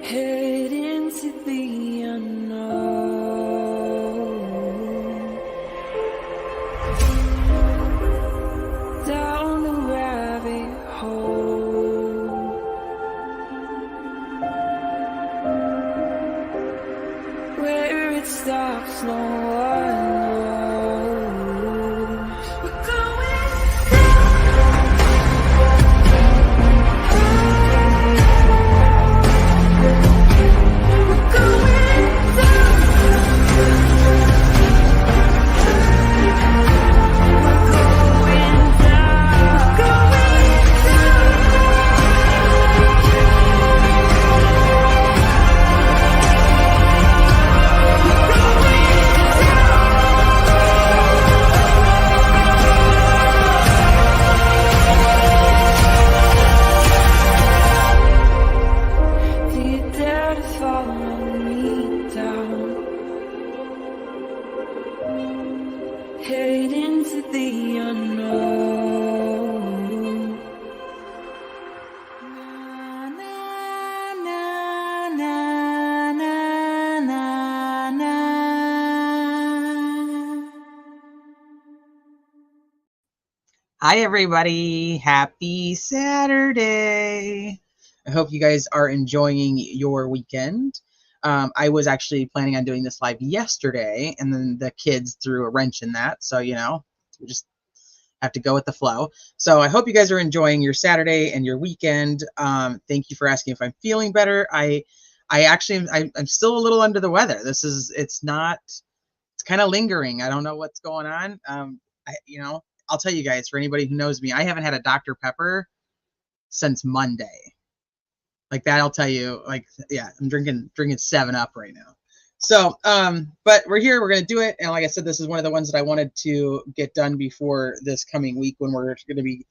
Head into the unknown, down the rabbit hole, where it stops no one knows. We're going head into the unknown. Na, na, na, na, na, na, na. Hi, everybody. Happy Saturday. I hope you guys are enjoying your weekend. I was actually planning on doing this live yesterday, and then the kids threw a wrench in that. So, you know, we just have to go with the flow. So I hope you guys are enjoying your Saturday and your weekend. Thank you for asking if I'm feeling better. I'm still a little under the weather. It's kind of lingering. I don't know what's going on. I'll tell you guys, for anybody who knows me, I haven't had a Dr. Pepper since Monday. Like that, I'll tell you, like, yeah, I'm drinking 7-Up right now. So, but we're here, we're going to do it. And like I said, this is one of the ones that I wanted to get done before this coming week when we're going to be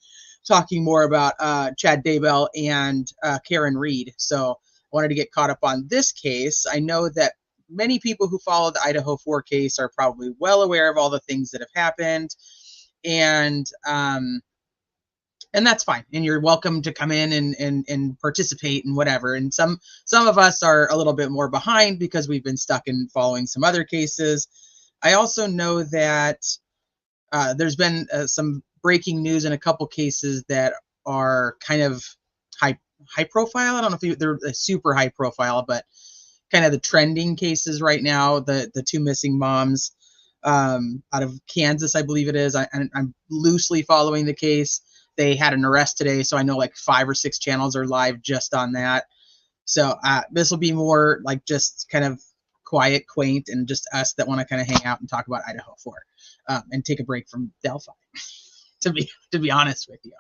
talking more about Chad Daybell and Karen Reed. So I wanted to get caught up on this case. I know that many people who follow the Idaho 4 case are probably well aware of all the things that have happened. And that's fine. And you're welcome to come in and participate and whatever. And some of us are a little bit more behind because we've been stuck in following some other cases. I also know that there's been some breaking news in a couple cases that are kind of high profile. I don't know if they're super high profile, but kind of the trending cases right now, the 2 missing moms out of Kansas, I believe it is. I'm loosely following the case. They had an arrest today, so I know like 5 or 6 channels are live just on that. So this will be more like just kind of quiet, quaint, and just us that want to kind of hang out and talk about Idaho 4 and take a break from Delphi, to be honest with you.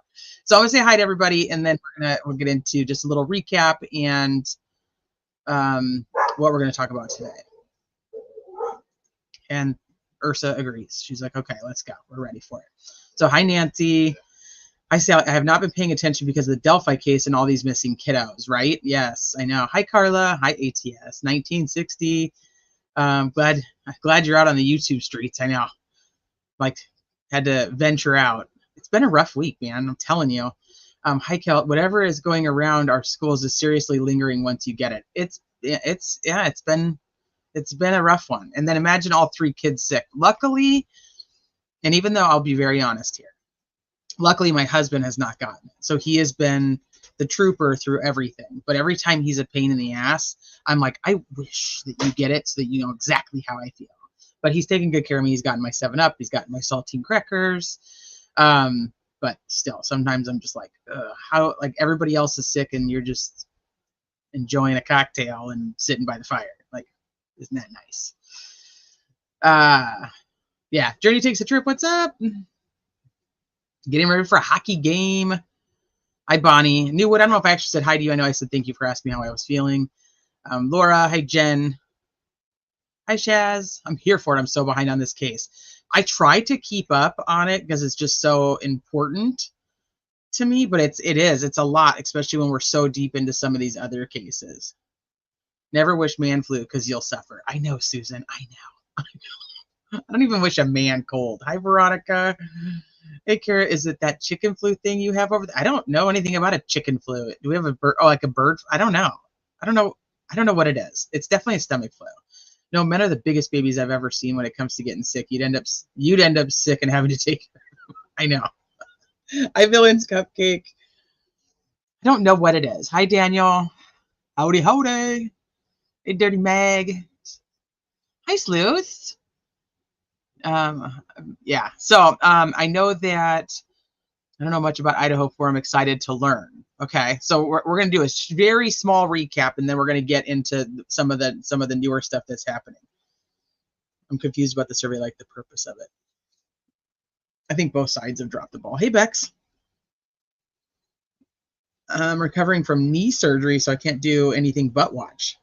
So I want to say hi to everybody, and then we'll get into just a little recap and what we're going to talk about today. And Ursa agrees. She's like, okay, let's go. We're ready for it. So hi, Nancy. I say I have not been paying attention because of the Delphi case and all these missing kiddos, right? Yes, I know. Hi, Carla. Hi, ATS. 1960. Glad you're out on the YouTube streets. I know. Like, had to venture out. It's been a rough week, man. I'm telling you. Hi, Kel. Whatever is going around our schools is seriously lingering once you get it. It's been a rough one. And then imagine all 3 kids sick. Luckily, and even though I'll be very honest here, luckily my husband has not gotten it. So he has been the trooper through everything. But every time he's a pain in the ass, I'm like, I wish that you get it so that you know exactly how I feel. But he's taking good care of me. He's gotten my 7-Up. He's gotten my saltine crackers. But still, sometimes I'm just like, how, like, everybody else is sick and you're just enjoying a cocktail and sitting by the fire. Like, isn't that nice? Yeah, Journey takes a trip. What's up? Getting ready for a hockey game. Hi, Bonnie. Newwood, I don't know if I actually said hi to you. I know I said thank you for asking me how I was feeling. Laura, hi, Jen. Hi, Shaz. I'm here for it. I'm so behind on this case. I try to keep up on it because it's just so important to me, but it's a lot, especially when we're so deep into some of these other cases. Never wish man flu because you'll suffer. I know, Susan. I know. I don't even wish a man cold. Hi, Veronica. Hey, Kara, is it that chicken flu thing you have over there? I don't know anything about a chicken flu. Do we have a bird? Oh, like a bird? I don't know. I don't know what it is. It's definitely a stomach flu. No, men are the biggest babies I've ever seen when it comes to getting sick. You'd end up sick and having to take care of them. I know. Hi, Villains Cupcake. I don't know what it is. Hi, Daniel. Howdy, howdy. Hey, Dirty Mag. Hi, Sleuth. Yeah. So I know that I don't know much about Idaho 4. I'm excited to learn. Okay, so we're going to do a very small recap, and then we're going to get into some of the newer stuff that's happening. I'm confused about the survey, like the purpose of it. I think both sides have dropped the ball. Hey, Bex. I'm recovering from knee surgery, so I can't do anything but watch.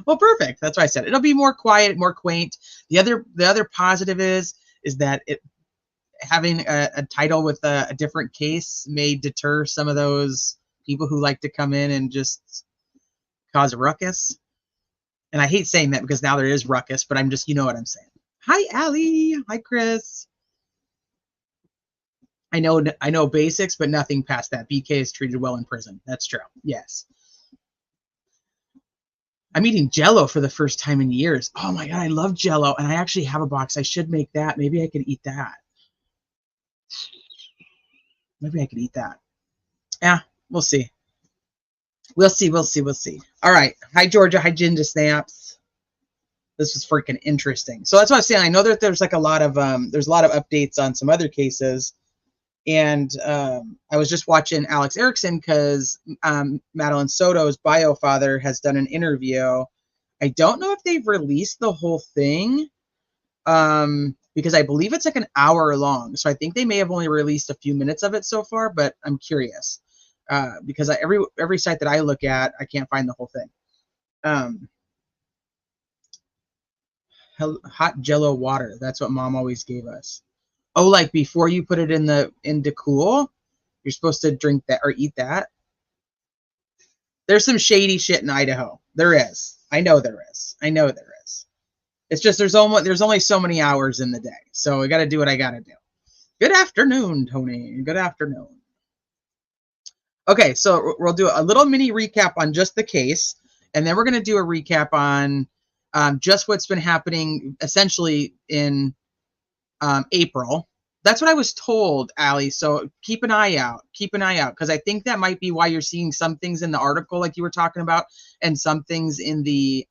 Well, perfect. That's why I said it'll be more quiet, more quaint. The other positive is that having a title with a different case may deter some of those people who like to come in and just cause a ruckus. And I hate saying that because now there is ruckus, but I'm just, you know what I'm saying. Hi, Allie. Hi, Chris. I know basics, but nothing past that. BK is treated well in prison. That's true. Yes. I'm eating Jell-O for the first time in years. Oh my God, I love Jell-O, and I actually have a box. I should make that. Maybe I could eat that. Maybe I could eat that. Yeah, we'll see. We'll see. All right. Hi, Georgia. Hi, Ginger Snaps. This is freaking interesting. So that's what I'm saying. I know that there's like a lot of updates on some other cases. And I was just watching Alex Erickson because Madeline Soto's bio father has done an interview. I don't know if they've released the whole thing because I believe it's like an hour long. So I think they may have only released a few minutes of it so far, but I'm curious because every site that I look at, I can't find the whole thing. Hot Jell-O water. That's what Mom always gave us. Oh, like before you put it into cool, you're supposed to drink that or eat that. There's some shady shit in Idaho. There is. I know there is. It's just there's only so many hours in the day, so I got to do what I got to do. Good afternoon, Tony. Good afternoon. Okay, so we'll do a little mini recap on just the case, and then we're going to do a recap on just what's been happening essentially in April. That's what I was told, Allie. So keep an eye out. Because I think that might be why you're seeing some things in the article, like you were talking about, and some things in the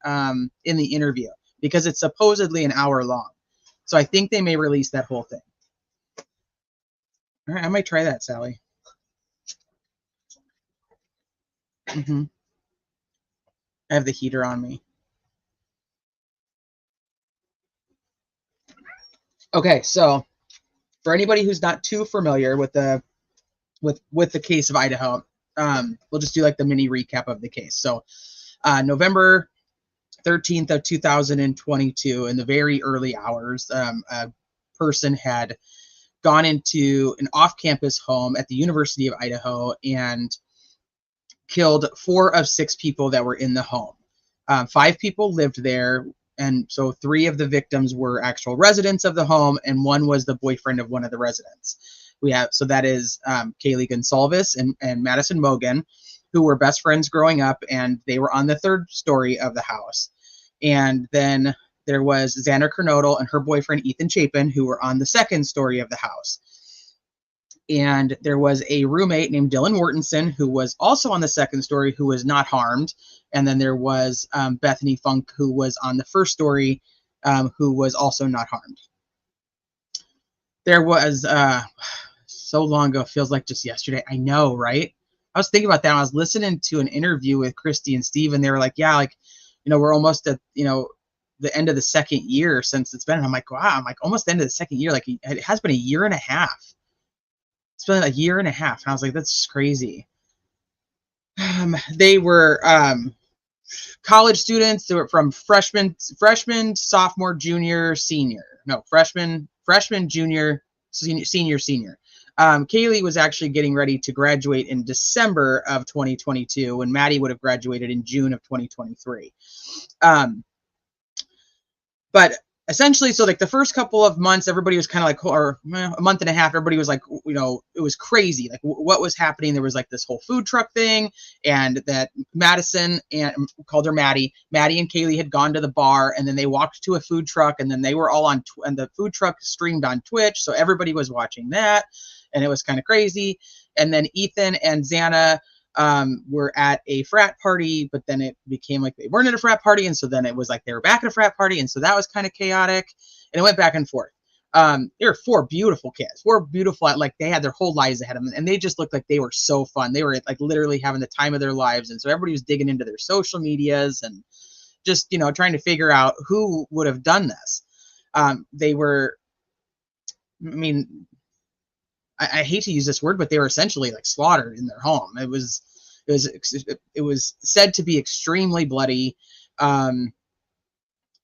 interview, because it's supposedly an hour long. So I think they may release that whole thing. All right, I might try that, Sally. I have the heater on me. Okay, so for anybody who's not too familiar with the case of Idaho, we'll just do like the mini recap of the case. So November 13th of 2022, in the very early hours, a person had gone into an off-campus home at the University of Idaho and killed 4 of 6 people that were in the home. 5 people lived there, and so 3 of the victims were actual residents of the home, and 1 was the boyfriend of one of the residents. So that is Kaylee Gonsalves and Madison Mogan, who were best friends growing up, and they were on the 3rd story of the house. And then there was Xander Kernodle and her boyfriend Ethan Chapin, who were on the 2nd story of the house. And there was a roommate named Dylan Whartonson, who was also on the 2nd story, who was not harmed. And then there was Bethany Funk, who was on the 1st story, who was also not harmed. There was, so long ago, feels like just yesterday. I know, right? I was thinking about that. I was listening to an interview with Christy and Steve, and they were like, yeah, like, we're almost at, the end of the 2nd year since it's been. And I'm like, wow, almost the end of the 2nd year. Like, it has been a year and a half. It's been a year and a half. And I was like, that's crazy. They were college students. They were from freshman, sophomore, junior, senior. No, freshman, junior, senior. Kaylee was actually getting ready to graduate in December of 2022, when Maddie would have graduated in June of 2023. But essentially, so like the first couple of months, everybody was kind of like, or a month and a half, everybody was like, it was crazy. Like what was happening? There was like this whole food truck thing, and that Madison, and called her Maddie and Kaylee had gone to the bar, and then they walked to a food truck, and then they were all on, and the food truck streamed on Twitch. So everybody was watching that, and it was kind of crazy. And then Ethan and Xana were at a frat party, but then it became like they weren't at a frat party, and so then it was like they were back at a frat party, and so that was kind of chaotic, and it went back and forth. They were four beautiful kids, like they had their whole lives ahead of them, and they just looked like they were so fun. They were like literally having the time of their lives, and so everybody was digging into their social medias and just trying to figure out who would have done this. They were, I mean, I hate to use this word, but they were essentially like slaughtered in their home. It was said to be extremely bloody.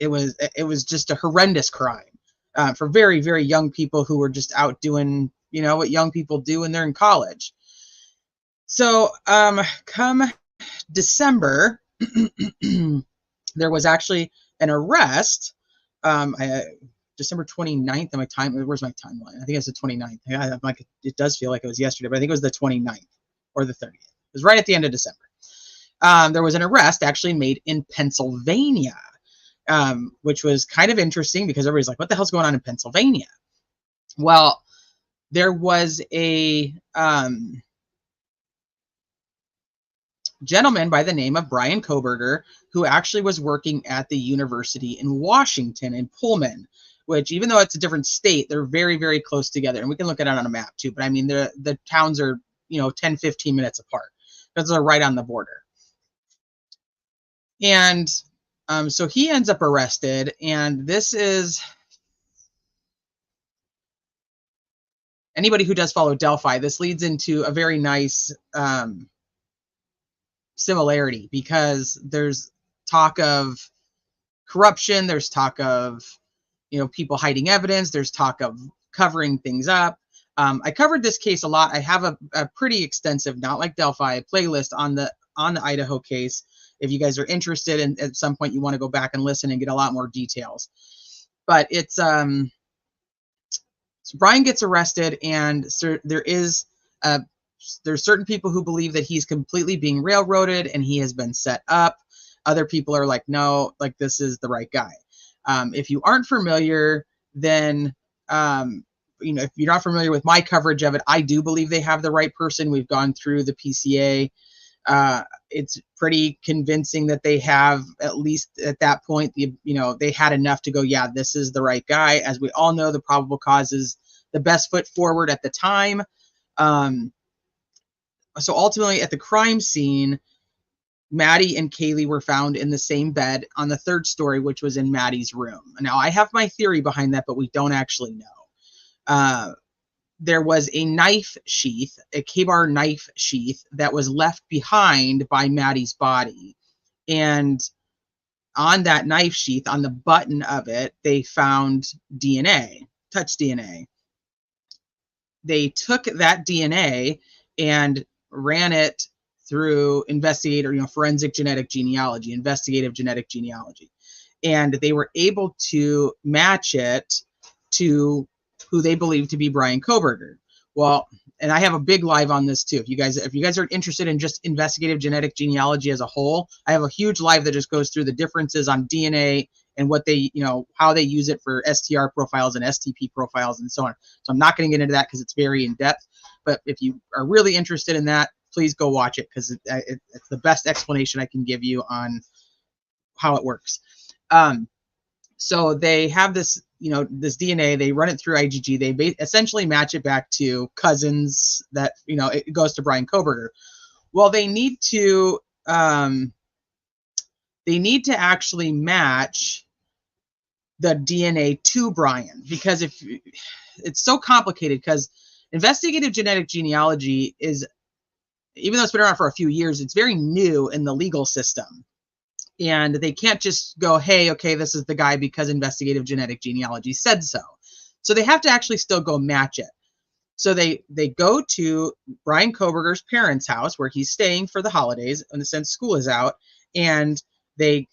It was just a horrendous crime for very, very young people who were just out doing, what young people do when they're in college. So come December, there was actually an arrest. December 29th on my time. Where's my timeline? I think it's the 29th. Like, it does feel like it was yesterday, but I think it was the 29th or the 30th. It was right at the end of December. There was an arrest actually made in Pennsylvania, which was kind of interesting because everybody's like, what the hell's going on in Pennsylvania? Well, there was a gentleman by the name of Brian Koberger who actually was working at the university in Washington in Pullman, which, even though it's a different state, they're very, very close together. And we can look at it on a map too. But I mean, the towns are, 10, 15 minutes apart because they're right on the border. And so he ends up arrested. And this is, anybody who does follow Delphi, this leads into a very nice similarity, because there's talk of corruption, there's talk of people hiding evidence, there's talk of covering things up. I covered this case a lot. I have a pretty extensive, not like Delphi, playlist on the Idaho case. If you guys are interested, and at some point you want to go back and listen and get a lot more details. But it's so Brian gets arrested, and there's certain people who believe that he's completely being railroaded and he has been set up. Other people are like, no, like this is the right guy. If you aren't familiar, then if you're not familiar with my coverage of it, I do believe they have the right person. We've gone through the PCA. It's pretty convincing that they have, at least at that point, they had enough to go, yeah, this is the right guy. As we all know, the probable cause is the best foot forward at the time. So ultimately, at the crime scene, Maddie and Kaylee were found in the same bed on the third story, which was in Maddie's room. Now, I have my theory behind that, but we don't actually know. There was a knife sheath, a K-bar knife sheath, that was left behind by Maddie's body. And on that knife sheath, on the button of it, they found DNA, touch DNA. They took that DNA and ran it through forensic genetic genealogy, investigative genetic genealogy. And they were able to match it to who they believe to be Brian Koberger. Well, and I have a big live on this too. If you guys are interested in just investigative genetic genealogy as a whole, I have a huge live that just goes through the differences on DNA and what they, how they use it for STR profiles and STP profiles and so on. So I'm not going to get into that because it's very in depth. But if you are really interested in that, please go watch it, because it's the best explanation I can give you on how it works. So they have this, this DNA, they run it through IgG, they essentially match it back to cousins that, it goes to Brian Koberger. Well, they need to actually match the DNA to Brian, because if it's so complicated, because investigative genetic genealogy is, even though it's been around for a few years, it's very new in the legal system. And they can't just go, hey, okay, this is the guy because investigative genetic genealogy said so. So they have to actually still go match it. So they go to Brian Koberger's parents' house where he's staying for the holidays, and since school is out, and they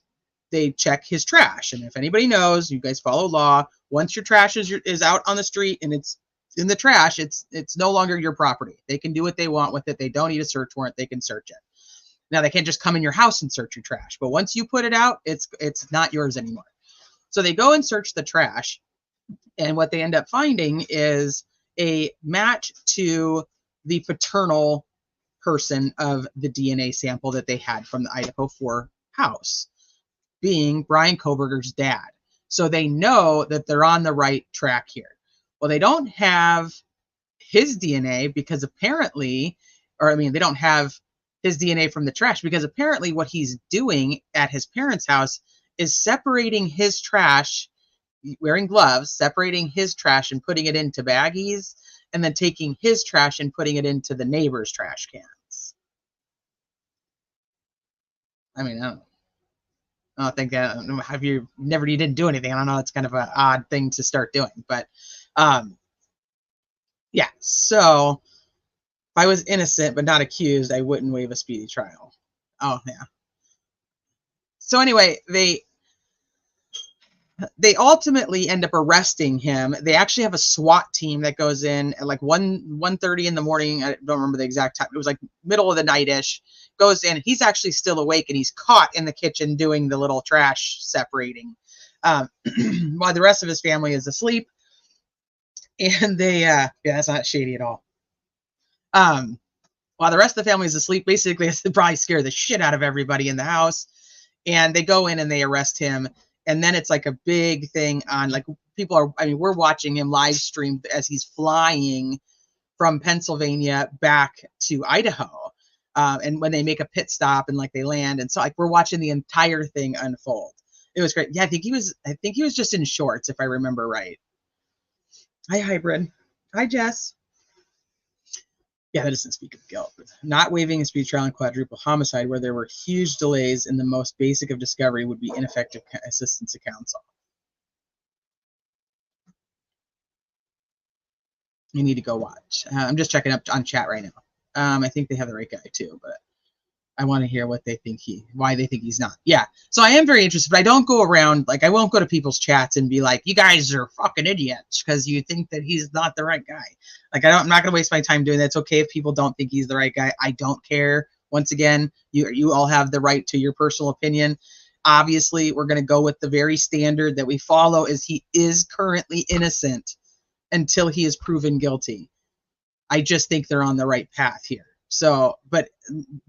they check his trash. And if anybody knows, you guys follow law. Once your trash is out on the street and it's in the trash, it's no longer your property. They can do what they want with it. They don't need a search warrant. They can search it. Now they can't just come in your house and search your trash. But once you put it out, it's not yours anymore. So they go and search the trash. And what they end up finding is a match to the paternal person of the DNA sample that they had from the Idaho 4 house, being Brian Kohberger's dad. So they know that they're on the right track here. Well, they don't have his DNA because apparently, they don't have his DNA from the trash because apparently what he's doing at his parents' house is separating his trash, wearing gloves, separating his trash and putting it into baggies, and then taking his trash and putting it into the neighbor's trash cans. I don't think that, you didn't do anything. I don't know. It's kind of an odd thing to start doing, but yeah. So if I was innocent but not accused, I wouldn't waive a speedy trial. Oh yeah. So anyway, they ultimately end up arresting him. They actually have a SWAT team that goes in at like 1:30 in the morning. I don't remember the exact time. It was like middle of the night-ish. Goes in. He's actually still awake, and he's caught in the kitchen doing the little trash separating, while the rest of his family is asleep. And they, yeah, that's not shady at all. While the rest of the family is asleep, basically, it's probably scare the shit out of everybody in the house. And they go in and they arrest him. And then it's like a big thing on, like, people are, we're watching him live stream as he's flying from Pennsylvania back to Idaho. And when they make a pit stop and like they land. And so like we're watching the entire thing unfold. It was great. Yeah, I think he was just in shorts, if I remember right. Hi, Hybrid. Hi, Jess. Yeah, that doesn't speak of guilt. Not waiving a speedy trial in quadruple homicide where there were huge delays in the most basic of discovery would be ineffective assistance to counsel. You need to go watch. I'm just checking up on chat right now. I think they have the right guy too, but I want to hear what they think why they think he's not. Yeah. So I am very interested, but I don't go around, like, I won't go to people's chats and be like, you guys are fucking idiots because you think that he's not the right guy. Like, I'm not going to waste my time doing that. It's okay if people don't think he's the right guy. I don't care. Once again, you all have the right to your personal opinion. Obviously, we're going to go with the very standard that we follow is he is currently innocent until he is proven guilty. I just think they're on the right path here. So, but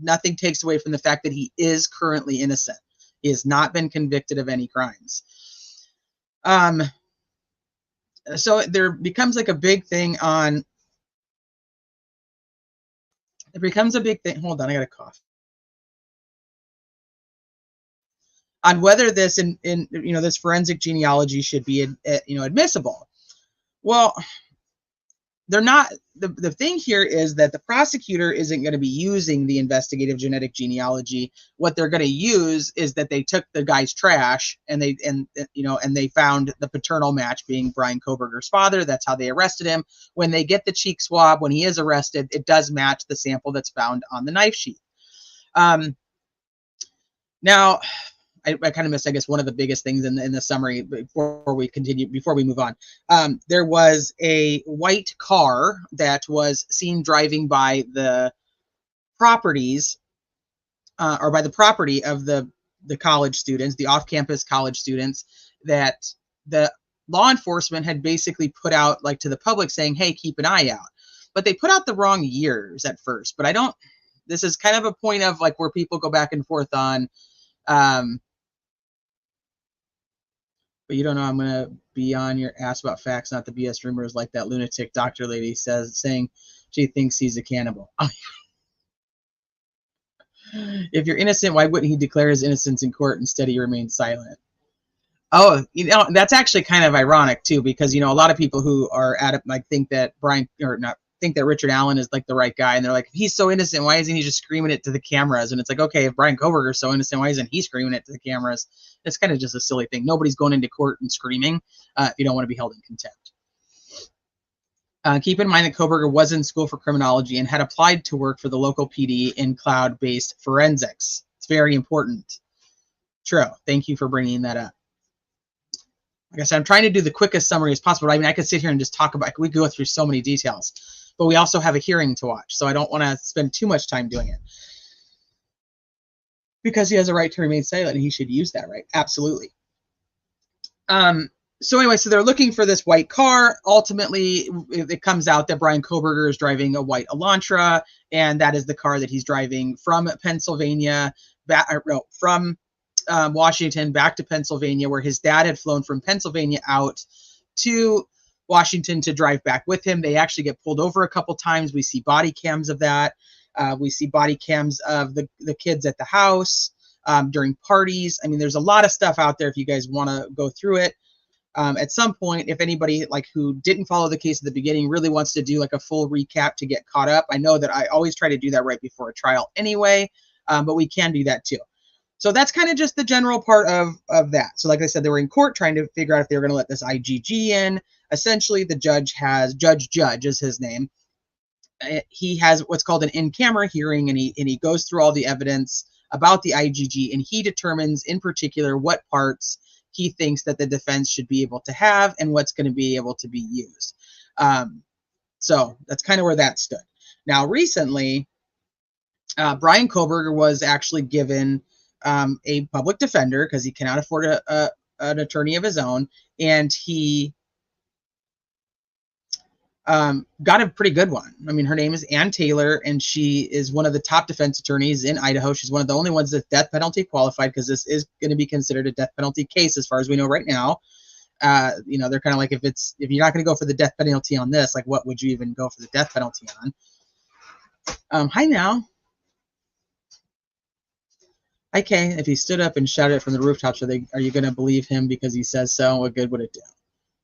nothing takes away from the fact that he is currently innocent. He has not been convicted of any crimes. So there becomes like a big thing on, it becomes a big thing. Hold on, I got a cough. On whether this this forensic genealogy should be admissible. Well, they're not. The thing here is that the prosecutor isn't going to be using the investigative genetic genealogy. What they're going to use is that they took the guy's trash and they found the paternal match being Brian Kohberger's father. That's how they arrested him. When they get the cheek swab, when he is arrested, it does match the sample that's found on the knife sheath. Now, I kind of missed, I guess, one of the biggest things in the summary before we move on. There was a white car that was seen driving by the properties or by the property of the college students, the off-campus college students, that the law enforcement had basically put out like to the public saying, hey, keep an eye out. But they put out the wrong years at first. But this is kind of a point of like where people go back and forth on, but you don't know I'm going to be on your ass about facts, not the BS rumors like that lunatic doctor lady saying she thinks he's a cannibal. If you're innocent, why wouldn't he declare his innocence in court? Instead, he remains silent. Oh, that's actually kind of ironic too, because a lot of people who are at it like think that Richard Allen is like the right guy, and they're like, if he's so innocent, why isn't he just screaming it to the cameras? And it's like, okay, if Brian Kohberger is so innocent, why isn't he screaming it to the cameras? It's kind of just a silly thing. Nobody's going into court and screaming if you don't want to be held in contempt. Keep in mind that Kohberger was in school for criminology and had applied to work for the local PD in cloud-based forensics. It's very important. True. Thank you for bringing that up. Like I said, I'm trying to do the quickest summary as possible. I mean, I could sit here and just talk about, we could go through so many details, but we also have a hearing to watch. So I don't want to spend too much time doing it, because he has a right to remain silent and he should use that right. Absolutely. So anyway, so they're looking for this white car. Ultimately, it comes out that Bryan Kohberger is driving a white Elantra, and that is the car that he's driving from Pennsylvania from Washington back to Pennsylvania, where his dad had flown from Pennsylvania out to Washington to drive back with him. They actually get pulled over a couple times. We see body cams of that. We see body cams of the kids at the house during parties. I mean, there's a lot of stuff out there if you guys want to go through it. At some point, if anybody like who didn't follow the case at the beginning really wants to do like a full recap to get caught up, I know that I always try to do that right before a trial anyway, but we can do that too. So that's kind of just the general part of that. So like I said, they were in court trying to figure out if they were going to let this IGG in. Essentially, the judge has, Judge is his name. He has what's called an in-camera hearing, and he goes through all the evidence about the IGG, and he determines in particular what parts he thinks that the defense should be able to have and what's going to be able to be used. So that's kind of where that stood. Now, recently, Bryan Kohberger was actually given a public defender because he cannot afford an attorney of his own, and he got a pretty good one. I mean, her name is Ann Taylor, and she is one of the top defense attorneys in Idaho. She's one of the only ones that's death penalty qualified, because this is going to be considered a death penalty case as far as we know right now. You know, they're kind of like, if you're not going to go for the death penalty on this, like what would you even go for the death penalty on? Hi now. Okay, if he stood up and shouted it from the rooftops, are you going to believe him because he says so? What good would it do?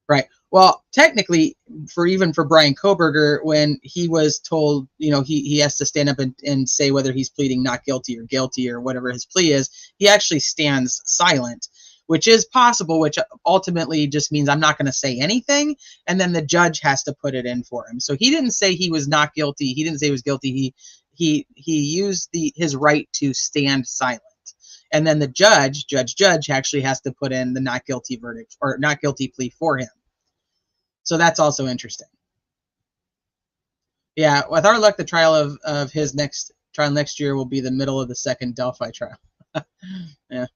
Right. Well, technically, even for Bryan Kohberger, when he was told, you know, he has to stand up and say whether he's pleading not guilty or whatever his plea is, he actually stands silent, which is possible, which ultimately just means I'm not going to say anything, and then the judge has to put it in for him. So he didn't say he was not guilty. He didn't say he was guilty. He used his right to stand silent. And then the judge actually has to put in the not guilty verdict or not guilty plea for him. So that's also interesting. Yeah, with our luck, the trial of his next trial next year will be the middle of the second Delphi trial. Yeah.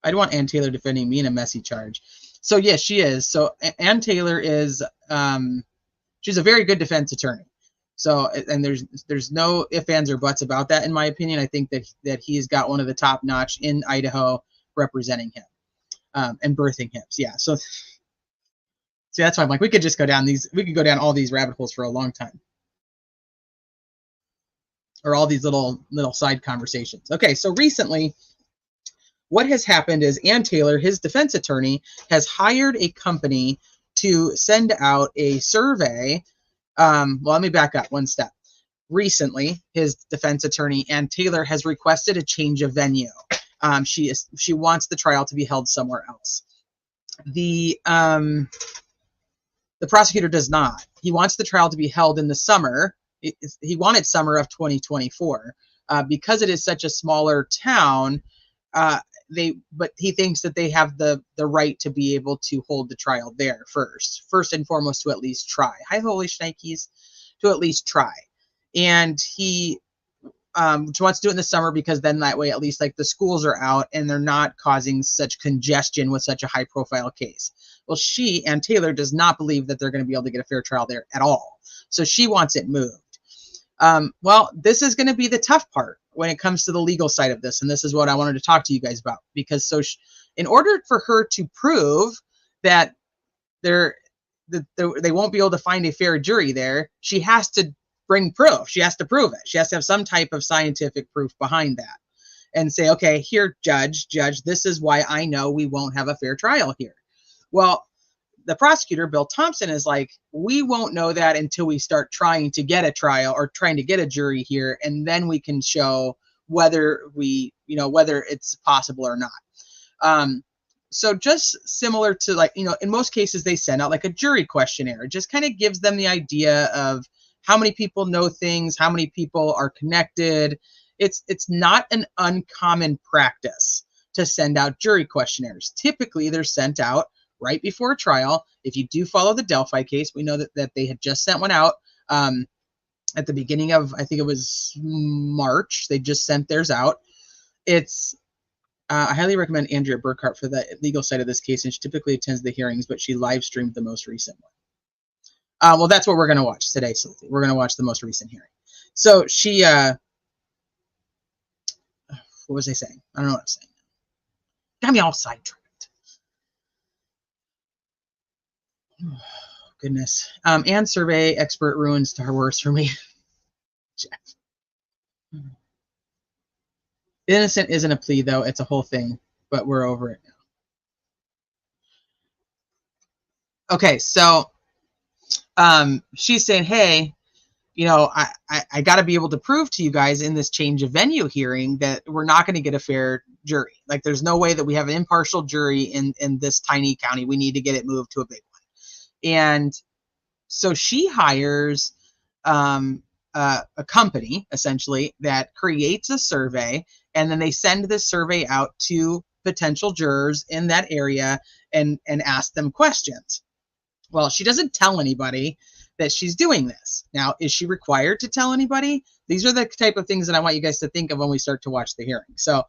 I'd want Ann Taylor defending me in a messy charge. So yes, she is. So Ann Taylor is she's a very good defense attorney. So, and there's no ifs, ands, or buts about that, in my opinion. I think that he's got one of the top notch in Idaho representing him and birthing him. So, yeah. So see, that's why I'm like, we could just go down all these rabbit holes for a long time, or all these little side conversations. Okay, so recently, what has happened is Ann Taylor, his defense attorney, has hired a company to send out a survey. Well, let me back up one step. Recently, his defense attorney, Ann Taylor, has requested a change of venue. She wants the trial to be held somewhere else. The prosecutor does not. He wants the trial to be held in the summer. He wanted summer of 2024 because it is such a smaller town. But he thinks that they have the right to be able to hold the trial there first and foremost, to at least try. Hi, holy shnikes, to at least try. And he wants to do it in the summer because then that way at least like the schools are out and they're not causing such congestion with such a high profile case. Well, Ann Taylor, does not believe that they're going to be able to get a fair trial there at all. So she wants it moved. Well, this is going to be the tough part when it comes to the legal side of this, and this is what I wanted to talk to you guys about, because in order for her to prove that they won't be able to find a fair jury there, she has to bring proof. She has to prove it. She has to have some type of scientific proof behind that and say, okay, here, judge, this is why I know we won't have a fair trial here. Well, the prosecutor, Bill Thompson, is like, we won't know that until we start trying to get a trial or trying to get a jury here, and then we can show whether whether it's possible or not. So just similar to, like, in most cases they send out like a jury questionnaire. It just kind of gives them the idea of how many people know things, how many people are connected. It's not an uncommon practice to send out jury questionnaires. Typically, they're sent out right before a trial. If you do follow the Delphi case, we know that they had just sent one out at the beginning of, I think it was March. They just sent theirs out. It's I highly recommend Andrea Burkhart for the legal side of this case, and she typically attends the hearings, but she live streamed the most recent one. Well, that's what we're going to watch today, Sleuthie. We're going to watch the most recent hearing. So she, what was I saying? I don't know what I'm saying. Got me all sidetracked. Oh, goodness. And survey expert ruined Star Wars for me. Jeff. Innocent isn't a plea, though. It's a whole thing, but we're over it now. Okay, so she's saying, hey, you know, I got to be able to prove to you guys in this change of venue hearing that we're not going to get a fair jury. Like, there's no way that we have an impartial jury in this tiny county. We need to get it moved to a big one. And so she hires a company, essentially, that creates a survey, and then they send this survey out to potential jurors in that area and ask them questions. Well, she doesn't tell anybody that she's doing this. Now, is she required to tell anybody? These are the type of things that I want you guys to think of when we start to watch the hearing. So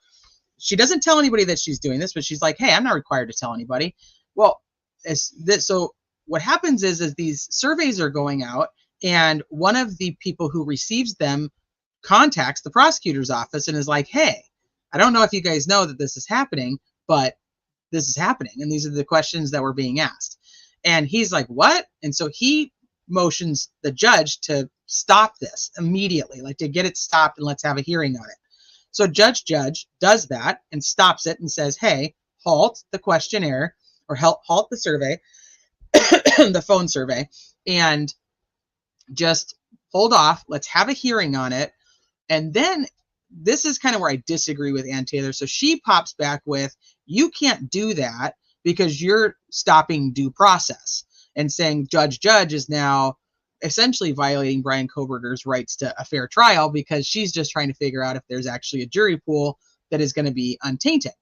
she doesn't tell anybody that she's doing this, but she's like, hey, I'm not required to tell anybody. Well, so what happens is these surveys are going out, and one of the people who receives them contacts the prosecutor's office and is like, hey, I don't know if you guys know that this is happening, but this is happening, and these are the questions that were being asked. And he's like, what? And so he motions the judge to stop this immediately, like to get it stopped and let's have a hearing on it. So Judge does that and stops it and says, hey, halt the questionnaire, or halt the survey, the phone survey, and just hold off. Let's have a hearing on it. And then this is kind of where I disagree with Ann Taylor. So she pops back with, you can't do that because you're stopping due process, and saying Judge is now essentially violating Brian Kohberger's rights to a fair trial because she's just trying to figure out if there's actually a jury pool that is going to be untainted.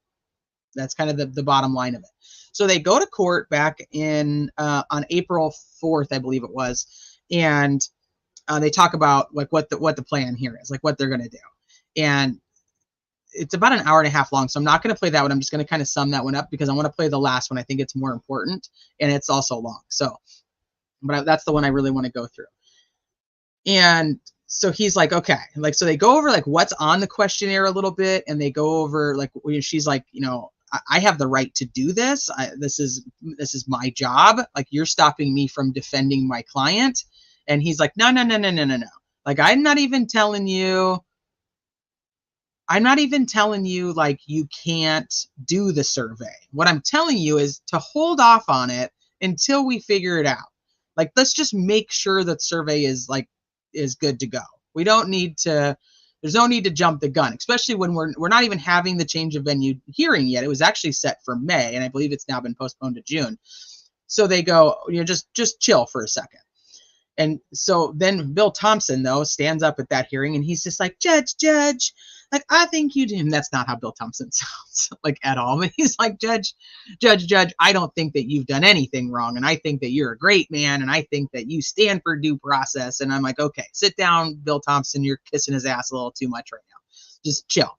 That's kind of the bottom line of it. So they go to court back in on April 4th, I believe it was, and they talk about like what the plan here is, like what they're going to do. And it's about an hour and a half long, so I'm not going to play that one. I'm just going to kind of sum that one up because I want to play the last one. I think it's more important, and it's also long. So, but that's the one I really want to go through. And so he's like, okay, like, so they go over like what's on the questionnaire a little bit, and they go over like, she's like, you know, I have the right to do this. This is my job. Like, you're stopping me from defending my client. And he's like, no. Like, I'm not even telling you like you can't do the survey. What I'm telling you is to hold off on it until we figure it out. Like, let's just make sure that survey is good to go. We don't need to, there's no need to jump the gun, especially when we're not even having the change of venue hearing yet. It was actually set for May, and I believe it's now been postponed to June. So they go, you know, just chill for a second. And so then Bill Thompson, though, stands up at that hearing, and he's just like, Judge, like, I think you did. And that's not how Bill Thompson sounds, like, at all. But he's like, Judge, I don't think that you've done anything wrong. And I think that you're a great man. And I think that you stand for due process. And I'm like, okay, sit down, Bill Thompson. You're kissing his ass a little too much right now. Just chill.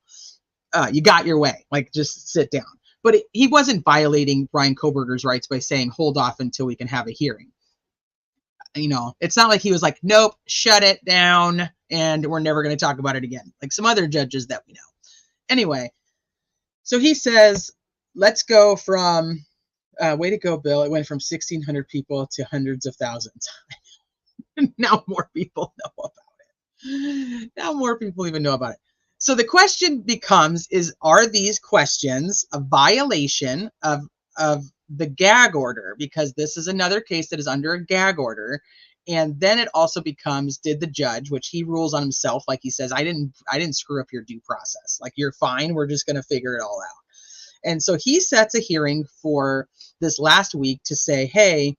You got your way. Like, just sit down. But he wasn't violating Brian Kohberger's rights by saying, hold off until we can have a hearing. You know, it's not like he was like, nope, shut it down, and we're never going to talk about it again, like some other judges that we know. Anyway, so he says, let's go from, way to go, Bill. It went from 1,600 people to hundreds of thousands. Now more people know about it. Now more people even know about it. So the question becomes, are these questions a violation of the gag order? Because this is another case that is under a gag order. And then it also becomes, did the judge, which he rules on himself, like he says, I didn't screw up your due process. Like, you're fine. We're just going to figure it all out. And so he sets a hearing for this last week to say, hey,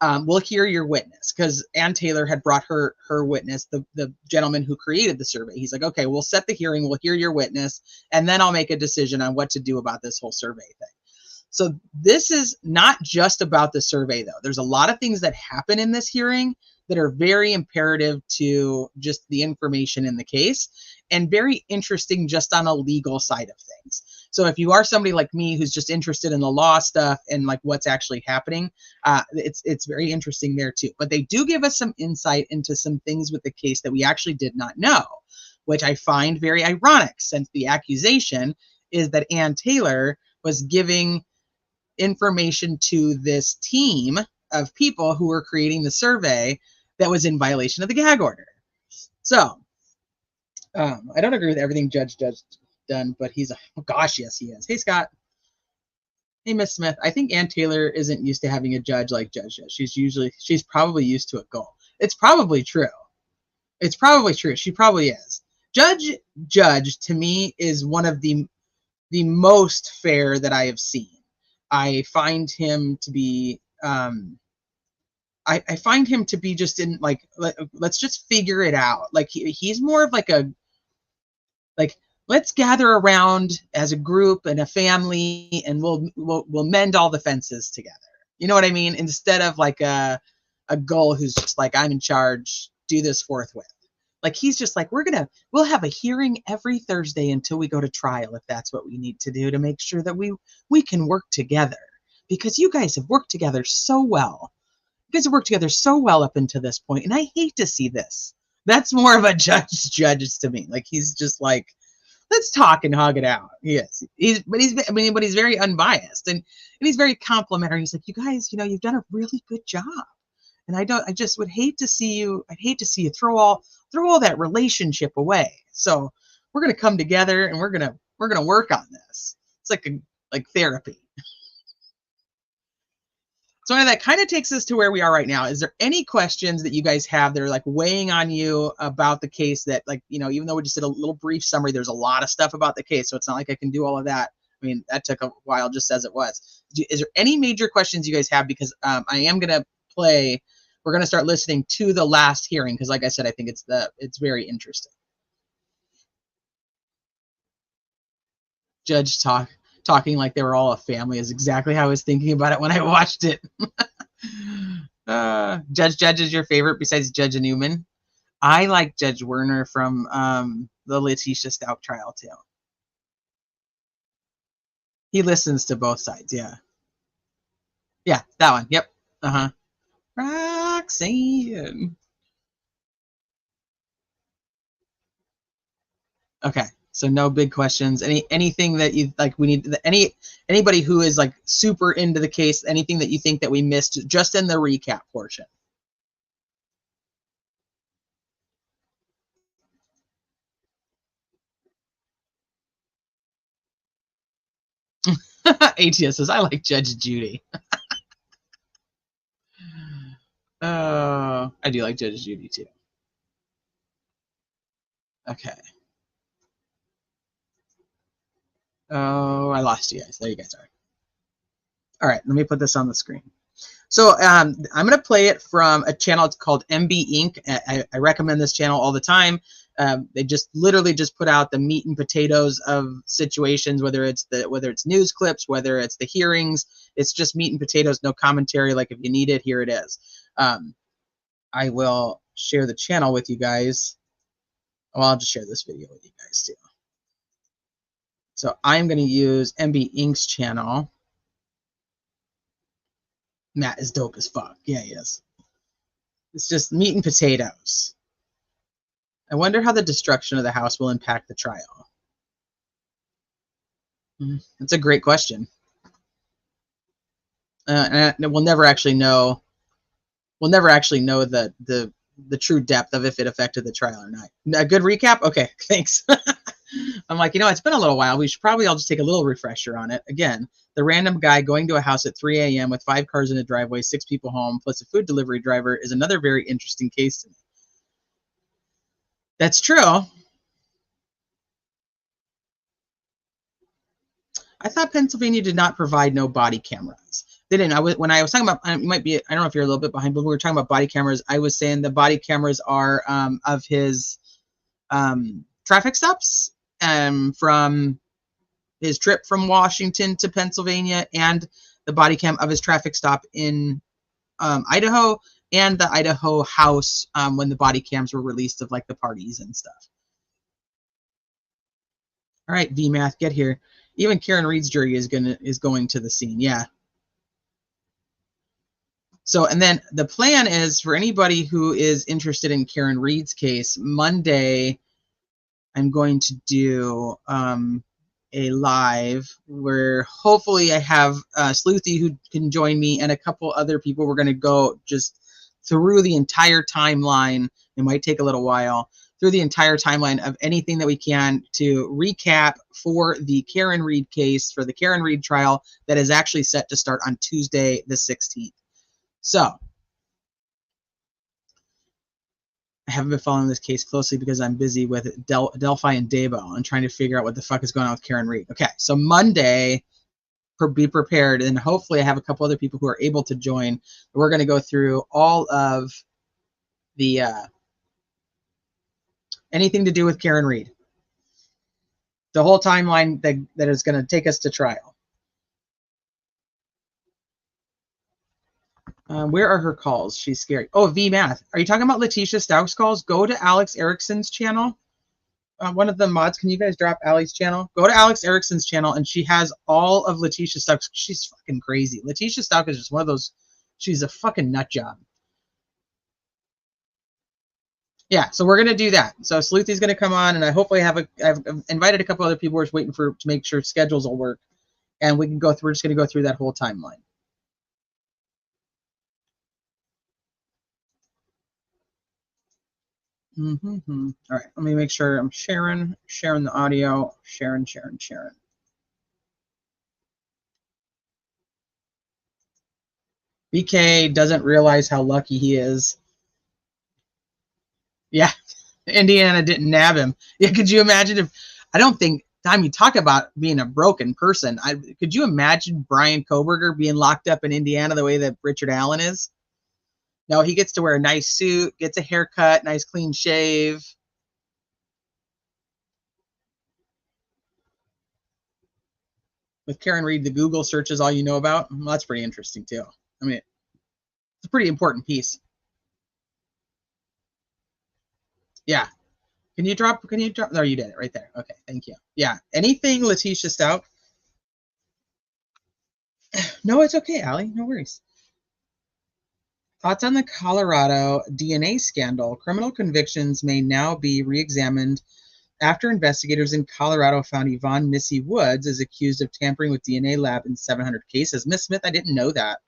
we'll hear your witness, because Ann Taylor had brought her witness, the gentleman who created the survey. He's like, okay, we'll set the hearing, we'll hear your witness, and then I'll make a decision on what to do about this whole survey thing. So this is not just about the survey, though. There's a lot of things that happen in this hearing that are very imperative to just the information in the case, and very interesting just on a legal side of things. So if you are somebody like me who's just interested in the law stuff and like what's actually happening, it's very interesting there too. But they do give us some insight into some things with the case that we actually did not know, which I find very ironic, since the accusation is that Ann Taylor was giving information to this team of people who were creating the survey that was in violation of the gag order. So I don't agree with everything Judge done, but he's oh gosh, yes, he is. Hey, Scott. Hey, Miss Smith. I think Ann Taylor isn't used to having a judge like Judge does. She's probably used to a goal. It's probably true. It's probably true. She probably is. Judge to me is one of the most fair that I have seen. I find him to be I find him to be just in like, let's just figure it out. Like he's more of like a, like, let's gather around as a group and a family, and we'll mend all the fences together. You know what I mean? Instead of like a gull who's just like, I'm in charge, do this forthwith. Like he's just like, we'll have a hearing every Thursday until we go to trial, if that's what we need to do to make sure that we can work together, because you guys have worked together so well. You guys have worked together so well up until this point, and I hate to see this. That's more of a judge to me. Like he's just like, let's talk and hug it out. Yes, he's very unbiased, and he's very complimentary. He's like, you guys, you've done a really good job, and I just would hate to see you. I'd hate to see you throw all that relationship away. So we're gonna come together and we're gonna work on this. It's like therapy. So that kind of takes us to where we are right now. Is there any questions that you guys have that are like weighing on you about the case that, like, even though we just did a little brief summary, there's a lot of stuff about the case. So it's not like I can do all of that. I mean, that took a while just as it was. Is there any major questions you guys have? Because I am going to we're going to start listening to the last hearing, because like I said, I think it's very interesting. Judge talking like they were all a family is exactly how I was thinking about it when I watched it. Judge is your favorite besides Judge Newman? I like Judge Werner from the Letitia Stout trial too. He listens to both sides. Yeah, that one. Yep. Roxanne. Okay. So no big questions. Anything that you like? We need anybody who is like super into the case. Anything that you think that we missed just in the recap portion? ATS says, I like Judge Judy. I do like Judge Judy too. Okay. Oh, I lost you guys. There you guys are. All right, let me put this on the screen. So I'm going to play it from a channel. It's called MB Inc. I recommend this channel all the time. They literally just put out the meat and potatoes of situations, whether it's news clips, whether it's the hearings. It's just meat and potatoes, no commentary. Like if you need it, here it is. I will share the channel with you guys. Well, I'll just share this video with you guys too. So I'm going to use MB Inc.'s channel. Matt is dope as fuck. Yeah, he is. It's just meat and potatoes. I wonder how the destruction of the house will impact the trial. That's a great question. And we'll never actually know. We'll never actually know the true depth of if it affected the trial or not. A good recap? Okay, thanks. I'm like, it's been a little while. We should probably all just take a little refresher on it. Again, the random guy going to a house at 3 a.m. with 5 cars in a driveway, 6 people home, plus a food delivery driver is another very interesting case to me. That's true. I thought Pennsylvania did not provide no body cameras. They didn't. When I was talking about, it might be, I don't know if you're a little bit behind, but we were talking about body cameras. I was saying the body cameras are of his traffic stops from his trip from Washington to Pennsylvania, and the body cam of his traffic stop in Idaho, and the Idaho house when the body cams were released of like the parties and stuff. All right, VMath, get here. Even Karen Reed's jury is going to the scene. Yeah. So, and then the plan is for anybody who is interested in Karen Reed's case, Monday, I'm going to do a live where hopefully I have Sleuthy who can join me and a couple other people. We're going to go just through the entire timeline. It might take a little while. Through the entire timeline of anything that we can to recap for the Karen Reed case, for the Karen Reed trial that is actually set to start on Tuesday the 16th. So, I haven't been following this case closely because I'm busy with Delphi and Dabo and trying to figure out what the fuck is going on with Karen Reed. Okay, so Monday, be prepared, and hopefully I have a couple other people who are able to join. We're going to go through all of the anything to do with Karen Reed. The whole timeline that is going to take us to trial. Where are her calls? She's scary. Oh, VMath. Are you talking about Letitia Stauch's calls? Go to Alex Erickson's channel. One of the mods, can you guys drop Allie's channel? Go to Alex Erickson's channel, and she has all of Letitia Stauch's. She's fucking crazy. Letitia Stauch is just one of those. She's a fucking nut job. Yeah, so we're gonna do that. So Sleuthy's gonna come on, and I hopefully I've invited a couple other people who are just waiting to make sure schedules will work, and we can go through. We're just gonna go through that whole timeline. All right, let me make sure I'm sharing the audio. Sharing. BK doesn't realize how lucky he is. Yeah, Indiana didn't nab him. Yeah, could you imagine if, I don't think, time you talk about being a broken person, could you imagine Brian Koberger being locked up in Indiana the way that Richard Allen is? No, he gets to wear a nice suit, gets a haircut, nice clean shave. With Karen Reed, the Google search is all you know about. Well, that's pretty interesting too. I mean, it's a pretty important piece. Yeah. Can you drop? No, you did it right there. Okay, thank you. Yeah. Anything Letitia Stauch? No, it's okay, Allie. No worries. Thoughts on the Colorado DNA scandal? Criminal convictions may now be re-examined after investigators in Colorado found Yvonne Missy Woods is accused of tampering with DNA lab in 700 cases. Miss Smith, I didn't know that.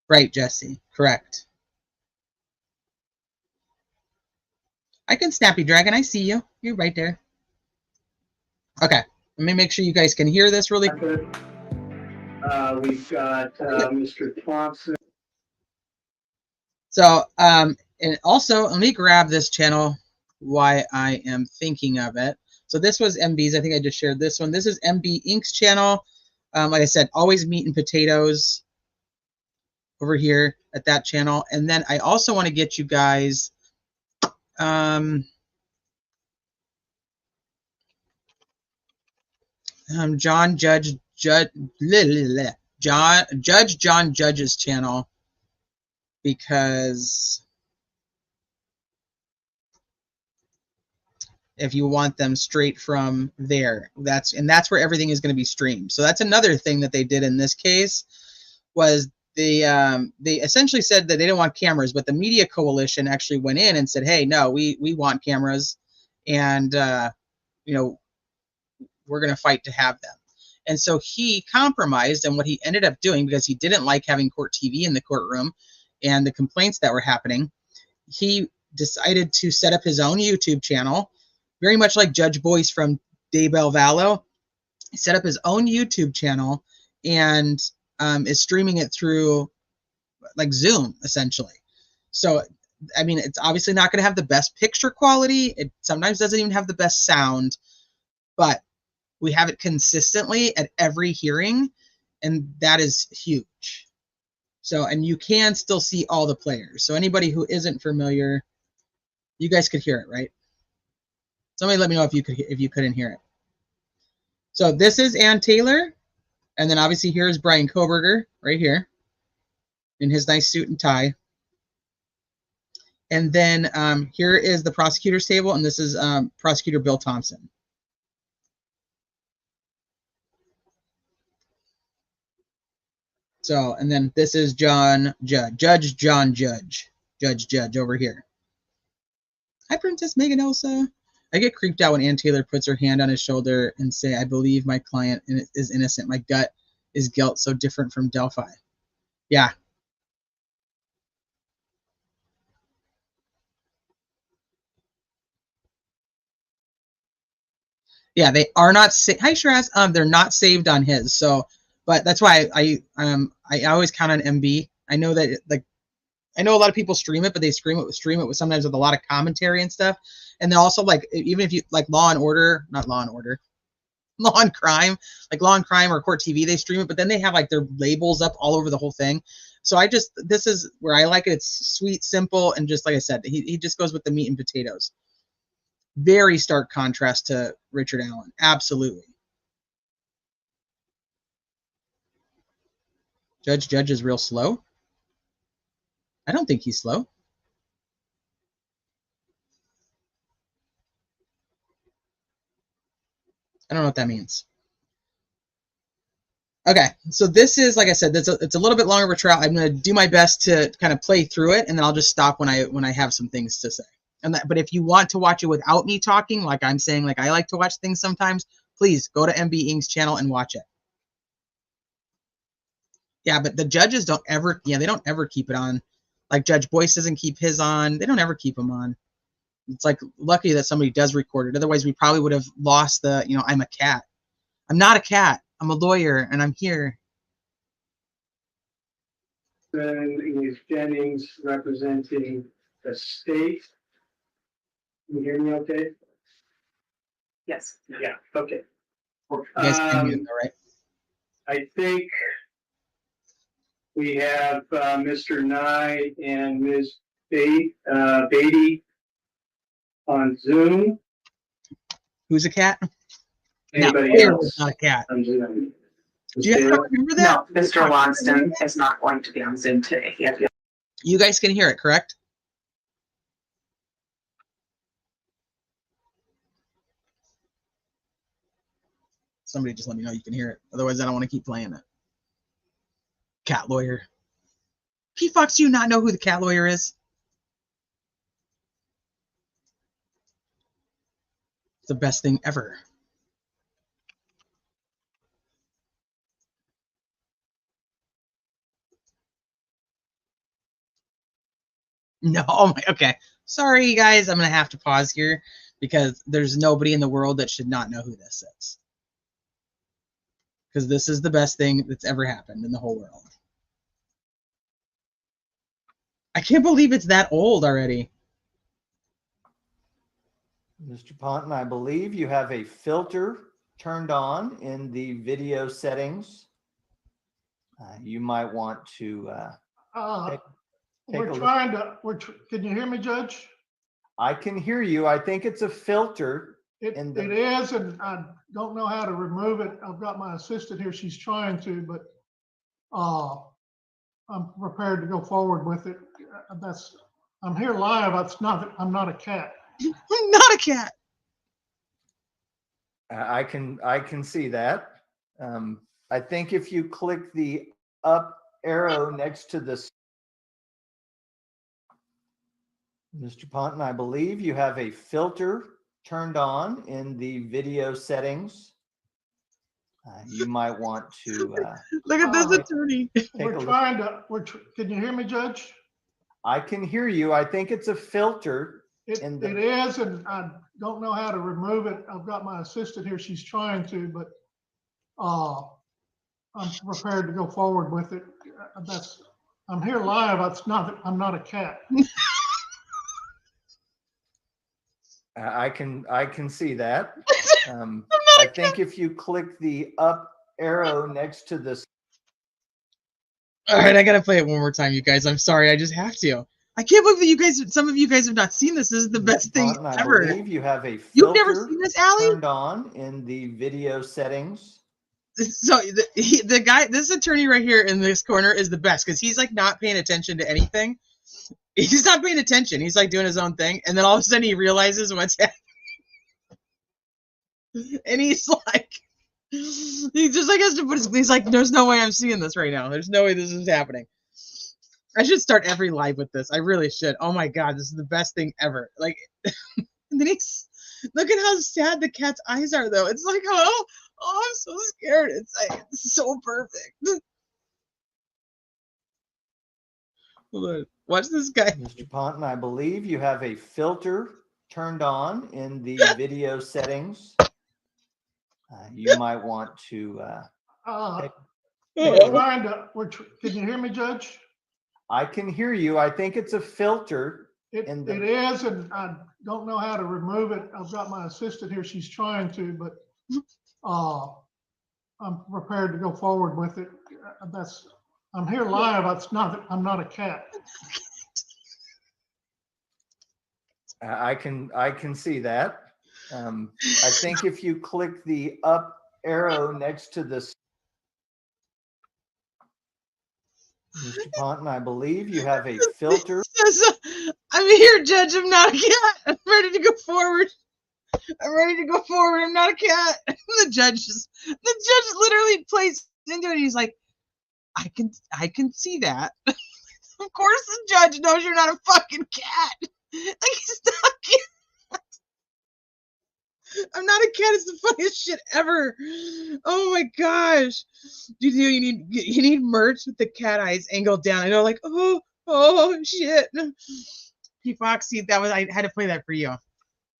Right, Jesse. Correct. I can Snappy Dragon. I see you. You're right there. Okay. Let me make sure you guys can hear this really quick. We've got Mr. Thompson. So, and also, let me grab this channel while I am thinking of it. So this was MB's. I think I just shared this one. This is MB Inc.'s channel. Like I said, always meat and potatoes over here at that channel. And then I also want to get you guys John Judge's channel, because if you want them straight from there, that's where everything is going to be streamed. So that's another thing that they did in this case, was they essentially said that they didn't want cameras, but the media coalition actually went in and said, hey, no, we want cameras, and you know, we're going to fight to have them. And so he compromised, and what he ended up doing, because he didn't like having court TV in the courtroom and the complaints that were happening, he decided to set up his own YouTube channel, very much like Judge Boyce from Daybell Vallow. He set up his own YouTube channel and is streaming it through like Zoom essentially. So, I mean, it's obviously not going to have the best picture quality. It sometimes doesn't even have the best sound, but we have it consistently at every hearing, and that is huge. So, and you can still see all the players. So anybody who isn't familiar, you guys could hear it, right? Somebody let me know if you couldn't hear it. So this is Ann Taylor, and then obviously here's Brian Koberger right here in his nice suit and tie. And then here is the prosecutor's table, and this is Prosecutor Bill Thompson. So, and then this is Judge John Judge over here. Hi, Princess Megan Elsa. I get creeped out when Ann Taylor puts her hand on his shoulder and say, I believe my client is innocent. My gut is guilt, so different from Delphi. Yeah. Yeah, they are not hi Shiraz. They're not saved on his. So, but that's why I always count on MB. I know that I know a lot of people stream it, but they stream it with sometimes with a lot of commentary and stuff. And then also like even if you like Law and Order, not Law and Order, Law and Crime, like Law and Crime or Court TV, they stream it, but then they have like their labels up all over the whole thing. So this is where I like it. It's sweet, simple, and just like I said, he just goes with the meat and potatoes. Very stark contrast to Richard Allen. Absolutely. Judge is real slow. I don't think he's slow. I don't know what that means. Okay, so this is, like I said, it's a little bit longer of a trial. I'm going to do my best to kind of play through it, and then I'll just stop when I have some things to say. But if you want to watch it without me talking, like I'm saying, like I like to watch things sometimes, please go to MB Ing's channel and watch it. Yeah, but the judges don't ever, they don't ever keep it on. Like Judge Boyce doesn't keep his on. They don't ever keep them on. It's like lucky that somebody does record it. Otherwise, we probably would have lost the, I'm a cat. I'm not a cat. I'm a lawyer, and I'm here. Then is Jennings representing the state. Can you hear me okay? Yes. Yeah, okay. You guys can hear me, all right? I think we have Mr. Nye and Ms. Beatty on Zoom. Who's a cat? Anybody No, else? not a cat. On Zoom. Do you guys remember that? No, Mr. Lonston is not going to be on Zoom today. You guys can hear it, correct? Somebody just let me know you can hear it. Otherwise, I don't want to keep playing it. Cat lawyer. P. Fox, do you not know who the cat lawyer is? It's the best thing ever. No, oh my, okay. Sorry, guys. I'm going to have to pause here because there's nobody in the world that should not know who this is. Because this is the best thing that's ever happened in the whole world. I can't believe it's that old already. Mr. Ponton, I believe you have a filter turned on in the video settings. You might want to take We're a look. trying to, can you hear me, Judge? I can hear you. I think it's a filter. It is, and I don't know how to remove it. I've got my assistant here. She's trying to, but I'm prepared to go forward with it. I'm here live. I'm not a cat. I'm not a cat. I can see that. I think if you click the up arrow next to this, Mr. Ponton, I believe you have a filter turned on in the video settings. You might want to Look at this attorney. We're trying to, can you hear me, Judge? I can hear you. I think it's a filter. It is, and I don't know how to remove it. I've got my assistant here. She's trying to, but I'm prepared to go forward with it. I'm here live. I'm not a cat. I can see that. I think if you click the up arrow next to this. All right, I gotta play it one more time, you guys. I'm sorry, I just have to. I can't believe that you guys, some of you guys have not seen this. This is the best thing Taunton, I ever. believe you have a You've never filter seen this, Allie? turned on in the video settings. So the guy, this attorney right here in this corner is the best because he's like not paying attention to anything. He's not paying attention. He's like doing his own thing, and then all of a sudden he realizes what's happening, and he's like, he just like has to put his. He's like, there's no way I'm seeing this right now. There's no way this is happening. I should start every live with this. I really should. Oh my god, this is the best thing ever. Like, and then he's look at how sad the cat's eyes are though. It's like, oh, I'm so scared. It's like it's so perfect. Hold on. Watch this guy. Mr. Ponton, I believe you have a filter turned on in the video settings. You might want to. We're Oh, trying to. Can you hear me, Judge? I can hear you. I think it's a filter. It is, and I don't know how to remove it. I've got my assistant here. She's trying to, but I'm prepared to go forward with it. I'm here live. I'm not a cat. I can see that. I think if you click the up arrow next to this. Mr. Ponton, I believe you have a filter. I'm here, Judge. I'm not a cat. I'm ready to go forward. I'm not a cat. The judge literally plays into it. He's like, I can see that. Of course, the judge knows you're not a fucking cat. Like he's not a cat. I'm not a cat. It's the funniest shit ever. Oh my gosh. You need merch with the cat eyes angled down. I know, like, oh shit. P Foxy, I had to play that for you.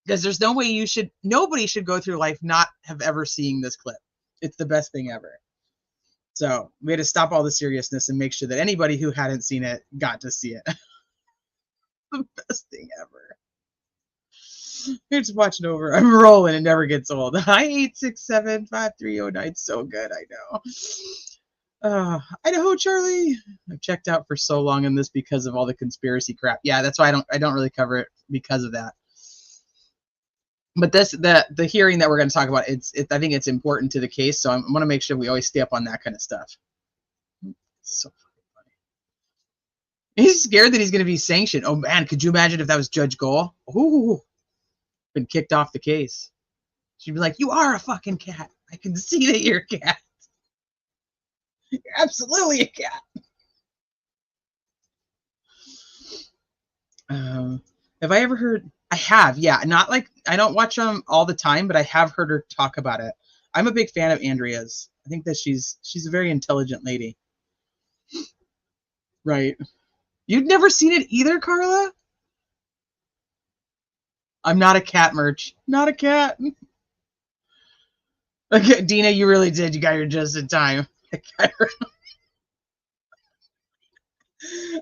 Because there's no way nobody should go through life not have ever seen this clip. It's the best thing ever. So we had to stop all the seriousness and make sure that anybody who hadn't seen it got to see it. The best thing ever. You're just watching over. I'm rolling. It never gets old. Hi, 867-5309. So good. I know. Idaho, Charlie. I've checked out for so long in this because of all the conspiracy crap. Yeah, that's why I don't really cover it because of that. But the hearing that we're going to talk about, I think it's important to the case. So I want to make sure we always stay up on that kind of stuff. It's so funny. He's scared that he's going to be sanctioned. Oh man, could you imagine if that was Judge Goal? Ooh. Been kicked off the case. She'd be like, you are a fucking cat. I can see that you're a cat. You're absolutely a cat. Have I ever heard? I have, yeah. Not like, I don't watch them all the time, but I have heard her talk about it. I'm a big fan of Andrea's. I think that she's a very intelligent lady. Right. You've never seen it either, Carla? I'm not a cat, merch. Not a cat. Okay, Dina, you really did. You got here just in time.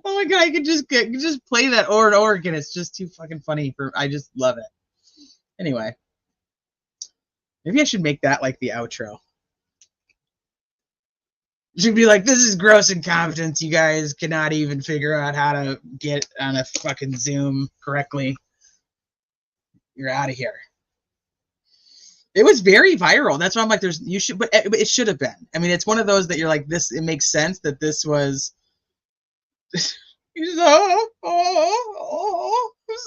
Oh my god, I could just play that over and over again. It's just too fucking funny. I just love it. Anyway, maybe I should make that like the outro. It should be like, this is gross incompetence. You guys cannot even figure out how to get on a fucking Zoom correctly. You're out of here. It was very viral. That's why I'm like, but it should have been. I mean, it's one of those that you're like, it makes sense that this was. He's I'm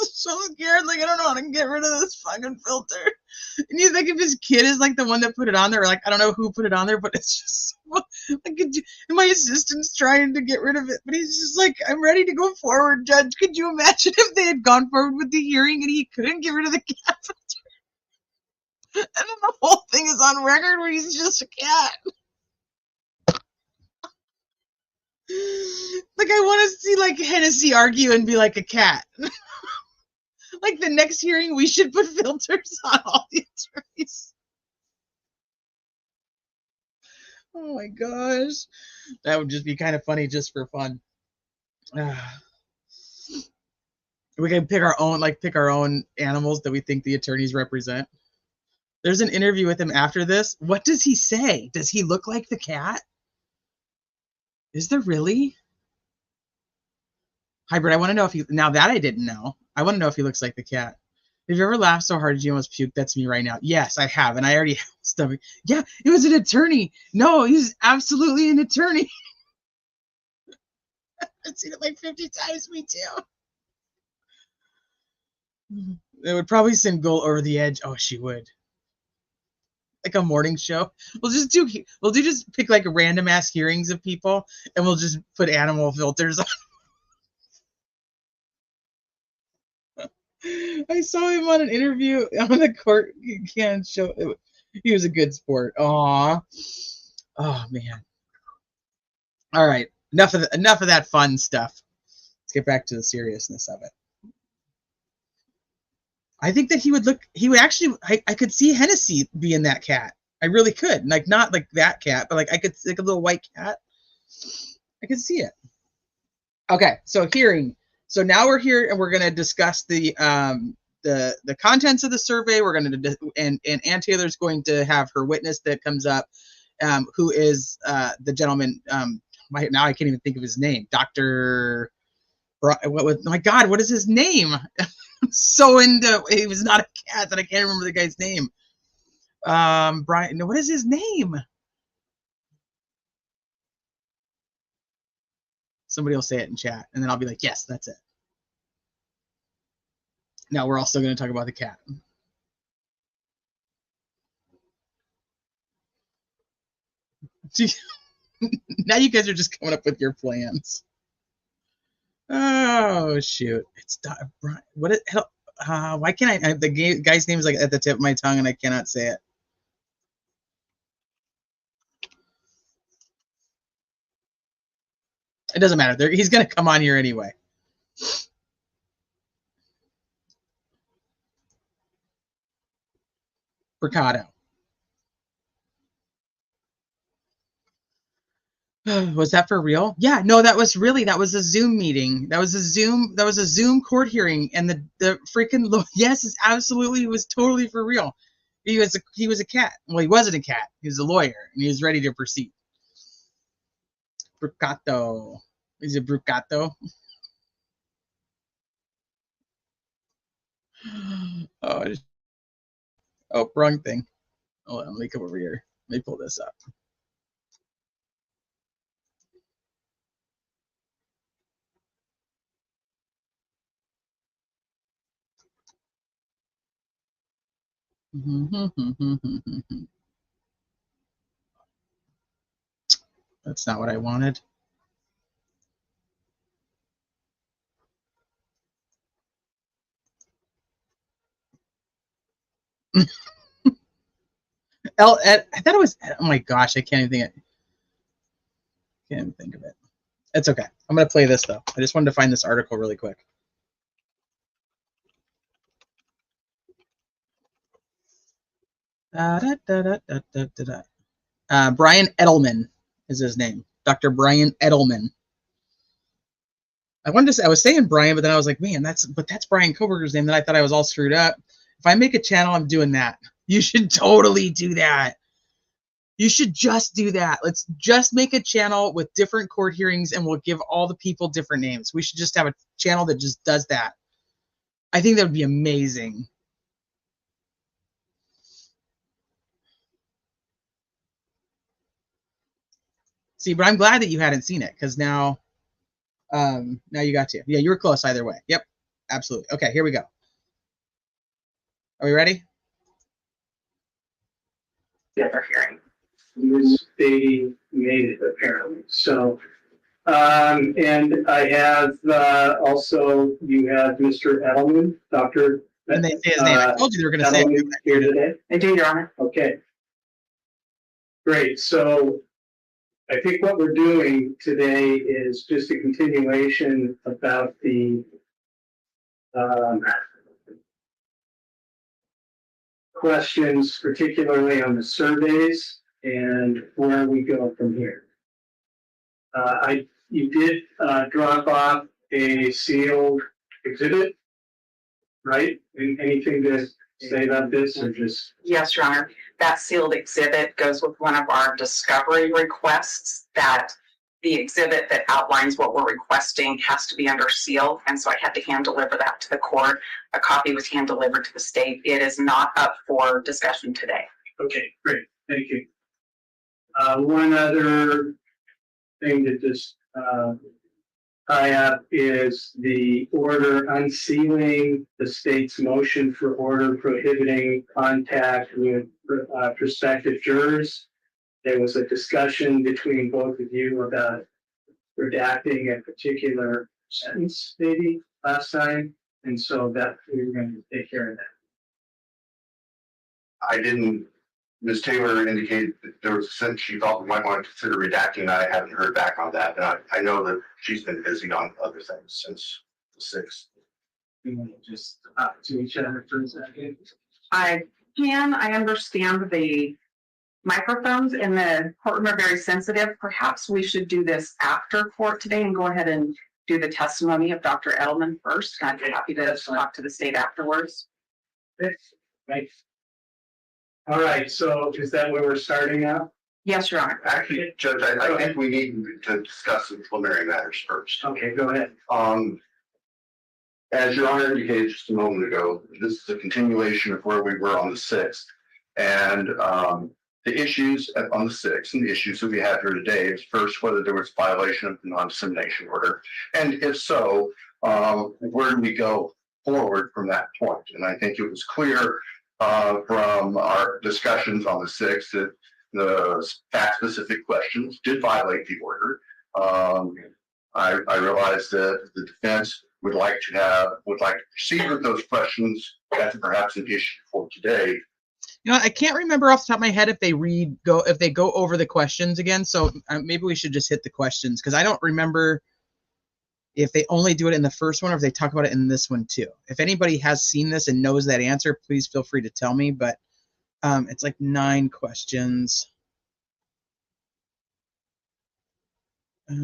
so scared. Like, I don't know how to get rid of this fucking filter. And you think if his kid is like the one that put it on there, or like, I don't know who put it on there, but it's just like, and my assistant's trying to get rid of it, but he's just like, I'm ready to go forward, Judge. Could you imagine if they had gone forward with the hearing and he couldn't get rid of the cat filter? And then the whole thing is on record where he's just a cat. Like, I want to see like Hennessy argue and be like a cat. Like the next hearing, we should put filters on all the attorneys. Oh my gosh. That would just be kind of funny just for fun. We can pick our own animals that we think the attorneys represent. There's an interview with him after this. What does he say? Does he look like the cat? Is there really? Hybrid, I want to know if he, now that I didn't know, I want to know if he looks like the cat. Have you ever laughed so hard you almost puked? That's me right now. Yes, I have. And I already have stomach. Yeah, it was an attorney. No, he's absolutely an attorney. I've seen it like 50 times, me too. It would probably send Goal over the edge. Oh, she would. Like a morning show. We'll just pick like random ass hearings of people and we'll just put animal filters on. I saw him on an interview on the court. You can't show it. He was a good sport. Aw. Oh man. All right. Enough of that fun stuff. Let's get back to the seriousness of it. I think that he would actually, I could see Hennessy being that cat. I really could. Like, not like that cat, but like I could, like a little white cat. I could see it. Okay, so hearing. So now we're here and we're going to discuss the contents of the survey. We're going to, and Ann Taylor's going to have her witness that comes up, who is the gentleman, now I can't even think of his name. Dr. My God, what is his name? I'm so into, he was not a cat that I can't remember the guy's name. Brian, no, what is his name? Somebody will say it in chat, and then I'll be like, yes, that's it. Now we're also going to talk about the cat. Now you guys are just coming up with your plans. Oh shoot! It's Brian. What? Why can't I? The guy's name is like at the tip of my tongue, and I cannot say it. It doesn't matter. He's going to come on here anyway. Mercado. Was that for real? Yeah, no, that was a Zoom meeting. That was a Zoom court hearing, and the freaking yes, it's absolutely, it was totally for real. He was a cat. Well, he wasn't a cat. He was a lawyer, and he was ready to proceed. Brucato. Is it Brucato? Oh, wrong thing. Hold on, let me come over here. Let me pull this up. That's not what I wanted. I thought it was, oh my gosh, I can't even think of it. It's okay. I'm going to play this though. I just wanted to find this article really quick. Brian Edelman is his name. Dr. Brian Edelman. I was saying Brian, but then I was like, man, that's Brian Koberger's name. Then I thought I was all screwed up. If I make a channel, I'm doing that. You should totally do that. You should just do that. Let's just make a channel with different court hearings and we'll give all the people different names. We should just have a channel that just does that. I think that would be amazing. See, but I'm glad that you hadn't seen it because now you got to. Yeah, you were close either way. Yep, absolutely. Okay, here we go. Are we ready? The other hearing. They made it apparently. So, and I have also, you have Mr. Edelman, Dr. And they say his name. I told you they were going to say it. Here today. I do, Your Honor. Okay. Great. So I think what we're doing today is just a continuation about the questions, particularly on the surveys and where we go from here. I you did drop off a sealed exhibit, right? Anything to say about this, or just? Yes, Your Honor. That sealed exhibit goes with one of our discovery requests, that the exhibit that outlines what we're requesting has to be under seal. And so I had to hand deliver that to the court. A copy was hand delivered to the state. It is not up for discussion today. Okay, great, thank you. One other thing to just tie up is the order unsealing the state's motion for order prohibiting contact with prospective jurors. There was a discussion between both of you about redacting a particular sentence, maybe last time, and so that we were going to take care of that. I didn't, Ms. Taylor indicated that there was a sentence she thought we might want to consider redacting. I haven't heard back on that. And I know that she's been busy on other things since the 6th. We want to just talk to each other for a second. I understand the microphones in the courtroom are very sensitive. Perhaps we should do this after court today and go ahead and do the testimony of Dr. Edelman first. I'd be happy to talk to the state afterwards. Right. All right, so is that where we're starting now? Yes, Your Honor. Actually, Judge, I think we need to discuss the preliminary matters first. Okay, go ahead. As Your Honor indicated just a moment ago, this is a continuation of where we were on the 6th. And the issues on the 6th and the issues that we have here today is first, whether there was violation of the non-dissemination order. And if so, where do we go forward from that point? And I think it was clear from our discussions on the 6th that the fact-specific questions did violate the order. I realized that the defense would like to proceed with those questions. That's perhaps an issue for today. You know, I can't remember off the top of my head if they go over the questions again. So maybe we should just hit the questions, because I don't remember if they only do it in the first one or if they talk about it in this one too. If anybody has seen this and knows that answer, please feel free to tell me. But it's like 9 questions. I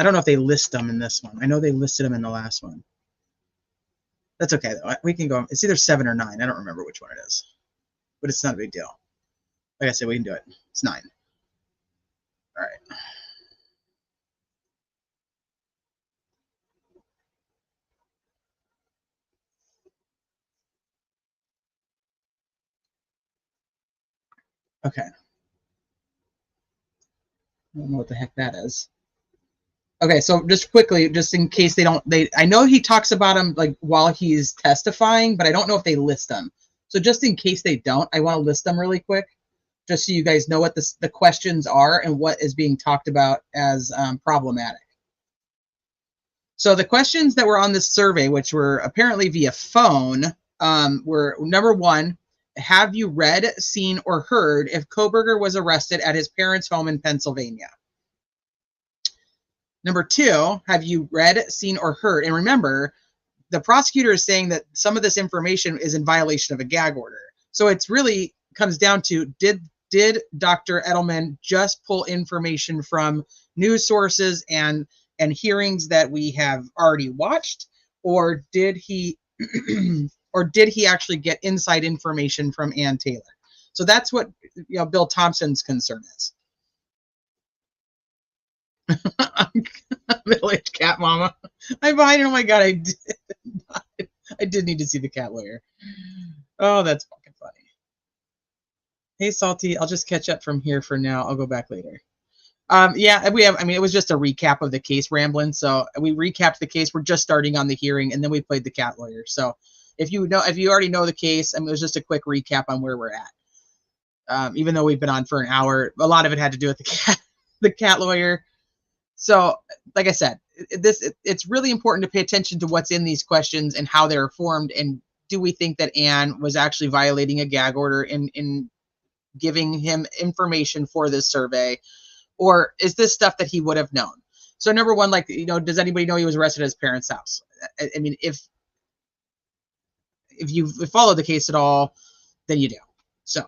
don't know if they list them in this one. I know they listed them in the last one. That's okay though. We can go. It's either 7 or 9. I don't remember which one it is, but it's not a big deal. Like I said, we can do it. It's 9. All right. Okay. I don't know what the heck that is. Okay, so just quickly, just in case I know he talks about him like while he's testifying, but I don't know if they list them. So just in case they don't, I want to list them really quick, just so you guys know what the questions are and what is being talked about as problematic. So the questions that were on this survey, which were apparently via phone, were number 1, have you read, seen, or heard if Kohberger was arrested at his parents' home in Pennsylvania? Number 2, have you read, seen, or heard? And remember, the prosecutor is saying that some of this information is in violation of a gag order. So it's really comes down to, did Dr. Edelman just pull information from news sources and hearings that we have already watched, or did he actually get inside information from Ann Taylor? So that's what Bill Thompson's concern is. Middle-aged cat mama. I'm behind it. Oh my god, I did need to see the cat lawyer. Oh, that's fucking funny. Hey Salty, I'll just catch up from here for now. I'll go back later. Yeah, it was just a recap of the case, rambling. So we recapped the case. We're just starting on the hearing, and then we played the cat lawyer. So if you already know the case, it was just a quick recap on where we're at. Even though we've been on for an hour, a lot of it had to do with the cat lawyer. So, like I said, it's really important to pay attention to what's in these questions and how they're formed. And do we think that Ann was actually violating a gag order in giving him information for this survey? Or is this stuff that he would have known? So number 1, does anybody know he was arrested at his parents' house? I mean, if you've followed the case at all, then you do. So,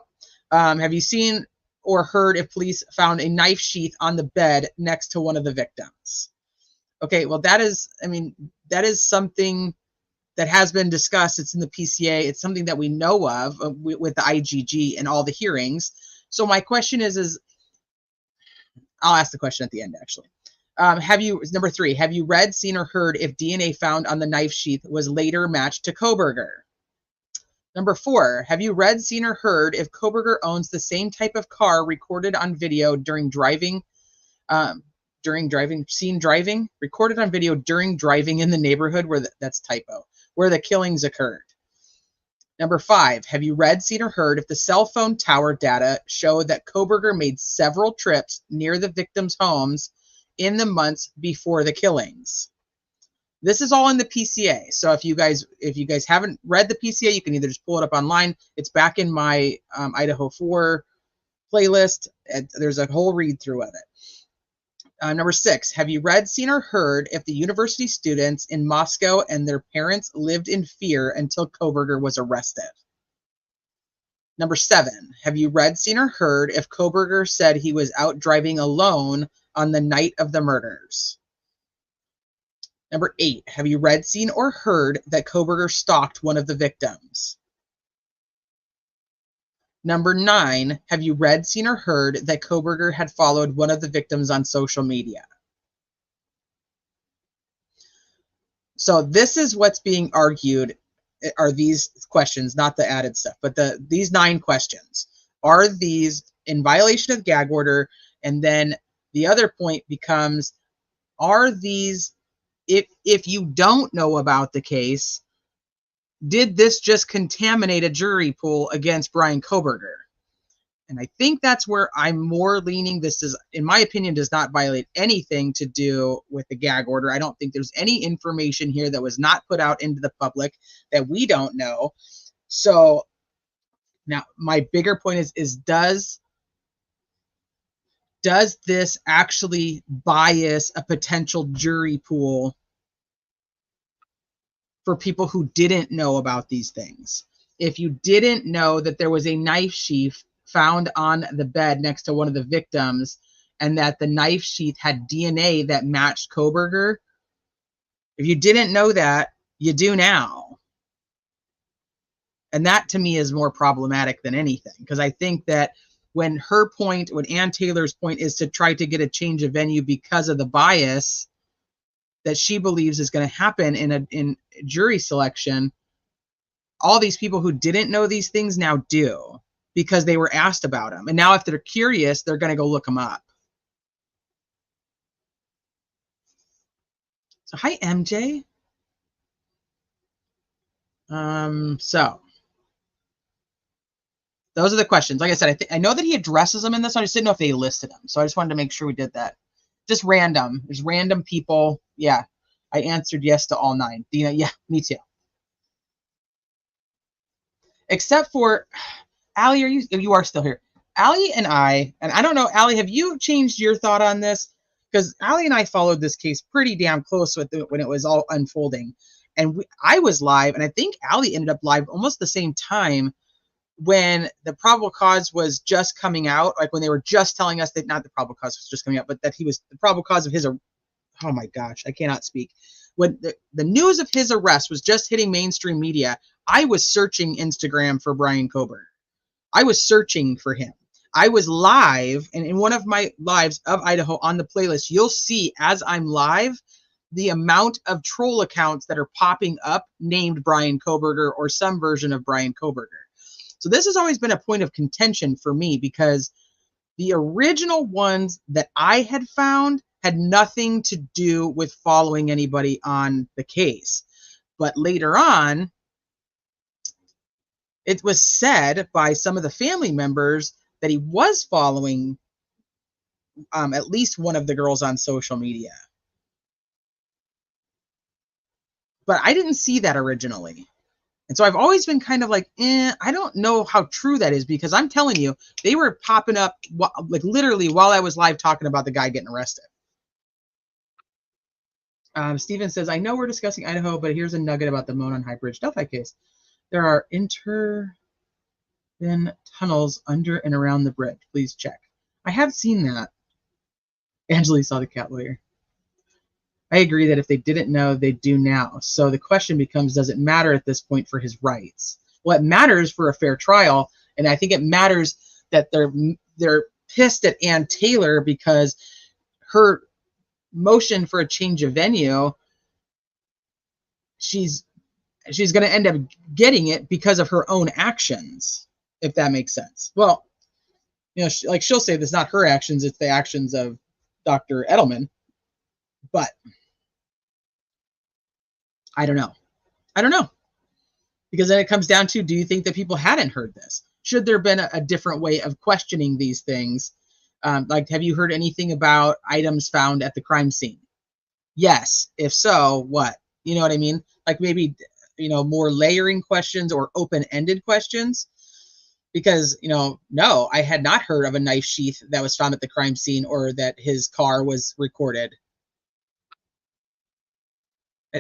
have you seen or heard if police found a knife sheath on the bed next to one of the victims? Okay, well, that is something that has been discussed. It's in the PCA. It's something that we know of with the IGG and all the hearings. So my question is I'll ask the question at the end, actually. Number 3, have you read, seen, or heard if DNA found on the knife sheath was later matched to Kohberger? Number 4, have you read, seen, or heard if Kohberger owns the same type of car recorded on video during driving, recorded on video during driving in the neighborhood that's typo, where the killings occurred? Number 5, have you read, seen, or heard if the cell phone tower data showed that Kohberger made several trips near the victims' homes in the months before the killings? This is all in the PCA. So if you guys haven't read the PCA, you can either just pull it up online. It's back in my Idaho 4 playlist. There's a whole read through of it. Number 6, have you read, seen, or heard if the university students in Moscow and their parents lived in fear until Kohberger was arrested? Number 7, have you read, seen, or heard if Kohberger said he was out driving alone on the night of the murders? Number 8, have you read, seen, or heard that Kohberger stalked one of the victims? Number 9, have you read, seen, or heard that Kohberger had followed one of the victims on social media? So this is what's being argued, are these questions, not the added stuff, but these 9 questions. Are these in violation of gag order? And then the other point becomes, are these, if you don't know about the case, did this just contaminate a jury pool against Brian Kohberger? And I think that's where I'm more leaning. This is, in my opinion, does not violate anything to do with the gag order. I don't think there's any information here that was not put out into the public that we don't know. So now my bigger point is does this actually bias a potential jury pool for people who didn't know about these things? If you didn't know that there was a knife sheath found on the bed next to one of the victims and that the knife sheath had DNA that matched Kohberger, if you didn't know that, you do now. And that to me is more problematic than anything, because I think that when Ann Taylor's point is to try to get a change of venue because of the bias that she believes is going to happen in jury selection, all these people who didn't know these things now do, because they were asked about them. And now if they're curious, they're going to go look them up. So hi, MJ. So those are the questions. Like I said, I know that he addresses them in this. I just didn't know if they listed them. So I just wanted to make sure we did that. Just random. There's random people. Yeah. I answered yes to all 9. Dina, yeah, me too. Except for Allie, you are still here. Allie and I don't know, Allie, have you changed your thought on this? Because Allie and I followed this case pretty damn close when it was all unfolding. And I was live, and I think Allie ended up live almost the same time when the probable cause was just coming out, like when they were just telling us that, not the probable cause was just coming out, but that he was the probable cause of his, oh my gosh, I cannot speak. When the news of his arrest was just hitting mainstream media, I was searching Instagram for Brian Kohberger. I was searching for him. I was live, and in one of my lives of Idaho on the playlist, you'll see as I'm live, the amount of troll accounts that are popping up named Brian Kohberger or some version of Brian Kohberger. So this has always been a point of contention for me, because the original ones that I had found had nothing to do with following anybody on the case. But later on, it was said by some of the family members that he was following at least one of the girls on social media. But I didn't see that originally. And so I've always been kind of like, I don't know how true that is, because I'm telling you, they were popping up like literally while I was live talking about the guy getting arrested. Steven says, I know we're discussing Idaho, but here's a nugget about the Monon High Bridge Delphi case. There are interven tunnels under and around the bridge. Please check. I have seen that. Angela saw the cat lawyer. I agree that if they didn't know, they do now. So the question becomes, does it matter at this point for his rights? Well, it matters for a fair trial, and I think it matters that they're pissed at Ann Taylor because her motion for a change of venue, she's going to end up getting it because of her own actions, if that makes sense. Well, you know, she'll say it's not her actions, it's the actions of Dr. Edelman. But I don't know. Because then it comes down to, do you think that people hadn't heard this? Should there have been a different way of questioning these things? Like, have you heard anything about items found at the crime scene? Yes. If so, what? You know what I mean? Like maybe, you know, more layering questions or open-ended questions. Because, you know, no, I had not heard of a knife sheath that was found at the crime scene or that his car was recorded.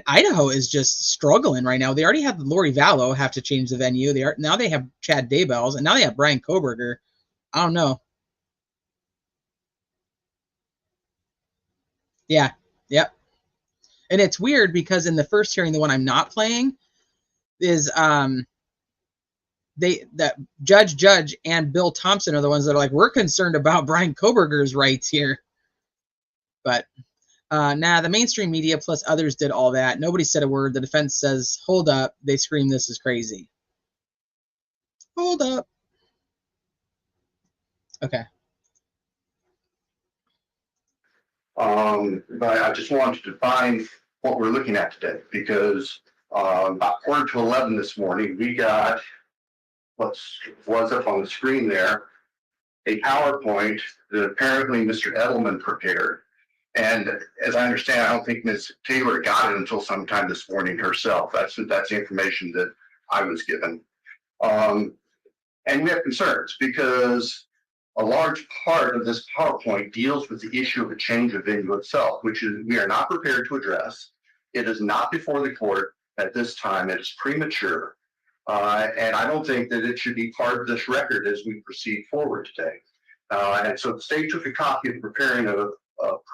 Idaho is just struggling right now. They already have Lori Vallow have to change the venue. Now they have Chad Daybells, and now they have Brian Koberger. I don't know. Yeah. Yep. And it's weird because in the first hearing, the one I'm not playing, is that Judge and Bill Thompson are the ones that are like, we're concerned about Brian Koberger's rights here. But the mainstream media plus others did all that. Nobody said a word. The defense says, hold up. They scream, this is crazy. Hold up. Okay. But I just wanted to define what we're looking at today, because about 10:45 this morning, we got what was up on the screen there, a PowerPoint that apparently Mr. Edelman prepared. And as I understand, I don't think Ms. Taylor got it until sometime this morning herself. That's the information that I was given. And we have concerns because a large part of this PowerPoint deals with the issue of a change of venue itself, which is we are not prepared to address. It is not before the court at this time. It is premature. And I don't think that it should be part of this record as we proceed forward today. And so the state took a copy of preparing a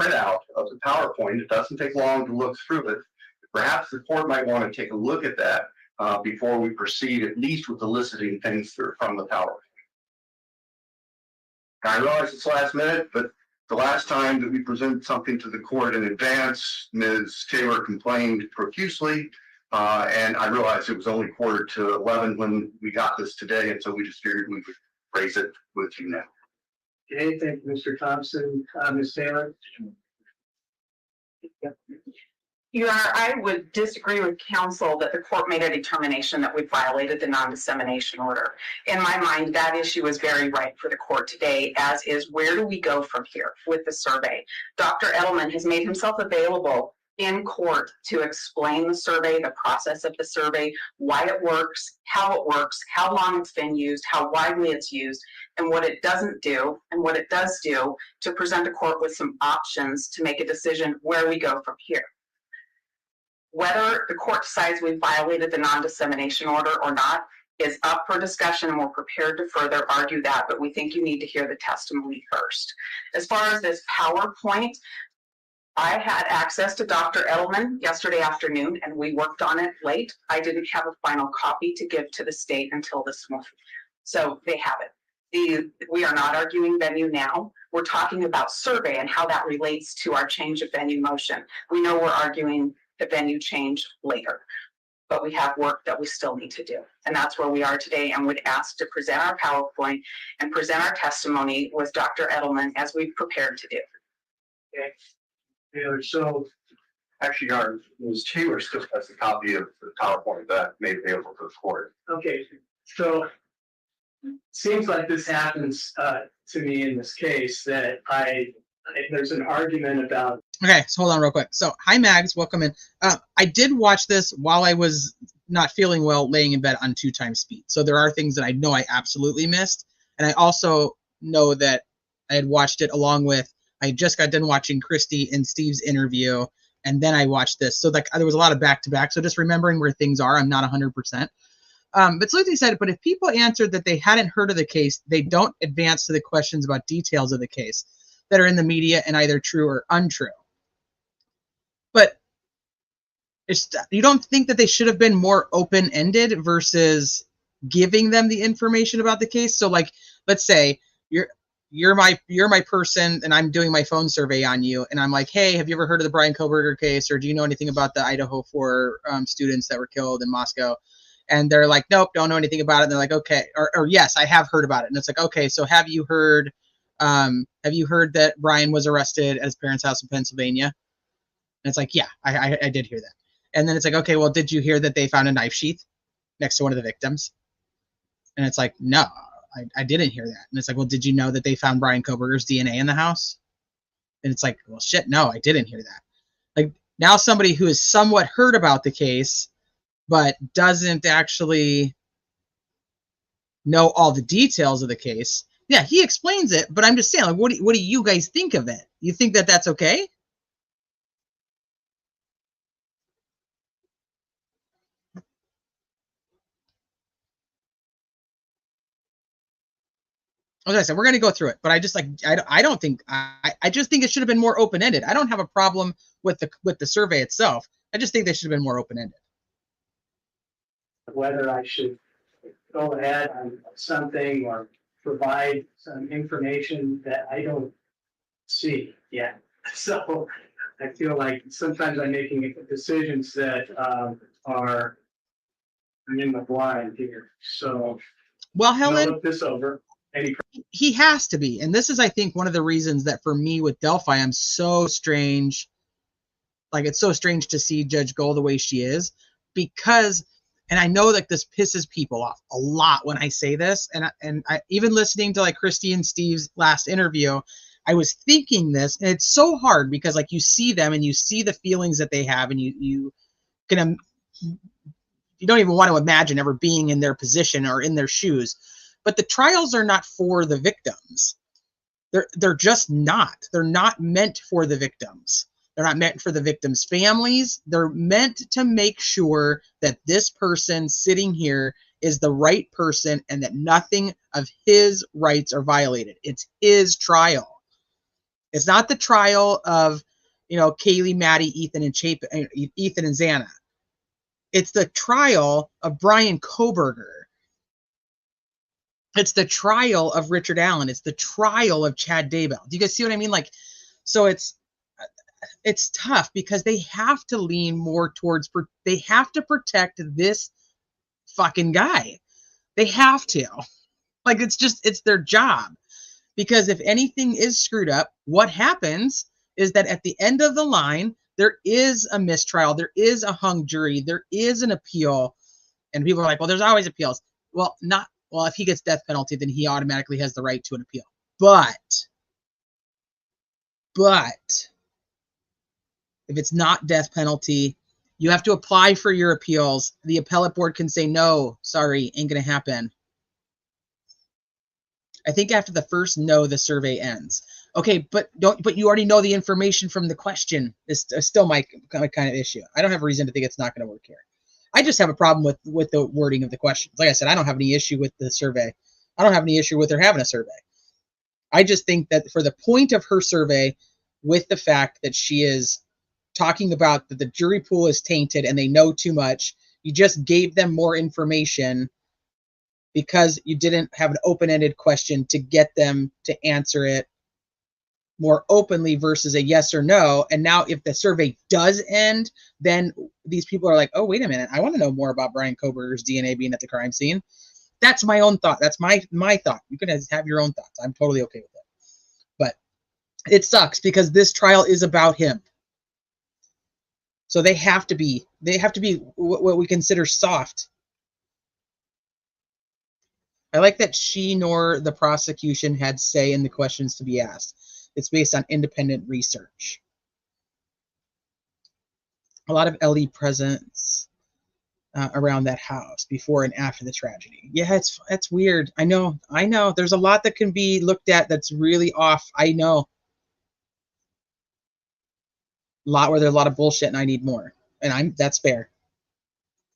printout of the PowerPoint. It doesn't take long to look through it. Perhaps the court might want to take a look at that before we proceed, at least with eliciting things from the PowerPoint. I realize it's last minute, but the last time that we presented something to the court in advance, Ms. Taylor complained profusely, and I realized it was only 10:45 when we got this today, and so we just figured we would raise it with you now. Okay, thank you, Mr. Thompson. Ms. Taylor? Your Honor, I would disagree with counsel that the court made a determination that we violated the non-dissemination order. In my mind, that issue is very right for the court today, as is where do we go from here with the survey? Dr. Edelman has made himself available in court to explain the survey, the process of the survey, why it works, how long it's been used, how widely it's used, and what it doesn't do, and what it does do to present the court with some options to make a decision where we go from here. Whether the court decides we violated the non-dissemination order or not is up for discussion, and we're prepared to further argue that, but we think you need to hear the testimony first. As far as this PowerPoint, I had access to Dr. Edelman yesterday afternoon, and we worked on it late. I didn't have a final copy to give to the state until this morning. So they have it. We are not arguing venue now. We're talking about survey and how that relates to our change of venue motion. We know we're arguing the venue change later, but we have work that we still need to do. And that's where we are today, and would ask to present our PowerPoint and present our testimony with Dr. Edelman as we've prepared to do. Okay. Taylor, so Actually, Ms. Taylor still has a copy of the PowerPoint that made available to the court. okay, so seems like this happens to me in this case that there's an argument about. Okay, so hold on real quick. So, hi Mags, welcome in. I did watch this while I was not feeling well, laying in bed on 2x speed. So there are things that I know I absolutely missed, and I also know that I had watched it along with. I just got done watching Christy and Steve's interview and then I watched this. So like there was a lot of back to back. So just remembering where things are, I'm not 100%. But Sleuthie said, but if people answered that they hadn't heard of the case, they don't advance to the questions about details of the case that are in the media and either true or untrue. But you don't think that they should have been more open-ended versus giving them the information about the case? So like, let's say you're my person and I'm doing my phone survey on you, and I'm like, hey, have you ever heard of the Brian Koberger case, or do you know anything about the Idaho 4 students that were killed in Moscow? And they're like, nope, don't know anything about it. And they're like, okay, or yes, I have heard about it. And it's like, okay, so have you heard that Brian was arrested at his parents' house in Pennsylvania? And it's like, yeah, I did hear that. And then it's like, okay, well, did you hear that they found a knife sheath next to one of the victims? And it's like, no, I didn't hear that. And it's like, well, did you know that they found Brian Koberger's DNA in the house? And it's like, well, shit, no, I didn't hear that. Like, now somebody who has somewhat heard about the case but doesn't actually know all the details of the case. Yeah, he explains it, but I'm just saying, like, what do you guys think of it? You think that that's okay? As I said, we're going to go through it, but I just like I don't think I just think it should have been more open-ended. I don't have a problem with the survey itself. I just think they should have been more open-ended. Whether I should go ahead on something or provide some information that I don't see yet. So I feel like sometimes I'm making decisions that are, I'm in the blind here. So Well, I'll Helen, look this over. he has to be. And this is, I think, one of the reasons that for me with Delphi, I'm so strange. Like, it's so strange to see Judge Gold the way she is, because, and I know like this pisses people off a lot when I say this. And I even listening to like Christy and Steve's last interview, I was thinking this, and it's so hard because like you see them and you see the feelings that they have, and you don't even want to imagine ever being in their position or in their shoes. But the trials are not for the victims. They're just not. They're not meant for the victims. They're not meant for the victims' families. They're meant to make sure that this person sitting here is the right person and that nothing of his rights are violated. It's his trial. It's not the trial of, Kaylee, Maddie, Ethan, and Xana. It's the trial of Brian Koberger. It's the trial of Richard Allen. It's the trial of Chad Daybell. Do you guys see what I mean? Like, so it's tough because they have to lean more towards, they have to protect this fucking guy. They have to. Like, it's their job. Because if anything is screwed up, what happens is that at the end of the line, there is a mistrial, there is a hung jury, there is an appeal. And people are like, well, there's always appeals. Well, if he gets death penalty, then he automatically has the right to an appeal. But if it's not death penalty, you have to apply for your appeals. The appellate board can say, no, sorry, ain't going to happen. I think after the first no, the survey ends. Okay, but you already know the information from the question. Is still my kind of issue. I don't have a reason to think it's not going to work here. I just have a problem with the wording of the questions. Like I said, I don't have any issue with the survey. I don't have any issue with her having a survey. I just think that for the point of her survey, with the fact that she is talking about that the jury pool is tainted and they know too much, you just gave them more information because you didn't have an open-ended question to get them to answer it more openly versus a yes or no. And now if the survey does end, then these people are like, oh, wait a minute, I want to know more about Brian Koberger's DNA being at the crime scene. That's my own thought. That's my thought. You can have your own thoughts. I'm totally okay with it. But it sucks because this trial is about him. So they have to be what we consider soft. I like that she nor the prosecution had say in the questions to be asked. It's based on independent research. A lot of LE presence around that house before and after the tragedy. Yeah, it's weird. I know. There's a lot that can be looked at that's really off. I know. lot where there's a lot of bullshit and I need more. And that's fair.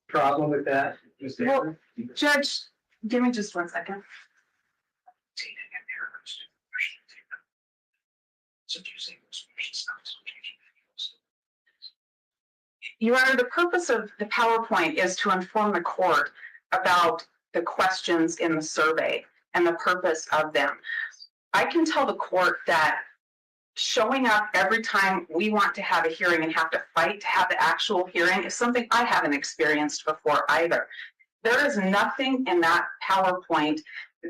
Problem with that, Mr. Well, Hamer? Judge, give me just 1 second. Your Honor, the purpose of the PowerPoint is to inform the court about the questions in the survey and the purpose of them. I can tell the court that showing up every time we want to have a hearing and have to fight to have the actual hearing is something I haven't experienced before either. There is nothing in that PowerPoint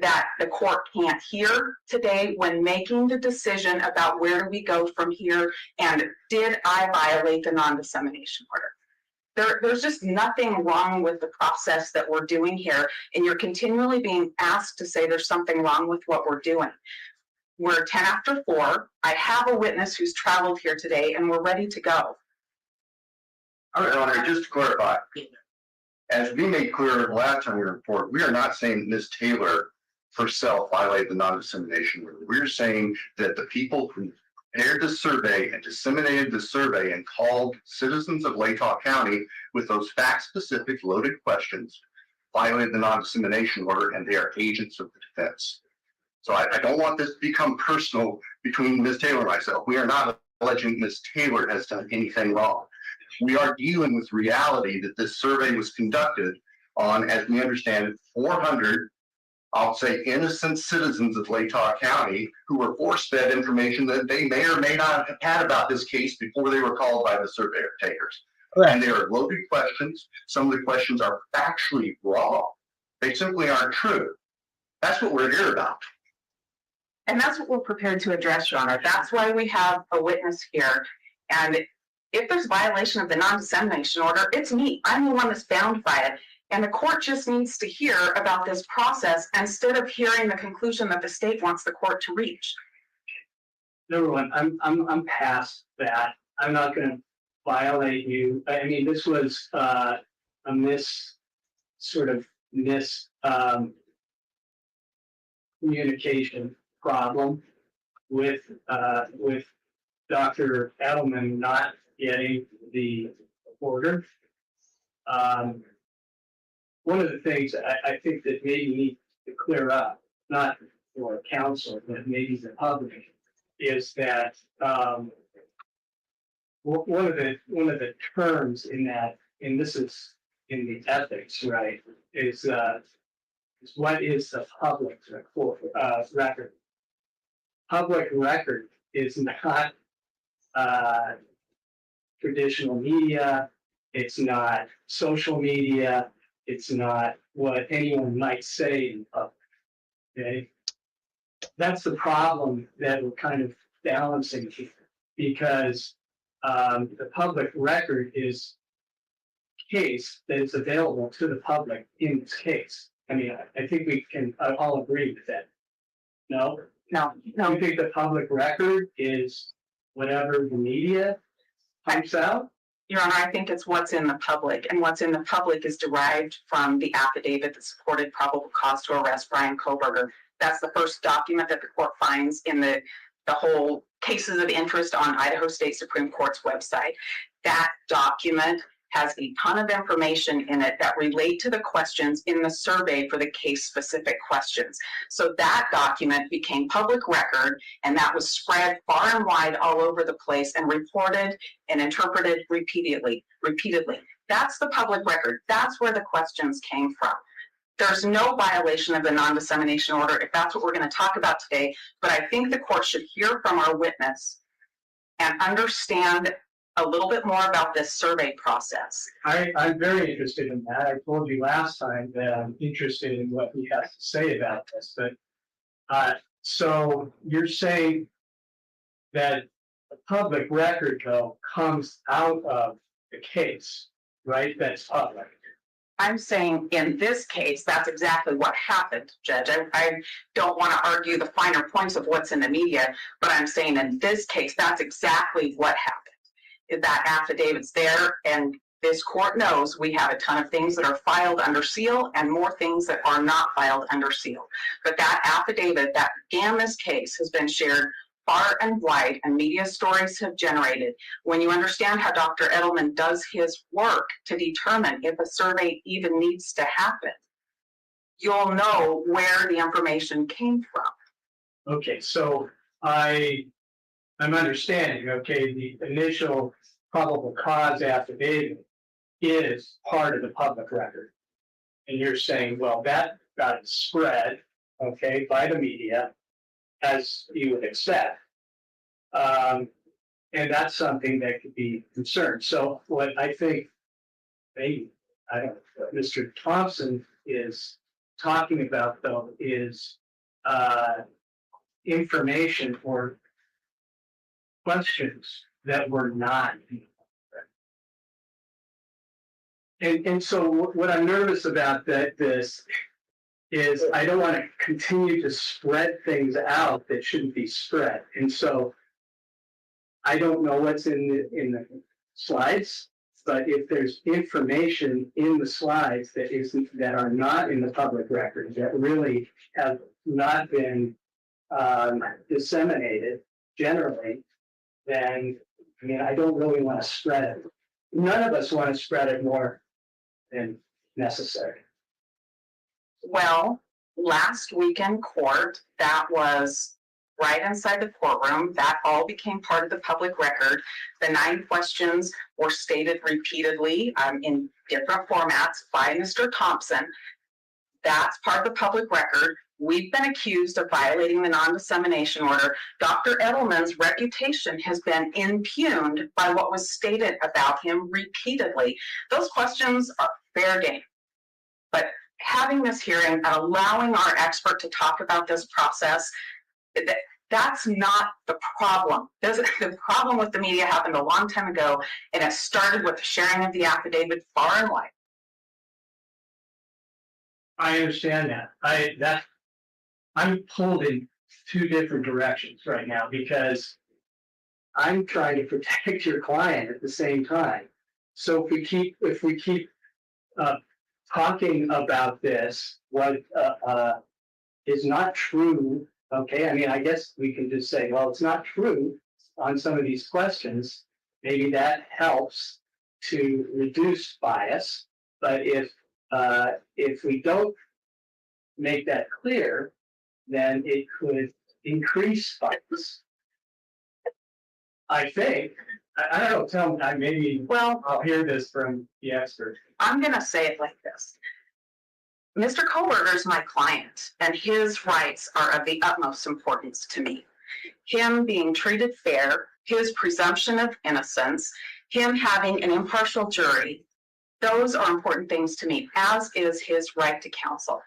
that the court can't hear today when making the decision about where do we go from here and did I violate the non-dissemination order. There's just nothing wrong with the process that we're doing here, and you're continually being asked to say there's something wrong with what we're doing. We're 10 after 4. I have a witness who's traveled here today, and we're ready to go. All right, Honor, just to clarify, as we made clear the last time we report, we are not saying Ms. Taylor herself violated the non-dissemination rule. We're saying that the people who prepared the survey and disseminated the survey and called citizens of Latah County with those fact-specific loaded questions violated the non-dissemination order, and they are agents of the defense. So I don't want this to become personal between Ms. Taylor and myself. We are not alleging Ms. Taylor has done anything wrong. We are dealing with reality that this survey was conducted on, as we understand it, 400, I'll say, innocent citizens of Latah County who were force-fed information that they may or may not have had about this case before they were called by the surveyor takers. Right. And they are loaded questions. Some of the questions are factually wrong. They simply aren't true. That's what we're here about. And that's what we're prepared to address, Your Honor. That's why we have a witness here. And if there's violation of the non-dissemination order, it's me. I'm the one that's bound by it. And the court just needs to hear about this process instead of hearing the conclusion that the state wants the court to reach. Number one, I'm past that. I'm not going to violate you. I mean, this was a communication problem with Dr. Edelman not getting the order. One of the things I think that maybe we need to clear up, not for counsel, but maybe the public, is that one of the terms in that, and this is in the ethics, right, is what is the public record? Public record is not traditional media. It's not social media. It's not what anyone might say in public. Okay, that's the problem that we're kind of balancing here, because the public record is case that is available to the public in this case. I mean, I think we can all agree with that. No? No. You think the public record is whatever the media pipes out? Your Honor, I think it's what's in the public, and what's in the public is derived from the affidavit that supported probable cause to arrest Brian Koberger. That's the first document that the court finds in the whole cases of interest on Idaho State Supreme Court's website. That document has a ton of information in it that relate to the questions in the survey for the case-specific questions. So that document became public record, and that was spread far and wide all over the place and reported and interpreted repeatedly. That's the public record. That's where the questions came from. There's no violation of the non-dissemination order if that's what we're going to talk about today, but I think the court should hear from our witness and understand a little bit more about this survey process. I'm very interested in that. I told you last time that I'm interested in what he has to say about this, but so you're saying that the public record, though, comes out of the case, right? That's public. I'm saying in this case, that's exactly what happened, Judge. I don't want to argue the finer points of what's in the media, but I'm saying in this case, that's exactly what happened. That affidavit's there, and this court knows we have a ton of things that are filed under seal and more things that are not filed under seal. But that affidavit that began this case has been shared far and wide and media stories have generated, when you understand how Dr. Edelman does his work to determine if a survey even needs to happen, you'll know where the information came from. Okay, so I'm understanding, okay, the initial probable cause affidavit is part of the public record. And you're saying, well, that got spread, okay, by the media, as you would expect. And that's something that could be concerned. So what I think maybe, I don't know, what Mr. Thompson is talking about though is information or questions that were not. And so what I'm nervous about this is I don't want to continue to spread things out that shouldn't be spread. And so I don't know what's in the slides, but if there's information in the slides that are not in the public record, that really have not been disseminated generally, then I mean, I don't really want to spread it. None of us want to spread it more than necessary. Well, last week in court, that was right inside the courtroom. That all became part of the public record. The 9 questions were stated repeatedly in different formats by Mr. Thompson. That's part of the public record. We've been accused of violating the non-dissemination order. Dr. Edelman's reputation has been impugned by what was stated about him repeatedly. Those questions are fair game. But having this hearing and allowing our expert to talk about this process, that's not the problem. The problem with the media happened a long time ago, and it started with the sharing of the affidavit far and wide. I understand that. I'm pulled in 2 different directions right now because I'm trying to protect your client at the same time. So if we keep talking about this, what is not true, okay, I mean, I guess we can just say, well, it's not true on some of these questions. Maybe that helps to reduce bias. But if we don't make that clear, then it could increase bias. I think. I don't know, tell me, maybe I'll hear this from the expert. I'm going to say it like this. Mr. Kohlberger is my client, and his rights are of the utmost importance to me. Him being treated fair, his presumption of innocence, him having an impartial jury, those are important things to me, as is his right to counsel.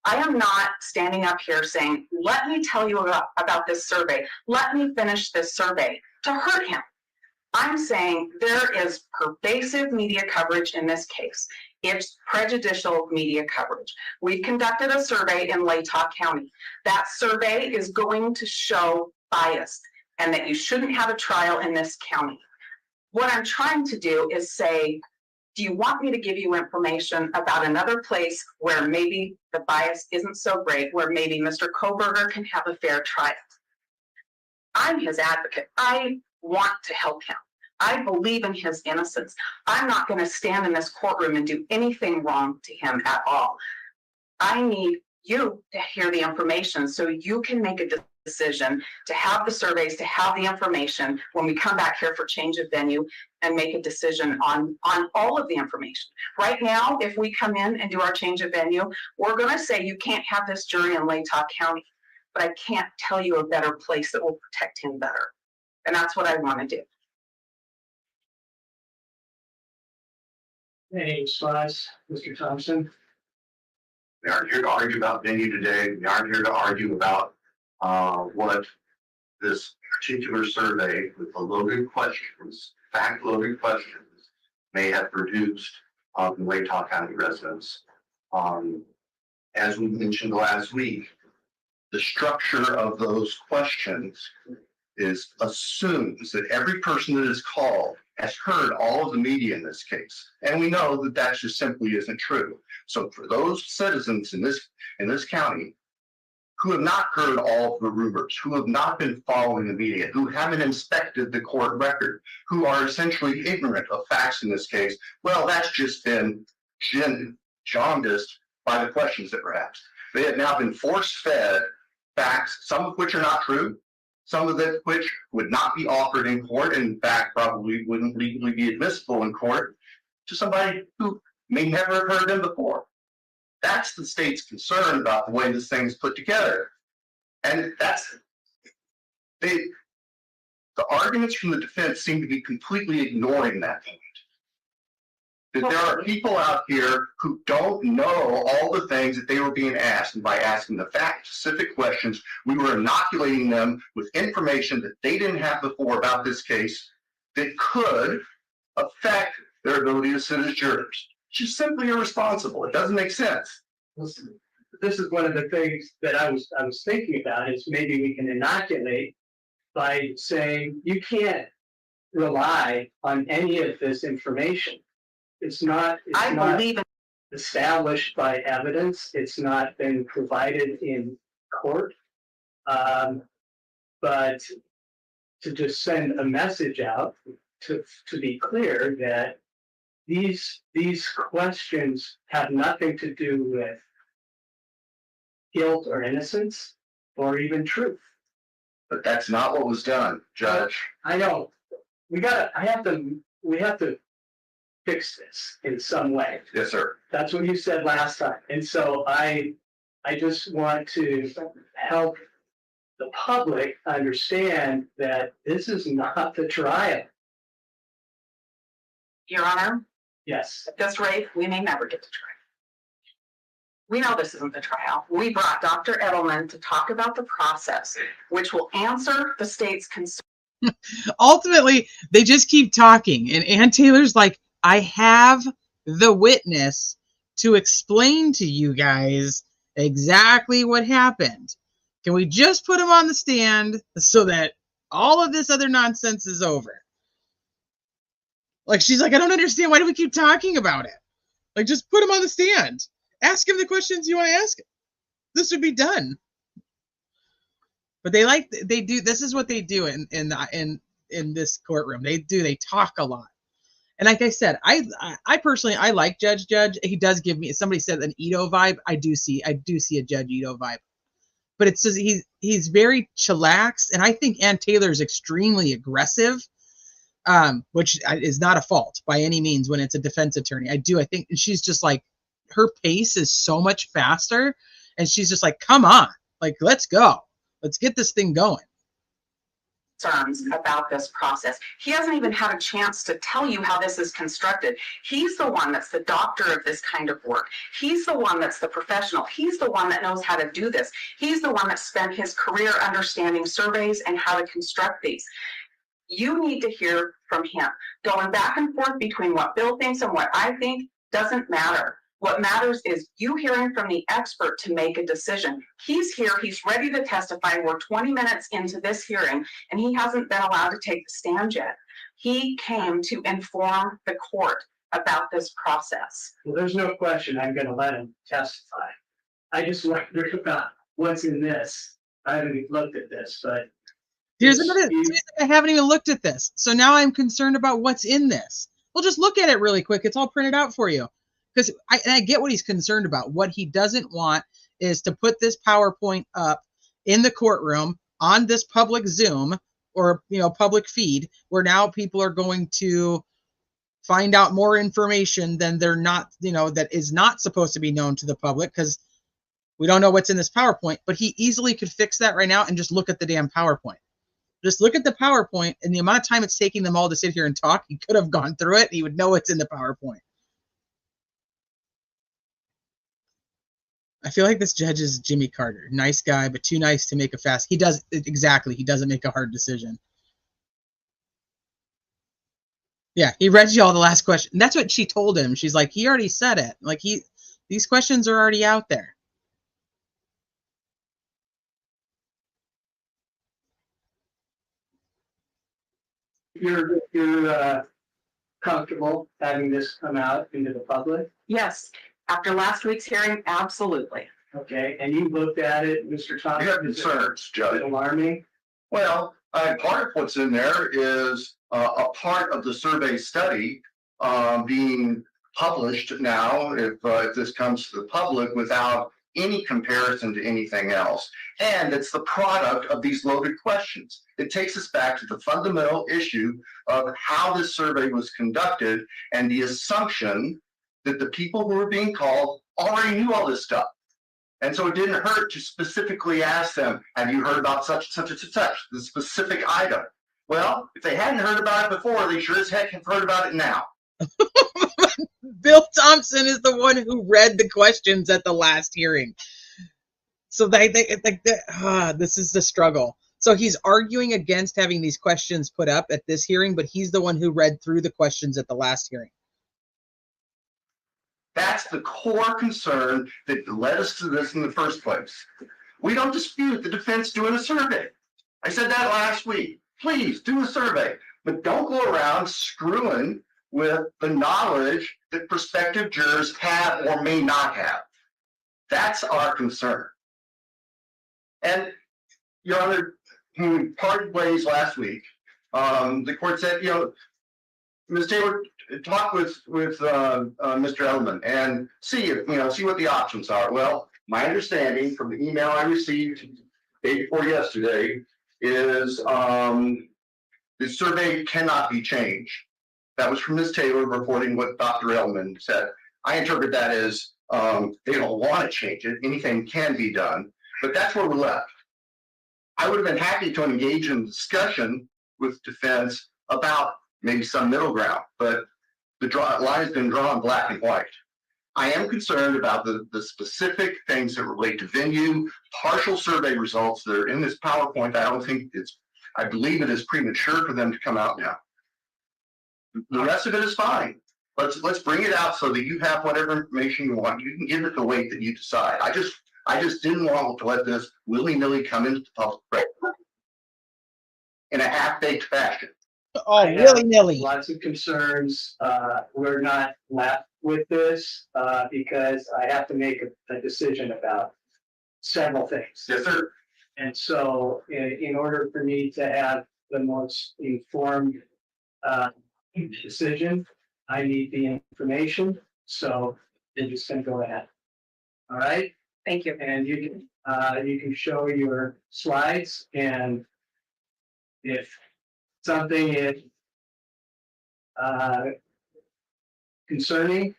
I am not standing up here saying, let me tell you about this survey. Let me finish this survey to hurt him. I'm saying there is pervasive media coverage in this case. It's prejudicial media coverage. We've conducted a survey in Latah County. That survey is going to show bias and that you shouldn't have a trial in this county. What I'm trying to do is say, do you want me to give you information about another place where maybe the bias isn't so great, where maybe Mr. Kohlberger can have a fair trial? I'm his advocate. I want to help him. I believe in his innocence. I'm not going to stand in this courtroom and do anything wrong to him at all. I need you to hear the information so you can make a decision, to have the surveys, to have the information when we come back here for change of venue and make a decision on all of the information. Right now, if we come in and do our change of venue, we're going to say you can't have this jury in Latah County, but I can't tell you a better place that will protect him better. And that's what I want to do. Any response, Mr. Thompson? We aren't here to argue about venue today. We aren't here to argue about what this particular survey with the loaded questions, fact-loaded questions, may have produced in Latah County residents. As we mentioned last week, the structure of those questions assumes that every person that is called has heard all of the media in this case. And we know that that just simply isn't true. So for those citizens in this county who have not heard all of the rumors, who have not been following the media, who haven't inspected the court record, who are essentially ignorant of facts in this case, well, that's just been jaundiced by the questions that were asked. They have now been force-fed facts, some of which are not true, some of which would not be offered in court, and in fact, probably wouldn't legally be admissible in court, to somebody who may never have heard them before. That's the state's concern about the way this thing is put together. And the arguments from the defense seem to be completely ignoring that point. That there are people out here who don't know all the things that they were being asked, and by asking the fact-specific questions, we were inoculating them with information that they didn't have before about this case that could affect their ability to sit as jurors. It's just simply irresponsible. It doesn't make sense. Listen, this is one of the things that I was thinking about, is maybe we can inoculate by saying you can't rely on any of this information. It's not established by evidence. It's not been provided in court. But to just send a message out to be clear that these questions have nothing to do with guilt or innocence or even truth. But that's not what was done, Judge. I know. We have to fix this in some way. Yes, sir. That's what you said last time. And so I just want to help the public understand that this is not the trial. Your Honor, Yes. at this rate, we may never get to trial. We know this isn't the trial. We brought Dr. Edelman to talk about the process, which will answer the state's concern. Ultimately, they just keep talking. And Ann Taylor's like, I have the witness to explain to you guys exactly what happened. Can we just put him on the stand so that all of this other nonsense is over? Like, she's like, I don't understand. Why do we keep talking about it? Like, just put him on the stand. Ask him the questions you want to ask him. This would be done. But they do. This is what they do in this courtroom. They talk a lot. And like I said, I personally, I like Judge. He does give me, somebody said, an Ito vibe. I do see a Judge Ito vibe. But it's just he's very chillaxed, and I think Ann Taylor is extremely aggressive, which is not a fault by any means when it's a defense attorney. I think she's just like, her pace is so much faster, and she's just like, come on, like, let's go. Let's get this thing going. Concerns about this process. He hasn't even had a chance to tell you how this is constructed. He's the one that's the doctor of this kind of work. He's the one that's the professional. He's the one that knows how to do this. He's the one that spent his career understanding surveys and how to construct these. You need to hear from him. Going back and forth between what Bill thinks and what I think doesn't matter. What matters is you hearing from the expert to make a decision. He's here, he's ready to testify. We're 20 minutes into this hearing, and he hasn't been allowed to take the stand yet. He came to inform the court about this process. Well, there's no question I'm going to let him testify. I just wondered about what's in this. I haven't even looked at this, but Here's another. I haven't even looked at this, so now I'm concerned about what's in this. We'll just look at it really quick. It's all printed out for you. Because I get what he's concerned about. What he doesn't want is to put this PowerPoint up in the courtroom on this public Zoom or public feed, where now people are going to find out more information than they're not, that is not supposed to be known to the public, because we don't know what's in this PowerPoint. But he easily could fix that right now and just look at the damn PowerPoint. Just look at the PowerPoint, and the amount of time it's taking them all to sit here and talk, he could have gone through it. He would know what's in the PowerPoint. I feel like this judge is Jimmy Carter. Nice guy, but too nice to make a fast. He doesn't make a hard decision. Yeah, he read you all the last question. That's what she told him. She's like, he already said it. Like, these questions are already out there. You're comfortable having this come out into the public? Yes, after last week's hearing, absolutely. Okay, and you looked at it, Mr. We Thompson? have concerns, Is Judge. it alarming? Well, part of what's in there is a part of the survey study being published now, if this comes to the public, without any comparison to anything else. And it's the product of these loaded questions. It takes us back to the fundamental issue of how this survey was conducted and the assumption that the people who were being called already knew all this stuff. And so it didn't hurt to specifically ask them, have you heard about such, such, and such, the specific item? Well, if they hadn't heard about it before, they sure as heck have heard about it now. Bill Thompson is the one who read the questions at the last hearing. So this is the struggle. So he's arguing against having these questions put up at this hearing, but he's the one who read through the questions at the last hearing. That's the core concern that led us to this in the first place. We don't dispute the defense doing a survey. I said that last week. Please do a survey, but don't go around screwing with the knowledge that prospective jurors have or may not have. That's our concern. And, Your Honor, when we parted ways last week, the court said, Ms. Taylor, talk with Mr. Edelman and see what the options are. Well, my understanding from the email I received day before yesterday is the survey cannot be changed. That was from Ms. Taylor reporting what Dr. Edelman said. I interpret that as they don't want to change it. Anything can be done, but that's where we're left. I would have been happy to engage in discussion with defense about maybe some middle ground, but the line has been drawn black and white. I am concerned about the specific things that relate to venue, partial survey results that are in this PowerPoint. I believe it is premature for them to come out now. The rest of it is fine. Let's bring it out so that you have whatever information you want. You can give it the weight that you decide. I just didn't want to let this willy-nilly come into the public record in a half-baked fashion. Oh, willy-nilly. Lots of concerns. We're not left with this because I have to make a decision about several things. Yes, sir. And so in order for me to have the most informed decision, I need the information. So I'm just going to go ahead. All right. Thank you. And you can show your slides, and if something is concerning,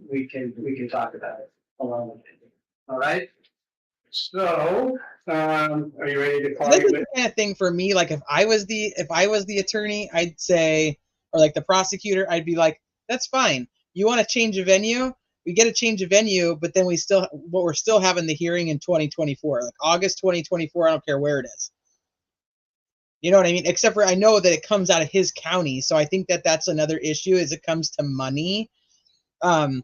we can talk about it along with it. All right. So, are you ready to call? This is the kind of thing for me. Like if I was the attorney, I'd say, or like the prosecutor, I'd be like, that's fine. You want to change a venue? We get a change of venue, but then we're still having the hearing in 2024, like August 2024. I don't care where it is. You know what I mean? Except for I know that it comes out of his county, so I think that that's another issue. Is it comes to money. But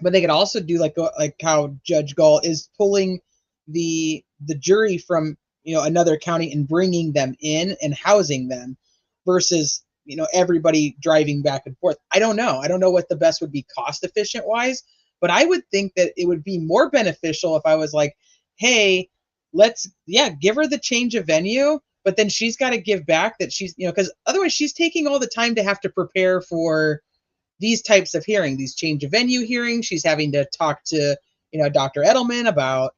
they could also do like how Judge Gall is pulling the jury from another county and bringing them in and housing them, versus everybody driving back and forth. I don't know what the best would be cost efficient wise, but I would think that it would be more beneficial if I was like, hey, give her the change of venue, but then she's got to give back that she's because otherwise she's taking all the time to have to prepare for these types of hearings, these change of venue hearings. She's having to talk to Dr. Edelman about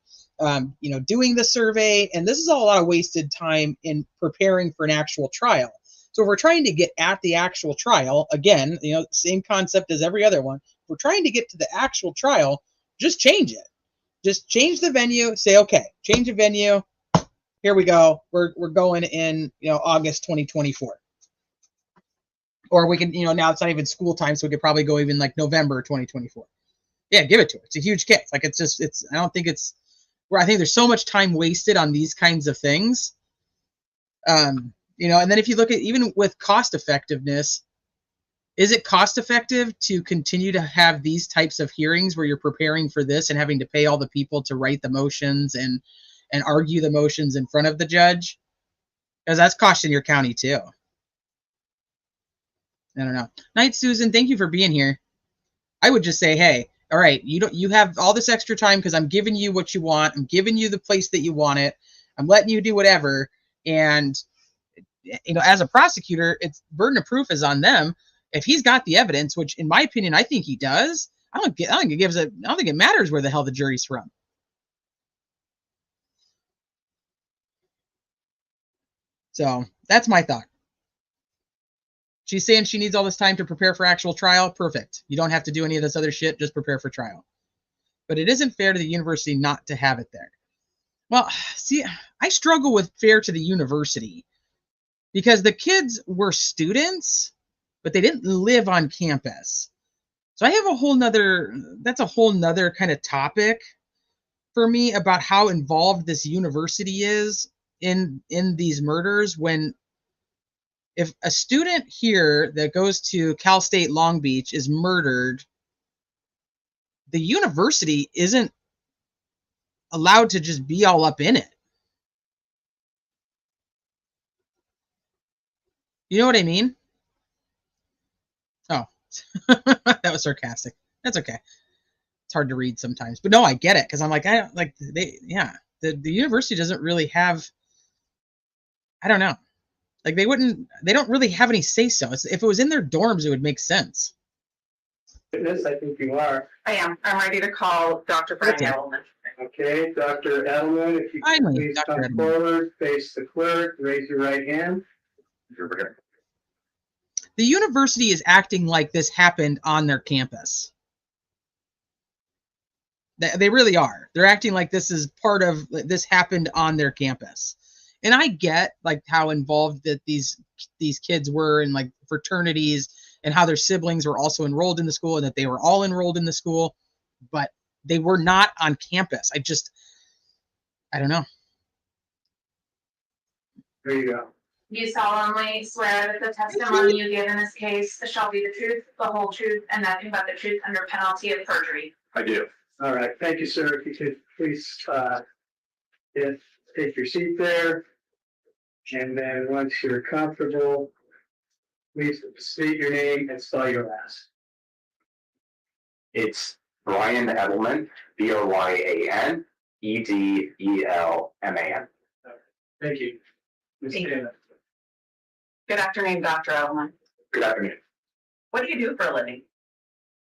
doing the survey, and this is all a lot of wasted time in preparing for an actual trial. So if we're trying to get at the actual trial, again, same concept as every other one. If we're trying to get to the actual trial, just change it. Just change the venue. Say, okay, change the venue. Here we go. We're going in August 2024. Or we can now it's not even school time, so we could probably go even like November 2024. Yeah, give it to her. It's a huge case. Like I think there's so much time wasted on these kinds of things. And then if you look at even with cost effectiveness, is it cost effective to continue to have these types of hearings where you're preparing for this and having to pay all the people to write the motions and argue the motions in front of the judge? Because that's costing your county too. I don't know. Night, Susan, thank you for being here. I would just say, hey, all right, you have all this extra time because I'm giving you what you want. I'm giving you the place that you want it. I'm letting you do whatever. And, as a prosecutor, it's burden of proof is on them. If he's got the evidence, which in my opinion, I think he does, I don't think it matters where the hell the jury's from. So that's my thought. She's saying she needs all this time to prepare for actual trial. Perfect. You don't have to do any of this other shit. Just prepare for trial. But it isn't fair to the university not to have it there. Well, see, I struggle with fair to the university because the kids were students, but they didn't live on campus. So I have that's a whole nother kind of topic for me about how involved this university is in these murders. When if a student here that goes to Cal State Long Beach is murdered, the university isn't allowed to just be all up in it. You know what I mean? Oh, that was sarcastic. That's okay. It's hard to read sometimes, but no, I get it because I'm like, I don't like the university doesn't really have. I don't know. Like they don't really have any say so. If it was in their dorms, it would make sense. Witness, I think you are. I am. I'm ready to call Dr. Brian Okay. Edelman. Okay, Dr. Edelman, if you could Finally, please Dr. come Edelman. forward, face the clerk, raise your right hand. The university is acting like this happened on their campus. They really are. They're acting like this happened on their campus. And I get like how involved that these kids were in like fraternities and how their siblings were also enrolled in the school and that they were all enrolled in the school, but they were not on campus. I don't know. There you go. You solemnly swear that the testimony you give in this case shall be the truth, the whole truth, and nothing but the truth under penalty of perjury. I do. All right, thank you, sir. If you could please take your seat there. And then once you're comfortable, please state your name and spell your last. It's Brian Edelman, BRYAN EDELMAN. Thank you. Ms. Thank you. Taylor. Good afternoon, Dr. Edelman. Good afternoon. What do you do for a living?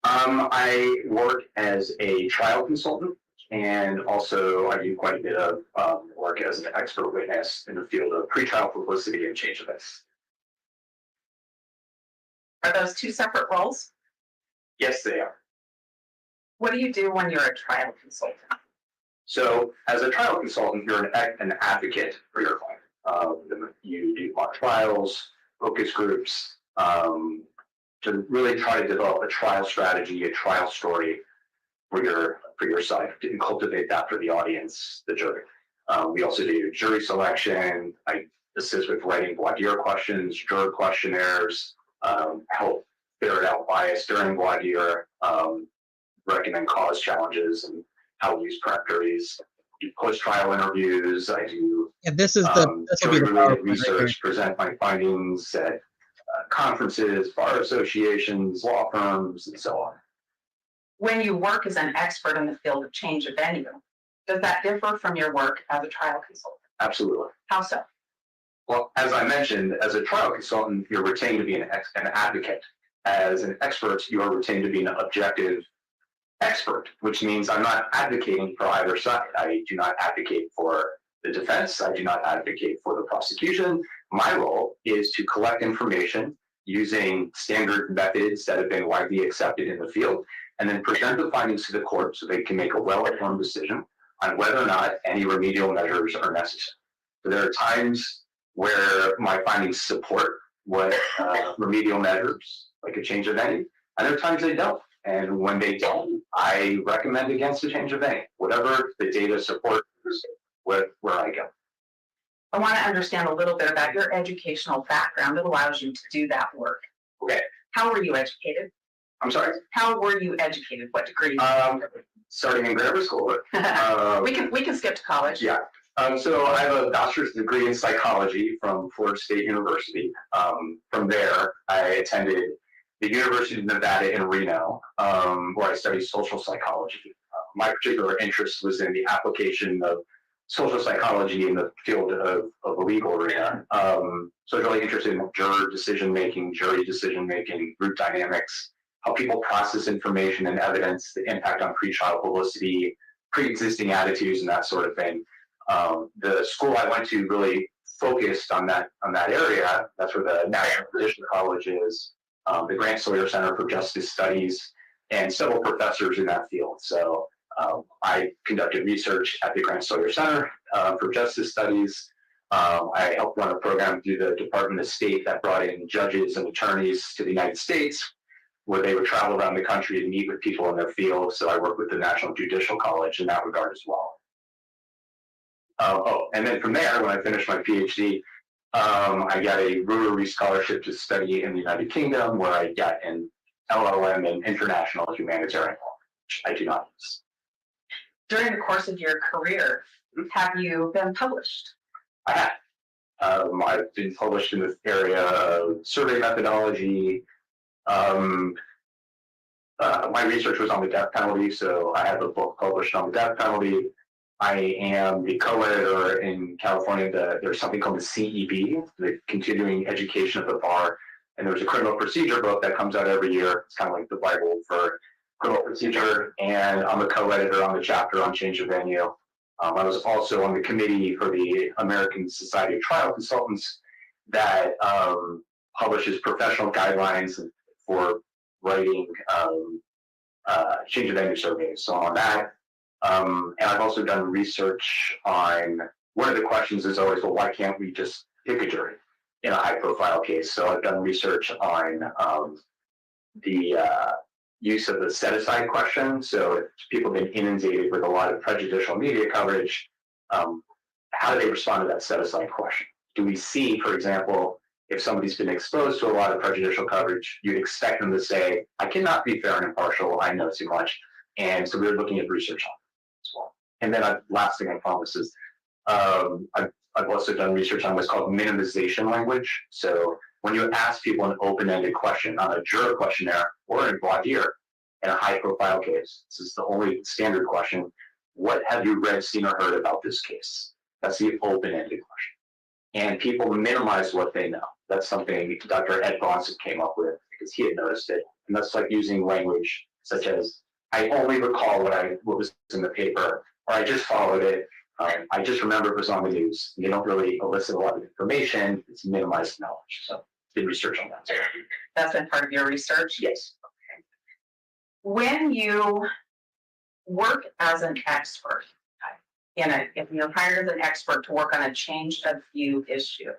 I work as a trial consultant, and also I do quite a bit of work as an expert witness in the field of pretrial publicity and change events. Are those two separate roles? Yes, they are. What do you do when you're a trial consultant? So, as a trial consultant, you're an advocate for your client. You do mock trials, focus groups, to really try to develop a trial strategy, a trial story for your side, and cultivate that for the audience, the jury. We also do jury selection. I assist with writing voir dire questions, juror questionnaires, help ferret out bias during voir dire, recommend cause challenges and how to use peremptories. Do post-trial interviews. I do This will be the jury-related PowerPoint right research, present my findings at conferences, bar associations, law firms, and so on. When you work as an expert in the field of change of venue, does that differ from your work as a trial consultant? Absolutely. How so? Well, as I mentioned, as a trial consultant, you're retained to be an advocate. As an expert, you are retained to be an objective expert, which means I'm not advocating for either side. I do not advocate for the defense. I do not advocate for the prosecution. My role is to collect information using standard methods that have been widely accepted in the field, and then present the findings to the court so they can make a well-informed decision on whether or not any remedial measures are necessary. So there are times where my findings support what remedial measures, like a change of venue, and there are times they don't. And when they don't, I recommend against a change of venue. Whatever the data supports, where I go. I want to understand a little bit about your educational background that allows you to do that work. Okay. How were you educated? I'm sorry. How were you educated? What degree? Starting in grammar school. we can skip to college. Yeah. So I have a bachelor's degree in psychology from Florida State University. From there, I attended the University of Nevada in Reno, where I studied social psychology. My particular interest was in the application of social psychology in the field of the legal arena. So I was really interested in juror decision-making, jury decision-making, group dynamics, how people process information and evidence, the impact on pretrial publicity, pre-existing attitudes, and that sort of thing. The school I went to really focused on that area. That's where the National Judicial College is, the Grant Sawyer Center for Justice Studies, and several professors in that field. So I conducted research at the Grant Sawyer Center for Justice Studies. I helped run a program through the Department of State that brought in judges and attorneys to the United States, where they would travel around the country and meet with people in their field. So I worked with the National Judicial College in that regard as well. And then from there, when I finished my PhD, I got a Rotary Scholarship to study in the United Kingdom, where I got an LLM in International Humanitarian Law, which I do not use. During the course of your career, have you been published? I have. I've been published in this area of survey methodology. My research was on the death penalty, so I have a book published on the death penalty. I am the co-editor in California. There's something called the CEB, the Continuing Education of the Bar, and there's a criminal procedure book that comes out every year. It's kind of like the Bible for criminal procedure, and I'm a co-editor on the chapter on change of venue. I was also on the committee for the American Society of Trial Consultants that publishes professional guidelines for writing change of venue surveys. So on that, and I've also done research on, one of the questions is always, well, why can't we just pick a jury in a high-profile case? So I've done research on the use of the set-aside question. So if people have been inundated with a lot of prejudicial media coverage, how do they respond to that set-aside question? Do we see, for example, if somebody's been exposed to a lot of prejudicial coverage, you'd expect them to say, I cannot be fair and impartial, I know too much. And so we're looking at research on that as well. And then last thing I promise is, I've also done research on what's called minimization language. So when you ask people an open-ended question on a juror questionnaire or in voir dire in a high-profile case, this is the only standard question, what have you read, seen, or heard about this case? That's the open-ended question. And people minimize what they know. That's something Dr. Ed Bronson came up with because he had noticed it. And that's like using language such as, I only recall what was in the paper, or I just followed it. I just remember it was on the news. You don't really elicit a lot of information. It's minimized knowledge. So did research on that. That's been part of your research? Yes. Okay. When you work as an expert, if you're hired as an expert to work on a change of view issue,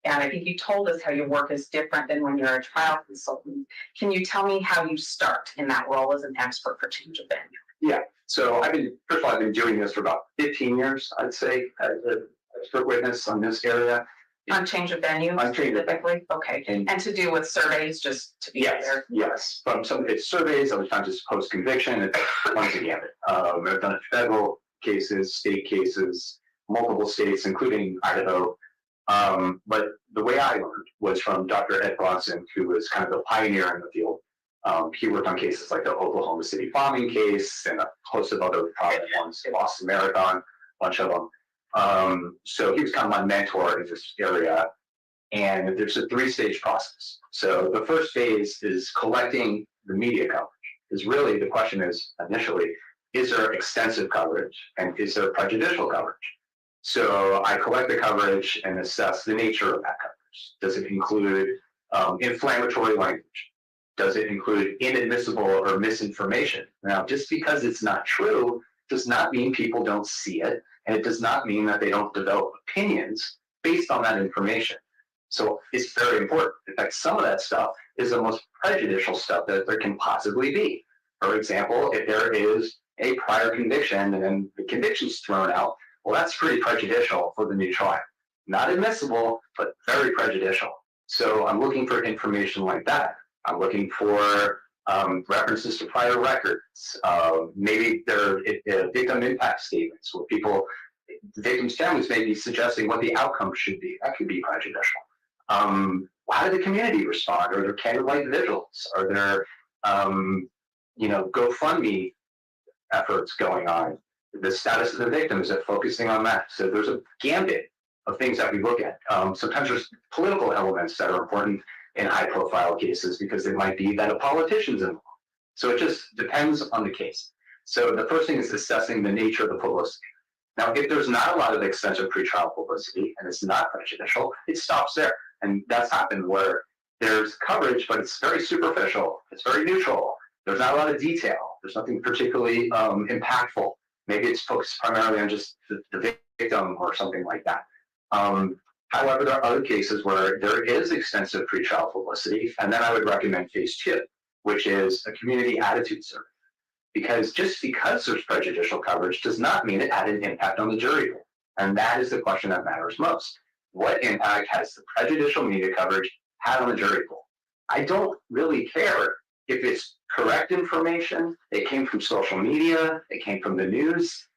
and I think you told us how your work is different than when you're a trial consultant. Can you tell me how you start in that role as an expert for change of venue? Yeah. So I've been doing this for about 15 years, I'd say, as an expert witness on this area. On change of venue specifically? Okay. And to do with surveys, just to be there? Yes. From it's surveys, other times it's post-conviction, it's once again. I've done federal cases, state cases, multiple states, including Idaho. But the way I learned was from Dr. Ed Bronson, who was kind of the pioneer in the field. He worked on cases like the Oklahoma City bombing case and a host of other prominent ones, the Boston Marathon, a bunch of them. So he was kind of my mentor in this area. And there's a 3-stage process. So the first phase is collecting the media coverage. Because really the question is, initially, is there extensive coverage and is there prejudicial coverage? So I collect the coverage and assess the nature of that coverage. Does it include inflammatory language? Does it include inadmissible or misinformation? Now, just because it's not true does not mean people don't see it, and it does not mean that they don't develop opinions based on that information. So it's very important. In fact, some of that stuff is the most prejudicial stuff that there can possibly be. For example, if there is a prior conviction and then the conviction's thrown out, well, that's pretty prejudicial for the new trial. Not admissible, but very prejudicial. So I'm looking for information like that. I'm looking for references to prior records. Maybe there are victim impact statements where the victims' families may be suggesting what the outcome should be. That could be prejudicial. how did the community respond? Are there candlelight vigils? Are there, GoFundMe efforts going on? The status of the victim, is it focusing on that? So there's a gambit of things that we look at. Sometimes there's political elements that are important in high profile cases because it might be that a politician's involved. So it just depends on the case. So the first thing is assessing the nature of the publicity. Now, if there's not a lot of extensive pretrial publicity and it's not prejudicial, it stops there. And that's happened where there's coverage, but it's very superficial. It's very neutral. There's not a lot of detail. There's nothing particularly impactful. Maybe it's focused primarily on just the victim or something like that. However, there are other cases where there is extensive pretrial publicity, and then I would recommend phase 2, which is a community attitude survey. Because just because there's prejudicial coverage does not mean it had an impact on the jury pool. And that is the question that matters most. What impact has the prejudicial media coverage had on the jury pool? I don't really care if it's correct information, it came from social media, it came from the news.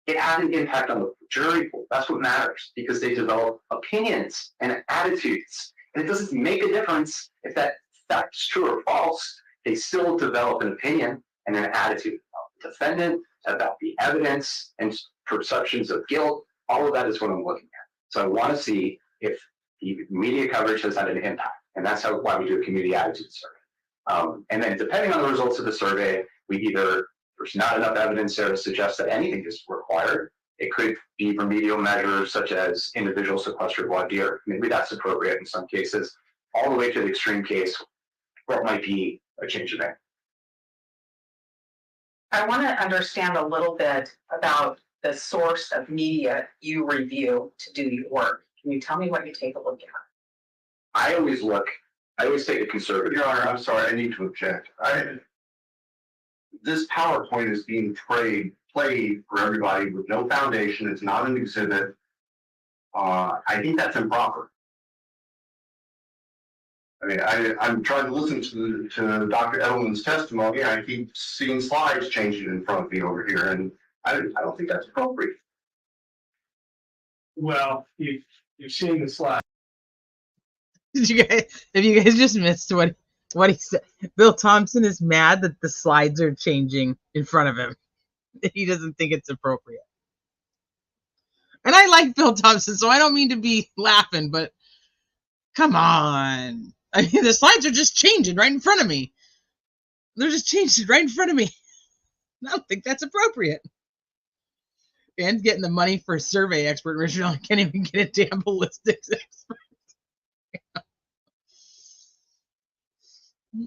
It had an impact on the jury pool. That's what matters, because they develop opinions and attitudes. And it doesn't make a difference if that fact is true or false. They still develop an opinion and an attitude about the defendant, about the evidence and perceptions of guilt. All of that is what I'm looking at. So I want to see if the media coverage has had an impact. And that's why we do a community attitude survey. And then depending on the results of the survey, there's not enough evidence there to suggest that anything is required. It could be remedial measures such as individual sequestered voir dire. Maybe that's appropriate in some cases, all the way to the extreme case where it might be a change of name. I want to understand a little bit about the source of media you review to do your work. Can you tell me what you take a look at? I always take a conservative. Your Honor, I'm sorry, I need to object. This PowerPoint is being played for everybody with no foundation. It's not an exhibit. I think that's improper. I mean, I'm trying to listen to Dr. Edelman's testimony. I keep seeing slides changing in front of me over here, and I don't think that's appropriate. Well, you've seen the slide. If you guys just missed what he said, Bill Thompson is mad that the slides are changing in front of him. He doesn't think it's appropriate. And I like Bill Thompson, so I don't mean to be laughing, but come on. I mean, the slides are just changing right in front of me. They're just changing right in front of me. I don't think that's appropriate. And getting the money for a survey expert, Richard, I can't even get a damn ballistics expert.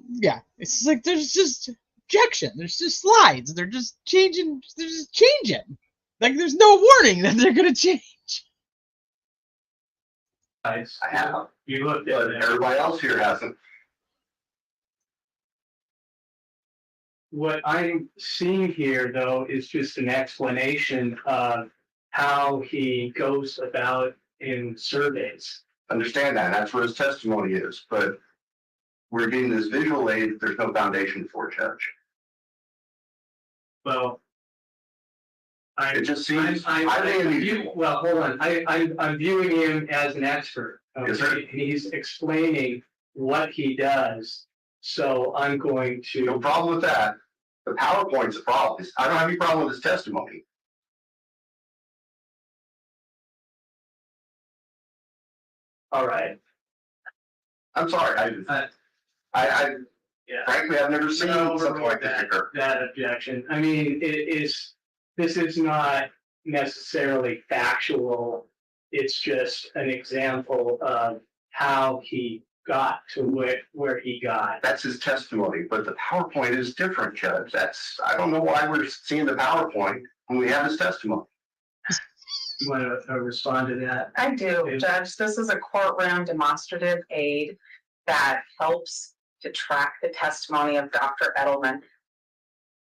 Yeah, it's just like there's just objection. There's just slides. They're just changing. They're just changing. Like there's no warning that they're gonna change. I have. You looked at it. Everybody else here hasn't. What I'm seeing here, though, is just an explanation of how he goes about in surveys. Understand that. That's where his testimony is. But we're getting this visual aid that there's no foundation for, Judge. Well, It just seems. Well, hold on. I'm viewing him as an expert. Okay? Yes, sir. He's explaining what he does. So I'm going to. No problem with that. The PowerPoint's a problem. I don't have any problem with his testimony. All right. I'm sorry. Frankly, I've never seen something like this occur. That objection. I mean, this is not necessarily factual. It's just an example of how he got to where he got. That's his testimony, but the PowerPoint is different, Judge. I don't know why we're seeing the PowerPoint when we have his testimony. You want to respond to that? I do, Judge. This is a courtroom demonstrative aid that helps to track the testimony of Dr. Edelman.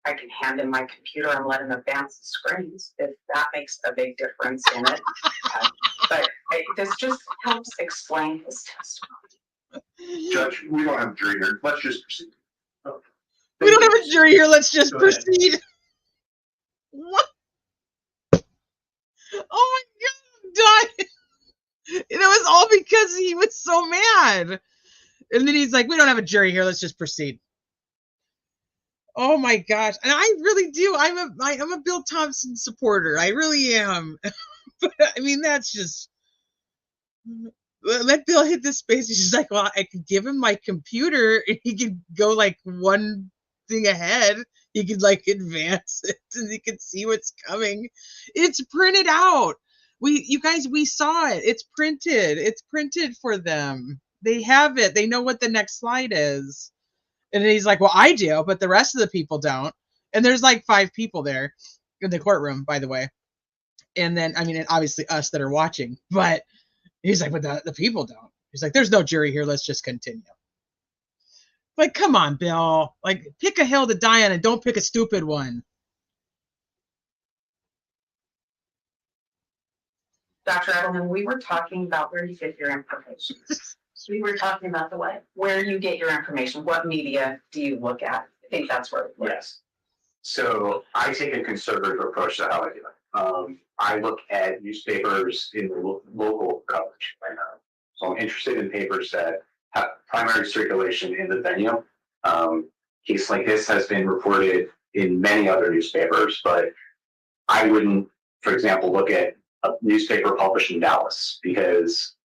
I can hand him my computer and let him advance the screens if that makes a big difference in it. But this just helps explain his testimony. Judge, we don't have a jury here. Let's just proceed. We don't have a jury here. Let's just proceed. What? Oh my God, I'm dying. It was all because he was so mad. And then he's like, we don't have a jury here. Let's just proceed. Oh my gosh. And I really do. I'm a Bill Thompson supporter. I really am. But I mean, that's just, let Bill hit this space. He's just like, well, I could give him my computer and he could go like one thing ahead. He could like advance it and he could see what's coming. It's printed out. You guys, we saw it. It's printed for them. They have it. They know what the next slide is. And he's like, well, I do, but the rest of the people don't. And there's like 5 people there in the courtroom, by the way. And then, I mean, and obviously us that are watching, but he's like, but the people don't. He's like, there's no jury here. Let's just continue. Like, come on, Bill. Like, pick a hill to die on and don't pick a stupid one. Dr. Edelman, we were talking about where you get your information. We were talking about the what? Where you get your information. What media do you look at? I think that's where it was. Yes. So I take a conservative approach to how I do it. I look at newspapers in the local coverage right now. So I'm interested in papers that have primary circulation in the venue. Case like this has been reported in many other newspapers, but I wouldn't, for example, look at a newspaper published in Dallas because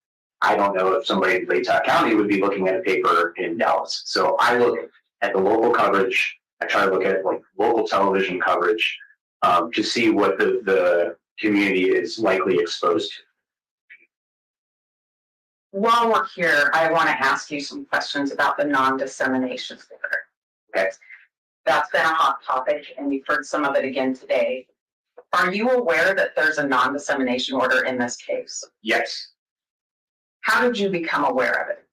I don't know if somebody in Latah County would be looking at a paper in Dallas. So I look at the local coverage. I try to look at like local television coverage to see what the community is likely exposed to. While we're here, I want to ask you some questions about the non-dissemination order. Okay. That's been a hot topic, and you've heard some of it again today. Are you aware that there's a non-dissemination order in this case? Yes. How did you become aware of it?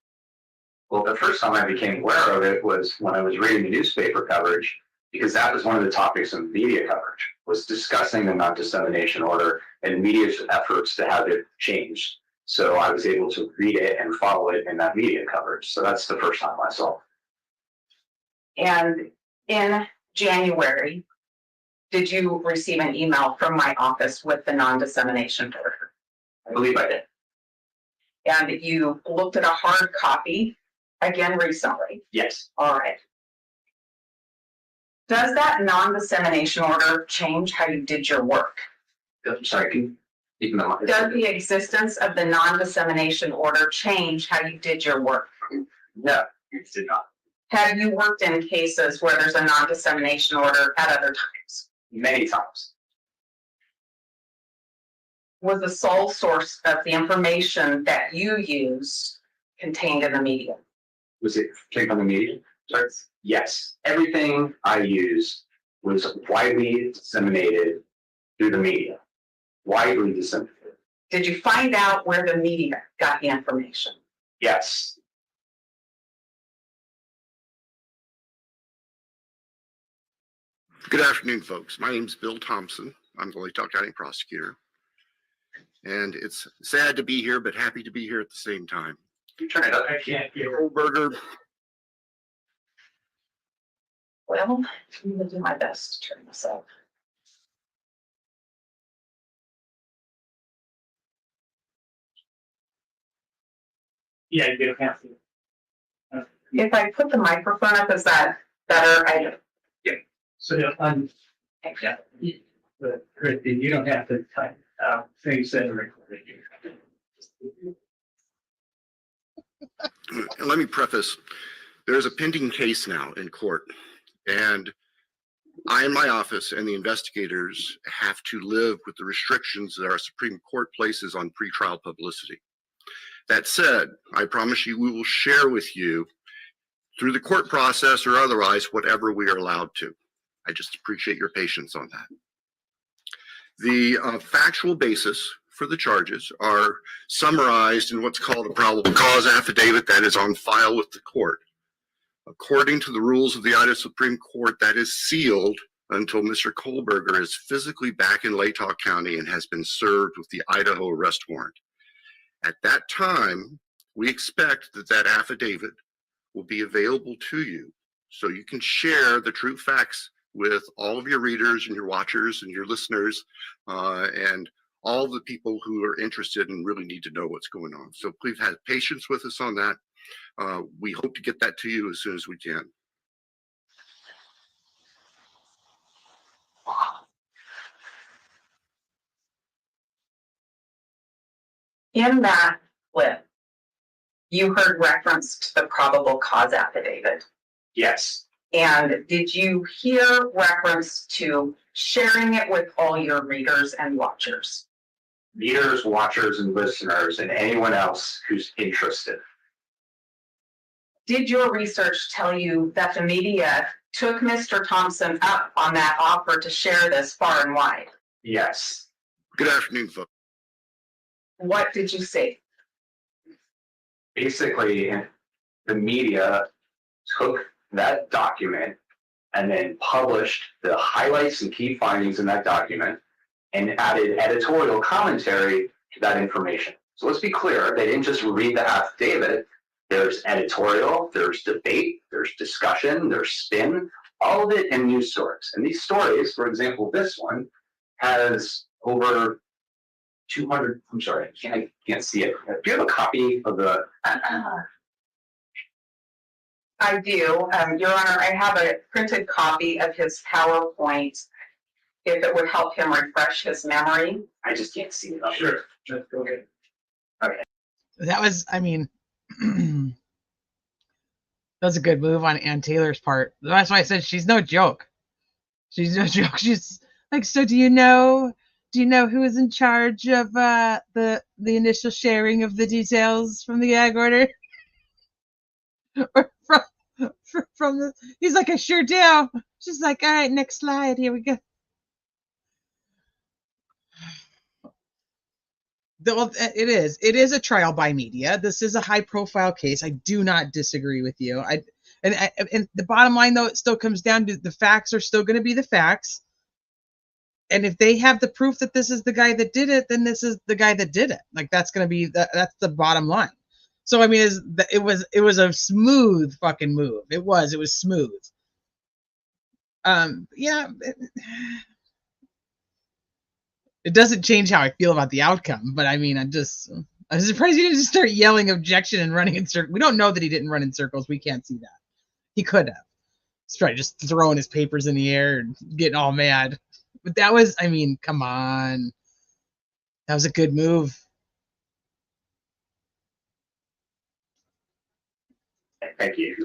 Well, the first time I became aware of it was when I was reading the newspaper coverage, because that was one of the topics of media coverage, was discussing the non-dissemination order and media's efforts to have it changed. So I was able to read it and follow it in that media coverage. So that's the first time I saw it. And in January, did you receive an email from my office with the non-dissemination order? I believe I did. And you looked at a hard copy again recently? Yes. All right. Does that non-dissemination order change how you did your work? I'm sorry, can you keep that? Does the existence of the non-dissemination order change how you did your work? No, it did not. Have you worked in cases where there's a non-dissemination order at other times? Many times. Was the sole source of the information that you used contained in the media? Was it came from the media? Sorry. Yes. Everything I used was widely disseminated through the media. Widely disseminated. Did you find out where the media got the information? Yes. Good afternoon, folks. My name is Bill Thompson. I'm the Latah County prosecutor. And it's sad to be here, but happy to be here at the same time. You turn it up. I can't hear. Kohlberger, Well, I'm going to do my best to turn this up. Yeah, you don't have to. If I put the microphone up, is that better? So, yeah, but Christy, you don't have to type things that are recorded. let me preface, there's a pending case now in court, and I and my office and the investigators have to live with the restrictions that our Supreme Court places on pretrial publicity. That said, I promise you we will share with you through the court process or otherwise whatever we are allowed to. I just appreciate your patience on that. The factual basis for the charges are summarized in what's called a probable cause affidavit that is on file with the court. According to the rules of the Idaho Supreme Court, that is sealed until Mr. Kohlberger is physically back in Latah County and has been served with the Idaho arrest warrant. At that time, we expect that that affidavit will be available to you so you can share the true facts with all of your readers and your watchers and your listeners and all the people who are interested and really need to know what's going on. So please have patience with us on that. We hope to get that to you as soon as we can. In that clip, you heard reference to the probable cause affidavit. Yes, And did you hear reference to sharing it with all your readers and watchers? readers, watchers, and listeners, and anyone else who's interested. Did your research tell you that the media took Mr. Thompson up on that offer to share this far and wide? Yes, Good afternoon, folks. What did you say? basically, the media took that document and then published the highlights and key findings in that document and added editorial commentary to that information. So let's be clear, they didn't just read the affidavit. There's editorial, there's debate, there's discussion, there's spin, all of it in news stories. And these stories, for example, this one has over 200, I'm sorry, I can't see it. Do you have a copy of the? I do, Your Honor, I have a printed copy of his PowerPoint. If it would help him refresh his memory. I just can't see it. Sure, that's okay. That was, I mean, that was a good move on Ann Taylor's part. That's why I said she's no joke. She's no joke. She's like, so do you know who was in charge of the initial sharing of the details from the gag order? Or from the, he's like, I sure do. She's like, all right, next slide. Here we go. It is a trial by media. This is a high profile case. I do not disagree with you. And the bottom line, though, it still comes down to the facts are still going to be the facts. And if they have the proof that this is the guy that did it, then this is the guy that did it. Like, that's going to be that's the bottom line. So I mean, it was a smooth fucking move. It was smooth. Yeah. It doesn't change how I feel about the outcome, but I mean, I'm surprised he didn't just start yelling objection and running in circles. We don't know that he didn't run in circles. We can't see that. He could have. He's probably just throwing his papers in the air and getting all mad. But that was, I mean, come on. That was a good move. Thank you.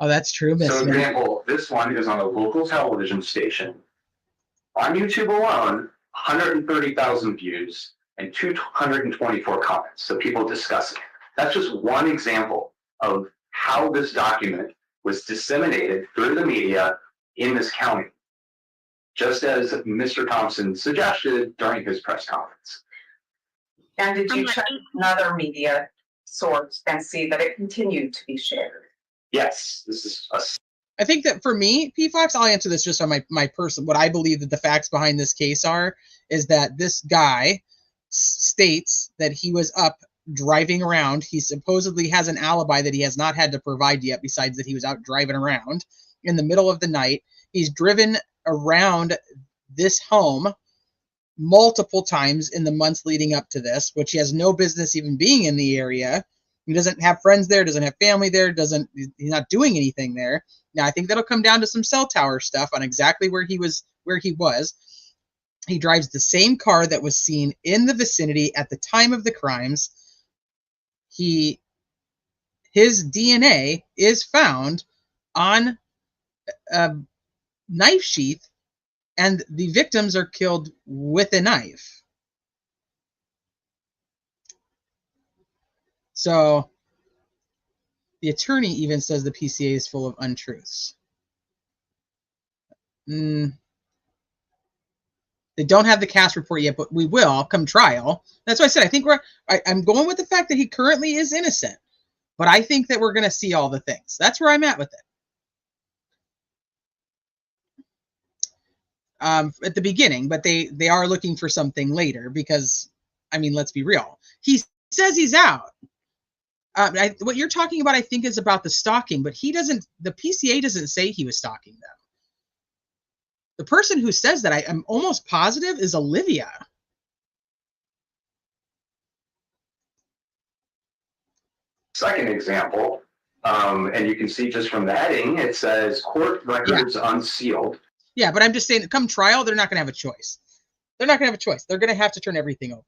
Oh, that's true. So, example, this one is on a local television station. On YouTube alone, 130,000 views and 224 comments. So people discussing. That's just one example of how this document was disseminated through the media in this county, just as Mr. Thompson suggested during his press conference. And did you check another media source and see that it continued to be shared? Yes, this is a. I think that for me, P-Fox, I'll answer this just on my person. What I believe that the facts behind this case is that this guy states that he was up driving around. He supposedly has an alibi that he has not had to provide yet, besides that he was out driving around in the middle of the night. He's driven around this home multiple times in the months leading up to this, which he has no business even being in the area. He doesn't have friends there, doesn't have family there, he's not doing anything there. Now, I think that'll come down to some cell tower stuff on exactly where he was. He drives the same car that was seen in the vicinity at the time of the crimes. His DNA is found on a knife sheath, and the victims are killed with a knife. So the attorney even says the PCA is full of untruths. They don't have the cast report yet, but we will come trial. That's why I said I think I'm going with the fact that he currently is innocent, but I think that we're going to see all the things. That's where I'm at with it. At the beginning, but they are looking for something later because, I mean, let's be real. He says he's out. What you're talking about, I think, is about the stalking, but the PCA doesn't say he was stalking them. The person who says that, I'm almost positive, is Olivia. Second example, and you can see just from the heading, it says court records unsealed. Yeah, but I'm just saying, come trial, they're not going to have a choice. They're not going to have a choice. They're going to have to turn everything over.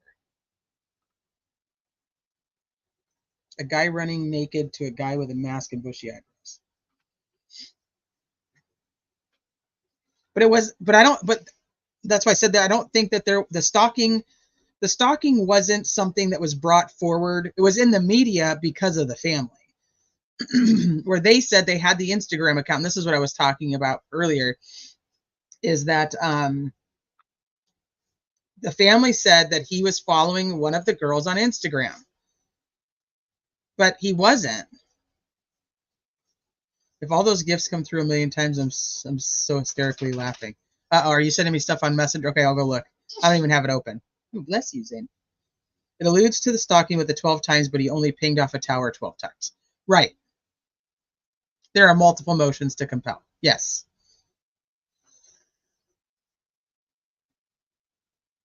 A guy running naked to a guy with a mask and bushy eyebrows. But that's why I said that I don't think that the stalking wasn't something that was brought forward. It was in the media because of the family. Where they said they had the Instagram account. And this is what I was talking about earlier, is that the family said that he was following one of the girls on Instagram. But he wasn't. If all those gifts come through a million times, I'm so hysterically laughing. Are you sending me stuff on Messenger? Okay, I'll go look. I don't even have it open. Ooh, bless you, Zane. It alludes to the stalking with the 12 times, but he only pinged off a tower 12 times. Right. There are multiple motions to compel. Yes.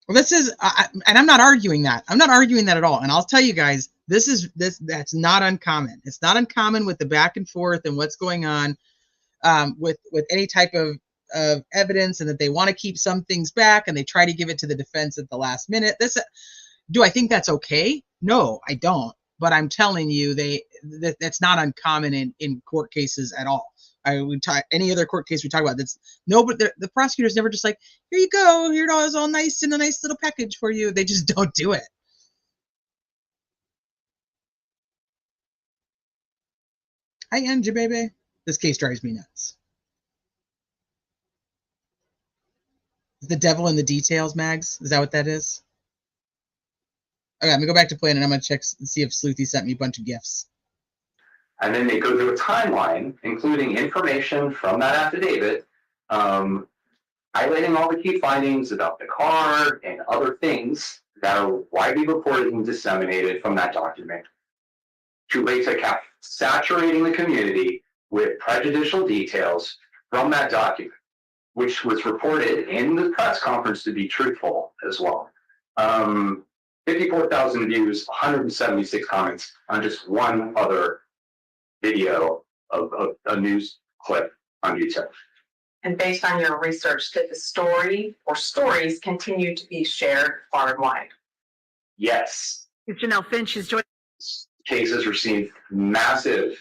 Well, this is, and I'm not arguing that. I'm not arguing that at all. And I'll tell you guys, that's not uncommon. It's not uncommon with the back and forth and what's going on with any type of evidence, and that they want to keep some things back and they try to give it to the defense at the last minute. Do I think that's okay? No, I don't. But I'm telling you, that's not uncommon in court cases at all. Any other court case we talk about, but the prosecutor's never just like, here you go, here it is all nice in a nice little package for you. They just don't do it. Hi, Angie, baby. This case drives me nuts. The devil in the details, Mags? Is that what that is? Okay, I'm gonna go back to playing and I'm gonna check and see if Sleuthy sent me a bunch of gifts. And then they go through a timeline, including information from that affidavit, highlighting all the key findings about the car and other things that are widely reported and disseminated from that document, to later saturating the community with prejudicial details from that document, which was reported in the press conference to be truthful as well. 54,000 views, 176 comments on just one other video of a news clip on YouTube. And based on your research, did the story or stories continue to be shared far and wide? Yes. Janelle Finch is joining. Cases received massive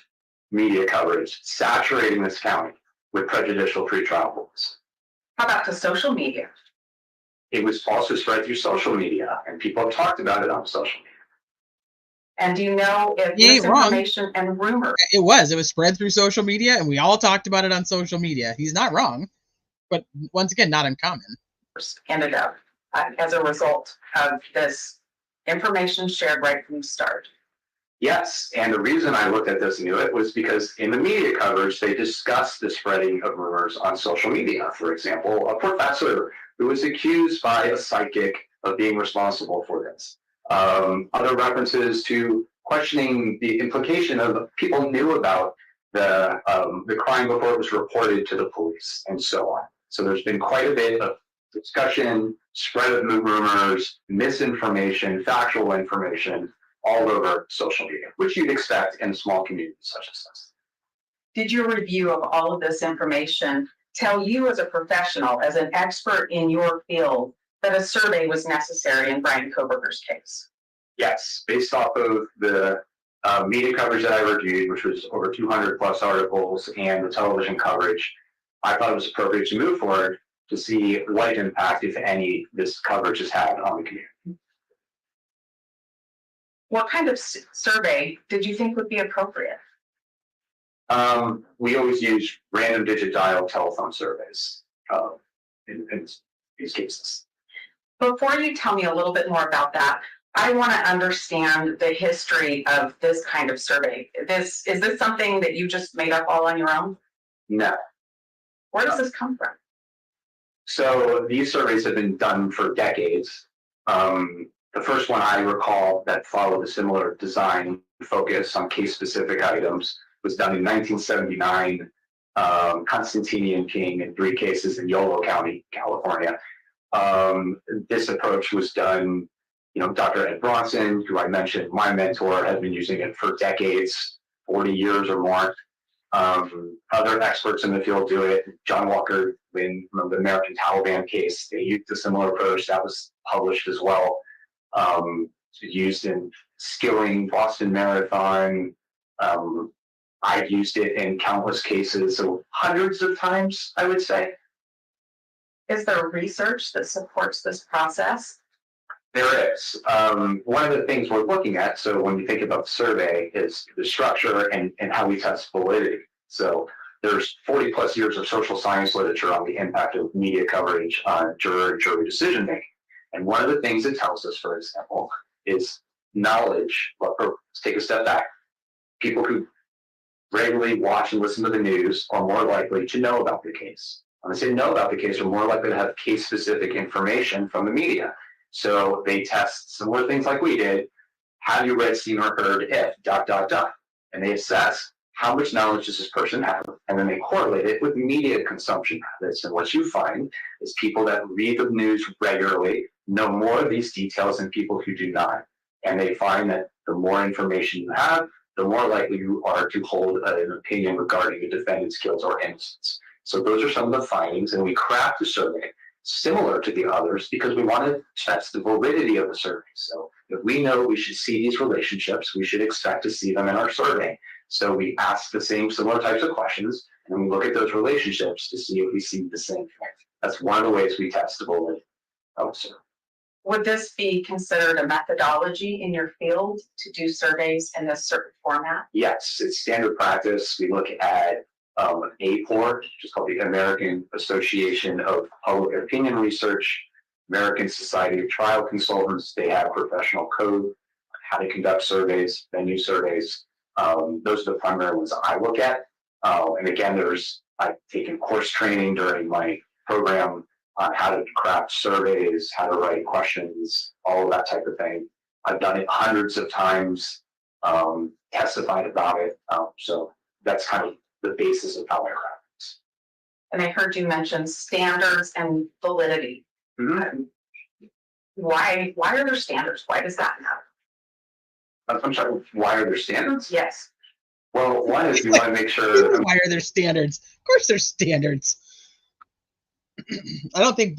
media coverage, saturating this county with prejudicial pretrial rules. How about the social media? It was also spread through social media, and people have talked about it on social media. And do you know if You ain't wrong. misinformation and rumors? It was spread through social media, and we all talked about it on social media. He's not wrong, but once again, not uncommon. Ended up as a result of this information shared right from the start. Yes, and the reason I looked at this and knew it was because in the media coverage, they discussed the spreading of rumors on social media. For example, a professor who was accused by a psychic of being responsible for this. Other references to questioning the implication of people knew about the crime before it was reported to the police and so on. So there's been quite a bit of discussion, spread of rumors, misinformation, factual information all over social media, which you'd expect in a small community such as this. Did your review of all of this information tell you as a professional, as an expert in your field, that a survey was necessary in Brian Koberger's case? Yes, based off of the media coverage that I reviewed, which was over 200 plus articles, and the television coverage, I thought it was appropriate to move forward to see what impact, if any, this coverage has had on the community. What kind of survey did you think would be appropriate? We always use random digit dial telephone surveys in these cases. Before you tell me a little bit more about that, I want to understand the history of this kind of survey. Is this something that you just made up all on your own? No. Where does this come from? So these surveys have been done for decades. The first one I recall that followed a similar design focus on case-specific items was done in 1979 Constantinian King, and 3 cases in Yolo County, California. This approach was done, Dr. Ed Bronson, who I mentioned, my mentor, has been using it for decades, 40 years or more. Other experts in the field do it. John Walker, in the American Taliban case, they used a similar approach that was published as well. Used in Skilling, Boston Marathon. I've used it in countless cases, so hundreds of times, I would say. Is there research that supports this process? There is. One of the things we're looking at, so when you think about the survey, is the structure and how we test validity. So there's 40 plus years of social science literature on the impact of media coverage on jury decision making. And one of the things it tells us, for example, is knowledge, or let's take a step back. People who regularly watch and listen to the news are more likely to know about the case. When I say know about the case, are more likely to have case-specific information from the media. So they test similar things like we did. Have you read, seen, or heard if ... And they assess how much knowledge does this person have, and then they correlate it with media consumption habits. And what you find is people that read the news regularly know more of these details than people who do not. And they find that the more information you have, the more likely you are to hold an opinion regarding a defendant's guilt or innocence. So those are some of the findings, and we craft the survey similar to the others because we want to test the validity of the survey. So if we know we should see these relationships, we should expect to see them in our survey. So we ask the similar types of questions, and we look at those relationships to see if we see the same thing. That's one of the ways we test the validity of the survey. Would this be considered a methodology in your field to do surveys in this certain format? Yes, it's standard practice. We look at APOR, which is called the American Association of Public Opinion Research, American Society of Trial Consultants. They have professional code on how to conduct surveys, venue surveys. Those are the primary ones I look at. And again, I've taken course training during my program on how to craft surveys, how to write questions, all of that type of thing. I've done it hundreds of times, testified about it. So that's kind of the basis of how I craft this. And I heard you mention standards and validity. Mm-hmm. Why are there standards? Why does that matter? I'm sorry, why are there standards? Yes. Well, one is we want to make sure. Why are there standards? Of course there's standards. I don't think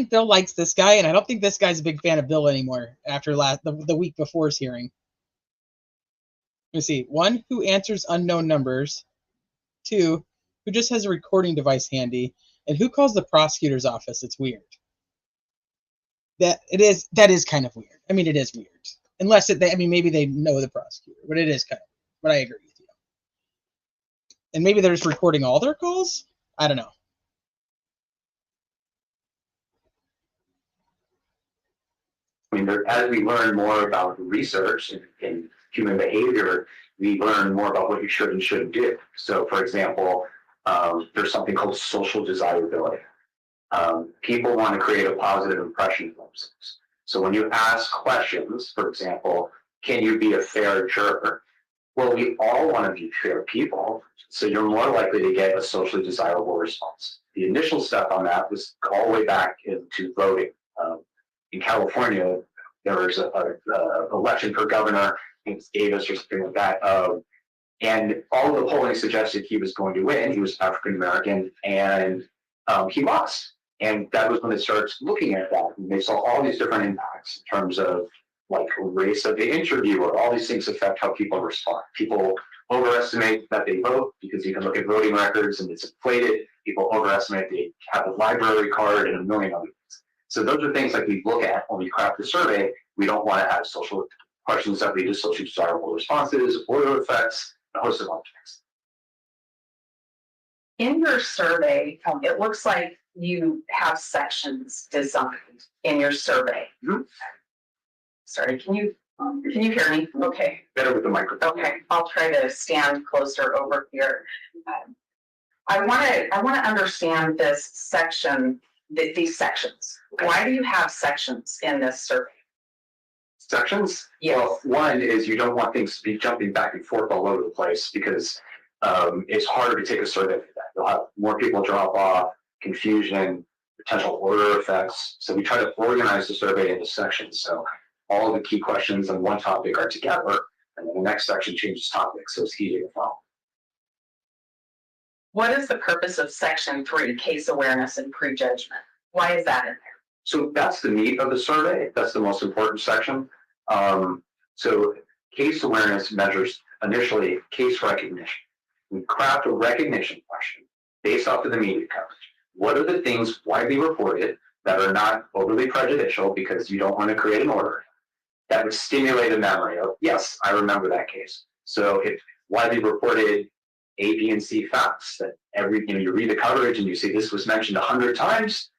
Bill likes this guy, and I don't think this guy's a big fan of Bill anymore after the week before's hearing. Let me see. 1, who answers unknown numbers. 2, who just has a recording device handy. And who calls the prosecutor's office? It's weird. That is kind of weird. I mean, it is weird. Unless maybe they know the prosecutor, but it is kind of weird. But I agree with you. And maybe they're just recording all their calls? I don't know. I mean, as we learn more about research and human behavior, we learn more about what you should and shouldn't do. So, for example, there's something called social desirability. People want to create a positive impression of themselves. So when you ask questions, for example, can you be a fair juror? Well, we all want to be fair people, so you're more likely to get a socially desirable response. The initial step on that was all the way back into voting. In California, there was an election for governor, it was Davis or something like that, and all of the polling suggested he was going to win. He was African American, and he lost. And that was when they started looking at that, and they saw all these different impacts in terms of like race of the interviewer. All these things affect how people respond. People overestimate that they vote because you can look at voting records and it's inflated. People overestimate they have a library card and a million other things. So those are things like we look at when we craft the survey. We don't want to have social questions that lead to socially desirable responses, order effects, a host of other things. In your survey, it looks like you have sections designed in your survey. Mm-hmm. Sorry, can you hear me? Okay. Better with the microphone. Okay, I'll try to stand closer over here. I want to understand this section, these sections. Why do you have sections in this survey? Sections? Yes. Well, one is you don't want things to be jumping back and forth all over the place because it's harder to take a survey for that. You'll have more people drop off, confusion, potential order effects. So we try to organize the survey into sections. So all the key questions on one topic are together, and then the next section changes topics, so it's easier to follow. What is the purpose of section 3, case awareness and prejudgment? Why is that in there? So that's the meat of the survey. That's the most important section. So case awareness measures initially case recognition. We craft a recognition question based off of the media coverage. What are the things widely reported that are not overly prejudicial because you don't want to create an order that would stimulate a memory of, yes, I remember that case. So if widely reported A, B, and C facts that you read the coverage and you see this was mentioned 100 times,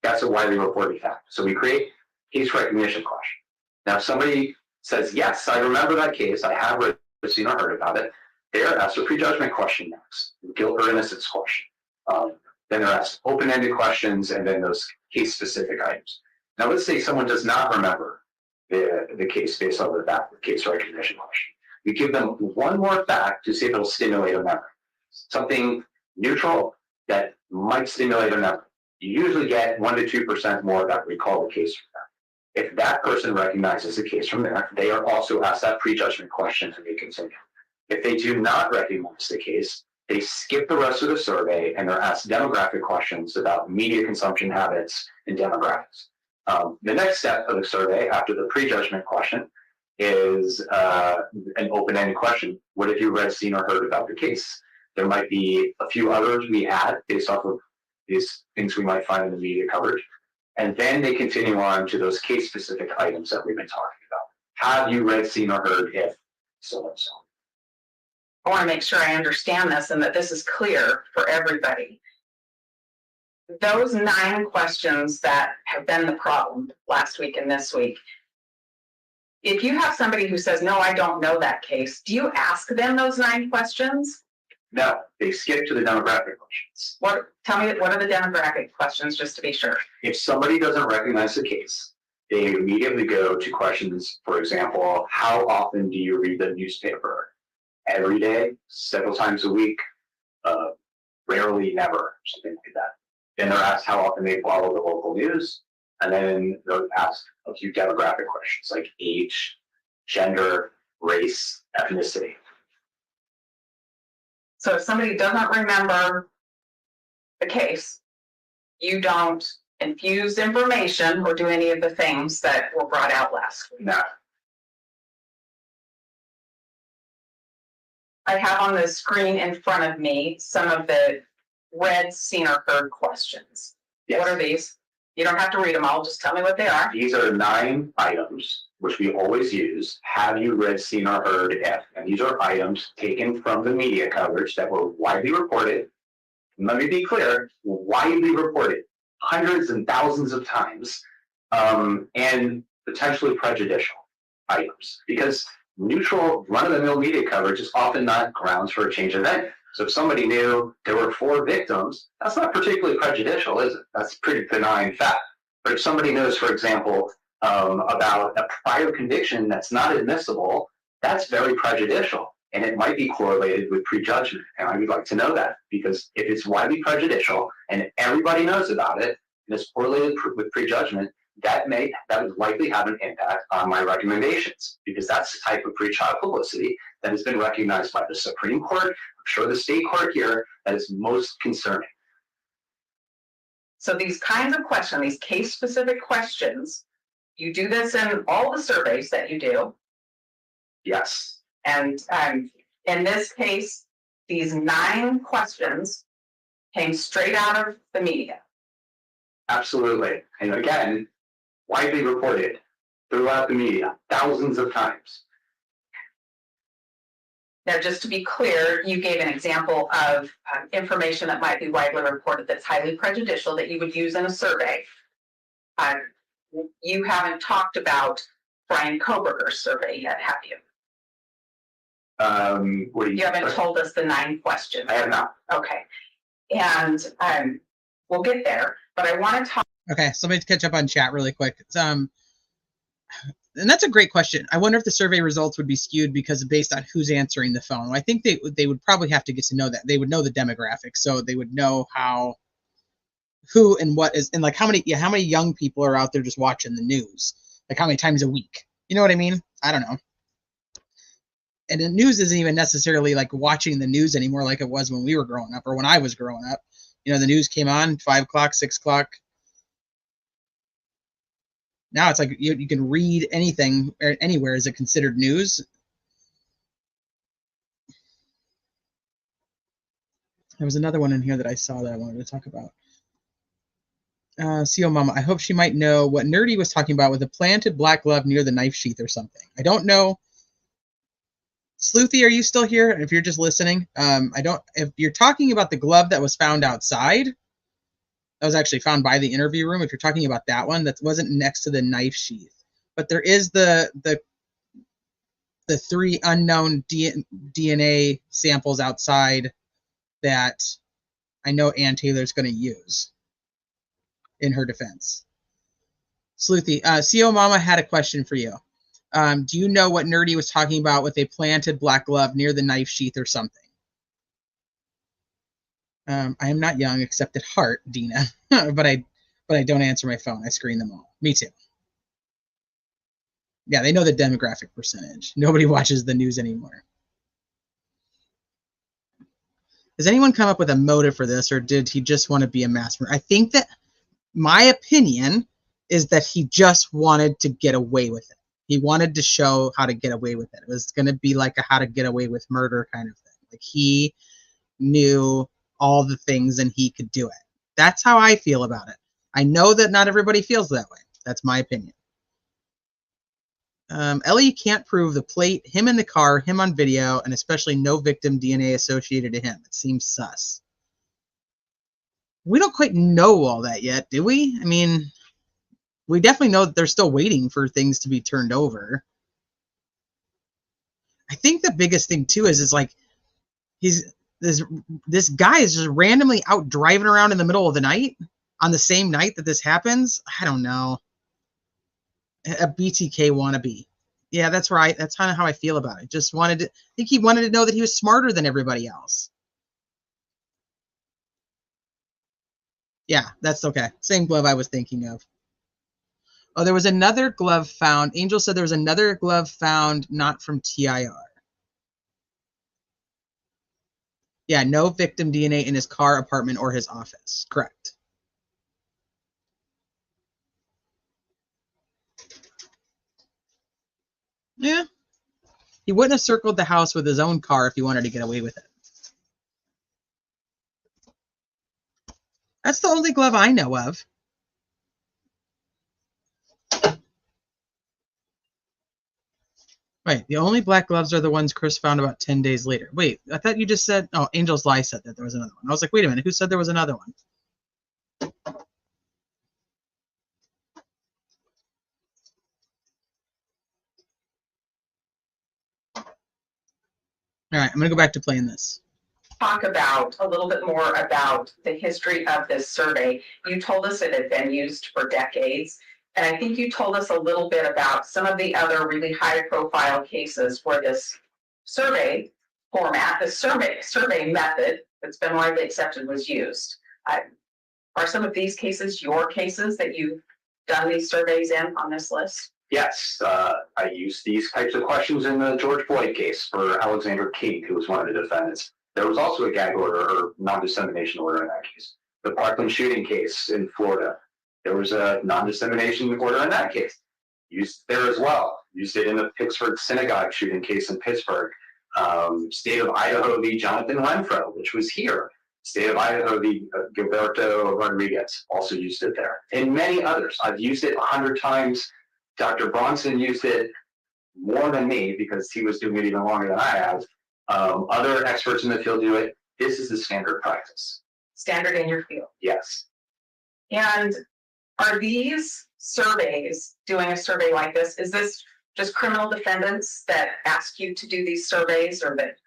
that's a widely reported fact. So we create case recognition question. Now, if somebody says, yes, I remember that case, I have read, seen, or heard about it, they're asked a prejudgment question next, guilt or innocence question. Then they're asked open-ended questions and then those case-specific items. Now, let's say someone does not remember the case based on that case recognition question. We give them one more fact to see if it'll stimulate a memory. Something neutral that might stimulate a memory. You usually get 1 to 2% more that recall the case from that. If that person recognizes the case from there, they are also asked that prejudgment question to be continued. If they do not recognize the case, they skip the rest of the survey and they're asked demographic questions about media consumption habits and demographics. The next step of the survey after the prejudgment question is an open-ended question. What have you read, seen, or heard about the case? There might be a few others we add based off of these things we might find in the media coverage. And then they continue on to those case-specific items that we've been talking about. Have you read, seen, or heard if so and so? I want to make sure I understand this and that this is clear for everybody. Those 9 questions that have been the problem last week and this week, if you have somebody who says, no, I don't know that case, do you ask them those 9 questions? No, they skip to the demographic questions. Tell me, what are the demographic questions, just to be sure? If somebody doesn't recognize the case, they immediately go to questions, for example, how often do you read the newspaper? Every day, several times a week, rarely, never, something like that. Then they're asked how often they follow the local news, and then they're asked a few demographic questions like age, gender, race, ethnicity. So if somebody doesn't remember the case, you don't infuse information or do any of the things that were brought out last week. No. I have on the screen in front of me some of the read, seen, or heard questions. Yes. What are these? You don't have to read them all, just tell me what they are. These are 9 items, which we always use. Have you read, seen, or heard if? And these are items taken from the media coverage that were widely reported. And let me be clear, widely reported hundreds and thousands of times, and potentially prejudicial items. Because neutral run-of-the-mill media coverage is often not grounds for a change of venue. So if somebody knew there were 4 victims, that's not particularly prejudicial, is it? That's a pretty benign fact. But if somebody knows, for example, about a prior conviction that's not admissible, that's very prejudicial. And it might be correlated with prejudgment. And I would like to know that, because if it's widely prejudicial and everybody knows about it, and it's correlated with prejudgment, that would likely have an impact on my recommendations, because that's the type of pretrial publicity that has been recognized by the Supreme Court, I'm sure the state court here, that is most concerning. So these kinds of questions, these case-specific questions, you do this in all the surveys that you do. Yes. And in this case, these 9 questions came straight out of the media. Absolutely. And again, widely reported throughout the media, thousands of times. Now, just to be clear, you gave an example of information that might be widely reported that's highly prejudicial that you would use in a survey. You haven't talked about Brian Koberger's survey yet, have you? What do You haven't told us the 9 questions. I have not. Okay. And we'll get there, but I want to talk. Okay, so let me catch up on chat really quick. And that's a great question. I wonder if the survey results would be skewed because based on who's answering the phone. I think they would probably have to get to know that. They would know the demographics, so they would know who and what is, and like how many young people are out there just watching the news, like how many times a week. You know what I mean? I don't know. And the news isn't even necessarily like watching the news anymore like it was when we were growing up or when I was growing up. You know, the news came on 5 o'clock, 6 o'clock. Now it's like you can read anything anywhere. Is it considered news? There was another one in here that I saw that I wanted to talk about. CO Mama, I hope she might know what Nerdy was talking about with a planted black glove near the knife sheath or something. I don't know. Sleuthy, are you still here? If you're just listening, if you're talking about the glove that was found outside, that was actually found by the interview room. If you're talking about that one, that wasn't next to the knife sheath. But there is the 3 unknown DNA samples outside that I know Ann Taylor's going to use in her defense. Sleuthy, CO Mama had a question for you. Do you know what Nerdy was talking about with a planted black glove near the knife sheath or something? I am not young except at heart, Dina, but I don't answer my phone. I screen them all. Me too. Yeah, they know the demographic percentage. Nobody watches the news anymore. Has anyone come up with a motive for this, or did he just want to be a mass murderer? I think that my opinion is that he just wanted to get away with it. He wanted to show how to get away with it. It was going to be like a how to get away with murder kind of thing. Like he knew all the things and he could do it. That's how I feel about it. I know that not everybody feels that way. That's my opinion. Ellie can't prove the plate, him in the car, him on video, and especially no victim DNA associated to him. It seems sus. We don't quite know all that yet, do we? I mean, we definitely know that they're still waiting for things to be turned over. I think the biggest thing too is like this guy is just randomly out driving around in the middle of the night on the same night that this happens. I don't know. A BTK wannabe. Yeah, that's right. That's kind of how I feel about it. I think he wanted to know that he was smarter than everybody else. Yeah, that's okay. Same glove I was thinking of. Oh, there was another glove found. Angel said there was another glove found, not from TIR. Yeah, no victim DNA in his car, apartment, or his office. Correct. Yeah. He wouldn't have circled the house with his own car if he wanted to get away with it. That's the only glove I know of. Right, the only black gloves are the ones Chris found about 10 days later. Wait, I thought you just said, oh, Angel's Lie said that there was another one. I was like, wait a minute, who said there was another one? All right, I'm going to go back to playing this. Talk about a little bit more about the history of this survey. You told us it had been used for decades. And I think you told us a little bit about some of the other really high profile cases where this survey format, the survey method that's been widely accepted was used. Are some of these cases your cases that you've done these surveys in on this list? Yes, I used these types of questions in the George Floyd case for Alexander King, who was one of the defendants. There was also a gag order or non-dissemination order in that case. The Parkland shooting case in Florida, there was a non-dissemination order in that case. Used there as well. Used it in the Pittsburgh synagogue shooting case in Pittsburgh. State of Idaho v. Jonathan Renfro, which was here. State of Idaho v. Gilberto Rodriguez, also used it there. And many others. I've used it 100 times. Dr. Bronson used it more than me because he was doing it even longer than I have. Other experts in the field do it. This is the standard practice. Standard in your field. Yes. And are these surveys, doing a survey like this, is this just criminal defendants that ask you to do these surveys or that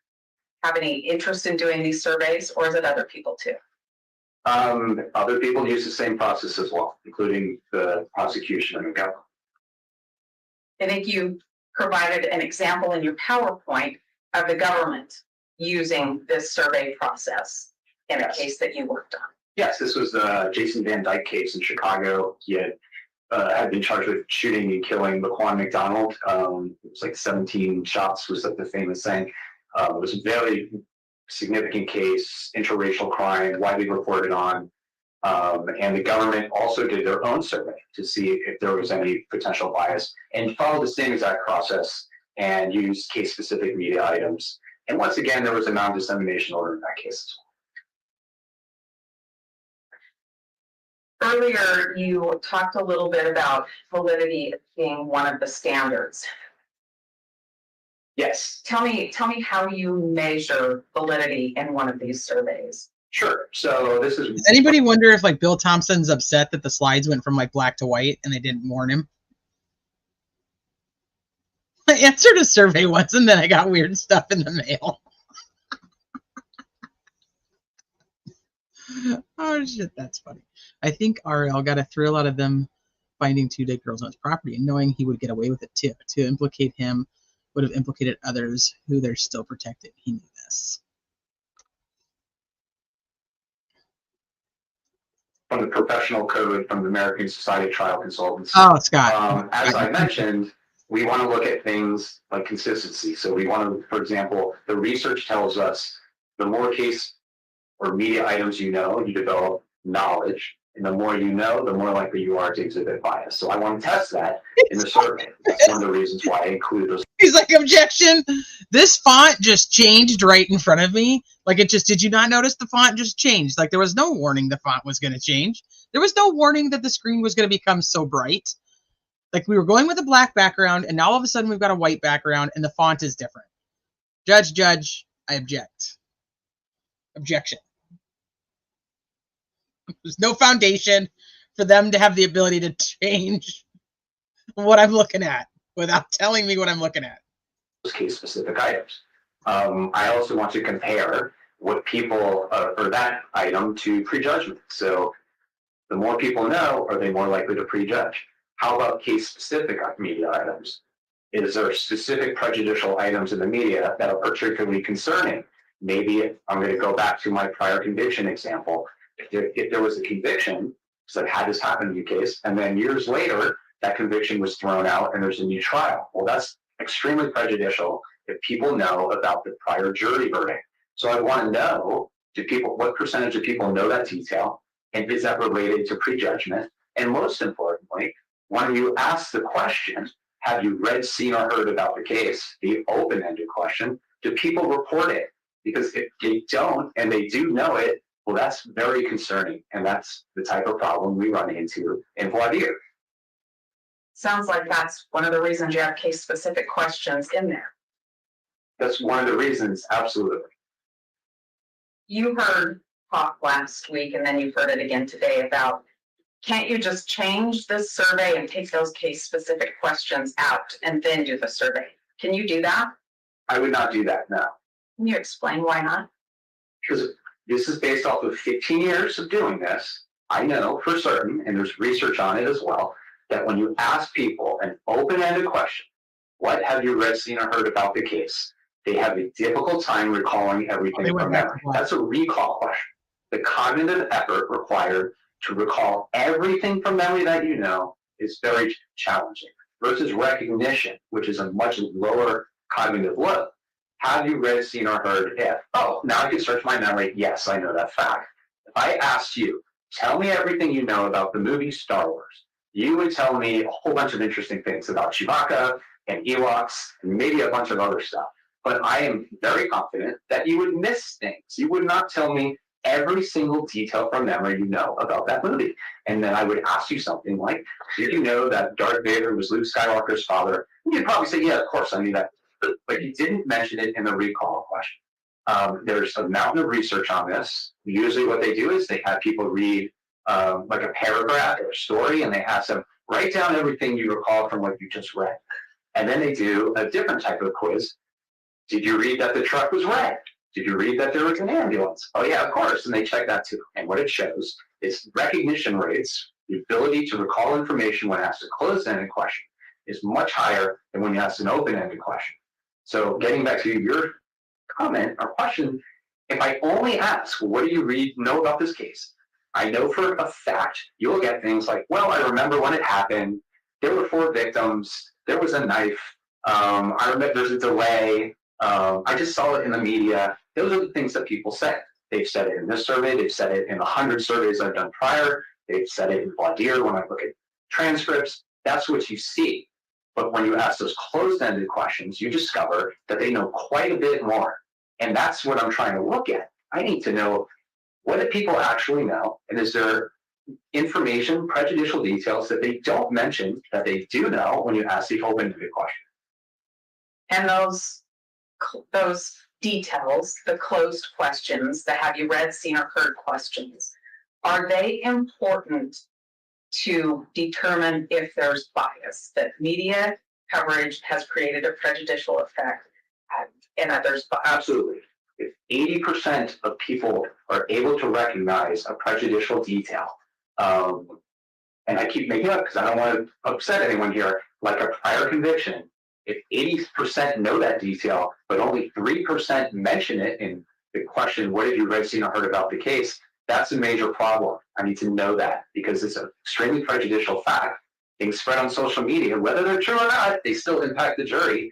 have any interest in doing these surveys, or is it other people too? Other people use the same process as well, including the prosecution and the government. I think you provided an example in your PowerPoint of the government using this survey process in a case that you worked on. Yes, this was the Jason Van Dyke case in Chicago. He had been charged with shooting and killing Laquan McDonald. It was like 17 shots was like the famous saying. It was a very significant case, interracial crime, widely reported on. And the government also did their own survey to see if there was any potential bias and followed the same exact process and used case-specific media items. And once again, there was a non-dissemination order in that case as well. Earlier, you talked a little bit about validity being one of the standards. Yes, Tell me how you measure validity in one of these surveys. sure. So this is Does anybody wonder if like Bill Thompson's upset that the slides went from like black to white and they didn't warn him? I answered a survey once and then I got weird stuff in the mail. Oh shit, that's funny. I think RL got a thrill out of them finding 2 dead girls on his property and knowing he would get away with it too. To implicate him would have implicated others who they're still protected. He knew this. from the professional code from the American Society of Trial Consultants. Oh, Scott. As I mentioned, we want to look at things like consistency. So we want to, for example, the research tells us the more case or media items you know, you develop knowledge. And the more you know, the more likely you are to exhibit bias. So I want to test that in the survey. That's one of the reasons why I include those. He's like, objection. This font just changed right in front of me. Like it just, did you not notice the font just changed? Like there was no warning the font was going to change. There was no warning that the screen was going to become so bright. Like we were going with a black background and now all of a sudden we've got a white background and the font is different. Judge, I object. Objection. There's no foundation for them to have the ability to change what I'm looking at without telling me what I'm looking at. Case-specific items. I also want to compare what people or that item to prejudgment. So the more people know, are they more likely to prejudge? How about case-specific media items? Is there specific prejudicial items in the media that are particularly concerning? Maybe I'm going to go back to my prior conviction example. If there was a conviction, so I've had this happen in the case, and then years later, that conviction was thrown out and there's a new trial. Well, that's extremely prejudicial if people know about the prior jury verdict. So I want to know, what percentage of people know that detail, and is that related to prejudgment? And most importantly, when you ask the question, have you read, seen, or heard about the case, the open-ended question, do people report it? Because if they don't, and they do know it, well, that's very concerning, and that's the type of problem we run into in voir dire. Sounds like that's one of the reasons you have case-specific questions in there. That's one of the reasons, absolutely. You heard talk last week, and then you've heard it again today about, can't you just change this survey and take those case-specific questions out and then do the survey? Can you do that? I would not do that, no. Can you explain why not? Because this is based off of 15 years of doing this. I know for certain, and there's research on it as well, that when you ask people an open-ended question, what have you read, seen, or heard about the case? They have a difficult time recalling everything from memory. That's a recall question. The cognitive effort required to recall everything from memory that you know is very challenging versus recognition, which is a much lower cognitive load. Have you read, seen, or heard if? Oh, now I can search my memory. Yes, I know that fact. If I asked you, tell me everything you know about the movie Star Wars, you would tell me a whole bunch of interesting things about Chewbacca and Ewoks and maybe a bunch of other stuff. But I am very confident that you would miss things. You would not tell me every single detail from memory you know about that movie. And then I would ask you something like, did you know that Darth Vader was Luke Skywalker's father? And you'd probably say, yeah, of course, I knew that. But you didn't mention it in the recall question. There's a mountain of research on this. Usually what they do is they have people read like a paragraph or a story, and they have them write down everything you recall from what you just read. And then they do a different type of quiz. Did you read that the truck was red? Did you read that there was an ambulance? Oh yeah, of course. And they check that too. And what it shows is recognition rates, the ability to recall information when asked a closed-ended question, is much higher than when you ask an open-ended question. So getting back to your comment or question, if I only ask, what do you know about this case? I know for a fact you'll get things like, well, I remember when it happened. There were 4 victims. There was a knife. I remember there's a delay. I just saw it in the media. Those are the things that people say. They've said it in this survey. They've said it in 100 surveys I've done prior. They've said it in voir dire when I look at transcripts. That's what you see. But when you ask those closed-ended questions, you discover that they know quite a bit more. And that's what I'm trying to look at. I need to know, what do people actually know? And is there information, prejudicial details that they don't mention that they do know when you ask the open-ended question? And those details, the closed questions, the have you read, seen, or heard questions, are they important to determine if there's bias, that media coverage has created a prejudicial effect and that there's bias? Absolutely. If 80% of people are able to recognize a prejudicial detail, and I keep making up because I don't want to upset anyone here, like a prior conviction, if 80% know that detail, but only 3% mention it in the question, what have you read, seen, or heard about the case? That's a major problem. I need to know that because it's an extremely prejudicial fact. Things spread on social media, whether they're true or not, they still impact the jury.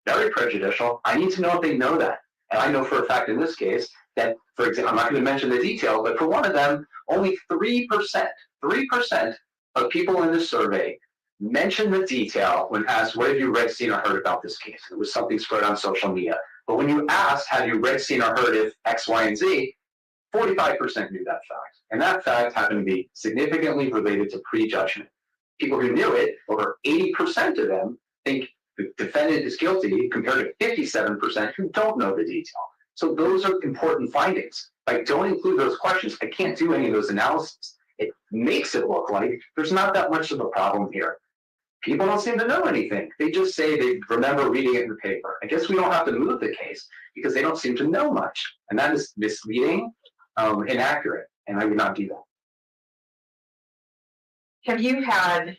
Very prejudicial. I need to know if they know that. And I know for a fact in this case that, for example, I'm not going to mention the detail, but for one of them, only 3% of people in this survey mentioned the detail when asked, what have you read, seen, or heard about this case? It was something spread on social media. But when you asked, have you read, seen, or heard of X, Y, and Z, 45% knew that fact. And that fact happened to be significantly related to prejudgment. People who knew it, over 80% of them think the defendant is guilty compared to 57% who don't know the detail. So those are important findings. If I don't include those questions, I can't do any of those analyses. It makes it look like there's not that much of a problem here. People don't seem to know anything. They just say they remember reading it in the paper. I guess we don't have to move the case because they don't seem to know much. And that is misleading, inaccurate, and I would not do that. Have you had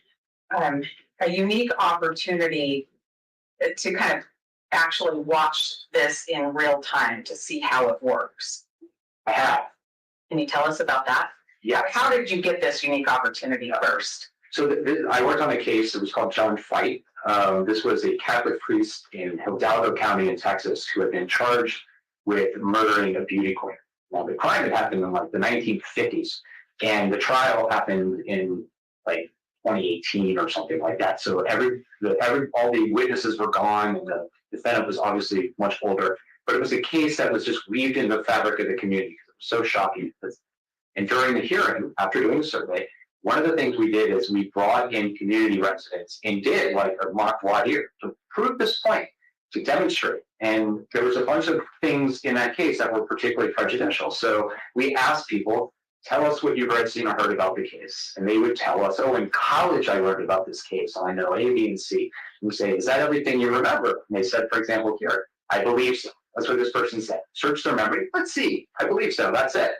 a unique opportunity to kind of actually watch this in real time to see how it works? I have. Can you tell us about that? Yeah. How did you get this unique opportunity first? So I worked on a case that was called John Fight. This was a Catholic priest in Hidalgo County in Texas who had been charged with murdering a beauty queen. Now, the crime had happened in like the 1950s, and the trial happened in like 2018 or something like that. So all the witnesses were gone, and the defendant was obviously much older. But it was a case that was just weaved into the fabric of the community. It was so shocking. And during the hearing, after doing the survey, one of the things we did is we brought in community residents and did like a mock voir dire to prove this point, to demonstrate. And there was a bunch of things in that case that were particularly prejudicial. So we asked people, tell us what you've read, seen, or heard about the case. And they would tell us, oh, in college I learned about this case. I know A, B, and C. And we say, is that everything you remember? And they said, for example, here, I believe so. That's what this person said. Search their memory. Let's see. I believe so. That's it.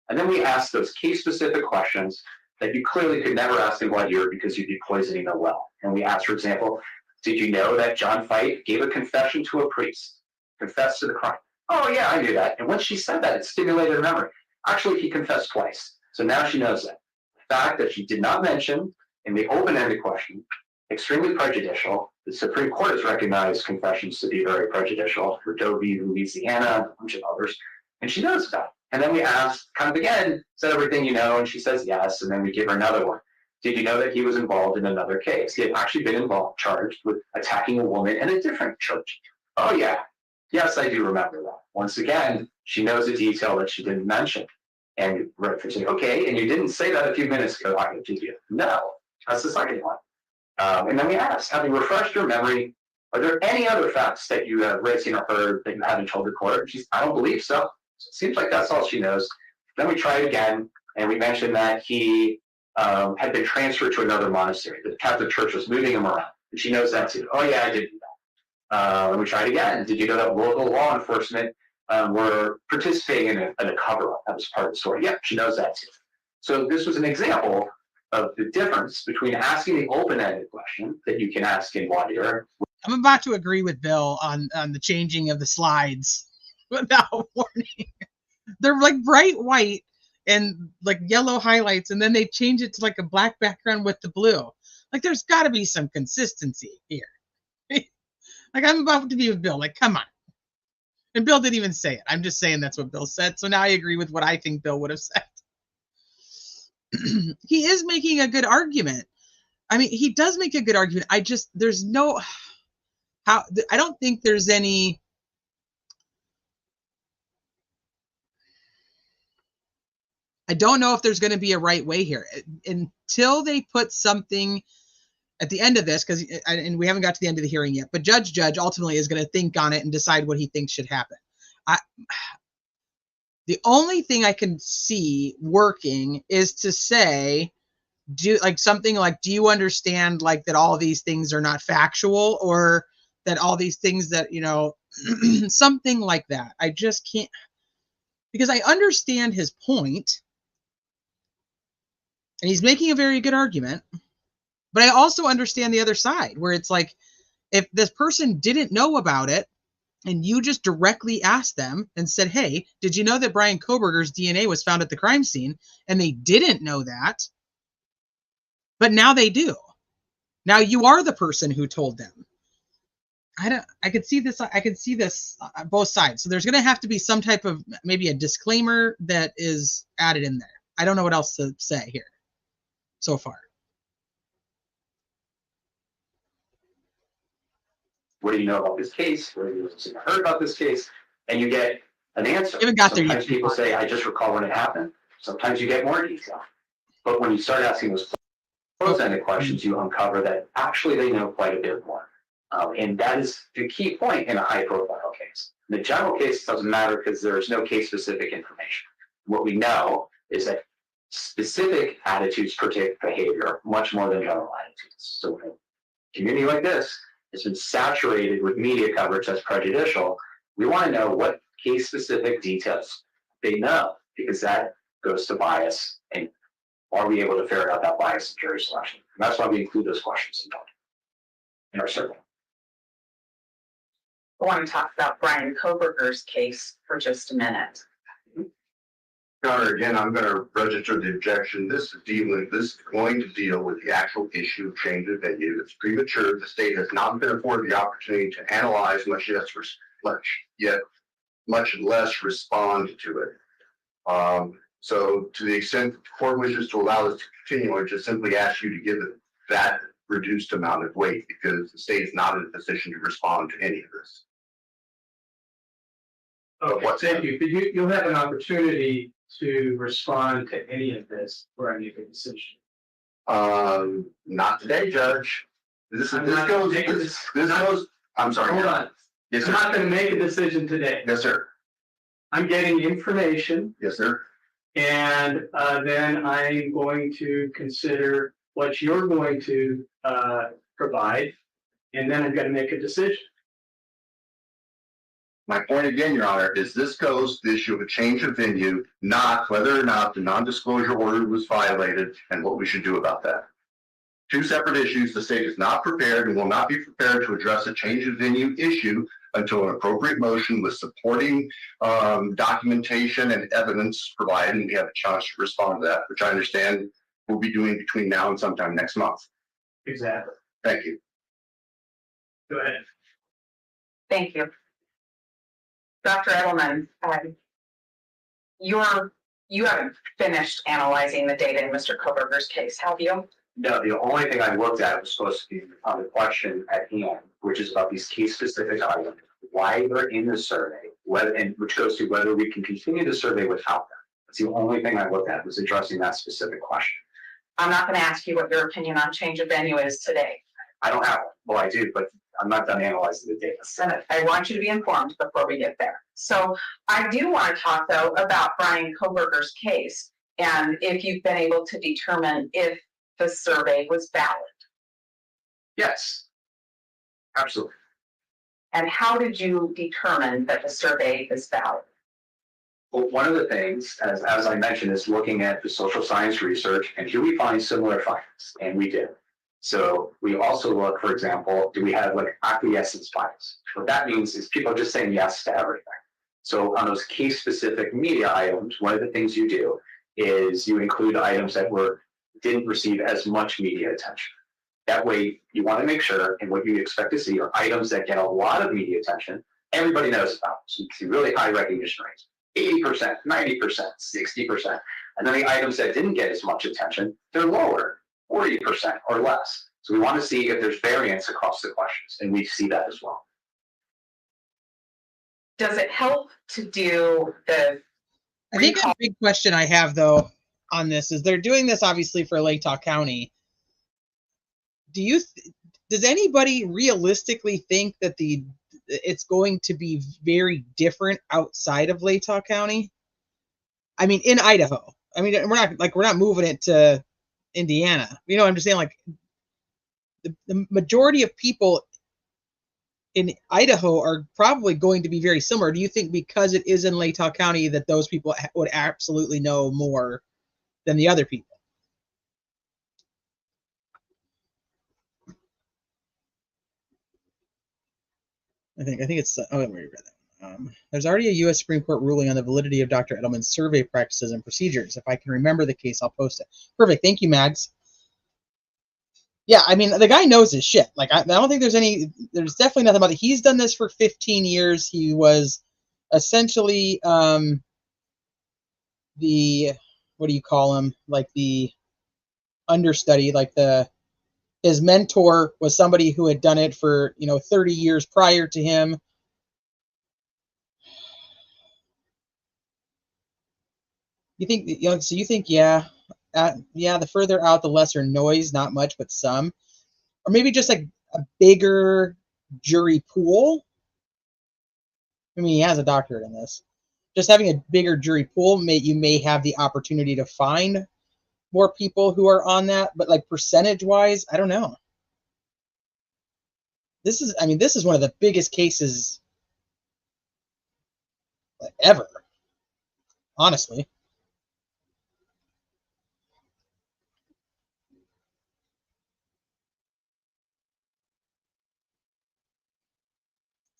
And then we asked those case-specific questions that you clearly could never ask in voir dire because you'd be poisoning the well. And we asked, for example, did you know that John Fight gave a confession to a priest, confessed to the crime? Oh, yeah, I knew that. And when she said that, it stimulated her memory. Actually, he confessed twice. So now she knows that. The fact that she did not mention in the open-ended question, extremely prejudicial. The Supreme Court has recognized confessions to be very prejudicial for Doe v. Louisiana, a bunch of others. And she knows about it. And then we asked, kind of again, said everything you know, and she says yes, and then we give her another one. Did you know that he was involved in another case? He had actually been charged with attacking a woman in a different church. Oh, yeah. Yes, I do remember that. Once again, she knows a detail that she didn't mention. And we're saying, okay, and you didn't say that a few minutes ago, did you? No. That's the second one. And then we asked, having refreshed your memory, are there any other facts that you have read, seen, or heard that you haven't told the court? She's, I don't believe so. It seems like that's all she knows. Then we tried again, and we mentioned that he had been transferred to another monastery. The Catholic Church was moving him around, and she knows that too. Oh yeah, I did do that. And we tried again. Did you know that local law enforcement were participating in a cover-up? That was part of the story. Yeah, she knows that too. So this was an example of the difference between asking the open-ended question that you can ask in voir dire. I'm about to agree with Bill on the changing of the slides without warning. They're like bright white and like yellow highlights, and then they change it to like a black background with the blue. Like there's got to be some consistency here. Like I'm about to be with Bill. Like, come on. And Bill didn't even say it. I'm just saying that's what Bill said. So now I agree with what I think Bill would have said. He is making a good argument. I mean, he does make a good argument. There's no, I don't think there's any, I don't know if there's going to be a right way here until they put something at the end of this, and we haven't got to the end of the hearing yet, but Judge ultimately is going to think on it and decide what he thinks should happen. The only thing I can see working is to say, do you understand like that all these things are not factual, or that all these things that, something like that. I just can't, because I understand his point and he's making a very good argument, but I also understand the other side where it's like, if this person didn't know about it and you just directly asked them and said, hey, did you know that Brian Kohberger's DNA was found at the crime scene? And they didn't know that, but now they do. Now you are the person who told them. I could see this on both sides. So there's going to have to be some type of, maybe a disclaimer that is added in there. I don't know what else to say here so far. What do you know about this case? What have you heard about this case? And you get an answer. You haven't got there Sometimes yet. people say, I just recall when it happened. Sometimes you get more detail. But when you start asking those close-ended questions, you uncover that actually they know quite a bit more. And that is the key point in a high-profile case. In the general case, it doesn't matter because there is no case-specific information. What we know is that specific attitudes predict behavior much more than general attitudes. So in a community like this, it's been saturated with media coverage that's prejudicial. We want to know what case-specific details they know, because that goes to bias, and are we able to ferret out that bias in jury selection? And that's why we include those questions in our survey. I want to talk about Brian Kohberger's case for just a minute. Your Honor, again, I'm going to register the objection. This is going to deal with the actual issue of change of venue. It's premature. The state has not been afforded the opportunity to analyze, much less respond to it. So to the extent the court wishes to allow this to continue, I just simply ask you to give it that reduced amount of weight, because the state is not in a position to respond to any of this. Okay, thank you. But you'll have an opportunity to respond to any of this before I make a decision. Not today, Judge. I'm sorry. Hold on. Yes, I'm sir. not going to make a decision today. Yes, sir. I'm getting information, Yes, sir. and then I'm going to consider what you're going to provide, and then I'm going to make a decision. My point again, Your Honor, is this goes to the issue of a change of venue, not whether or not the non-disclosure order was violated and what we should do about that. Two separate issues. The state is not prepared and will not be prepared to address a change of venue issue until an appropriate motion with supporting documentation and evidence provided, and we have a chance to respond to that, which I understand we'll be doing between now and sometime next month. Exactly. Thank you. Go ahead. Thank you. Dr. Edelman, you haven't finished analyzing the data in Mr. Kohberger's case, have you? No, the only thing I looked at was supposed to be on the question at hand, which is about these case-specific items, why they're in the survey, which goes to whether we can continue the survey without them. That's the only thing I looked at, was addressing that specific question. I'm not going to ask you what your opinion on change of venue is today. I don't have one. Well, I do, but I'm not done analyzing the data. Senate, I want you to be informed before we get there. So I do want to talk, though, about Brian Kohberger's case, and if you've been able to determine if the survey was valid. Yes, absolutely. And how did you determine that the survey is valid? Well, one of the things, as I mentioned, is looking at the social science research, and here we find similar findings, and we do. So we also look, for example, do we have like acquiescence bias? What that means is people are just saying yes to everything. So on those case-specific media items, one of the things you do is you include items that didn't receive as much media attention. That way, you want to make sure, and what you expect to see are items that get a lot of media attention, everybody knows about. So you see really high recognition rates. 80%, 90%, 60%. And then the items that didn't get as much attention, they're lower, 40% or less. So we want to see if there's variance across the questions, and we see that as well. Does it help to do the I think a big question I have though on this is they're doing this obviously for Latah County. Does anybody realistically think that it's going to be very different outside of Latah County? I mean, in Idaho. I mean, we're not moving it to Indiana. You know what I'm just saying? Like the majority of people in Idaho are probably going to be very similar. Do you think because it is in Latah County that those people would absolutely know more than the other people? I think it's, oh, I read that. There's already a U.S. Supreme Court ruling on the validity of Dr. Edelman's survey practices and procedures. If I can remember the case, I'll post it. Perfect. Thank you, Mags. Yeah, I mean, the guy knows his shit. Like, I don't think there's definitely nothing about it. He's done this for 15 years. He was essentially what do you call him? Like the understudy, like his mentor was somebody who had done it for, 30 years prior to him. You think, so you think, yeah, the further out, the lesser noise, not much, but some. Or maybe just like a bigger jury pool. I mean, he has a doctorate in this. Just having a bigger jury pool, you may have the opportunity to find more people who are on that, but like percentage-wise, I don't know. This is one of the biggest cases ever, honestly.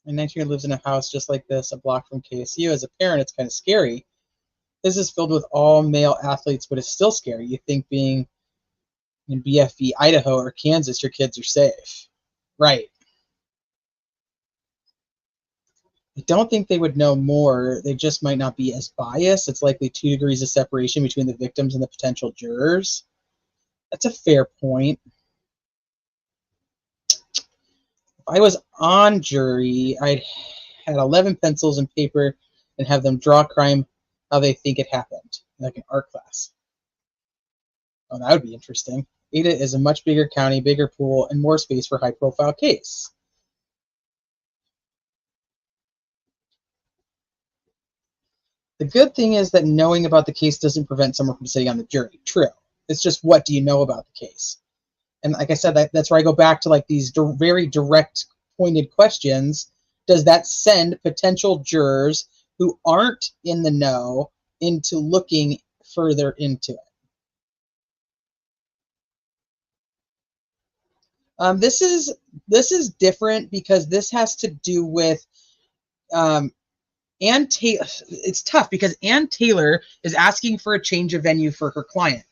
My 19-year-old lives in a house just like this, a block from KSU. As a parent, it's kind of scary. This is filled with all male athletes, but it's still scary. You think being in BFE, Idaho, or Kansas, your kids are safe. Right. I don't think they would know more. They just might not be as biased. It's likely 2 degrees of separation between the victims and the potential jurors. That's a fair point. If I was on jury, I'd had 11 pencils and paper and have them draw crime how they think it happened, like an art class. Oh, that would be interesting. Ada is a much bigger county, bigger pool, and more space for high-profile case. The good thing is that knowing about the case doesn't prevent someone from sitting on the jury. True. It's just, what do you know about the case? And like I said, that's where I go back to like these very direct, pointed questions. Does that send potential jurors who aren't in the know into looking further into it? This is different because this has to do with Ann Taylor. It's tough because Ann Taylor is asking for a change of venue for her client.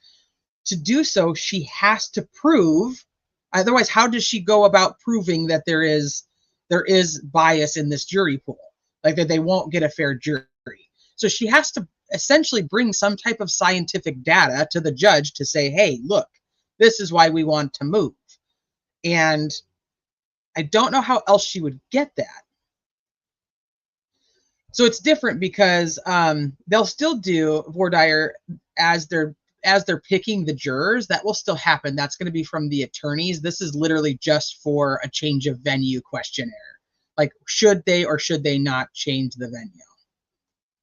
To do so, she has to prove. Otherwise, how does she go about proving that there is bias in this jury pool, like that they won't get a fair jury? So she has to essentially bring some type of scientific data to the judge to say, hey, look, this is why we want to move. And I don't know how else she would get that. So it's different because they'll still do voir dire as they're picking the jurors. That will still happen. That's going to be from the attorneys. This is literally just for a change of venue questionnaire. Like, should they or should they not change the venue?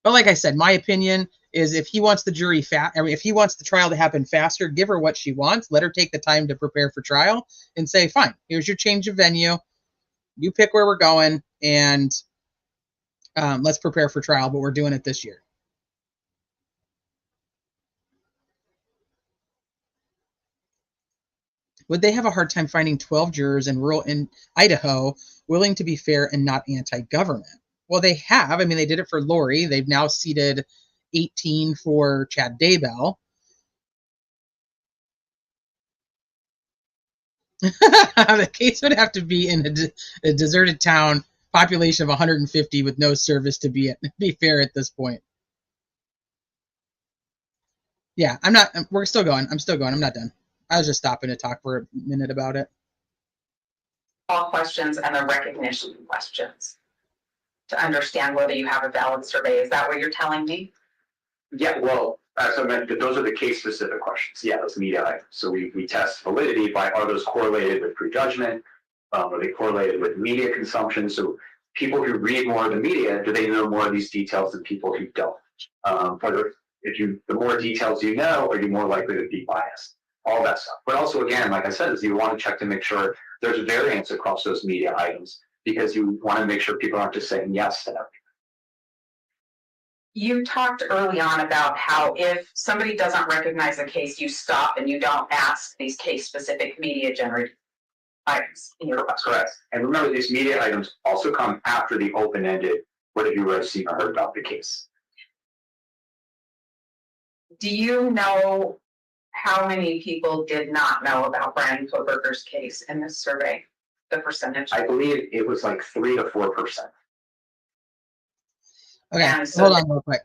But like I said, my opinion is if he wants the jury if he wants the trial to happen faster, give her what she wants. Let her take the time to prepare for trial and say, fine, here's your change of venue. You pick where we're going, and let's prepare for trial, but we're doing it this year. would they have a hard time finding 12 jurors in rural Idaho willing to be fair and not anti-government? Well, they have. I mean, they did it for Lori. They've now seated 18 for Chad Daybell. The case would have to be in a deserted town, population of 150 with no service to be fair at this point. Yeah, we're still going. I'm still going. I'm not done. I was just stopping to talk for a minute about it. All questions and the recognition questions to understand whether you have a valid survey. Is that what you're telling me? Yeah, well, as I mentioned, those are the case specific questions. Yeah, those media items. So we test validity by, are those correlated with prejudgment? Are they correlated with media consumption? So people who read more of the media, do they know more of these details than people who don't? The more details you know, are you more likely to be biased? All that stuff. But also, again, like I said, is you want to check to make sure there's variance across those media items, because you want to make sure people aren't just saying yes to everything. You talked early on about how if somebody doesn't recognize a case, you stop and you don't ask these case-specific media generated items in your request. Correct. And remember, these media items also come after the open-ended, what have you read, seen, or heard about the case? Do you know how many people did not know about Brian Koberger's case in this survey? The percentage? I believe it was like 3 to 4%. Okay, And so hold on real quick.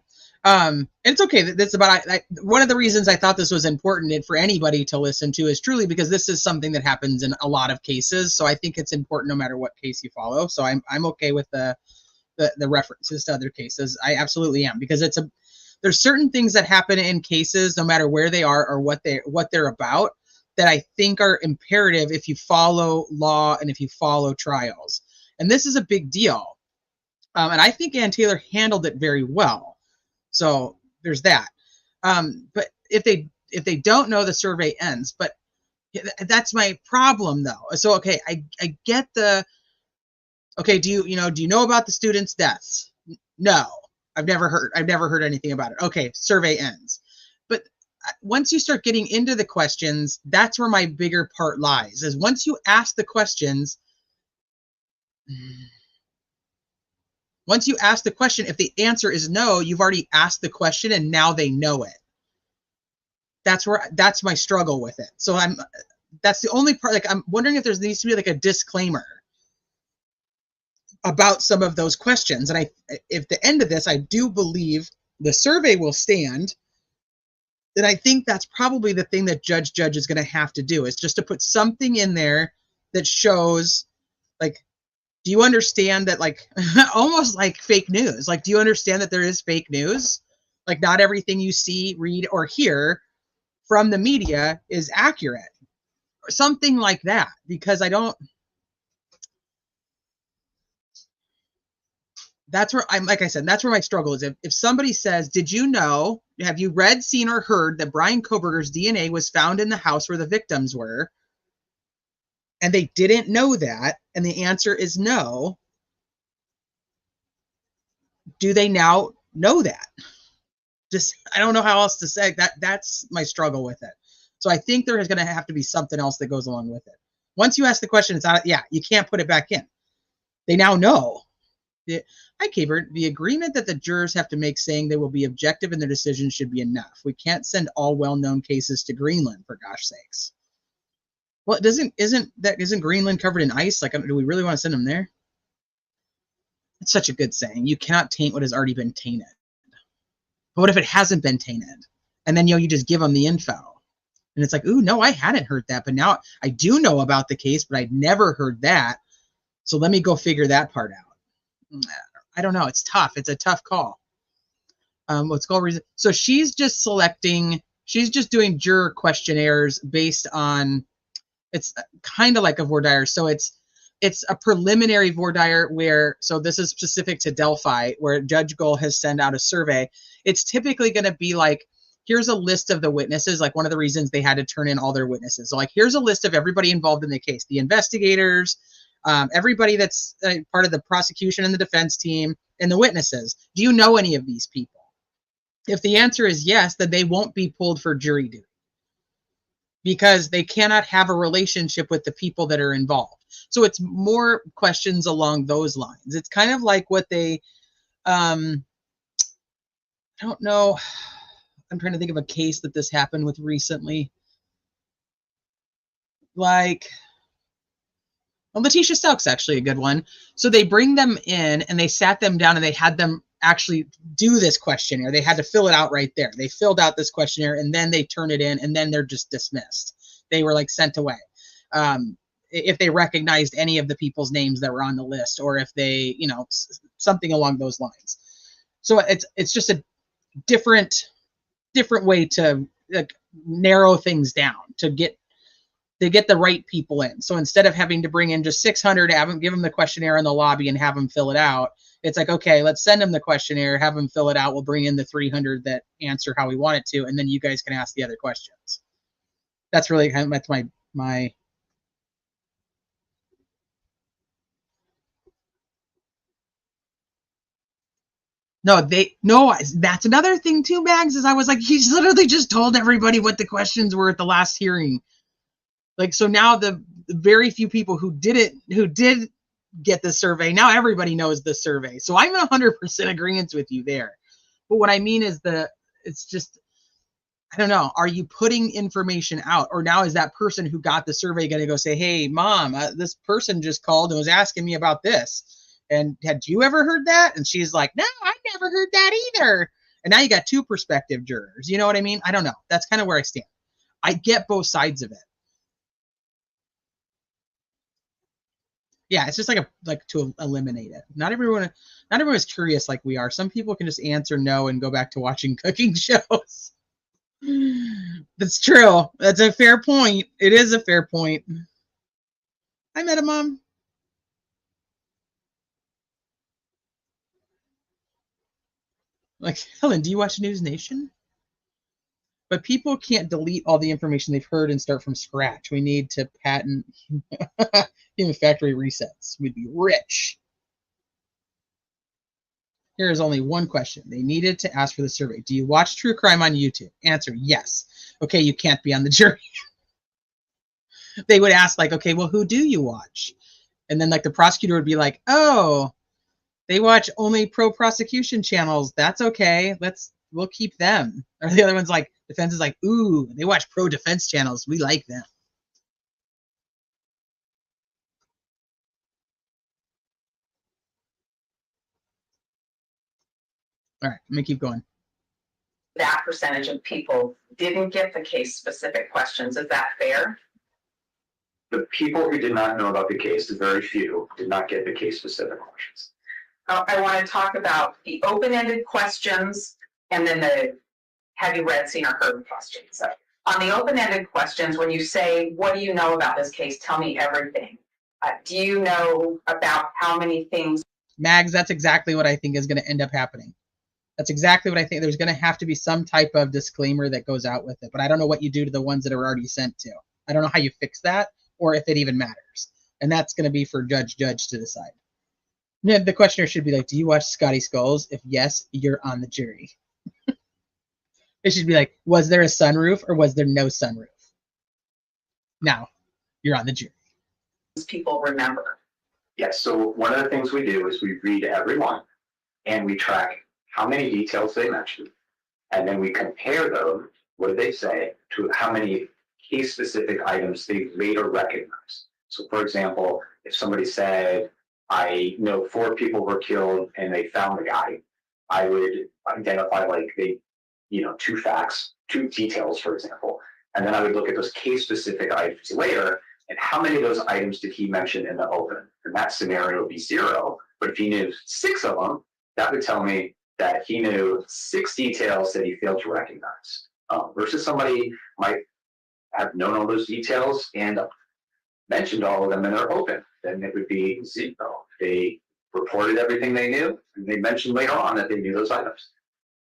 It's okay. That's about one of the reasons I thought this was important for anybody to listen to is truly because this is something that happens in a lot of cases. So I think it's important no matter what case you follow. So I'm okay with the references to other cases. I absolutely am, because there's certain things that happen in cases, no matter where they are or what they're about, that I think are imperative if you follow law and if you follow trials. And this is a big deal. And I think Ann Taylor handled it very well. So there's that. But if they don't know, the survey ends. But that's my problem, though. So okay, I get okay. Do you know about the students' deaths? No, I've never heard anything about it. Okay, survey ends. But once you start getting into the questions, that's where my bigger part lies. Is once you ask the questions. Once you ask the question, if the answer is no, you've already asked the question and now they know it. That's my struggle with it. So that's the only part. Like, I'm wondering if there needs to be like a disclaimer about some of those questions. And if the end of this, I do believe the survey will stand, then I think that's probably the thing that Judge is going to have to do, is just to put something in there that shows, like, do you understand that, like, almost like fake news? Like, do you understand that there is fake news? Like, not everything you see, read, or hear from the media is accurate, or something like that. Because that's where like I said, that's where my struggle is. If somebody says, did you know, have you read, seen, or heard that Brian Koberger's DNA was found in the house where the victims were? And they didn't know that, and the answer is no, do they now know that? Just, I don't know how else to say that. That's my struggle with it. So I think there is going to have to be something else that goes along with it. Once you ask the question, it's out. Yeah, you can't put it back in. They now know. Hi, Kaber. The agreement that the jurors have to make saying they will be objective in their decision should be enough. We can't send all well-known cases to Greenland, for gosh sakes. Well, isn't Greenland covered in ice? Like, do we really want to send them there? It's such a good saying. You cannot taint what has already been tainted. But what if it hasn't been tainted? And then, you just give them the info. And it's like, ooh, no, I hadn't heard that. But now I do know about the case, but I'd never heard that. So let me go figure that part out. I don't know. It's tough. It's a tough call. So she's just doing juror questionnaires based on, it's kind of like a voir dire. So it's a preliminary voir dire so this is specific to Delphi, where Judge Gohl has sent out a survey. It's typically going to be like, here's a list of the witnesses. Like, one of the reasons they had to turn in all their witnesses. So, like, here's a list of everybody involved in the case, the investigators, everybody that's part of the prosecution and the defense team, and the witnesses. Do you know any of these people? If the answer is yes, then they won't be pulled for jury duty. because they cannot have a relationship with the people that are involved. So it's more questions along those lines. It's kind of like what they, I don't know. I'm trying to think of a case that this happened with recently. Like, well, Letitia Stokes actually a good one. So they bring them in and they sat them down and they had them actually do this questionnaire. They had to fill it out right there. They filled out this questionnaire and then they turn it in and then they're just dismissed. They were like sent away. If they recognized any of the people's names that were on the list, or if they, you know, something along those lines. So it's just a different way to like narrow things down to get the right people in. So instead of having to bring in just 600, have them give them the questionnaire in the lobby and have them fill it out, it's like, okay, let's send them the questionnaire, have them fill it out. We'll bring in the 300 that answer how we want it to, and then you guys can ask the other questions. That's really kind of, that's my No, that's another thing too, Mags, is I was like, he's literally just told everybody what the questions were at the last hearing. Like, so now the very few people who did get the survey, now everybody knows the survey. So I'm in 100% agreement with you there. But what I mean is it's just, I don't know, are you putting information out? Or now is that person who got the survey going to go say, hey, mom, this person just called and was asking me about this. And had you ever heard that? And she's like, no, I never heard that either. And now you got two prospective jurors. You know what I mean? I don't know. That's kind of where I stand. I get both sides of it. Yeah, it's just like to eliminate it. Not everyone is curious like we are. Some people can just answer no and go back to watching cooking shows. That's true. That's a fair point. It is a fair point. I met a mom. Like, Helen, do you watch News Nation? But people can't delete all the information they've heard and start from scratch. We need to patent human factory resets. We'd be rich. Here is only one question. They needed to ask for the survey. Do you watch true crime on YouTube? Answer, yes. Okay, you can't be on the jury. They would ask like, okay, well, who do you watch? And then like the prosecutor would be like, oh, they watch only pro-prosecution channels. That's okay. We'll keep them. Or the other one's like, defense is like, ooh, they watch pro-defense channels. We like them. All right, let me keep going. That percentage of people didn't get the case-specific questions. Is that fair? The people who did not know about the case, the very few, did not get the case-specific questions. I want to talk about the open-ended questions and then the have you read, seen, or heard questions. So on the open-ended questions, when you say, what do you know about this case? Tell me everything. Do you know about how many things? Mags, that's exactly what I think is going to end up happening. That's exactly what I think. There's going to have to be some type of disclaimer that goes out with it, but I don't know what you do to the ones that are already sent to. I don't know how you fix that or if it even matters. And that's going to be for judge to decide. The questioner should be like, do you watch Scotty Skulls? If yes, you're on the jury. It should be like, was there a sunroof or was there no sunroof? Now, you're on the jury. People remember. Yes, so one of the things we do is we read every one and we track how many details they mentioned. And then we compare those, what did they say, to how many case-specific items they later recognized. So for example, if somebody said, I know 4 people were killed and they found the guy, I would identify like 2 facts, 2 details, for example. And then I would look at those case-specific items later and how many of those items did he mention in the open? And that scenario would be 0. But if he knew 6 of them, that would tell me that he knew 6 details that he failed to recognize. Versus somebody might have known all those details and mentioned all of them in their open. Then it would be 0. They reported everything they knew, and they mentioned later on that they knew those items.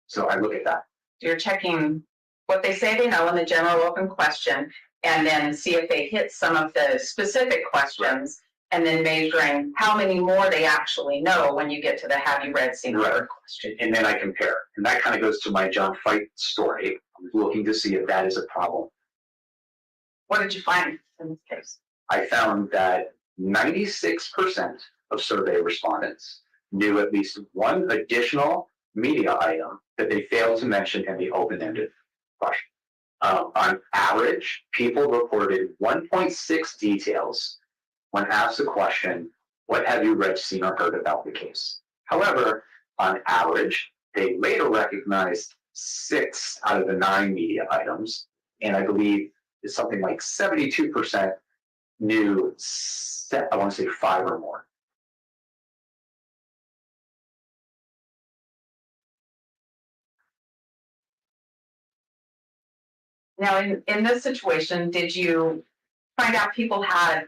So I look at that. You're checking what they say they know in the general open question, and then see if they hit some of the specific questions, and then measuring how many more they actually know when you get to the have you read, seen, or heard question. And then I compare. And that kind of goes to my John Fight story. I'm looking to see if that is a problem. What did you find in this case? I found that 96% of survey respondents knew at least one additional media item that they failed to mention in the open-ended question. On average, people reported 1.6 details when asked the question, what have you read, seen, or heard about the case? However, on average, they later recognized 6 out of the 9 media items, and I believe it's something like 72% knew, I want to say 5 or more. Now, in this situation, did you find out people had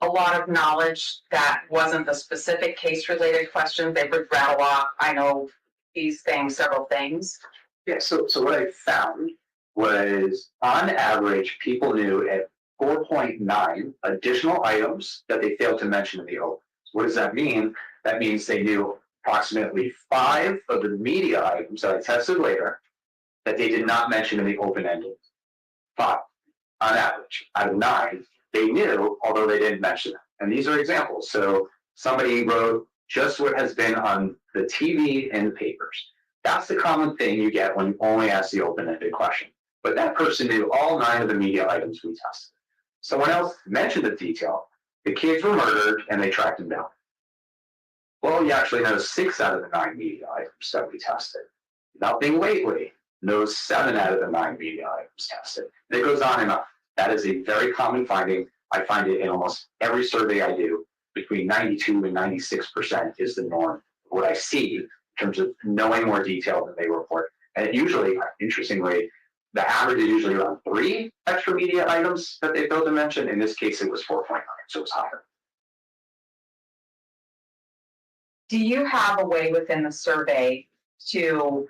a lot of knowledge that wasn't the specific case-related questions? They would rattle off, I know these things, several things. Yeah, so what I found was, on average, people knew at 4.9 additional items that they failed to mention in the open. What does that mean? That means they knew approximately 5 of the media items that I tested later that they did not mention in the open-ended. 5, on average, out of 9, they knew, although they didn't mention it. And these are examples. So somebody wrote just what has been on the TV and the papers. That's the common thing you get when you only ask the open-ended question. But that person knew all 9 of the media items we tested. Someone else mentioned the detail. The kids were murdered and they tracked them down. Well, you actually know 6 out of the 9 media items that we tested. Nothing lately knows 7 out of the 9 media items tested. And it goes on and on. That is a very common finding. I find it in almost every survey I do. Between 92 and 96% is the norm. What I see in terms of knowing more detail than they report. And it usually, interestingly, the average is usually around 3 extra media items that they failed to mention. In this case, it was 4.9, so it was higher. Do you have a way within the survey to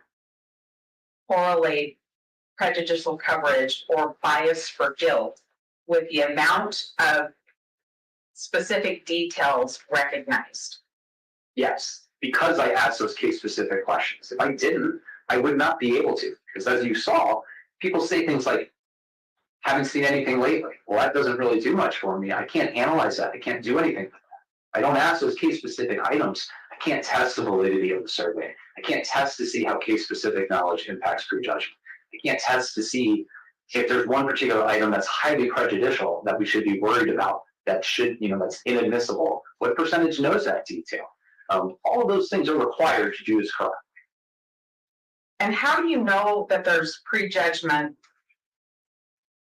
correlate prejudicial coverage or bias for guilt with the amount of specific details recognized? Yes, because I asked those case-specific questions. If I didn't, I would not be able to. Because as you saw, people say things like, haven't seen anything lately. Well, that doesn't really do much for me. I can't analyze that. I can't do anything with that. I don't ask those case-specific items. I can't test the validity of the survey. I can't test to see how case-specific knowledge impacts prejudgment. I can't test to see if there's one particular item that's highly prejudicial that we should be worried about, that should, that's inadmissible. What percentage knows that detail? All of those things are required to do this correctly. And how do you know that there's prejudgment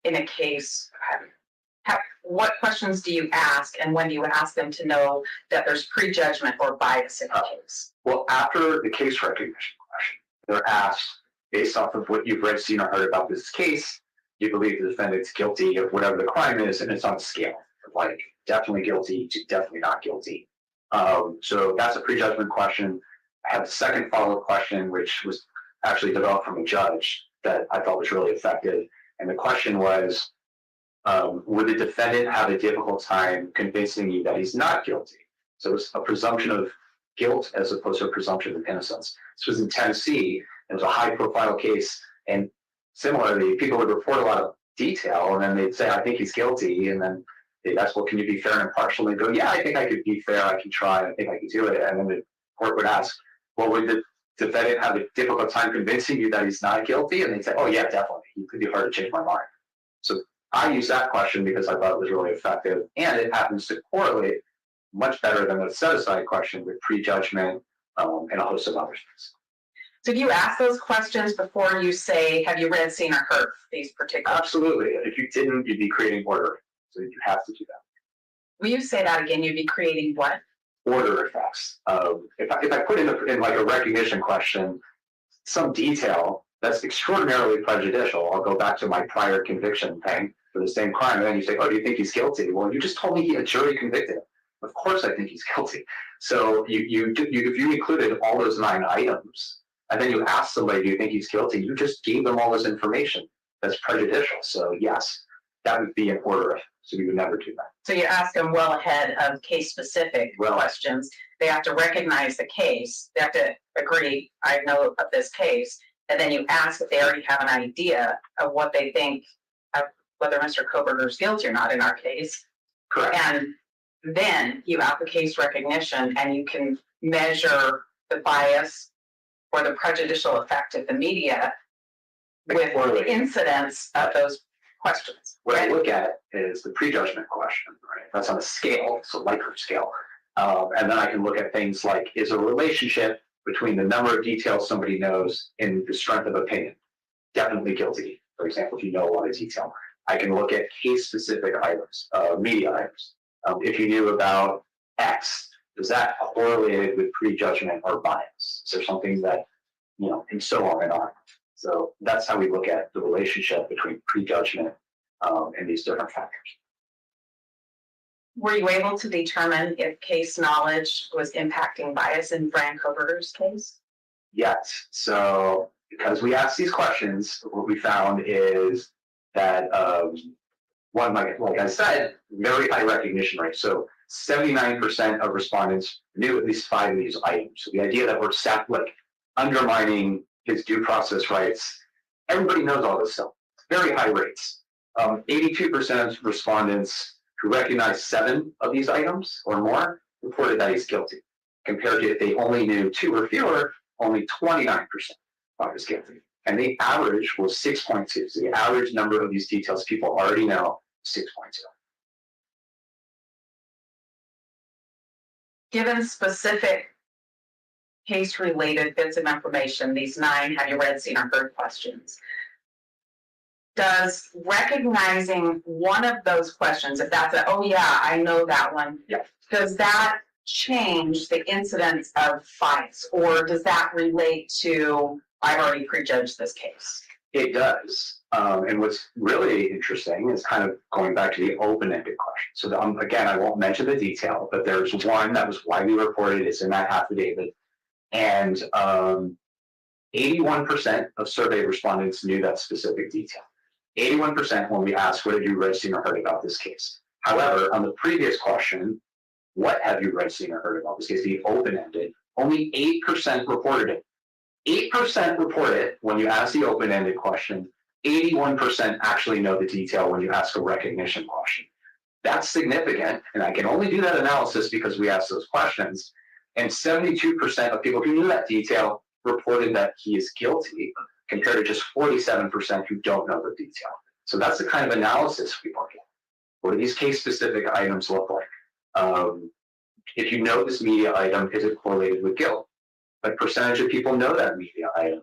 in a case? What questions do you ask, and when do you ask them to know that there's prejudgment or bias in a case? Well, after the case recognition question, they're asked, based off of what you've read, seen, or heard about this case, you believe the defendant's guilty of whatever the crime is, and it's on a scale, like definitely guilty to definitely not guilty. So that's a prejudgment question. I have a second follow-up question, which was actually developed from a judge that I thought was really effective. And the question was, would the defendant have a difficult time convincing you that he's not guilty? So it's a presumption of guilt as opposed to a presumption of innocence. This was in Tennessee. It was a high-profile case, and similarly, people would report a lot of detail, and then they'd say, "I think he's guilty," and then they'd ask, "Well, can you be fair and impartial?" And they'd go, "Yeah, I think I could be fair. I can try. I think I can do it." And then the court would ask, "Well, would the defendant have a difficult time convincing you that he's not guilty?" And they'd say, "Oh, yeah, definitely. It could be hard to change my mind." So I used that question because I thought it was really effective, and it happens to correlate much better than the set-aside question with prejudgment and a host of other things. So do you ask those questions before you say, have you read, seen, or heard these particular? Absolutely. If you didn't, you'd be creating order. So you have to do that. Will you say that again? You'd be creating what? Order effects. If I put in like a recognition question, some detail that's extraordinarily prejudicial, I'll go back to my prior conviction thing for the same crime. And then you say, "Oh, do you think he's guilty?" Well, you just told me a jury convicted him. Of course I think he's guilty. So if you included all those 9 items, and then you ask somebody, "Do you think he's guilty?" You just gave them all this information that's prejudicial. So yes, that would be an order. So we would never do that. So you ask them well ahead of case-specific questions. They have to recognize the case. They have to agree, I know of this case. And then you ask if they already have an idea of what they think, of whether Mr. Koberger's guilty or not in our case. Correct. And then you have the case recognition and you can measure the bias or the prejudicial effect of the media with the incidence of those questions. What I look at is the prejudgment question, right? That's on a scale, it's a Likert scale. And then I can look at things like, is a relationship between the number of details somebody knows and the strength of opinion? Definitely guilty, for example, if you know a lot of detail. I can look at case-specific items, media items. If you knew about X, is that correlated with prejudgment or bias? Is there something that, and so on and on. So that's how we look at the relationship between prejudgment and these different factors. Were you able to determine if case knowledge was impacting bias in Brian Koberger's case? Yes. So because we asked these questions, what we found is that one, like I said, very high recognition rate. So 79% of respondents knew at least 5 of these items. So the idea that we're undermining his due process rights, everybody knows all this stuff. Very high rates. 82% of respondents who recognized 7 of these items or more reported that he's guilty, compared to if they only knew 2 or fewer, only 29% thought he's guilty. And the average was 6.2. So the average number of these details people already know, 6.2. Given specific case-related bits of information, these 9 have you read, seen, or heard questions, does recognizing one of those questions, if that's a, oh yeah, I know that one, Yeah. Does that change the incidence of bias, or does that relate to, I've already prejudged this case? It does. And what's really interesting is kind of going back to the open-ended question. So again, I won't mention the detail, but there's one that was widely reported. It's in that affidavit. And 81% of survey respondents knew that specific detail. 81% when we asked, what have you read, seen, or heard about this case? However, on the previous question, what have you read, seen, or heard about this case, the open-ended, only 8% reported it. 8% report it when you ask the open-ended question. 81% actually know the detail when you ask a recognition question. That's significant, and I can only do that analysis because we asked those questions. And 72% of people who knew that detail reported that he is guilty, compared to just 47% who don't know the detail. So that's the kind of analysis we look at. What do these case-specific items look like? If you know this media item, is it correlated with guilt? What percentage of people know that media item?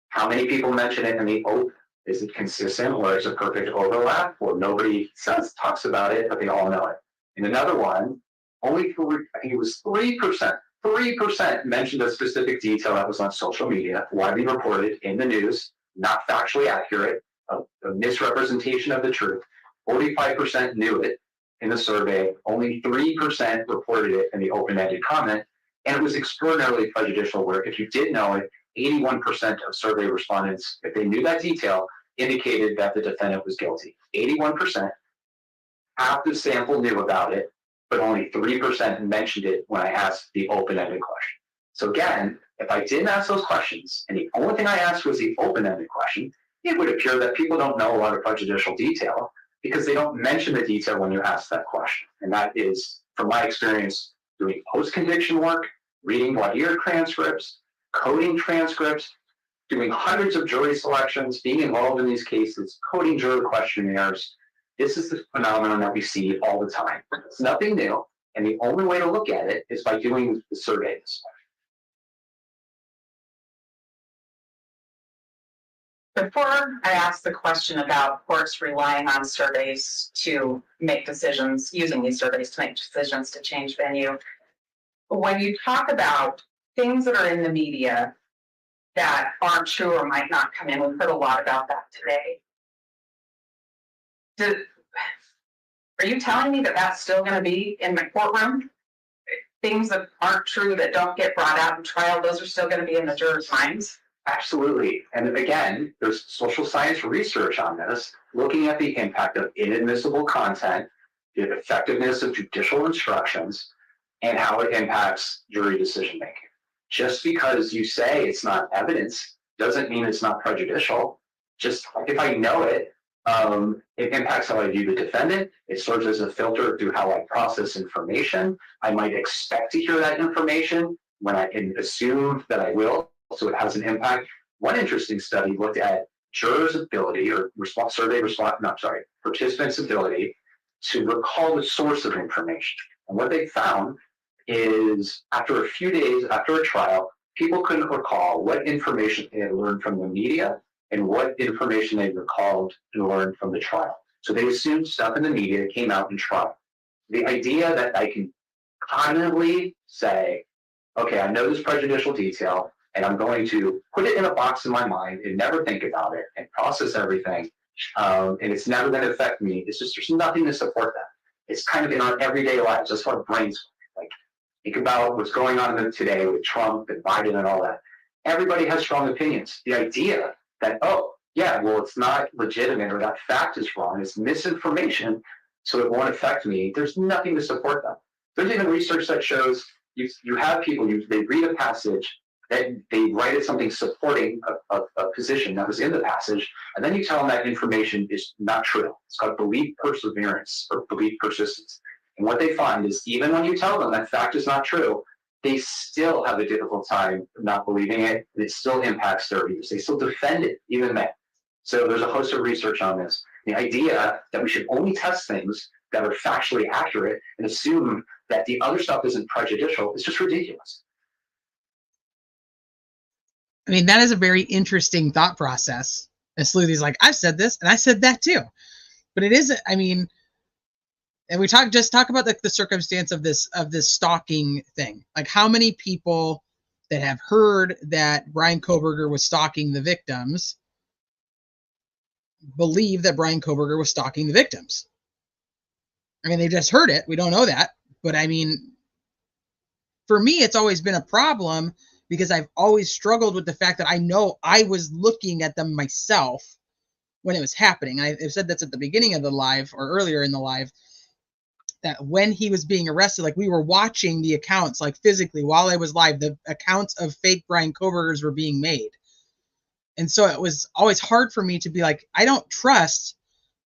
How many people mention it in the open? Is it consistent, or is it perfect overlap? Or nobody talks about it, but they all know it. In another one, only I think it was 3% mentioned a specific detail that was on social media, widely reported in the news, not factually accurate, a misrepresentation of the truth. 45% knew it in the survey. Only 3% reported it in the open-ended comment. And it was extraordinarily prejudicial where if you did know it, 81% of survey respondents, if they knew that detail, indicated that the defendant was guilty. 81%, half the sample knew about it, but only 3% mentioned it when I asked the open-ended question. So again, if I didn't ask those questions, and the only thing I asked was the open-ended question, it would appear that people don't know a lot of prejudicial detail because they don't mention the detail when you ask that question. And that is, from my experience, doing post-conviction work, reading voir dire transcripts, coding transcripts, doing hundreds of jury selections, being involved in these cases, coding jury questionnaires. This is the phenomenon that we see all the time. It's nothing new, and the only way to look at it is by doing the survey this way. Before I ask the question about courts relying on surveys to make decisions, using these surveys to make decisions to change venue, when you talk about things that are in the media that aren't true or might not come in, we've heard a lot about that today. Are you telling me that that's still going to be in the courtroom? Things that aren't true, that don't get brought out in trial, those are still going to be in the jurors' minds? Absolutely. And again, there's social science research on this, looking at the impact of inadmissible content, the effectiveness of judicial instructions, and how it impacts jury decision-making. Just because you say it's not evidence doesn't mean it's not prejudicial. Just if I know it, It impacts how I view the defendant. It serves as a filter through how I process information. I might expect to hear that information when I can assume that I will, so it has an impact. One interesting study looked at jurors' ability or participants' ability to recall the source of information. And what they found is after a few days after a trial, people couldn't recall what information they had learned from the media and what information they recalled and learned from the trial. So they assumed stuff in the media came out in trial. The idea that I can confidently say, okay, I know this prejudicial detail, and I'm going to put it in a box in my mind and never think about it and process everything, and it's never going to affect me. It's just, there's nothing to support that. It's kind of in our everyday lives. That's what our brains like. Think about what's going on today with Trump and Biden and all that. Everybody has strong opinions. The idea that, oh, yeah, well, it's not legitimate or that fact is wrong, it's misinformation, so it won't affect me. There's nothing to support that. There's even research that shows you have people, they read a passage, that they write something supporting a position that was in the passage, and then you tell them that information is not true. It's called belief perseverance or belief persistence. And what they find is even when you tell them that fact is not true, they still have a difficult time not believing it, and it still impacts their views. They still defend it, even then. So there's a host of research on this. The idea that we should only test things that are factually accurate and assume that the other stuff isn't prejudicial is just ridiculous. I mean, that is a very interesting thought process. And Sleuthie's like, I've said this and I said that too. But it is, I mean, and we talk about the circumstance of this stalking thing. Like, how many people that have heard that Brian Kohberger was stalking the victims believe that Brian Kohberger was stalking the victims? I mean, they just heard it. We don't know that. But I mean, for me, it's always been a problem because I've always struggled with the fact that I know I was looking at them myself when it was happening. I've said that's at the beginning of the live or earlier in the live, that when he was being arrested, like we were watching the accounts, like physically while I was live, the accounts of fake Brian Kohbergers were being made. And so it was always hard for me to be like, I don't trust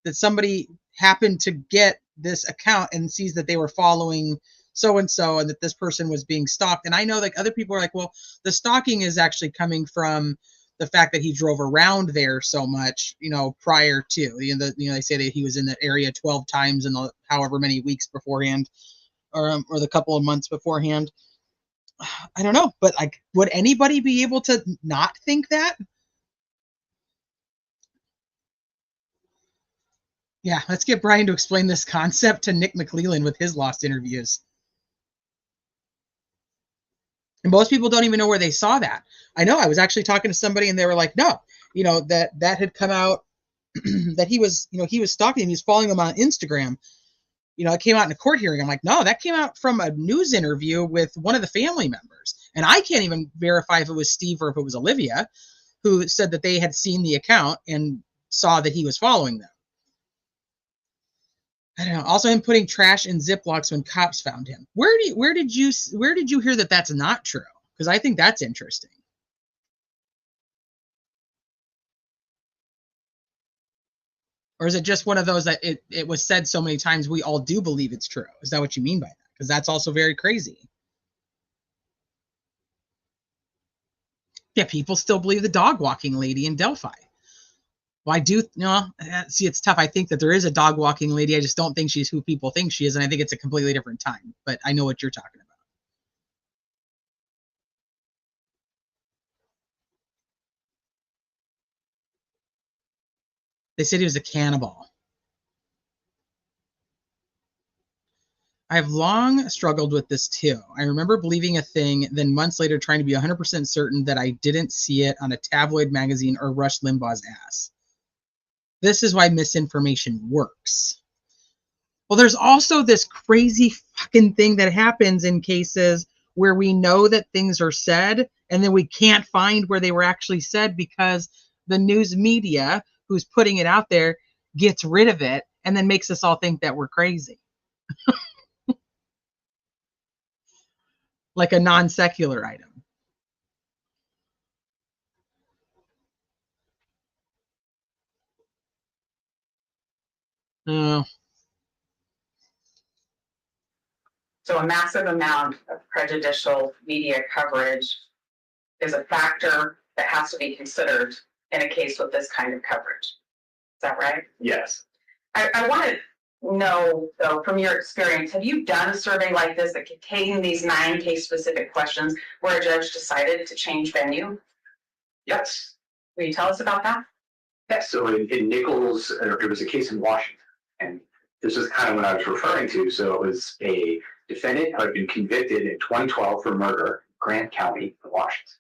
that somebody happened to get this account and sees that they were following so-and-so and that this person was being stalked. And I know like other people are like, well, the stalking is actually coming from the fact that he drove around there so much, prior to, they say that he was in that area 12 times in the however many weeks beforehand, or the couple of months beforehand. I don't know, but like, would anybody be able to not think that? Yeah, let's get Brian to explain this concept to Nick McClelland with his lost interviews. And most people don't even know where they saw that. I know I was actually talking to somebody and they were like, no, that had come out that he was stalking him. He was following him on Instagram. It came out in a court hearing. I'm like, no, that came out from a news interview with one of the family members. And I can't even verify if it was Steve or if it was Olivia who said that they had seen the account and saw that he was following them. I don't know. Also, him putting trash in Ziplocs when cops found him. Where did you hear that that's not true? Because I think that's interesting. Or is it just one of those that it was said so many times we all do believe it's true? Is that what you mean by that? Because that's also very crazy. Yeah, people still believe the dog walking lady in Delphi. Well, I do, see, it's tough. I think that there is a dog walking lady. I just don't think she's who people think she is. And I think it's a completely different time. But I know what you're talking about. They said he was a cannibal. I've long struggled with this too. I remember believing a thing, then months later trying to be 100% certain that I didn't see it on a tabloid magazine or Rush Limbaugh's ass. This is why misinformation works. Well, there's also this crazy fucking thing that happens in cases where we know that things are said and then we can't find where they were actually said because the news media who's putting it out there gets rid of it and then makes us all think that we're crazy. Like a non-secular item. Uh, So a massive amount of prejudicial media coverage is a factor that has to be considered in a case with this kind of coverage. Is that right? Yes. I want to know, though, from your experience, have you done a survey like this that contained these 9 case-specific questions where a judge decided to change venue? Yes. Will you tell us about that? Yes. So in Nichols, it was a case in Washington, and this is kind of what I was referring to. So it was a defendant who had been convicted in 2012 for murder in Grant County, Washington.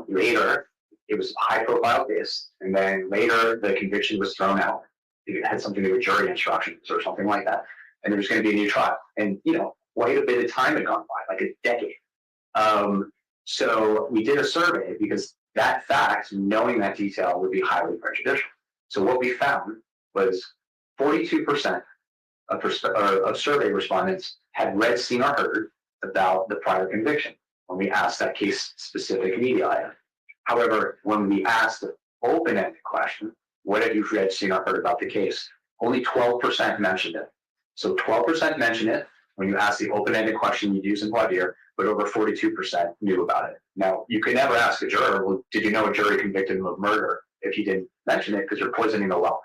Later, it was a high-profile case, and then later the conviction was thrown out. It had something to do with jury instructions or something like that, and there was going to be a new trial. And quite a bit of time had gone by, like a decade. So we did a survey because that fact, knowing that detail, would be highly prejudicial. So what we found was 42% of survey respondents had read, seen, or heard about the prior conviction when we asked that case-specific media item. However, when we asked the open-ended question, what have you read, seen, or heard about the case? Only 12% mentioned it. So 12% mentioned it when you ask the open-ended question you use in voir dire, but over 42% knew about it. Now, you could never ask a juror, well, did you know a jury convicted him of murder if you didn't mention it because you're poisoning the well?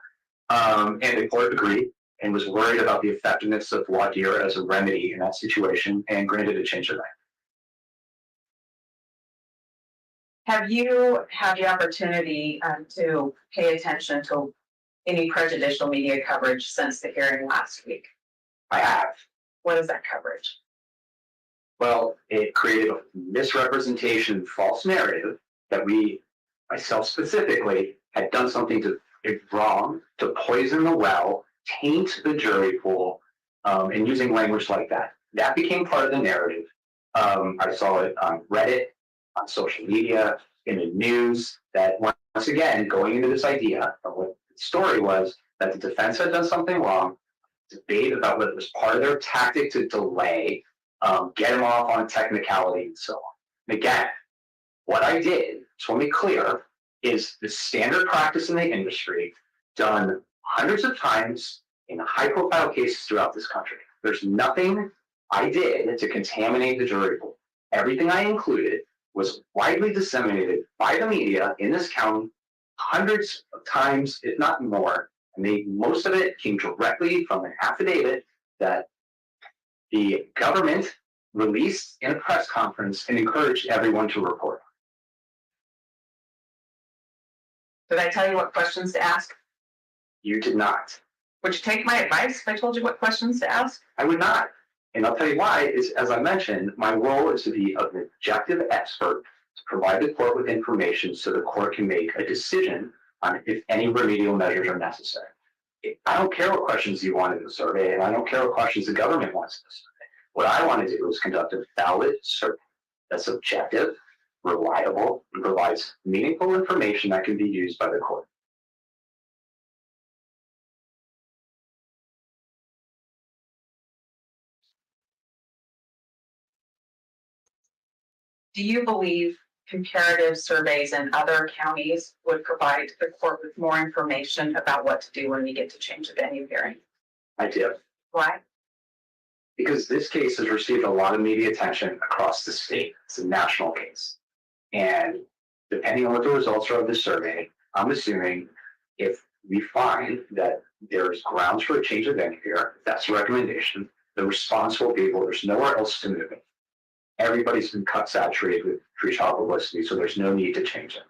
And the court agreed and was worried about the effectiveness of voir dire as a remedy in that situation and granted a change of venue. Have you had the opportunity to pay attention to any prejudicial media coverage since the hearing last week? I have. What is that coverage? Well, it created a misrepresentation, false narrative that we, myself specifically, had done something wrong to poison the well, taint the jury pool, and using language like that. That became part of the narrative. I saw it on Reddit, on social media, in the news, that once again, going into this idea of what the story was, that the defense had done something wrong, debate about whether it was part of their tactic to delay, get him off on technicality and so on. And again, what I did, just want to be clear, is the standard practice in the industry, done hundreds of times in high-profile cases throughout this country. There's nothing I did to contaminate the jury pool. Everything I included was widely disseminated by the media in this county hundreds of times, if not more. And most of it came directly from an affidavit that the government released in a press conference and encouraged everyone to report. Did I tell you what questions to ask? You did not. Would you take my advice if I told you what questions to ask? I would not. And I'll tell you why, is as I mentioned, my role is to be an objective expert to provide the court with information so the court can make a decision on if any remedial measures are necessary. I don't care what questions you want in the survey, and I don't care what questions the government wants in the survey. What I want to do is conduct a valid survey that's objective, reliable, and provides meaningful information that can be used by the court. Do you believe comparative surveys in other counties would provide the court with more information about what to do when we get to change the venue hearing? I do. Why? Because this case has received a lot of media attention across the state. It's a national case. And depending on what the results are of this survey, I'm assuming if we find that there's grounds for a change of venue here, if that's a recommendation, the response will be, well, there's nowhere else to move it. Everybody's been cut saturated with pretrial publicity, so there's no need to change it.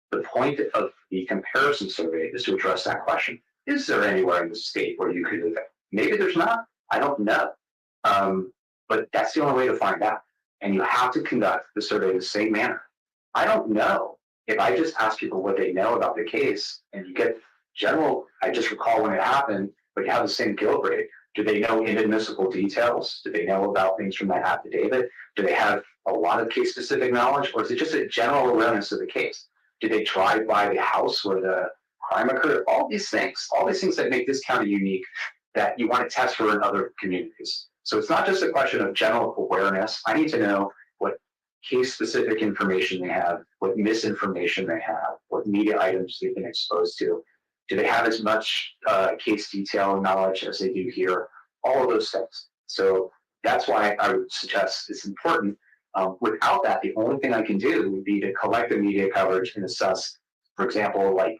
The point of the comparison survey is to address that question. Is there anywhere in the state where you could move it? Maybe there's not. I don't know. But that's the only way to find out. And you have to conduct the survey in the same manner. I don't know if I just ask people what they know about the case and you get general, I just recall when it happened, but you have the same guilt rate. Do they know inadmissible details? Do they know about things from that affidavit? Do they have a lot of case-specific knowledge, or is it just a general awareness of the case? Do they drive by the house where the crime occurred? All these things that make this county unique that you want to test for in other communities. So it's not just a question of general awareness. I need to know what case-specific information they have, what misinformation they have, what media items they've been exposed to. Do they have as much case detail and knowledge as they do here? All of those things. So that's why I would suggest it's important. Without that, the only thing I can do would be to collect the media coverage and assess, for example, like,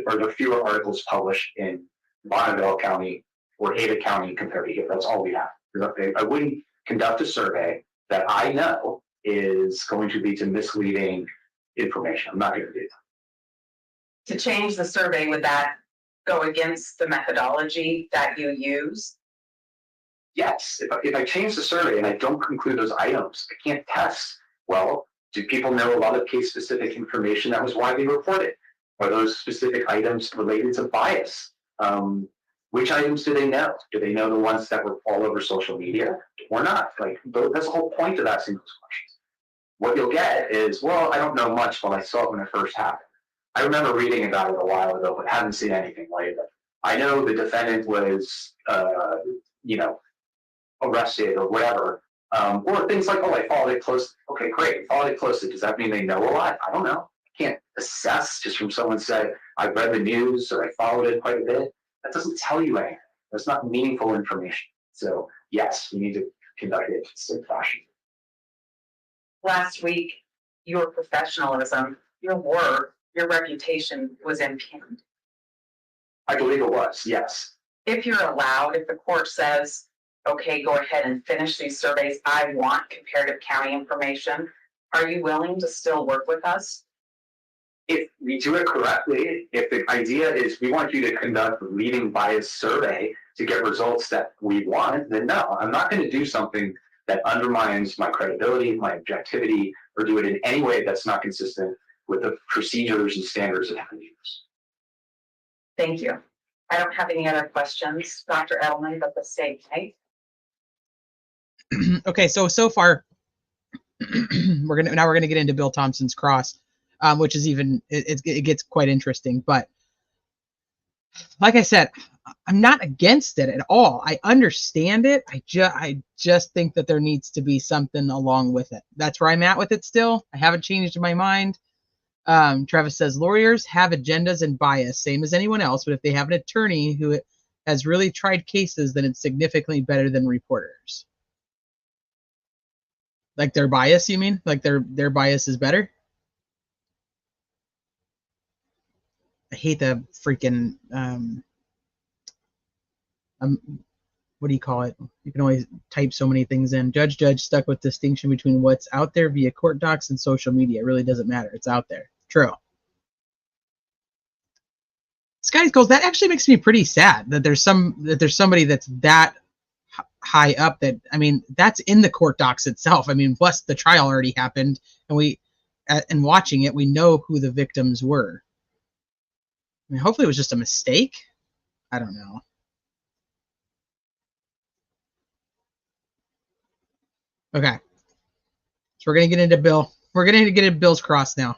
are there fewer articles published in Bonneville County or Ada County compared to here? That's all we have. I wouldn't conduct a survey that I know is going to lead to misleading information. I'm not going to do that. To change the survey, would that go against the methodology that you use? Yes, if I change the survey and I don't conclude those items, I can't test. Well, do people know a lot of case-specific information that was widely reported? Are those specific items related to bias? Which items do they know? Do they know the ones that were all over social media or not? Like, that's the whole point of asking those questions. What you'll get is, well, I don't know much, but I saw it when it first happened. I remember reading about it a while ago, but haven't seen anything lately. I know the defendant was, arrested or whatever, or things like, oh, I followed it close. Okay, great, followed it closely. Does that mean they know a lot? I don't know. I can't assess just from someone said, I read the news or I followed it quite a bit. That doesn't tell you anything. That's not meaningful information. So yes, we need to conduct it in a consistent fashion. Last week, your professionalism, your work, your reputation was impugned. I believe it was, yes. If you're allowed, if the court says, okay, go ahead and finish these surveys, I want comparative county information, are you willing to still work with us? If we do it correctly, if the idea is we want you to conduct a leading bias survey to get results that we want, then no, I'm not going to do something that undermines my credibility, my objectivity, or do it in any way that's not consistent with the procedures and standards that have been used. Thank you. I don't have any other questions, Dr. Edelman, but the state, right? Okay, so far we're gonna get into Bill Thompson's cross, which is even it gets quite interesting. But like I said, I'm not against it at all. I understand it. I just think that there needs to be something along with it. That's where I'm at with it still. I haven't changed my mind. Travis says lawyers have agendas and bias, same as anyone else. But if they have an attorney who has really tried cases, then it's significantly better than reporters. Like their bias, you mean? Like their bias is better? I hate the freaking what do you call it? You can always type so many things in. Judge stuck with distinction between what's out there via court docs and social media. It really doesn't matter. It's out there. True. Sky goes, that actually makes me pretty sad that there's somebody that's that high up that, I mean, that's in the court docs itself. I mean, plus the trial already happened, and watching it, we know who the victims were. I mean, hopefully it was just a mistake. I don't know. Okay. So we're going to get into Bill. We're going to get into Bill's cross now.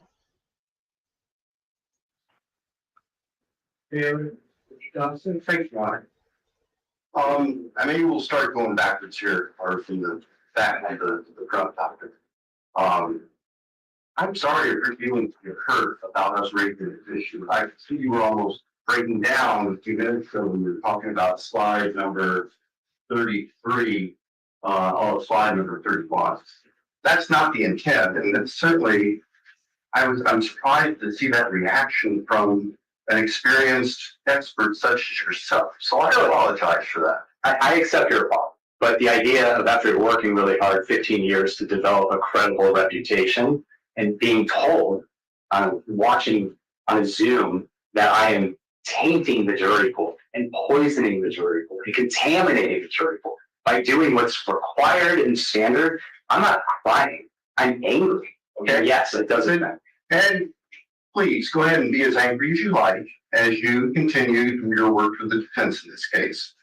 Johnson, thank you. Maybe we'll start going backwards here, or from the back to the front topic. I'm sorry if you're feeling hurt about us raising this issue. I see you were almost breaking down a few minutes ago when you were talking about slide number 33, slide number 31. That's not the intent, and that's certainly, I'm surprised to see that reaction from an experienced expert such as yourself. So I apologize for that. I accept your apology, but the idea of after working really hard 15 years to develop a credible reputation and being told watching on a Zoom that I am tainting the jury pool and poisoning the jury pool and contaminating the jury pool by doing what's required and standard, I'm not crying. I'm angry. Okay, yes, it doesn't matter. And please go ahead and be as angry as you like as you continue your work for the defense in this case.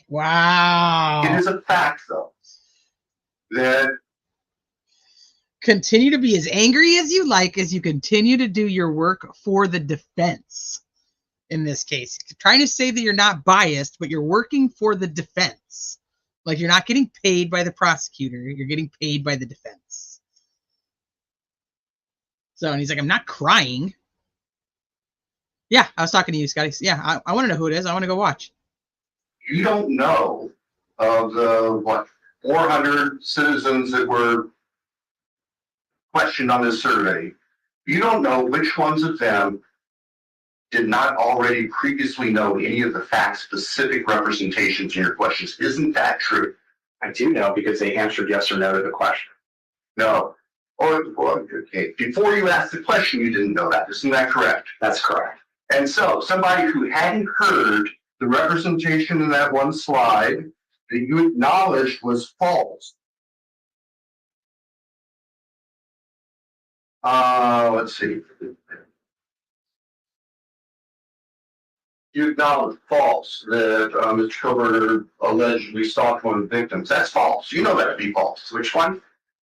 Wow. It is a fact, though, that continue to be as angry as you like as you continue to do your work for the defense. In this case, trying to say that you're not biased, but you're working for the defense. Like you're not getting paid by the prosecutor, you're getting paid by the defense. So, and he's like, I'm not crying. Yeah, I was talking to you, Scotty. Yeah, I want to know who it is. I want to go watch. You don't know of the, what, 400 citizens that were questioned on this survey. You don't know which ones of them did not already previously know any of the fact-specific representations in your questions. Isn't that true? I do know because they answered yes or no to the question. No. Or, okay, before you asked the question, you didn't know that. Isn't that correct? That's correct. And so somebody who hadn't heard the representation in that one slide that you acknowledged was false. Let's see. You acknowledged false that Mr. Coburn allegedly stalked one of the victims. That's false. You know that to be false. Which one?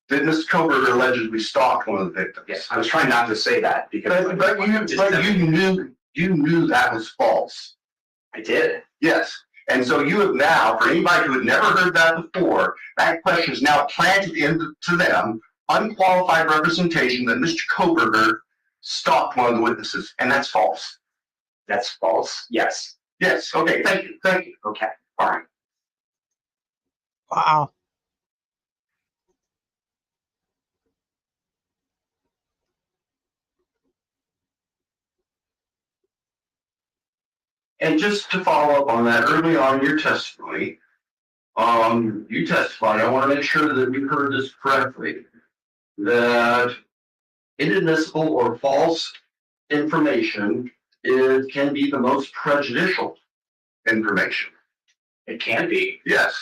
That Mr. Coburn allegedly stalked one of the victims. Yes, I was trying not to say that because. But you knew that was false. I did. Yes. And so you have now, for anybody who had never heard that before, that question is now planted into them, unqualified representation that Mr. Coburn stalked one of the witnesses, and that's false. That's false. Yes. Yes. Okay. Thank you. Thank you. Okay. All right. Wow. And just to follow up on that, early on in your testimony, you testified, I want to make sure that we heard this correctly, that inadmissible or false information can be the most prejudicial information. It can be. Yes.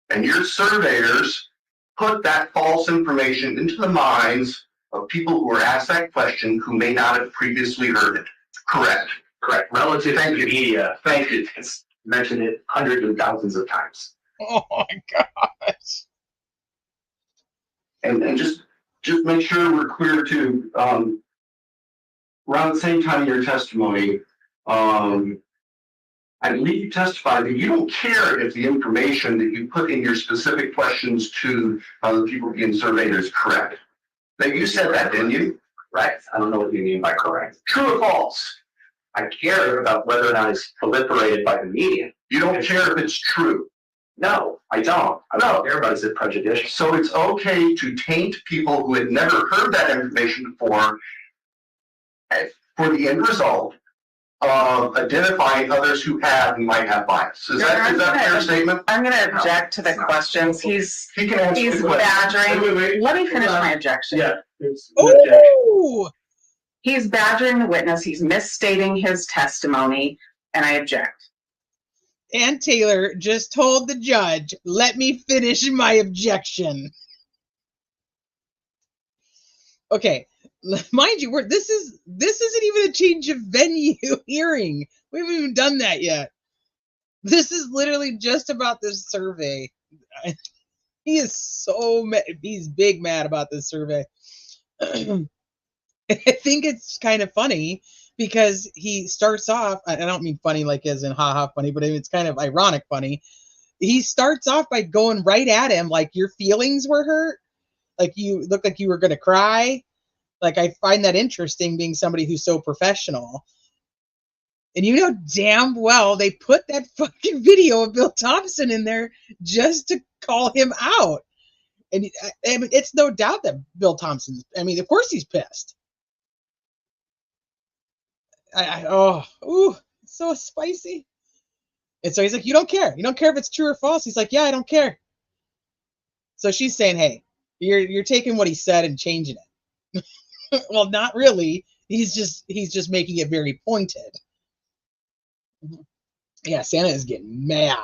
And your surveyors put that false information into the minds of people who were asked that question who may not have previously heard it. Correct. Correct. Relative Thank to you. the media, Thank you. it's mentioned it hundreds and thousands of times. Oh my gosh. And just make sure we're clear too, around the same time in your testimony, I believe you testified that you don't care if the information that you put in your specific questions to the people being surveyed is correct. Now, you said that, didn't you? Right. I don't know what you mean by correct. True or false? I care about whether or not it's proliferated by the media. You don't care if it's true. No, I don't. I don't care about is it prejudicial. So it's okay to taint people who had never heard that information before for the end result of identifying others who have and might have bias. Is that a fair statement? I'm going to object to the questions. He's He can answer the question. badgering. Let me finish my objection. Yeah. It's Ooh. He's badgering the witness. He's misstating his testimony, and I object. Ann Taylor just told the judge, let me finish my objection. Okay, mind you, this isn't even a change of venue hearing. We haven't even done that yet. This is literally just about this survey. He is so mad. He's big mad about this survey. I think it's kind of funny because he starts off, I don't mean funny like as in haha funny, but it's kind of ironic funny. He starts off by going right at him like your feelings were hurt. Like you look like you were going to cry. Like I find that interesting being somebody who's so professional. And you know damn well they put that fucking video of Bill Thompson in there just to call him out. And I mean, it's no doubt that Bill Thompson's, I mean, of course he's pissed. So spicy. And so he's like, you don't care. You don't care if it's true or false. He's like, yeah, I don't care. So she's saying, hey, you're taking what he said and changing it. Well, not really. He's just making it very pointed. Yeah, Santa is getting mad.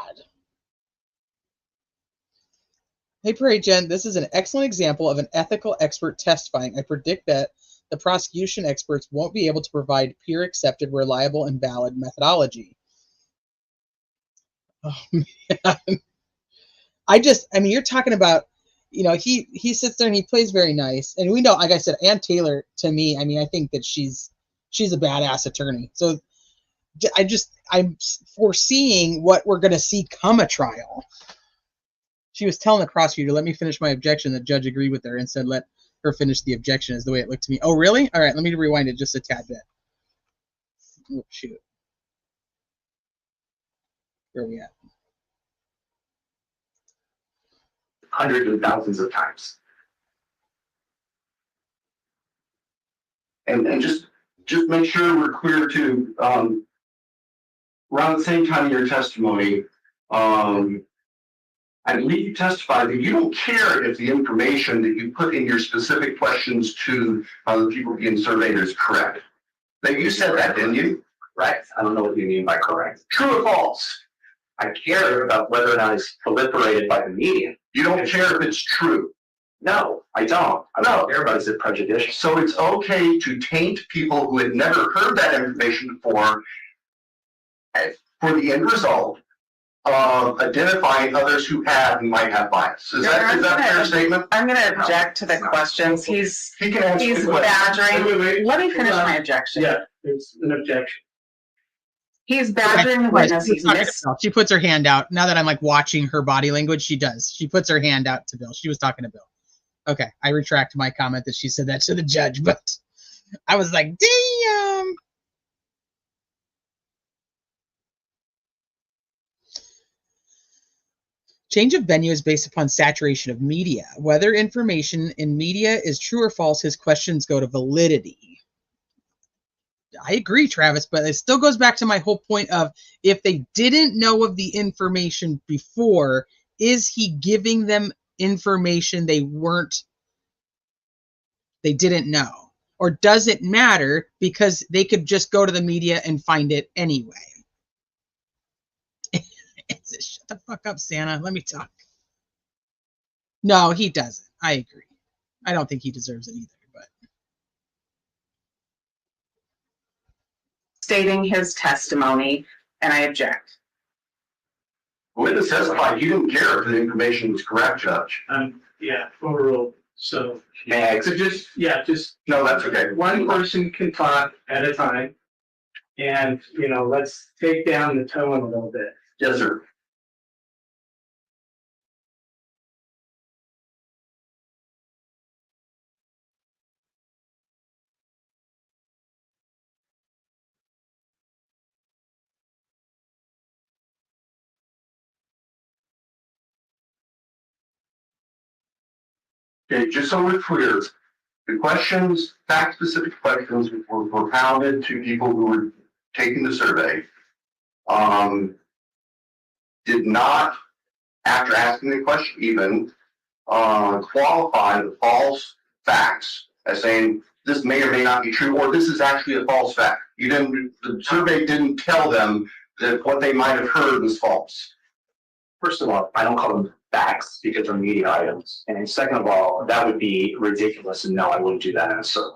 Hey, Prairie Jen, this is an excellent example of an ethical expert testifying. I predict that the prosecution experts won't be able to provide peer-accepted, reliable, and valid methodology. Oh, man. I mean, you're talking about, you know, he sits there and he plays very nice. And we know, like I said, Ann Taylor, to me, I mean, I think that she's a badass attorney. So I'm foreseeing what we're going to see come a trial. She was telling the prosecutor, let me finish my objection. The judge agreed with her and said, let her finish the objection is the way it looked to me. Oh, really? All right, let me rewind it just a tad bit. Oh, shoot. Where are we at? Hundreds and thousands of times. And just make sure we're clear too, around the same time in your testimony, I believe you testified that you don't care if the information that you put in your specific questions to the people being surveyed is correct. Now, you said that, didn't you? Right? I don't know what you mean by correct. True or false? I care about whether or not it's proliferated by the media. You don't care if it's true. No, I don't. I don't care about is it prejudicial. So it's okay to taint people who had never heard that information before for the end result of identifying others who have and might have bias. Is that a fair statement? I'm gonna object to the questions. He's He can answer he's the question. badgering. Let me finish my objection. Yeah, it's an objection. He's badgering the Right, witness. she's He's talking to mis- Bill. She puts her hand out. Now that I'm like watching her body language, she does. She puts her hand out to Bill. She was talking to Bill. Okay, I retract my comment that she said that to the judge, but I was like, damn. Change of venue is based upon saturation of media. Whether information in media is true or false, his questions go to validity. I agree, Travis, but it still goes back to my whole point of if they didn't know of the information before, is he giving them information they didn't know? Or does it matter because they could just go to the media and find it anyway? Shut the fuck up, Santa. Let me talk. No, he doesn't. I agree. I don't think he deserves it either, but stating his testimony, and I object. Witness testified he didn't care if the information was correct, Judge. Yeah, overruled. So, May I? so just No, that's okay. one person can talk at a time. And, let's take down the tone a little bit. Yes, sir. Okay, just so we're clear, the questions, fact-specific questions were propounded to people who were taking the survey. Did not, after asking the question even, qualify the false facts as saying this may or may not be true, or this is actually a false fact. The survey didn't tell them that what they might have heard was false. First of all, I don't call them facts because they're media items. And then second of all, that would be ridiculous. And no, I wouldn't do that in a survey.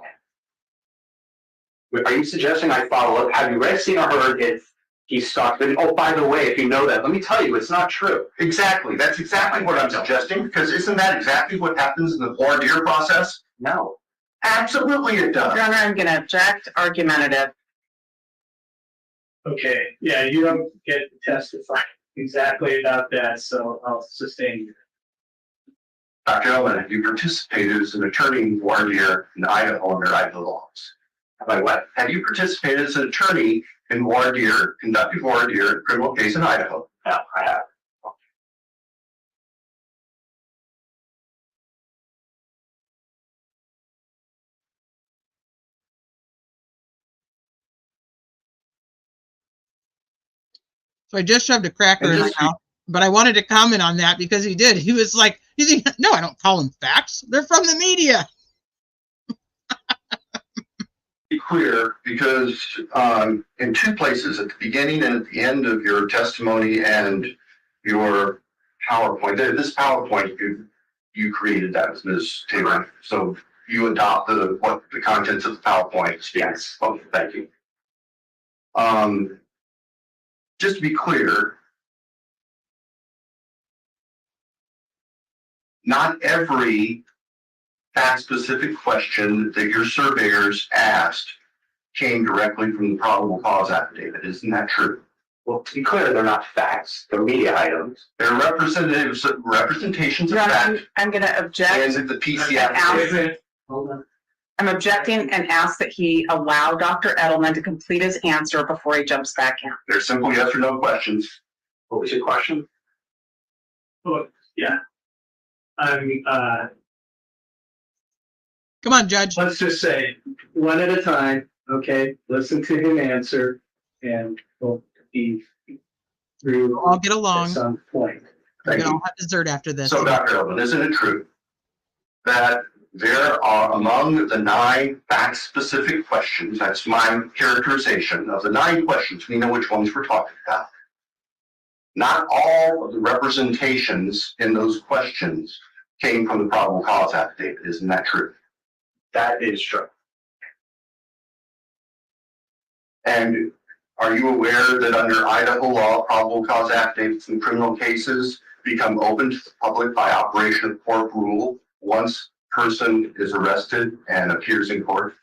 Are you suggesting I follow up? Have you read, seen, or heard if he stalked it? Oh, by the way, if you know that, let me tell you, it's not true. Exactly. That's exactly what I'm suggesting, because isn't that exactly what happens in the voir dire process? No. Absolutely it does. Your Honor, I'm going to object. Argumentative. Okay, yeah, you don't get to testify exactly about that, so I'll sustain you. Dr. Elman, have you participated as an attorney in voir dire in Idaho under Idaho laws? By what? Have you participated as an attorney in voir dire, conducted voir dire, in a criminal case in Idaho? No, I have. so I just shoved a cracker in my mouth. But I wanted to comment on that because he did. He was like, no, I don't call them facts. They're from the media. Be clear, because in two places, at the beginning and at the end of your testimony and your PowerPoint, this PowerPoint, you created that, Ms. Taylor. So you adopt the contents of the PowerPoint. Yes. Oh, thank you. Just to be clear, not every fact-specific question that your surveyors asked came directly from the probable cause affidavit. Isn't that true? Well, to be clear, they're not facts. They're media items. They're representations of Your Honor, fact I'm going to object. and the PC affidavit. Hold on. I'm objecting and ask that he allow Dr. Edelman to complete his answer before he jumps back in. They're simple yes or no questions. What was your question? Oh, yeah. Come on, Judge. Let's just say, one at a time, okay? Listen to him answer, and we'll be through We'll all get at along. some point. We're Thank gonna you. all have dessert after this. So, Dr. Edelman, isn't it true that there are among the 9 fact-specific questions, that's my characterization of the 9 questions, we know which ones we're talking about. Not all of the representations in those questions came from the probable cause affidavit, isn't that true? That is true. And are you aware that under Idaho law, probable cause affidavits in criminal cases become open to the public by operation of court rule once person is arrested and appears in court?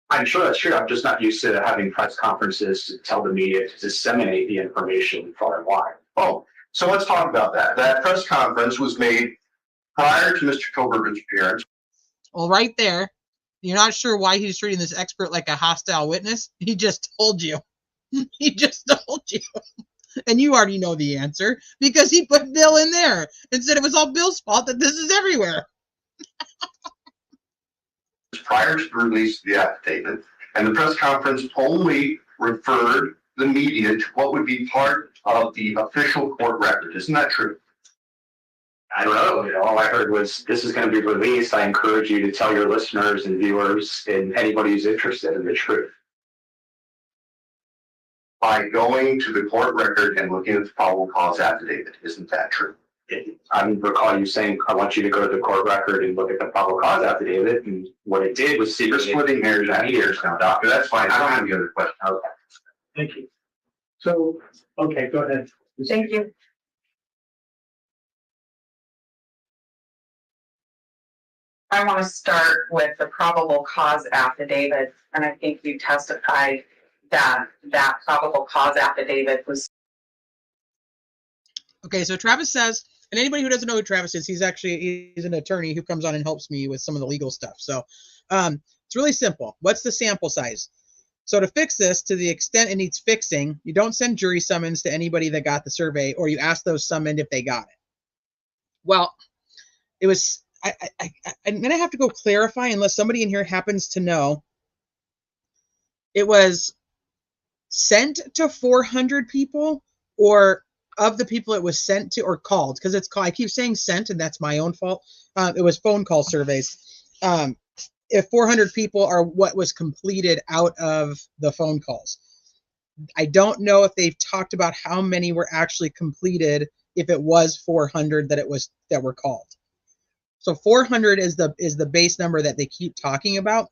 I'm sure that's true. I'm just not used to having press conferences to tell the media to disseminate the information far and wide. Oh, so let's talk about that. That press conference was made prior to Mr. Koberger's appearance. Well, right there, you're not sure why he's treating this expert like a hostile witness. He just told you. He just told you. And you already know the answer because he put Bill in there and said it was all Bill's fault that this is everywhere. Prior to the release of the affidavit, and the press conference only referred the media to what would be part of the official court record. Isn't that true? I don't know. All I heard was this is going to be released. I encourage you to tell your listeners and viewers and anybody who's interested in the truth. By going to the court record and looking at the probable cause affidavit. Isn't that true? I recall you saying, I want you to go to the court record and look at the probable cause affidavit. And what it did was You're splitting hairs and ears now, doctor. That's fine. I don't have any other questions. Okay. Thank you. So, okay, go ahead. Thank you. I want to start with the probable cause affidavit, and I think you testified that that probable cause affidavit was. Okay, so Travis says, and anybody who doesn't know who Travis is, he's an attorney who comes on and helps me with some of the legal stuff. So it's really simple. What's the sample size? So to fix this, to the extent it needs fixing, you don't send jury summons to anybody that got the survey, or you ask those summoned if they got it. Well, it was, I'm going to have to go clarify unless somebody in here happens to know. It was sent to 400 people, or of the people it was sent to or called, because it's called, I keep saying sent, and that's my own fault. It was phone call surveys. If 400 people are what was completed out of the phone calls. I don't know if they've talked about how many were actually completed, if it was 400 that were called. So 400 is the base number that they keep talking about.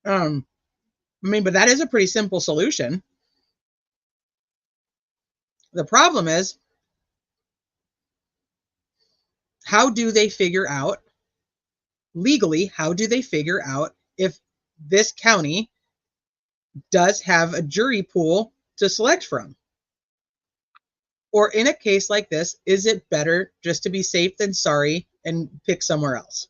I mean, but that is a pretty simple solution. The problem is, how do they figure out legally, how do they figure out if this county does have a jury pool to select from? Or in a case like this, is it better just to be safe than sorry and pick somewhere else?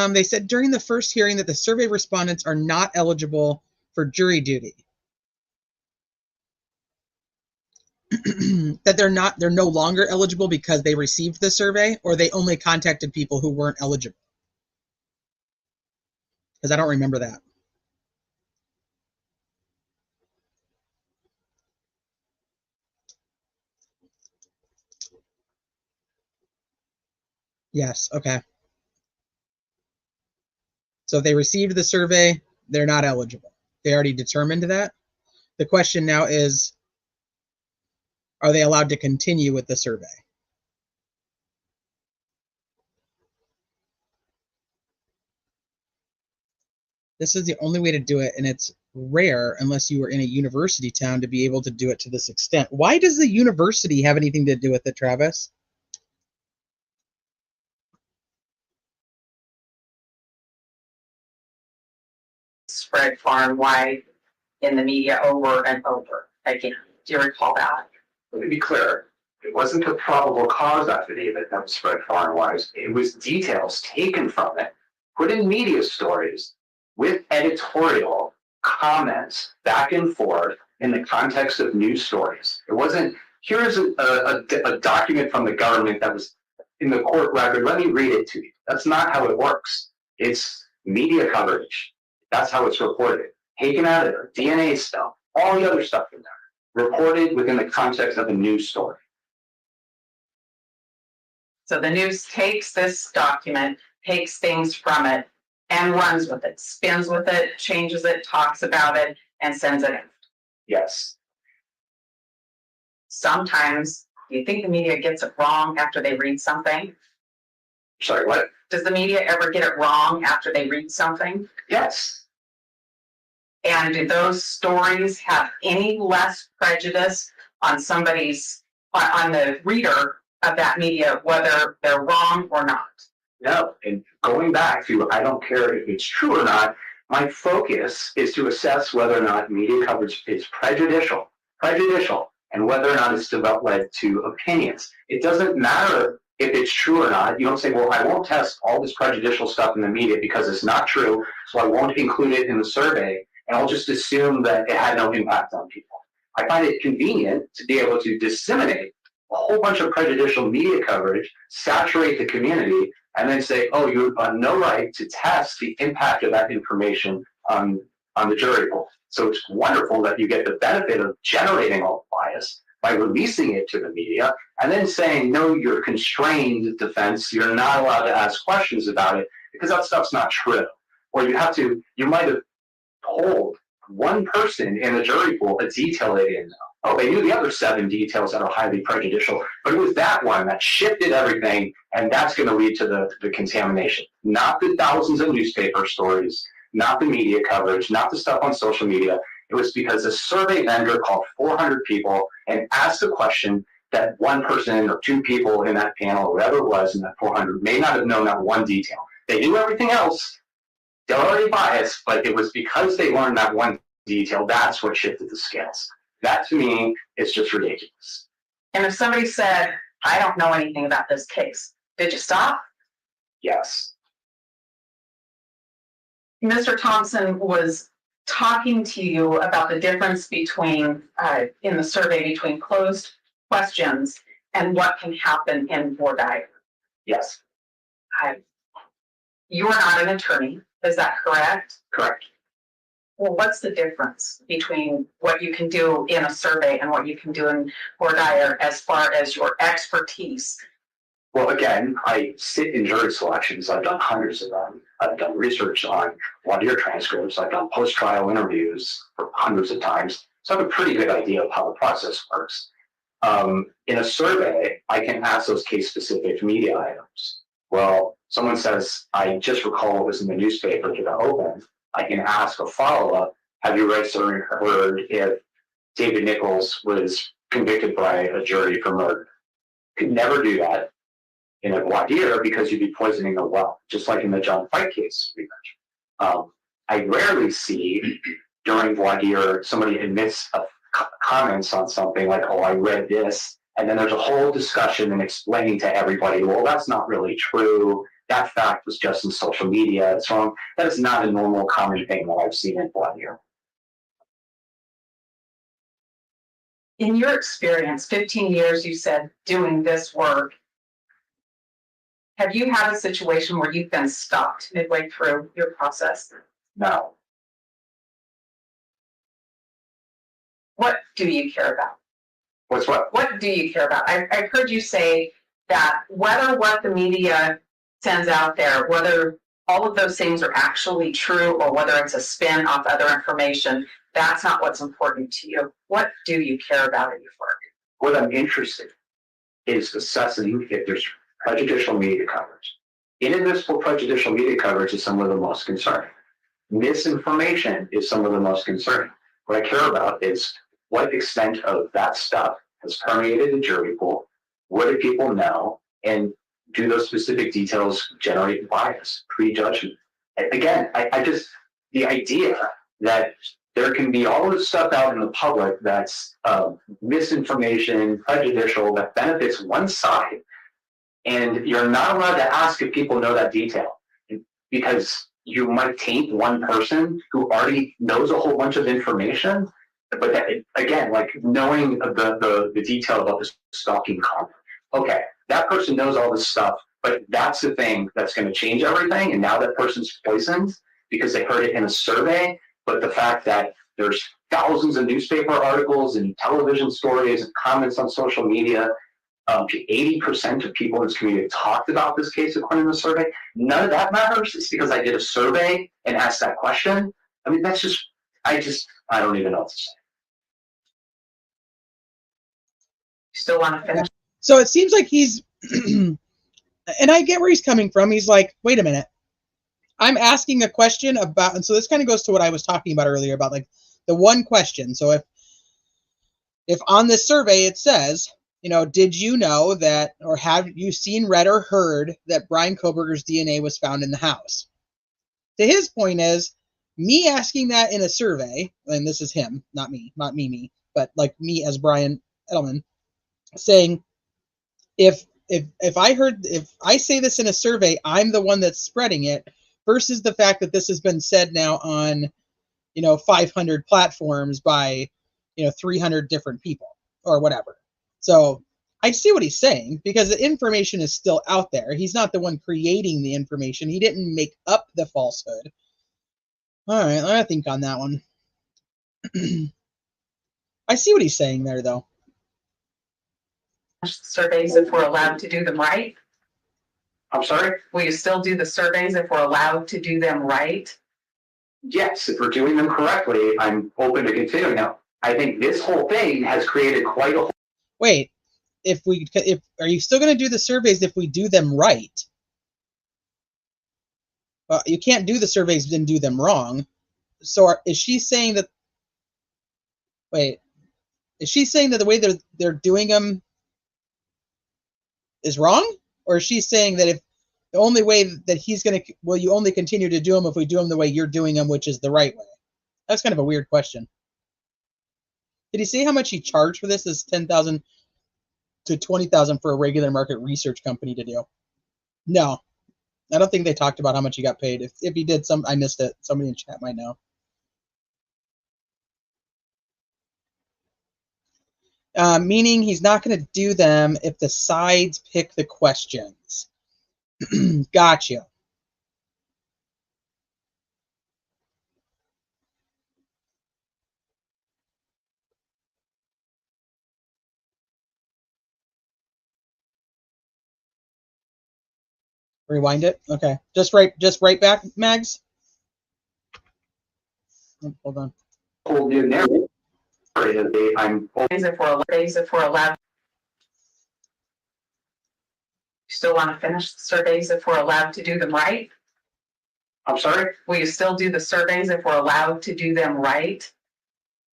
They said during the first hearing that the survey respondents are not eligible for jury duty. That they're no longer eligible because they received the survey, or they only contacted people who weren't eligible? Because I don't remember that. Yes, okay. So if they received the survey, they're not eligible. They already determined that. The question now is, are they allowed to continue with the survey? This is the only way to do it, and it's rare unless you were in a university town to be able to do it to this extent. Why does the university have anything to do with it, Travis? Spread far and wide in the media over and over. Again, do you recall that? Let me be clear. It wasn't the probable cause affidavit that was spread far and wide. It was details taken from it, put in media stories with editorial comments back and forth in the context of news stories. It wasn't, here's a document from the government that was in the court record. Let me read it to you. That's not how it works. It's media coverage. That's how it's reported. Taken out of there, DNA stuff, all the other stuff in there, reported within the context of a news story. So the news takes this document, takes things from it, and runs with it, spins with it, changes it, talks about it, and sends it in. Yes. Sometimes, do you think the media gets it wrong after they read something? Sorry, what? Does the media ever get it wrong after they read something? Yes. And do those stories have any less prejudice on somebody's, on the reader of that media, whether they're wrong or not? No. And going back to, I don't care if it's true or not, my focus is to assess whether or not media coverage is prejudicial, and whether or not it's led to opinions. It doesn't matter if it's true or not. You don't say, well, I won't test all this prejudicial stuff in the media because it's not true, so I won't include it in the survey, and I'll just assume that it had no impact on people. I find it convenient to be able to disseminate a whole bunch of prejudicial media coverage, saturate the community, and then say, oh, you have no right to test the impact of that information on the jury pool. So it's wonderful that you get the benefit of generating all the bias by releasing it to the media and then saying, no, you're constrained defense, you're not allowed to ask questions about it because that stuff's not true. Or you might have told one person in the jury pool a detail they didn't know. Oh, they knew the other 7 details that are highly prejudicial, but it was that one that shifted everything, and that's going to lead to the contamination. Not the thousands of newspaper stories, not the media coverage, not the stuff on social media. It was because a survey vendor called 400 people and asked a question that one person or 2 people in that panel, or whatever it was in that 400, may not have known that one detail. They knew everything else. They're already biased, but it was because they learned that one detail, that's what shifted the scales. That to me is just ridiculous. And if somebody said, I don't know anything about this case, did you stop? Yes. Mr. Thompson was talking to you about the difference between, in the survey, between closed questions and what can happen in voir dire. Yes. You are not an attorney, is that correct? Correct. Well, what's the difference between what you can do in a survey and what you can do in voir dire as far as your expertise? Well, again, I sit in jury selections. I've done hundreds of them. I've done research on voir dire transcripts. I've done post-trial interviews for hundreds of times. So I have a pretty good idea of how the process works. In a survey, I can ask those case-specific media items. Well, someone says, I just recall what was in the newspaper to the open. I can ask a follow-up. Have you read or heard if David Nichols was convicted by a jury for murder? Could never do that in a voir dire because you'd be poisoning the well, just like in the John Fight case we mentioned. I rarely see during voir dire somebody admits comments on something like, oh, I read this, and then there's a whole discussion and explaining to everybody, well, that's not really true. That fact was just in social media. So that is not a normal common thing that I've seen in voir dire. In your experience, 15 years, you said, doing this work, have you had a situation where you've been stopped midway through your process? No. What do you care about? What's what? What do you care about? I've heard you say that whether what the media sends out there, whether all of those things are actually true or whether it's a spin off other information, that's not what's important to you. What do you care about in your work? What I'm interested in is assessing if there's prejudicial media coverage. Inadmissible prejudicial media coverage is some of the most concerning. Misinformation is some of the most concerning. What I care about is what extent of that stuff has permeated the jury pool, what do people know, and do those specific details generate bias, prejudgment? Again, I just, the idea that there can be all this stuff out in the public that's misinformation, prejudicial, that benefits one side. And you're not allowed to ask if people know that detail, because you might taint one person who already knows a whole bunch of information. But that, again, like knowing the detail about this stalking comment. Okay, that person knows all this stuff, but that's the thing that's going to change everything. And now that person's poisoned because they heard it in a survey. But the fact that there's thousands of newspaper articles and television stories and comments on social media, 80% of people in this community talked about this case according to the survey. None of that matters. It's because I did a survey and asked that question. I mean, that's just, I don't even know what to say. Still want to finish? So it seems like he's, and I get where he's coming from. He's like, wait a minute. I'm asking a question about, and so this kind of goes to what I was talking about earlier about like the one question. So if on this survey it says, you know, did you know that, or have you seen, read, or heard that Brian Kohberger's DNA was found in the house? To his point is, me asking that in a survey, and this is him, not me, but like me as Brian Edelman, saying, if I say this in a survey, I'm the one that's spreading it, versus the fact that this has been said now on, you know, 500 platforms by, you know, 300 different people or whatever. So I see what he's saying, because the information is still out there. He's not the one creating the information. He didn't make up the falsehood. All right, I think on that one. I see what he's saying there, though. Surveys if we're allowed to do them right? I'm sorry? Will you still do the surveys if we're allowed to do them right? Yes, if we're doing them correctly, I'm open to continuing. Now, I think this whole thing has created quite a... Wait, are you still going to do the surveys if we do them right? Well, you can't do the surveys and do them wrong. So is she saying that? Wait, is she saying that the way they're doing them is wrong, or is she saying that if the only way that he's going to, will you only continue to do them if we do them the way you're doing them, which is the right way? That's kind of a weird question. Did he say how much he charged for this? Is $10,000 to $20,000 for a regular market research company to do? No, I don't think they talked about how much he got paid. If he did, I missed it. Somebody in chat might know. Meaning he's not going to do them if the sides pick the questions. Gotcha. Rewind it. Okay. Just right back, Mags. Oh, hold on. whole new narrative. I'm If we're allowed. You still want to finish the surveys if we're allowed to do them right? I'm sorry? Will you still do the surveys if we're allowed to do them right?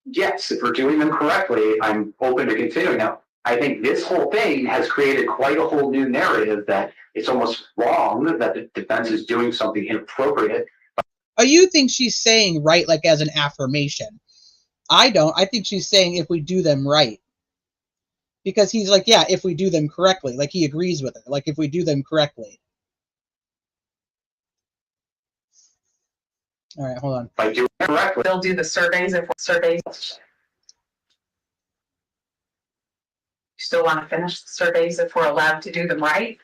Yes, if we're doing them correctly, I'm open to continuing. Now, I think this whole thing has created quite a whole new narrative that it's almost wrong that the defense is doing something inappropriate. Oh, you think she's saying right like as an affirmation? I don't. I think she's saying if we do them right. Because he's like, yeah, if we do them correctly. Like he agrees with her. Like if we do them correctly. All right, hold on. By doing it correctly. We'll do the surveys if surveys. You still want to finish the surveys if we're allowed to do them right?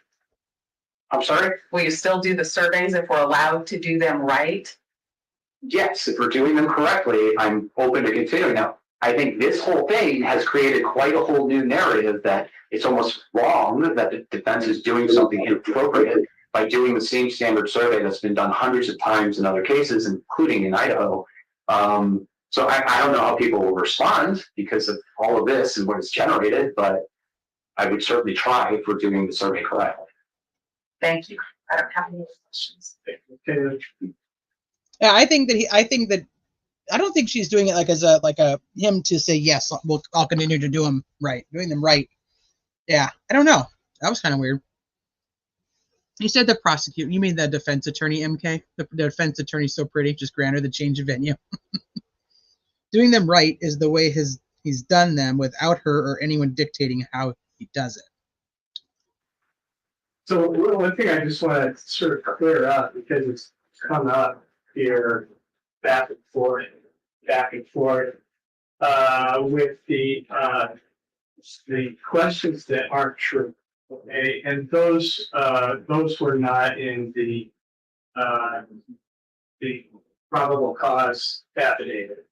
I'm sorry? Will you still do the surveys if we're allowed to do them right? Yes, if we're doing them correctly, I'm open to continuing. Now, I think this whole thing has created quite a whole new narrative that it's almost wrong that the defense is doing something inappropriate by doing the same standard survey that's been done hundreds of times in other cases, including in Idaho. So I don't know how people will respond because of all of this and what it's generated, but I would certainly try if we're doing the survey correctly. Thank you. I don't have any questions. Yeah, I think that I don't think she's doing it like as a him to say yes. I'll continue to do them right, doing them right. Yeah, I don't know. That was kind of weird. You said the prosecutor. You mean the defense attorney, MK? The defense attorney's so pretty. Just grant her the change of venue. doing them right is the way he's done them without her or anyone dictating how he does it. So one thing I just want to sort of clear up, because it's come up here back and forth, with the questions that aren't true. Okay, and those were not in the probable cause affidavit.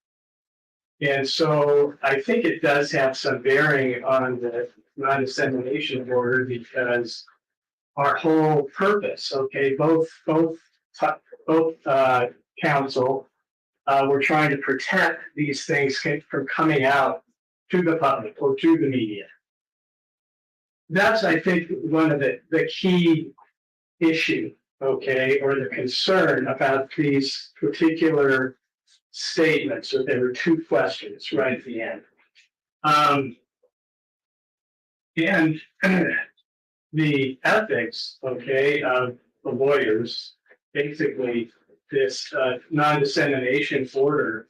And so I think it does have some bearing on the non-dissemination order, because our whole purpose, okay, both counsel were trying to protect these things from coming out to the public or to the media. That's, I think, one of the key issue, okay, or the concern about these particular statements. So there were two questions right at the end. And the ethics, okay, of the lawyers, basically this non-dissemination order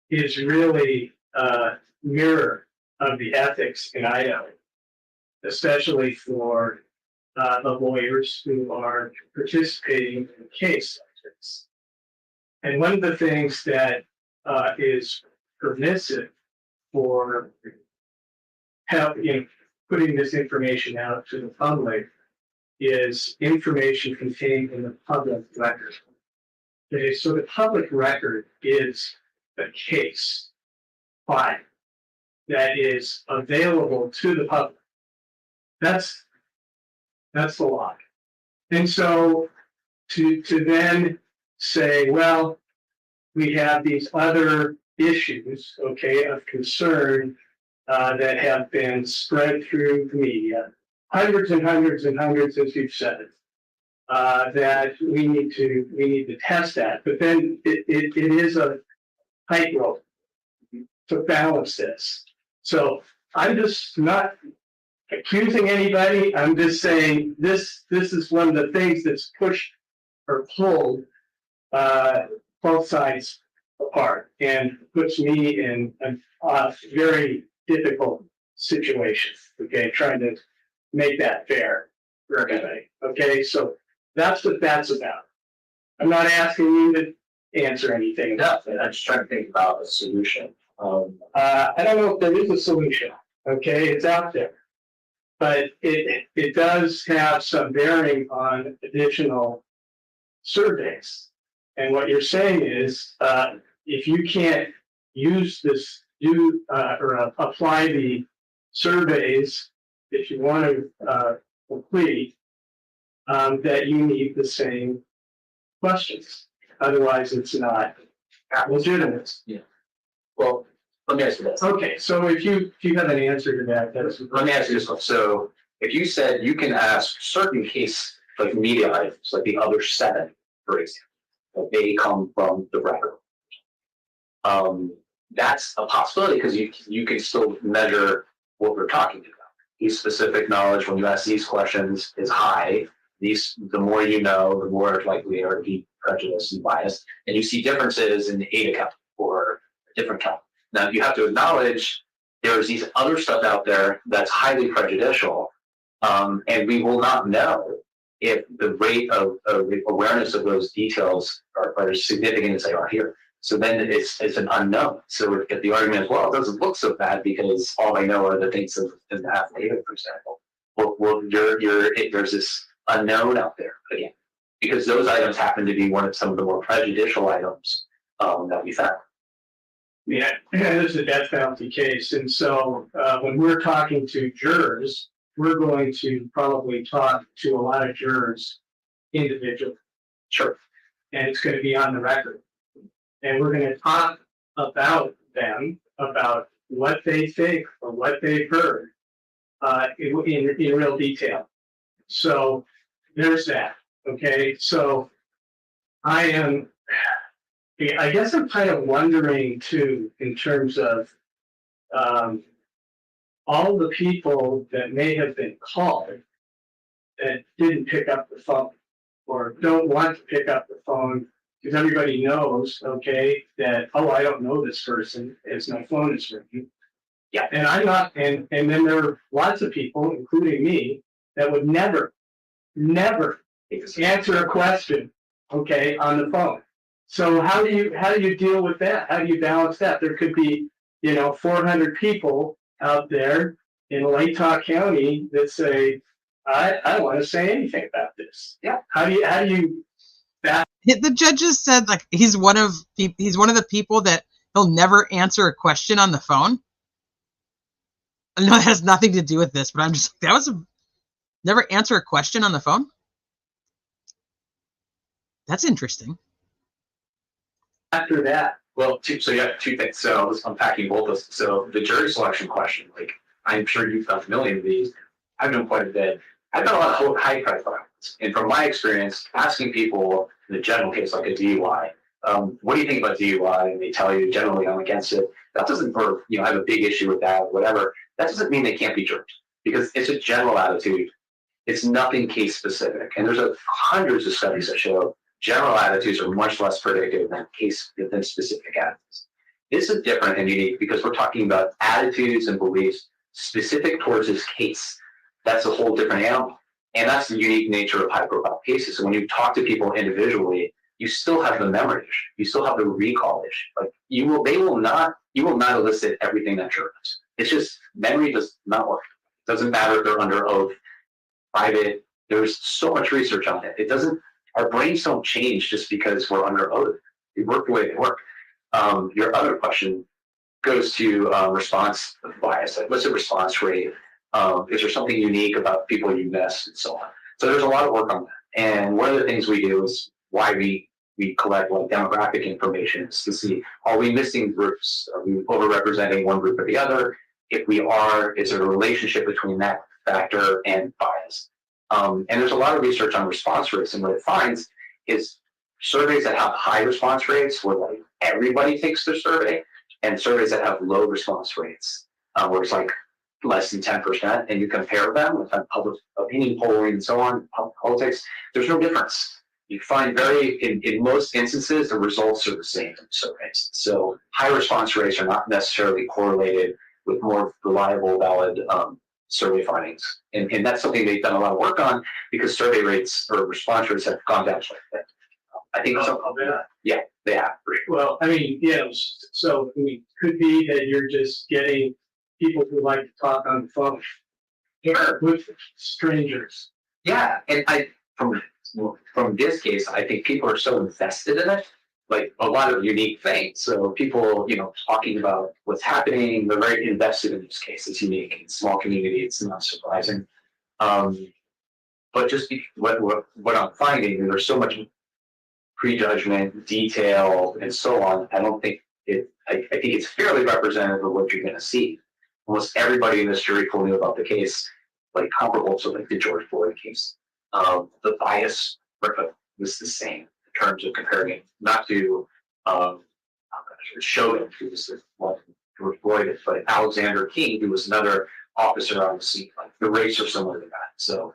is really a mirror of the ethics in Idaho, especially for the lawyers who are participating in a case like this. And one of the things that is permissive for help in putting this information out to the public is information contained in the public record. Okay, so the public record is a case file that is available to the public. That's the law. And so to then say, well, we have these other issues, okay, of concern that have been spread through the media, hundreds and hundreds and hundreds, as you've said, that we need to test that. But then it is a tightrope to balance this. So I'm just not accusing anybody. I'm just saying this is one of the things that's pushed or pulled both sides apart and puts me in a very difficult situation. Okay, trying to make that fair for everybody. Okay, so that's what that's about. I'm not asking you to answer anything. No, I'm just trying to think about a solution. I don't know if there is a solution. Okay, it's out there, but it does have some bearing on additional surveys. And what you're saying is, if you can't use this, apply the surveys if you want to complete, that you need the same questions. Otherwise, it's not legitimate. Yeah. Well, let me ask you this. Okay, so if you have an answer to that, Let me ask you this one. So if you said you can ask certain case like media items, like the other 7, for example, that they come from the record. That's a possibility because you can still measure what we're talking about. These specific knowledge when you ask these questions is high. The more you know, the more likely you are to be prejudiced and biased. And you see differences in the ADA count or a different count. Now you have to acknowledge there's these other stuff out there that's highly prejudicial. And we will not know if the rate of awareness of those details are as significant as they are here. So then it's an unknown. So if the argument is, well, it doesn't look so bad because all I know are the things in the affidavit, for example. Well, there's this unknown out there again, because those items happen to be some of the more prejudicial items that we found. Yeah, this is a death penalty case. And so when we're talking to jurors, we're going to probably talk to a lot of jurors individually. Sure. And it's going to be on the record. And we're going to talk about them, about what they think or what they've heard in real detail. So there's that. Okay. So I guess I'm kind of wondering too, in terms of all the people that may have been called that didn't pick up the phone or don't want to pick up the phone because everybody knows, okay, that, oh, I don't know this person, as my phone is ringing. Yeah. And I'm not, and then there are lots of people, including me, that would never answer a question, okay, on the phone. So how do you deal with that? How do you balance that? There could be, 400 people out there in Latah County that say, I don't want to say anything about this. Yeah. How do you The judges said like he's one of the people that he'll never answer a question on the phone. I know that has nothing to do with this, but I'm just never answer a question on the phone. That's interesting. after that? Well, so you have two things. So let's unpacking both of those. So the jury selection question, like I'm sure you've done a million of these. I've done quite a bit. I've done a lot of high profile ones. And from my experience, asking people in a general case like a DUI, what do you think about DUI? And they tell you generally I'm against it. That doesn't, or I have a big issue with that, whatever. That doesn't mean they can't be jurors because it's a general attitude. It's nothing case specific. And there's hundreds of studies that show general attitudes are much less predictive than specific attitudes. This is different and unique because we're talking about attitudes and beliefs specific towards this case. That's a whole different animal. And that's the unique nature of high profile cases. So when you talk to people individually, you still have the memory issue. You still have the recall issue. Like you will not elicit everything that juror does. It's just memory does not work. It doesn't matter if they're under oath, private. There's so much research on it. Our brains don't change just because we're under oath. They work the way they work. Your other question goes to response bias. Like, what's the response rate? Is there something unique about people you miss and so on? So there's a lot of work on that. And one of the things we do is why we collect like demographic information is to see, are we missing groups? Are we overrepresenting one group or the other? If we are, is there a relationship between that factor and bias? And there's a lot of research on response rates, and what it finds is surveys that have high response rates, where like everybody takes their survey, and surveys that have low response rates, where it's like less than 10%, and you compare them with public opinion polling and so on, politics, there's no difference. You find in most instances, the results are the same in surveys. So high response rates are not necessarily correlated with more reliable, valid survey findings. And that's something they've done a lot of work on because survey rates or response rates have gone down slightly. I think yeah, they have. Well, I mean, so it could be that you're just getting people who like to talk on the phone. Sure. With strangers. Yeah, and from this case, I think people are so invested in it, like a lot of unique things. So people, talking about what's happening, they're very invested in this case. It's unique. In small community, it's not surprising. But just what I'm finding, there's so much prejudgment, detail, and so on. I don't think I think it's fairly representative of what you're going to see. Almost everybody in this jury pool knew about the case, like comparable to like the George Floyd case. The bias was the same in terms of comparing it, not to Chauvin, who was George Floyd, but Alexander King, who was another officer on the scene. Like the rates are similar to that. So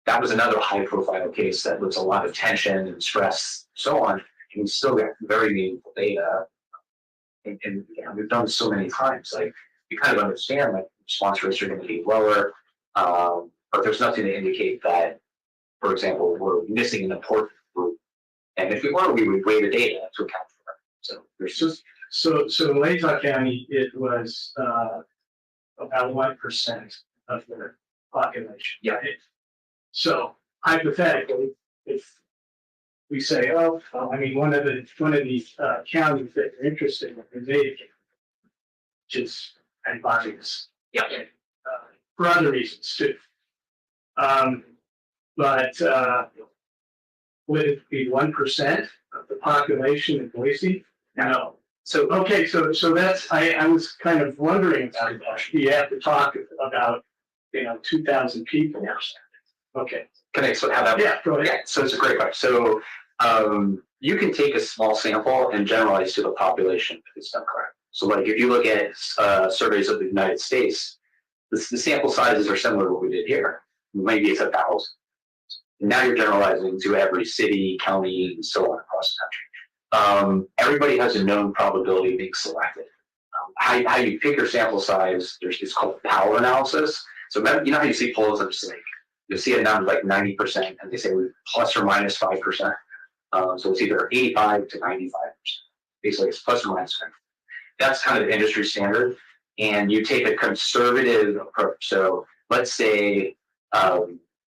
that was another high-profile case that was a lot of tension and stress, so on. And we still got very meaningful data. And we've done this so many times. Like you kind of understand, like response rates are going to be lower, but there's nothing to indicate that, for example, we're missing an important group. And if we were, we would weigh the data to account for it. So there's just so in Latah County, it was about 1% of the population. Yeah. So hypothetically, if we say, I mean, one of the counties that are interested in is Idaho, which is biased. Yeah. For other reasons too. But would it be 1% of the population in Boise? No. So okay, so that's I was kind of wondering about that. You have to talk about 2,000 people or something. Okay. Can I explain how that works? Yeah, go ahead. Yeah, so it's a great question. So you can take a small sample and generalize to the population if it's done correct. So like if you look at surveys of the United States, the sample sizes are similar to what we did here. Maybe it's 1,000. And now you're generalizing to every city, county, and so on across the country. everybody has a known probability of being selected. How you pick your sample size, it's called power analysis. So you know how you see polls that say, you'll see a number like 90%, and they say plus or minus 5%. So it's either 85 to 95%. Basically, it's plus or minus 5%. That's kind of industry standard. And you take a conservative approach. So let's say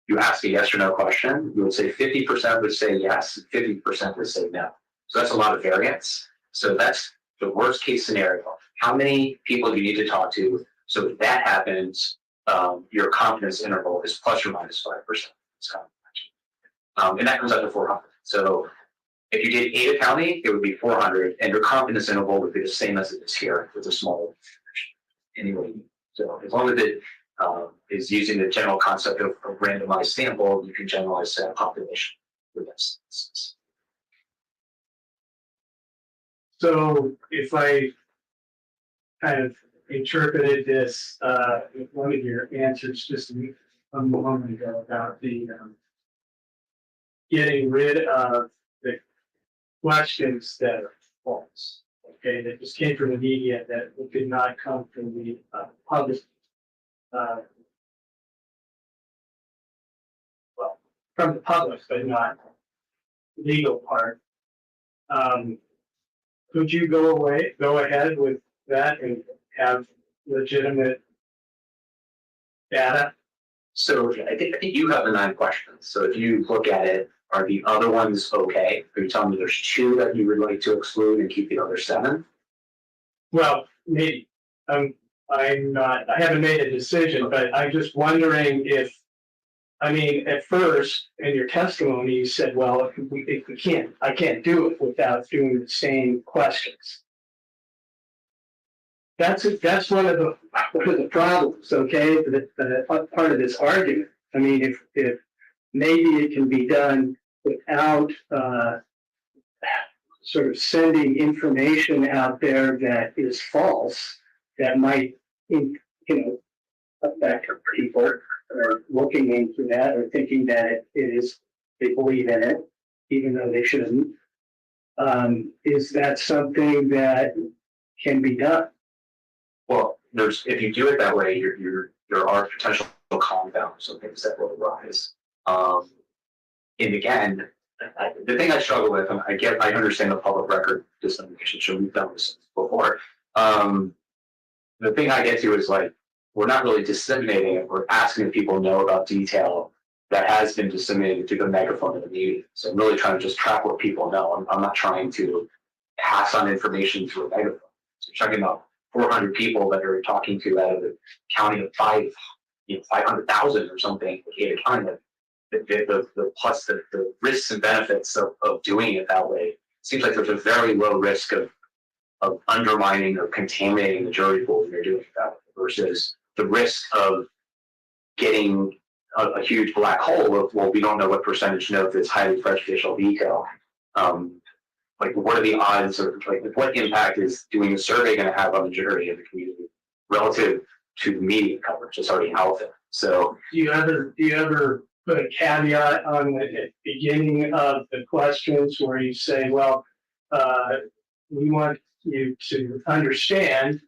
you ask a yes or no question, you would say 50% would say yes, 50% would say no. So that's a lot of variance. So that's the worst case scenario. How many people do you need to talk to? So if that happens, your confidence interval is plus or minus 5%. And that comes out to 400. So if you did Ada County, it would be 400, and your confidence interval would be the same as it is here with a smaller anyway. So as long as it is using the general concept of a randomized sample, you can generalize that population with this. So if I kind of interpreted this, one of your answers just a moment ago about the getting rid of the questions that are false, okay, that just came from the media that did not come from the public, well, from the public, but not legal part. Could you go ahead with that and have legitimate data? So I think you have the 9 questions. So if you look at it, are the other ones okay? Are you telling me there's 2 that you would like to exclude and keep the other 7? Well, maybe. I'm not. I haven't made a decision, but I'm just wondering if. I mean, at first in your testimony, you said, "Well, if we can't, I can't do it without doing the same questions." That's one of the problems. Okay, the part of this argument. I mean, if maybe it can be done without sort of sending information out there that is false, that might, affect people, or looking into that, or thinking that they believe in it, even though they shouldn't. Is that something that can be done? Well, if you do it that way, there are potential compounds and things that will arise. And again, the thing I struggle with, and I understand the public record dissemination, so we've done this before. The thing I get to is like, we're not really disseminating it, we're asking if people know about detail that has been disseminated through the megaphone of the media. So I'm really trying to just track what people know. I'm not trying to pass on information through a megaphone. So checking out 400 people that are talking to out of the county of 500,000 or something, Ada County, the plus the risks and benefits of doing it that way. It seems like there's a very low risk of undermining or contaminating the jury pool when you're doing that, versus the risk of getting a huge black hole of, well, we don't know what percentage know if it's highly prejudicial detail. Like, what are the odds, or like what impact is doing a survey going to have on the jury and the community relative to the media coverage that's already out there? So do you ever put a caveat on the beginning of the questions where you say, well, we want you to understand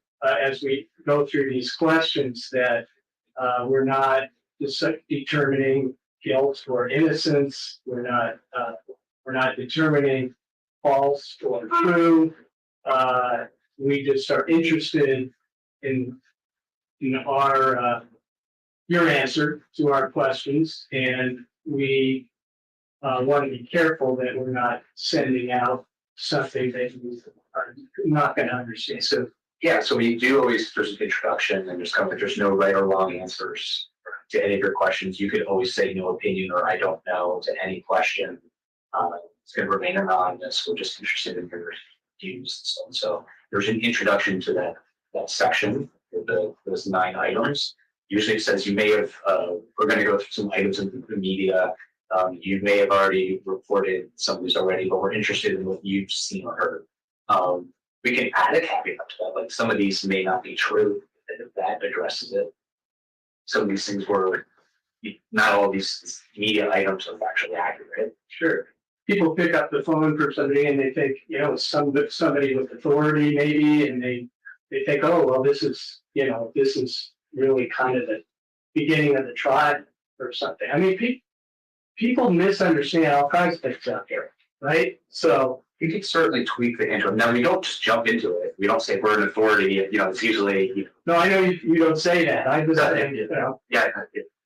as we go through these questions that we're not determining guilt or innocence. We're not determining false or true. We just are interested in our your answer to our questions, and we want to be careful that we're not sending out something that we are not going to understand. So yeah, so we do always, there's an introduction, and there's no right or wrong answers to any of your questions. You could always say no opinion or I don't know to any question. It's going to remain anonymous. We're just interested in your views. So there's an introduction to that section with those 9 items. Usually it says you may have, we're going to go through some items in the media. You may have already reported some of these already, but we're interested in what you've seen or heard. We can add a caveat to that, like some of these may not be true, and if that addresses it. Some of these things were, not all of these media items are factually accurate. Sure. people pick up the phone for somebody and they think, you know, somebody with authority maybe, and they think, oh, well, this is really kind of the beginning of the trial or something. I mean, people misunderstand all kinds of things out there, right? So You can certainly tweak the intro. Now, we don't just jump into it. We don't say we're an authority. It's usually, no, I know you don't say that. I just saying, you know. yeah.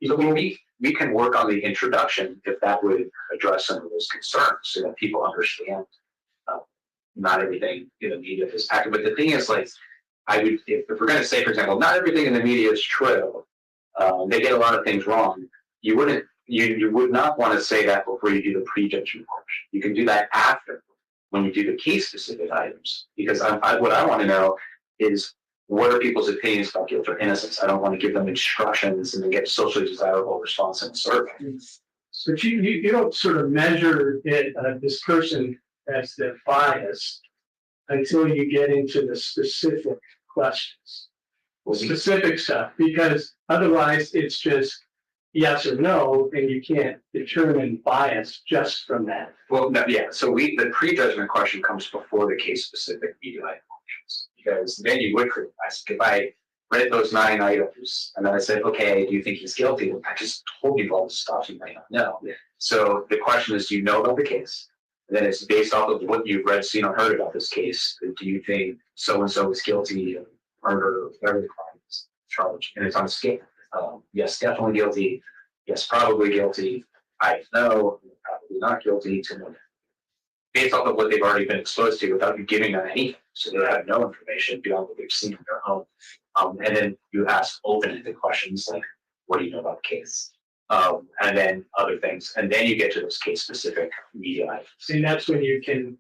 So we can work on the introduction if that would address some of those concerns so that people understand not everything in the media is accurate. But the thing is, like, if we're going to say, for example, not everything in the media is true, they get a lot of things wrong. You would not want to say that before you do the prejudgment portion. You can do that after, when you do the case-specific items, because what I want to know is what are people's opinions about guilt or innocence. I don't want to give them instructions and then get socially desirable response in the survey. But you don't sort of measure it, this person as their bias until you get into the specific questions, specific stuff, because otherwise it's just yes or no, and you can't determine bias just from that. Well, no, yeah. So the prejudgment question comes before the case-specific media item questions, because then you would criticize. If I read those 9 items and then I said, okay, do you think he's guilty? I just told you all the stuff you might not know. Yeah. So the question is, do you know about the case? And then it's based off of what you've read, seen, or heard about this case. Do you think so-and-so is guilty of murder or whatever the crime is charged? And it's on a scale. Yes, definitely guilty. Yes, probably guilty. I know, probably not guilty. Based off of what they've already been exposed to without you giving them anything. So they have no information beyond what they've seen in their home. And then you ask open-ended questions like, what do you know about the case? And then other things. And then you get to those case-specific media items. And that's when you can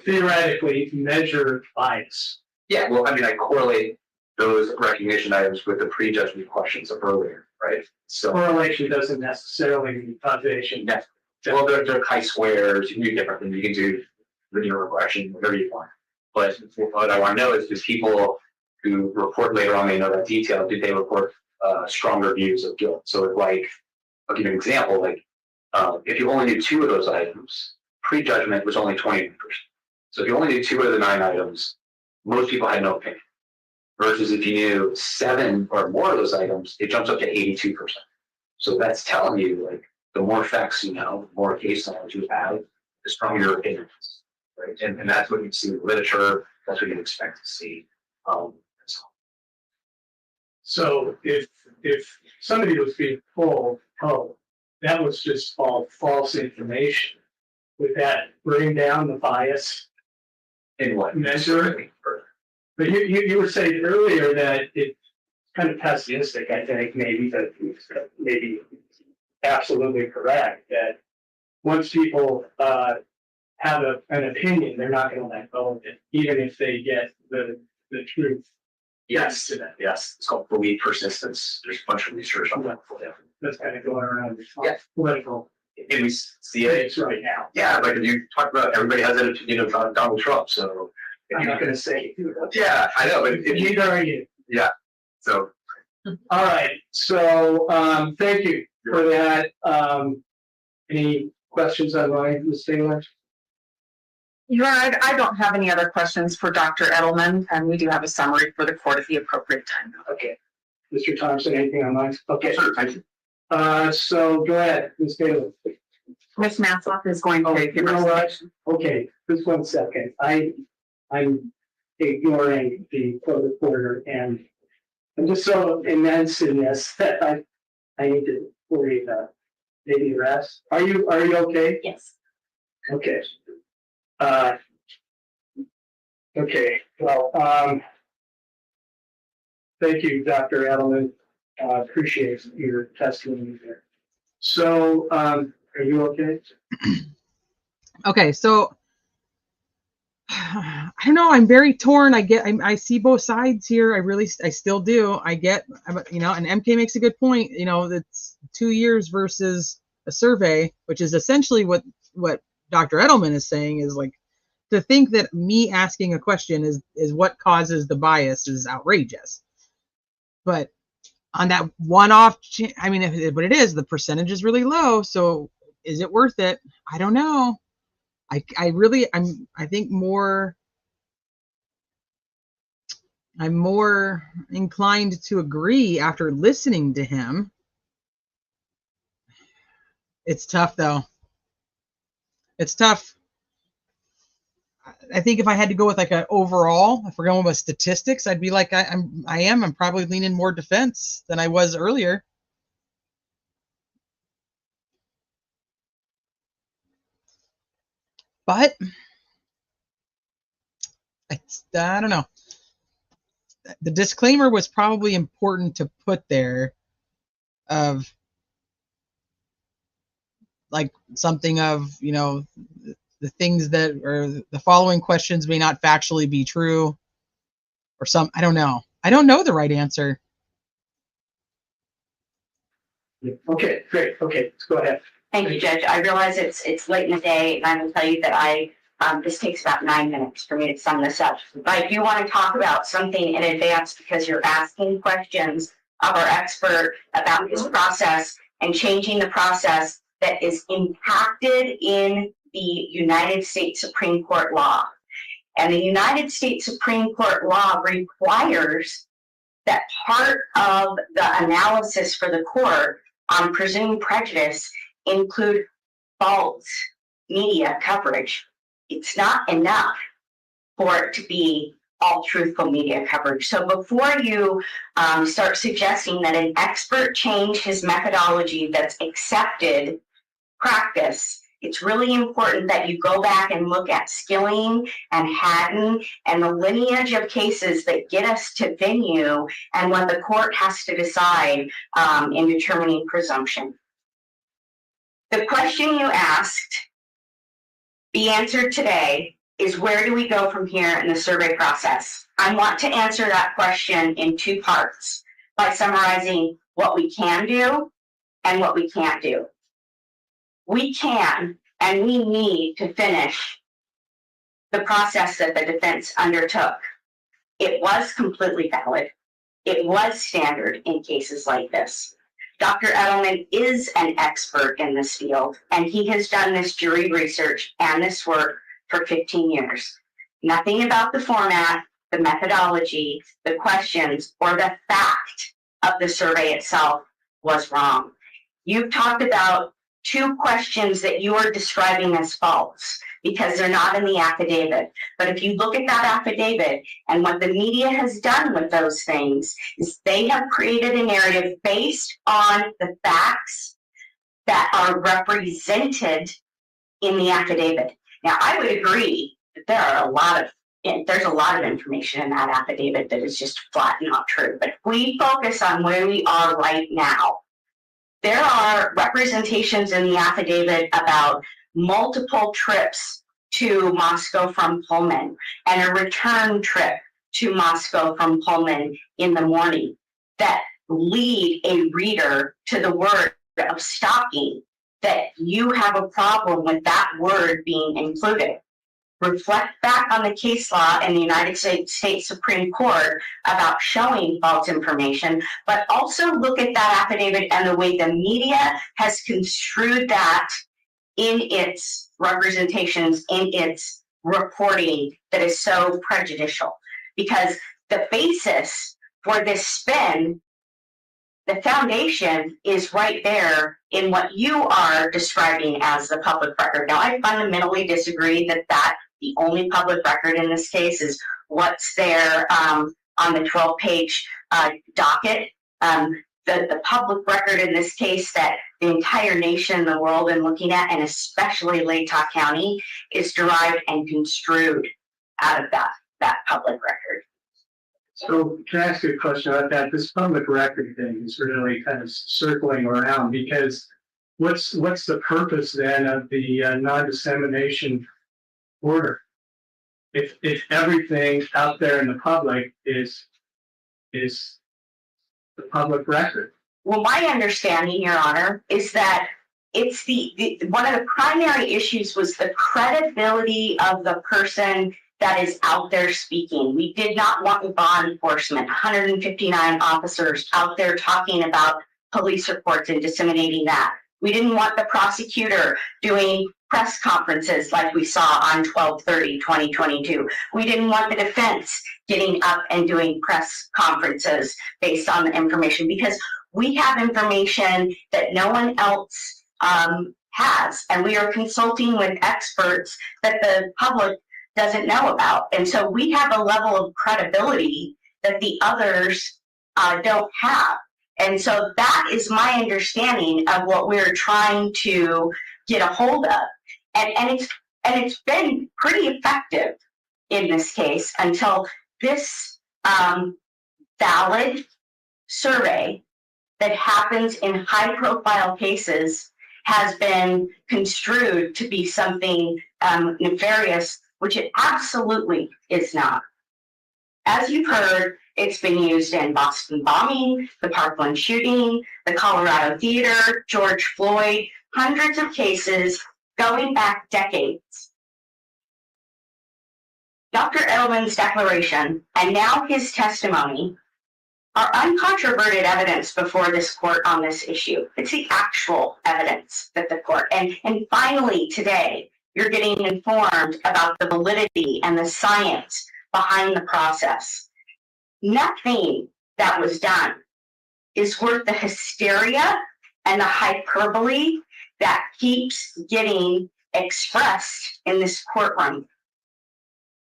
theoretically measure bias. Yeah, well, I mean, I correlate those recognition items with the prejudgment questions of earlier, right? So Correlation doesn't necessarily mean causation. yeah. Well, they're chi-squares. You can do different things. You can do linear regression, whatever you want. But what I want to know is, do people who report later on, they know that detail, do they report stronger views of guilt? So like, I'll give you an example. Like, if you only knew 2 of those items, prejudgment was only 20%. So if you only knew 2 of the 9 items, most people had no opinion. Versus if you knew 7 or more of those items, it jumps up to 82%. So that's telling you, like, the more facts you know, the more case knowledge you have, the stronger your opinion is, right? And that's what you see in literature. That's what you expect to see. So if somebody was being told, oh, that was just all false information, would that bring down the bias In what measure? But you were saying earlier that it's kind of pessimistic, I think, maybe, but maybe absolutely correct, that once people have an opinion, they're not going to let go of it, even if they get the truth. Yes, yes. It's called belief persistence. There's a bunch of research on that. That's kind of going around Yeah. political And we see it things right now. Yeah, like you talk about, everybody has an opinion of Donald Trump. So if I'm you not going to say. yeah, I know, but if you Neither are you. yeah, so All right, so thank you for that. Any questions online, Ms. Taylor? I don't have any other questions for Dr. Edelman, and we do have a summary for the court at the appropriate time. Okay. Mr. Thompson, anything online? Okay. sure, thank you. So go ahead, Ms. Taylor. Ms. Matlock is going to Oh, take you your know what? resignation. Okay, just 1 second. I'm ignoring the court reporter, and I'm just so immense in this that I need to worry about maybe rest. Are you okay? Yes. Okay. Okay, well, thank you, Dr. Edelman. Appreciate your testimony there. So, are you okay? Okay, so I don't know. I'm very torn. I see both sides here. I still do. I get, you know, and MK makes a good point. You know, that's 2 years versus a survey, which is essentially what Dr. Edelman is saying, is like, to think that me asking a question is what causes the bias is outrageous. But on that one-off, I mean, but it is, the percentage is really low. So is it worth it? I don't know. I think I'm more inclined to agree after listening to him. It's tough though. It's tough. I think if I had to go with like an overall, if we're going with statistics, I'd be like I'm probably leaning more defense than I was earlier. But I don't know. The disclaimer was probably important to put there of like something of, you know, the things that or the following questions may not factually be true or some, I don't know. I don't know the right answer. Okay, great. Okay, let's go ahead. Thank you, Judge. I realize it's late in the day, and I will tell you that this takes about 9 minutes for me to sum this up. But I do want to talk about something in advance because you're asking questions of our expert about his process and changing the process that is impacted in the United States Supreme Court law. And the United States Supreme Court law requires that part of the analysis for the court on presumed prejudice include false media coverage. It's not enough for it to be all truthful media coverage. So before you start suggesting that an expert change his methodology that's accepted practice, it's really important that you go back and look at Skilling and Hatton and the lineage of cases that get us to venue and what the court has to decide in determining presumption. The question you asked, the answer today is where do we go from here in the survey process? I want to answer that question in 2 parts by summarizing what we can do and what we can't do. We can and we need to finish the process that the defense undertook. It was completely valid. It was standard in cases like this. Dr. Edelman is an expert in this field, and he has done this jury research and this work for 15 years. Nothing about the format, the methodology, the questions, or the fact of the survey itself was wrong. You've talked about 2 questions that you are describing as false because they're not in the affidavit. But if you look at that affidavit and what the media has done with those things is they have created a narrative based on the facts that are represented in the affidavit. Now, I would agree that there's a lot of information in that affidavit that is just flat not true. But if we focus on where we are right now, there are representations in the affidavit about multiple trips to Moscow from Pullman and a return trip to Moscow from Pullman in the morning that lead a reader to the word of stalking, that you have a problem with that word being included. Reflect back on the case law in the United States Supreme Court about showing false information, but also look at that affidavit and the way the media has construed that in its representations, in its reporting that is so prejudicial. Because the basis for this spin, the foundation is right there in what you are describing as the public record. Now, I fundamentally disagree that the only public record in this case is what's there on the 12-page docket. The public record in this case that the entire nation, the world, and looking at, and especially Latah County, is derived and construed out of that public record. So can I ask you a question about that? This public record thing is really kind of circling around because what's the purpose then of the non-dissemination order? If everything out there in the public is the public record. Well, my understanding, Your Honor, is that it's the one of the primary issues was the credibility of the person that is out there speaking. We did not want law enforcement, 159 officers out there talking about police reports and disseminating that. We didn't want the prosecutor doing press conferences like we saw on 12/30/2022. We didn't want the defense getting up and doing press conferences based on the information, because we have information that no one else has, and we are consulting with experts that the public doesn't know about. And so we have a level of credibility that the others don't have. And so that is my understanding of what we're trying to get a hold of. And it's been pretty effective in this case until this valid survey that happens in high profile cases has been construed to be something nefarious, which it absolutely is not. As you've heard, it's been used in Boston bombing, the Parkland shooting, the Colorado theater, George Floyd, hundreds of cases going back decades. Dr. Edelman's declaration and now his testimony are uncontroverted evidence before this court on this issue. It's the actual evidence that the court, and finally today, you're getting informed about the validity and the science behind the process. Nothing that was done is worth the hysteria and the hyperbole that keeps getting expressed in this courtroom.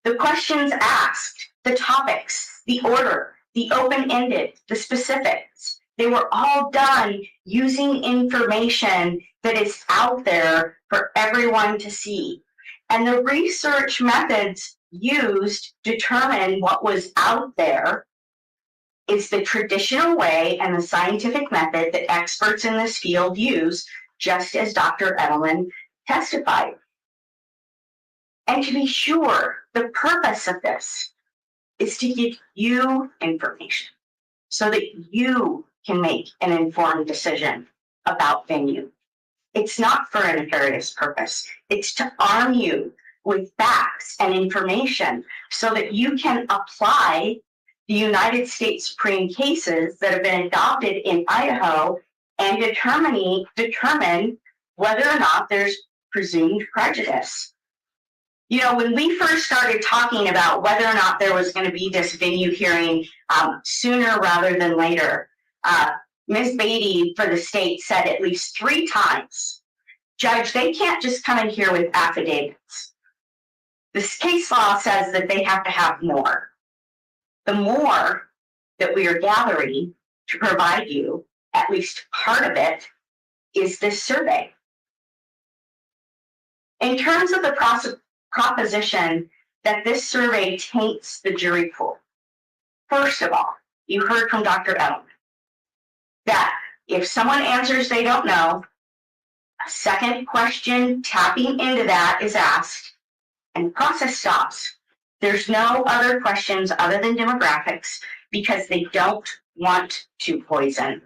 The questions asked, the topics, the order, the open-ended, the specifics, they were all done using information that is out there for everyone to see. And the research methods used to determine what was out there is the traditional way and the scientific method that experts in this field use, just as Dr. Edelman testified. And to be sure, the purpose of this is to give you information so that you can make an informed decision about venue. It's not for a nefarious purpose. It's to arm you with facts and information so that you can apply the United States Supreme cases that have been adopted in Idaho and determine whether or not there's presumed prejudice. You know, when we first started talking about whether or not there was going to be this venue hearing sooner rather than later, Ms. Beatty for the state said at least 3 times, Judge, they can't just come in here with affidavits. This case law says that they have to have more. The more that we are gathering to provide you, at least part of it, is this survey. In terms of the proposition that this survey taints the jury pool, first of all, you heard from Dr. Edelman that if someone answers they don't know, a second question tapping into that is asked, and the process stops. There's no other questions other than demographics because they don't want to poison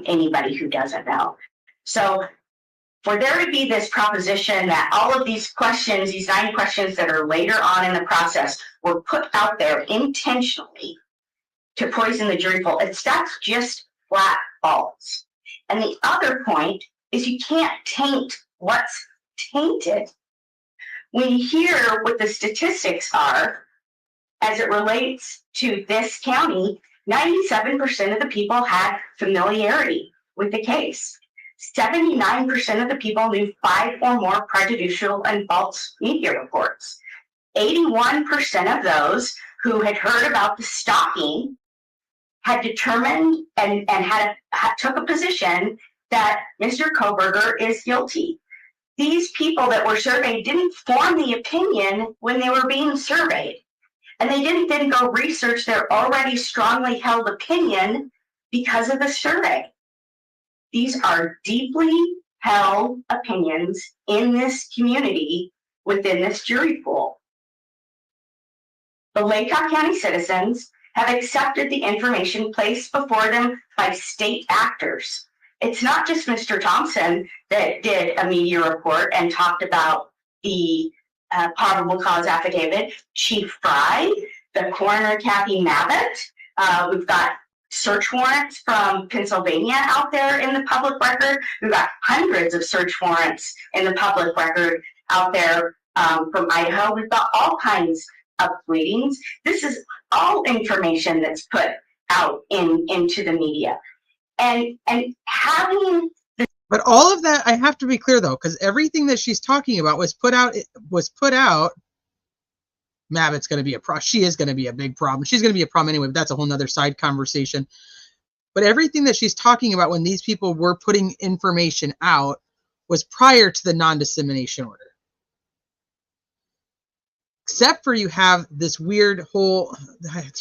anybody who doesn't know. So for there to be this proposition that all of these questions, these 9 questions that are later on in the process, were put out there intentionally to poison the jury pool, that's just flat false. And the other point is you can't taint what's tainted. When you hear what the statistics are as it relates to this county, 97% of the people had familiarity with the case. 79% of the people knew 5 or more prejudicial and false media reports. 81% of those who had heard about the stalking had determined and took a position that Mr. Koberger is guilty. These people that were surveyed didn't form the opinion when they were being surveyed. And they didn't then go research their already strongly held opinion because of the survey. These are deeply held opinions in this community within this jury pool. The Laycock County citizens have accepted the information placed before them by state actors. It's not just Mr. Thompson that did a media report and talked about the probable cause affidavit. Chief Fry, the coroner Kathy Mabbitt. We've got search warrants from Pennsylvania out there in the public record. We've got hundreds of search warrants in the public record out there from Idaho. We've got all kinds of pleadings. This is all information that's put out into the media. And having But all of that, I have to be clear though, because everything that she's talking about was put out. Mabbitt's going to be she is going to be a big problem. She's going to be a problem anyway, but that's a whole nother side conversation. But everything that she's talking about when these people were putting information out was prior to the non-dissemination order. Except for you have this weird whole,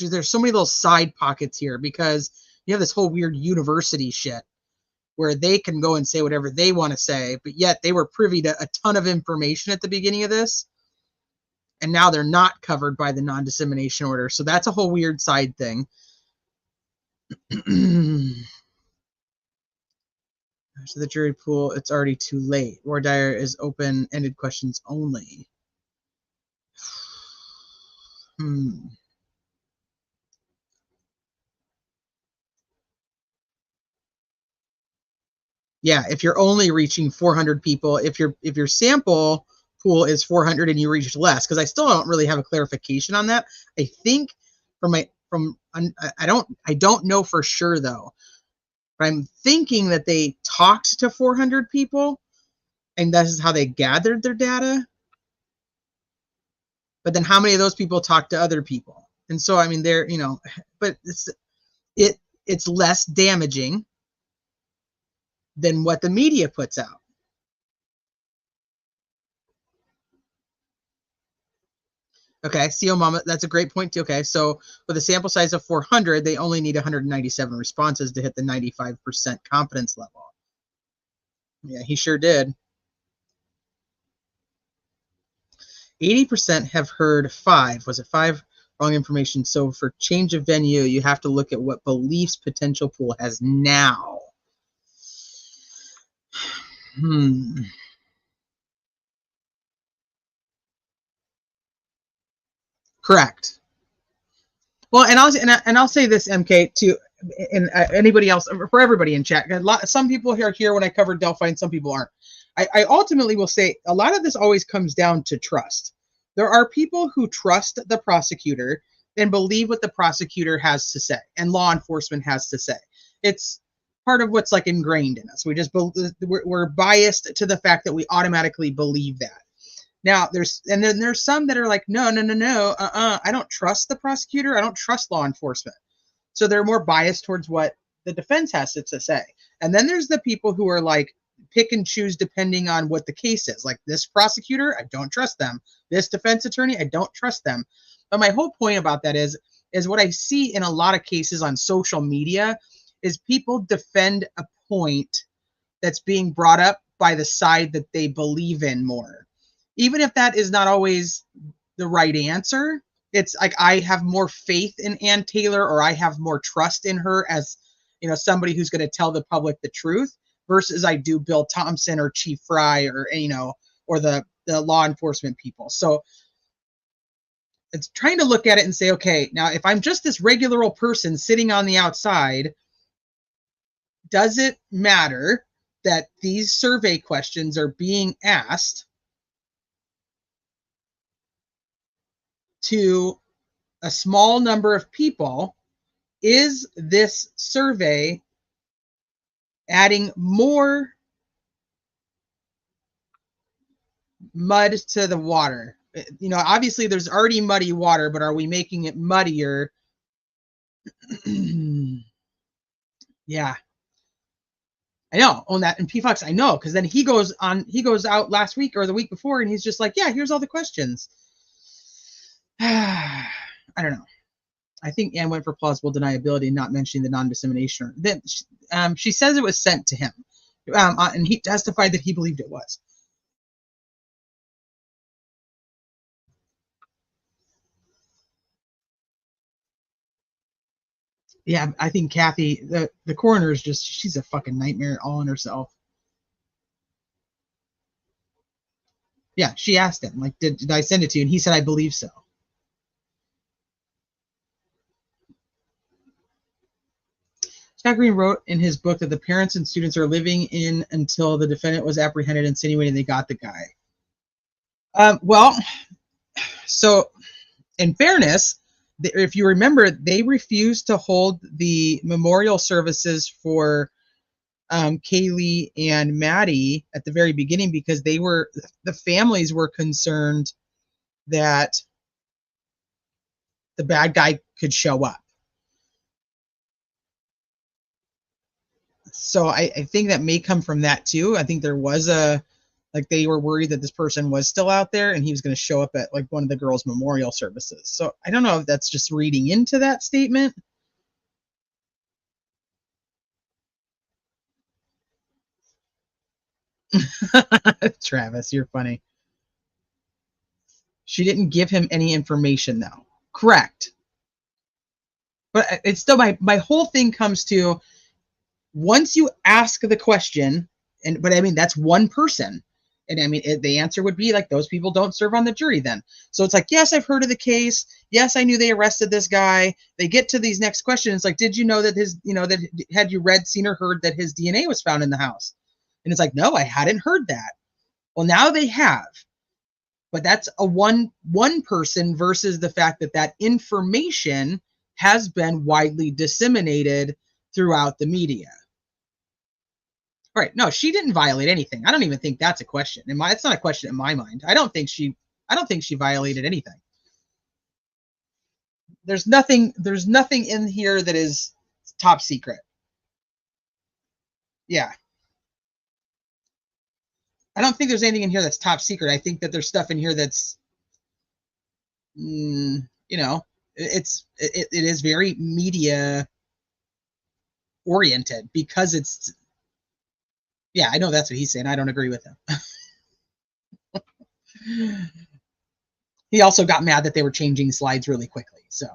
there's so many little side pockets here because you have this whole weird university shit where they can go and say whatever they want to say, but yet they were privy to a ton of information at the beginning of this. And now they're not covered by the non-dissemination order. So that's a whole weird side thing. So the jury pool, it's already too late. Voir dire is open-ended questions only. Yeah, if you're only reaching 400 people, if your sample pool is 400 and you reach less, because I still don't really have a clarification on that. I think I don't know for sure though, but I'm thinking that they talked to 400 people and this is how they gathered their data. But then how many of those people talk to other people? And so, I mean, they're, but it's less damaging than what the media puts out. Okay, CO Mama, that's a great point too. Okay, so with a sample size of 400, they only need 197 responses to hit the 95% confidence level. Yeah, he sure did. 80% have heard 5. Was it 5? Wrong information. So for change of venue, you have to look at what beliefs potential pool has now. Correct. Well, and I'll say this, MK, to and anybody else, for everybody in chat. Some people are here when I cover Delphi, and some people aren't. I ultimately will say a lot of this always comes down to trust. There are people who trust the prosecutor and believe what the prosecutor has to say and law enforcement has to say. It's part of what's like ingrained in us. We're biased to the fact that we automatically believe that. Now there's some that are like, no, I don't trust the prosecutor. I don't trust law enforcement. So they're more biased towards what the defense has to say. And then there's the people who are like, pick and choose depending on what the case is. Like this prosecutor, I don't trust them. This defense attorney, I don't trust them. But my whole point about that is what I see in a lot of cases on social media is people defend a point that's being brought up by the side that they believe in more. Even if that is not always the right answer, it's like I have more faith in Ann Taylor, or I have more trust in her as, somebody who's going to tell the public the truth versus I do Bill Thompson or Chief Fry or, or the law enforcement people. So it's trying to look at it and say, okay, now if I'm just this regular old person sitting on the outside, does it matter that these survey questions are being asked to a small number of people? Is this survey adding more mud to the water? Obviously there's already muddy water, but are we making it muddier? Yeah, I know on that. And PFox, I know, because then he goes out last week or the week before and he's just like, yeah, here's all the questions. I don't know. I think Anne went for plausible deniability and not mentioning the non-dissemination. Then she says it was sent to him, and he testified that he believed it was. Yeah, I think Kathy, the coroner, is she's a fucking nightmare all on herself. Yeah, she asked him, like, did I send it to you? And he said, I believe so. Scott Green wrote in his book that the parents and students are living in until the defendant was apprehended, insinuating they got the guy. Well, so in fairness, if you remember, they refused to hold the memorial services for Kaylee and Maddie at the very beginning because the families were concerned that the bad guy could show up. So I think that may come from that too. I think there was they were worried that this person was still out there and he was going to show up at like one of the girls' memorial services. So I don't know if that's just reading into that statement. Travis, you're funny. She didn't give him any information though. Correct. But it's still my whole thing comes to once you ask the question, but I mean, that's one person. And I mean, the answer would be like, those people don't serve on the jury then. So it's like, yes, I've heard of the case. Yes, I knew they arrested this guy. They get to these next questions. Like, did you know that had you read, seen, or heard that his DNA was found in the house? And it's like, no, I hadn't heard that. Well, now they have. But that's a one person versus the fact that information has been widely disseminated throughout the media. Right. No, she didn't violate anything. I don't even think that's a question. It's not a question in my mind. I don't think she violated anything. There's nothing in here that is top secret. Yeah. I don't think there's anything in here that's top secret. I think that there's stuff in here that's, it is very media oriented because it's, yeah, I know that's what he's saying. I don't agree with him. He also got mad that they were changing slides really quickly. So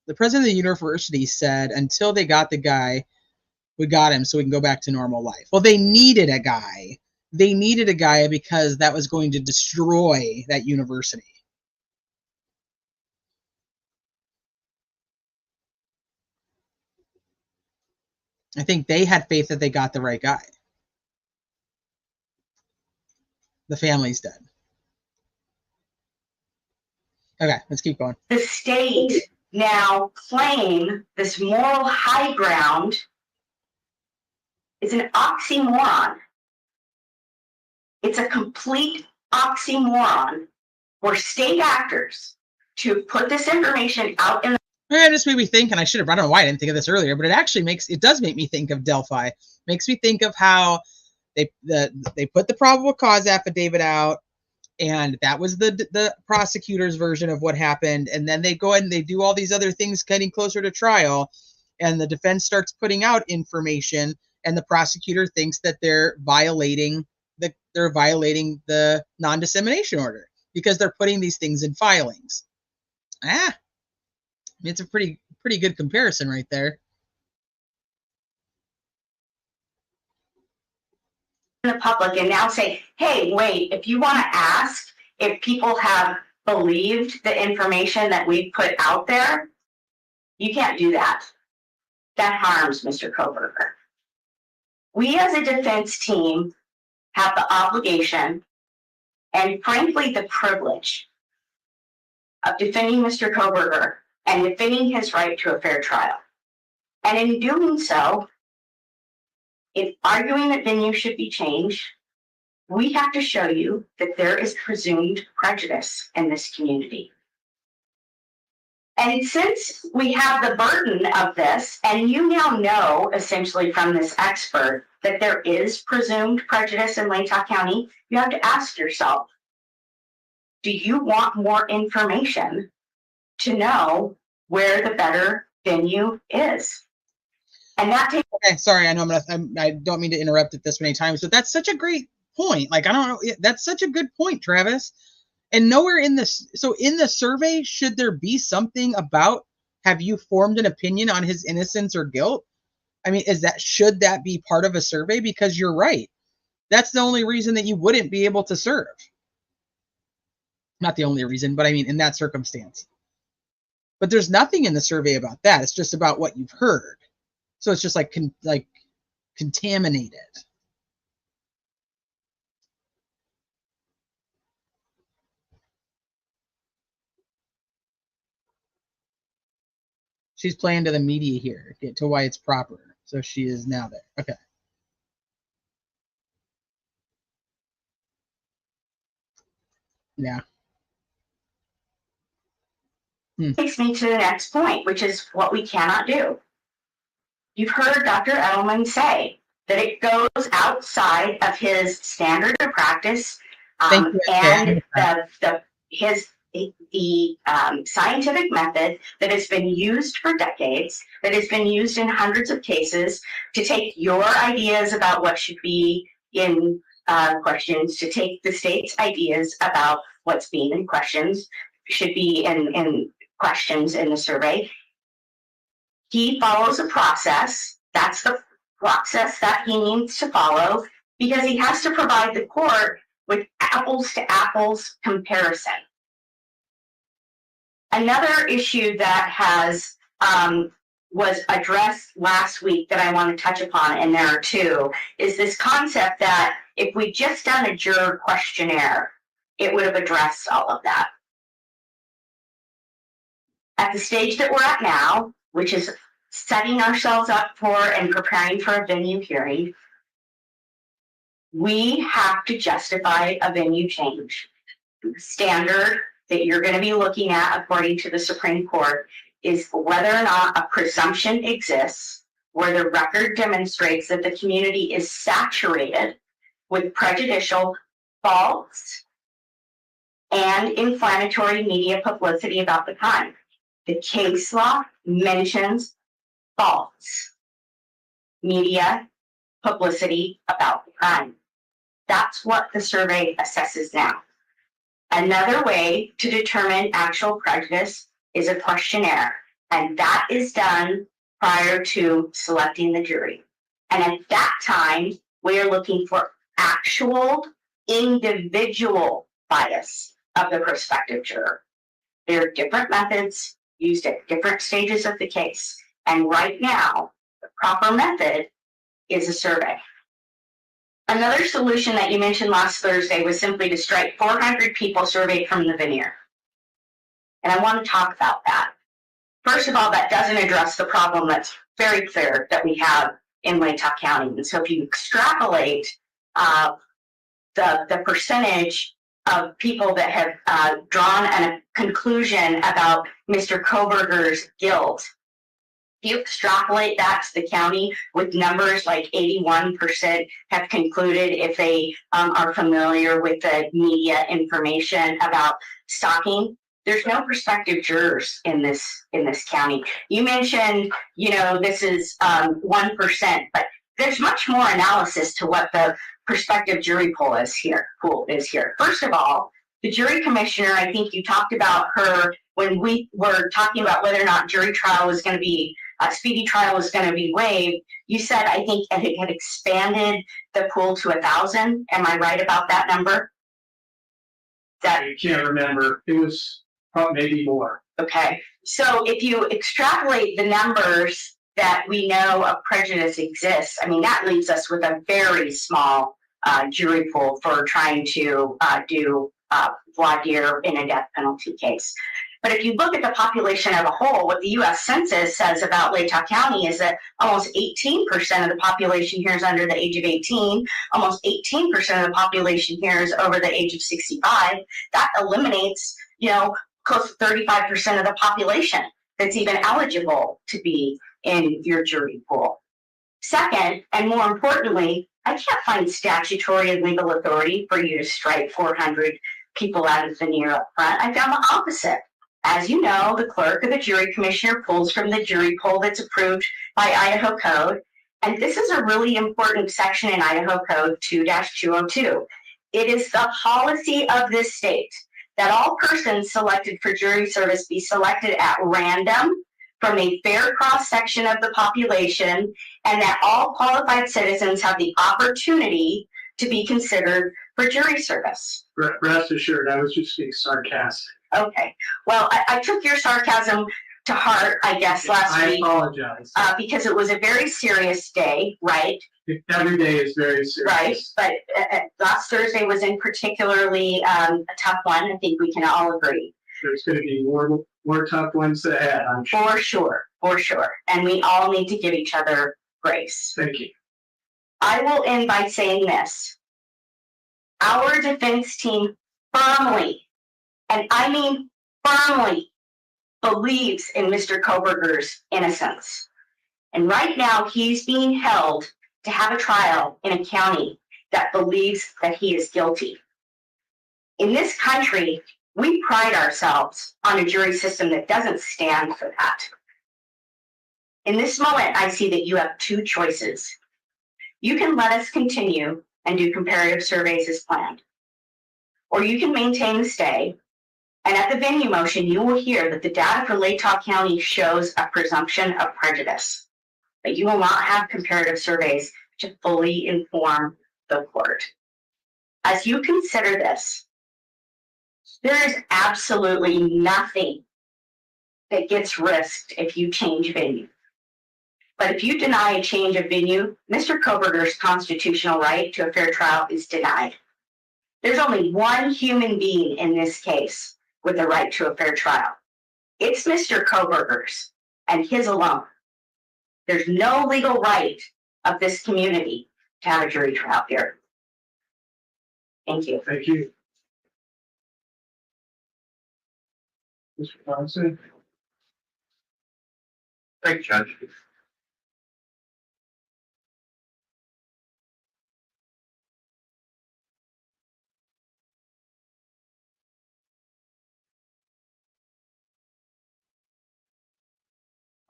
the president of the university said, until they got the guy, we got him so we can go back to normal life. Well, they needed a guy. They needed a guy because that was going to destroy that university. I think they had faith that they got the right guy. The family's dead. Okay, let's keep going. The state now claim this moral high ground is an oxymoron. It's a complete oxymoron for state actors to put this information out in the It just made me think, and I don't know why I didn't think of this earlier, but it does make me think of Delphi. Makes me think of how they put the probable cause affidavit out, and that was the prosecutor's version of what happened, and then they go ahead and they do all these other things getting closer to trial, and the defense starts putting out information, and the prosecutor thinks that they're violating the non-dissemination order because they're putting these things in filings. It's a pretty good comparison right there. the public and now say, hey, wait, if you want to ask if people have believed the information that we put out there, you can't do that. That harms Mr. Koberger. We as a defense team have the obligation and frankly the privilege of defending Mr. Koberger and defending his right to a fair trial. And in doing so, in arguing that venue should be changed, we have to show you that there is presumed prejudice in this community. And since we have the burden of this, and you now know essentially from this expert that there is presumed prejudice in Latah County, you have to ask yourself, do you want more information to know where the better venue is? And that takes— Okay, sorry, I know I don't mean to interrupt it this many times, but that's such a great point. Like, I don't know, that's such a good point, Travis. And nowhere in this, so in the survey, should there be something about, have you formed an opinion on his innocence or guilt? I mean, should that be part of a survey? Because you're right. That's the only reason that you wouldn't be able to serve. Not the only reason, but I mean, in that circumstance. But there's nothing in the survey about that. It's just about what you've heard. So it's just like contaminated. She's playing to the media here, to why it's proper. So she is now there. Okay. Yeah. Takes me to the next point, which is what we cannot do. You've heard Dr. Edelman say that it goes outside of his standard of practice, Thank you, and okay. the scientific method that has been used for decades, that has been used in hundreds of cases to take your ideas about what should be in questions, to take the state's ideas about what's being in questions, should be in questions in the survey. He follows a process. That's the process that he needs to follow because he has to provide the court with apples to apples comparison. Another issue that has was addressed last week that I want to touch upon, and there are two, is this concept that if we just done a juror questionnaire, it would have addressed all of that. At the stage that we're at now, which is setting ourselves up for and preparing for a venue hearing, we have to justify a venue change. The standard that you're going to be looking at, according to the Supreme Court, is whether or not a presumption exists where the record demonstrates that the community is saturated with prejudicial, false, and inflammatory media publicity about the crime. The case law mentions false media publicity about the crime. That's what the survey assesses now. Another way to determine actual prejudice is a questionnaire, and that is done prior to selecting the jury. And at that time, we are looking for actual individual bias of the prospective juror. There are different methods used at different stages of the case. And right now, the proper method is a survey. Another solution that you mentioned last Thursday was simply to strike 400 people surveyed from the veneer. And I want to talk about that. First of all, that doesn't address the problem that's very clear that we have in Latah County. And so if you extrapolate the percentage of people that have drawn a conclusion about Mr. Koberger's guilt, if you extrapolate that to the county with numbers like 81% have concluded if they are familiar with the media information about stalking, there's no prospective jurors in this county. You mentioned, this is 1%, but there's much more analysis to what the prospective jury pool is here. First of all, the jury commissioner, I think you talked about her when we were talking about whether or not jury trial was going to be, speedy trial was going to be waived. You said, I think it had expanded the pool to 1,000. Am I right about that number? I can't remember. It was maybe more. Okay. So if you extrapolate the numbers that we know of prejudice exists, I mean, that leaves us with a very small jury pool for trying to do voir dire in a death penalty case. But if you look at the population as a whole, what the U.S. Census says about Latah County is that almost 18% of the population here is under the age of 18. Almost 18% of the population here is over the age of 65. That eliminates, close to 35% of the population that's even eligible to be in your jury pool. Second, and more importantly, I can't find statutory and legal authority for you to strike 400 people out of the veneer up front. I found the opposite. As you know, the clerk or the jury commissioner pulls from the jury pool that's approved by Idaho Code. And this is a really important section in Idaho Code 2-202. It is the policy of this state that all persons selected for jury service be selected at random from a fair cross-section of the population, and that all qualified citizens have the opportunity to be considered for jury service. Rest assured, I was just being sarcastic. Okay. Well, I took your sarcasm to heart, I guess, last I week, apologize. because it was a very serious day, right? Every day is very serious. Right, but last Thursday was in particularly a tough one. I think we can all agree. There's going to be more tough ones ahead, I'm sure. For sure, for sure. And we all need to give each other grace. Thank you. I will end by saying this. Our defense team firmly, and I mean firmly, believes in Mr. Koberger's innocence. And right now, he's being held to have a trial in a county that believes that he is guilty. In this country, we pride ourselves on a jury system that doesn't stand for that. In this moment, I see that you have two choices. You can let us continue and do comparative surveys as planned, or you can maintain the stay. And at the venue motion, you will hear that the data for Latah County shows a presumption of prejudice, but you will not have comparative surveys to fully inform the court. As you consider this, there is absolutely nothing that gets risked if you change venue. But if you deny a change of venue, Mr. Koberger's constitutional right to a fair trial is denied. There's only one human being in this case with the right to a fair trial. It's Mr. Koberger's and his alone. There's no legal right of this community to have a jury trial here. Thank you. Thank you. Mr. Thompson? Thank you, Judge.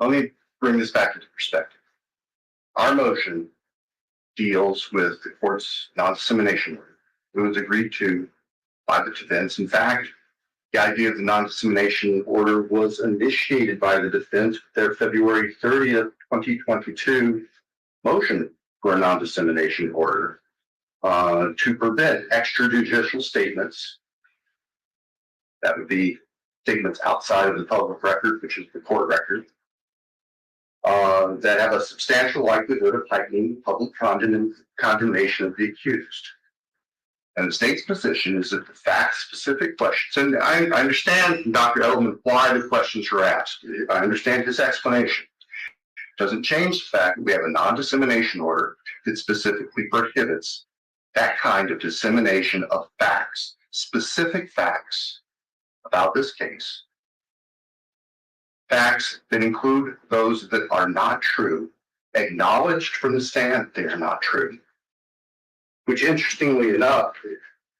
Let me bring this back into perspective. Our motion deals with the court's non-dissemination order. It was agreed to by the defense. In fact, the idea of the non-dissemination order was initiated by the defense with their February 30th, 2022 motion for a non-dissemination order to prevent extrajudicial statements. That would be statements outside of the public record, which is the court record, that have a substantial likelihood of heightening public condemnation of the accused. And the state's position is that the fact-specific questions, and I understand from Dr. Edelman why the questions were asked. I understand his explanation. It doesn't change the fact that we have a non-dissemination order that specifically prohibits that kind of dissemination of facts, specific facts about this case. Facts that include those that are not true, acknowledged from the stand they are not true. Which, interestingly enough,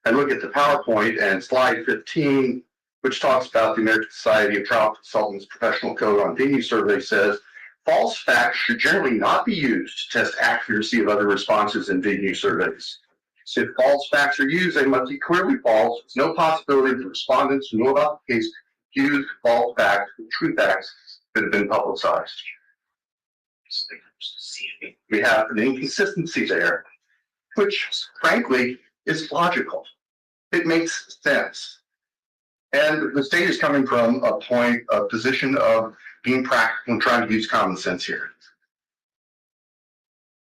I look at the PowerPoint and slide 15, which talks about the American Society of Trial Consultants Professional Code on Venue Survey, says false facts should generally not be used to test accuracy of other responses in venue surveys. So if false facts are used, they must be clearly false. There's no possibility for respondents who know about the case use false facts, true facts that have been publicized. We have an inconsistency there, which frankly is logical. It makes sense. And the state is coming from a position of being practical and trying to use common sense here.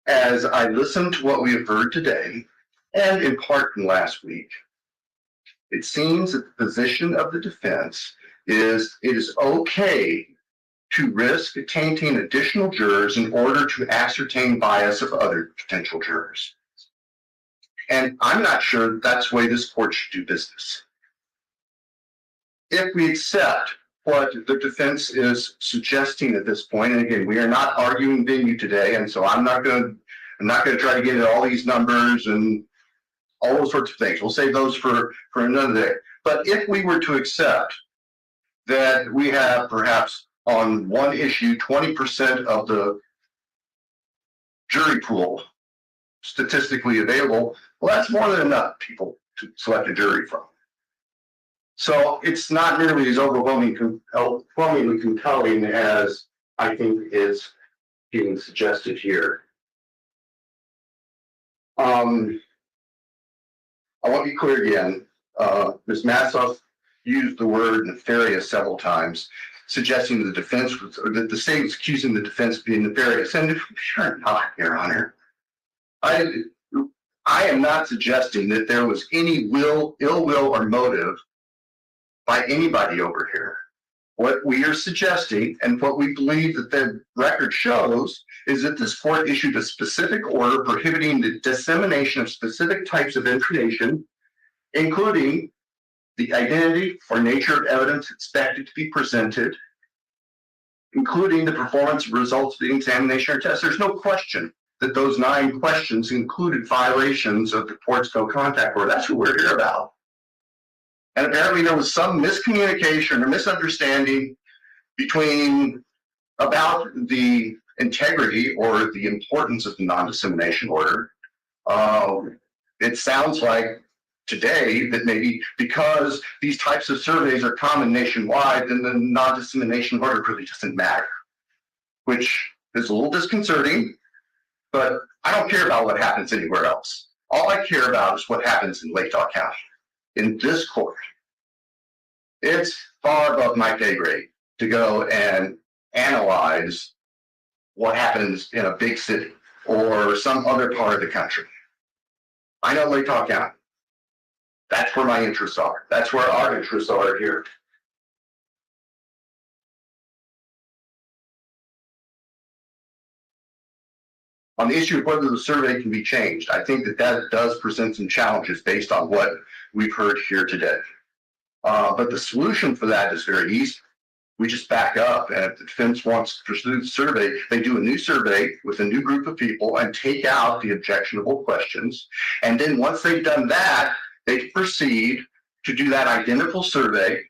As I listen to what we have heard today, and in part from last week, it seems that the position of the defense is it is okay to risk tainting additional jurors in order to ascertain bias of other potential jurors. And I'm not sure that's the way this court should do business. If we accept what the defense is suggesting at this point, and again, we are not arguing venue today, and so I'm not going to try to get into all these numbers and all those sorts of things. We'll save those for another day. But if we were to accept that we have perhaps on one issue 20% of the jury pool statistically available, well, that's more than enough people to select a jury from. So it's not nearly as overwhelmingly compelling as I think is being suggested here. I want to be clear again. Ms. Massoff used the word nefarious several times. suggesting the defense was, or that the state was accusing the defense of being nefarious. And sure not, Your Honor. I am not suggesting that there was any ill will or motive by anybody over here. What we are suggesting and what we believe that the record shows is that this court issued a specific order prohibiting the dissemination of specific types of information, including the identity or nature of evidence expected to be presented, including the performance results of the examination or test. There's no question that those 9 questions included violations of the court's no contact order. That's what we're here about. And apparently there was some miscommunication or misunderstanding about the integrity or the importance of the non-dissemination order. It sounds like today that maybe because these types of surveys are common nationwide, then the non-dissemination order really doesn't matter, which is a little disconcerting, but I don't care about what happens anywhere else. All I care about is what happens in Lake County, in this court. It's far above my pay grade to go and analyze what happens in a big city or some other part of the country. I know Lake County. That's where my interests are. That's where our interests are here. On the issue of whether the survey can be changed, I think that does present some challenges based on what we've heard here today. But the solution for that is very easy. We just back up, and if the defense wants to pursue the survey, they do a new survey with a new group of people and take out the objectionable questions. And then once they've done that, they proceed to do that identical survey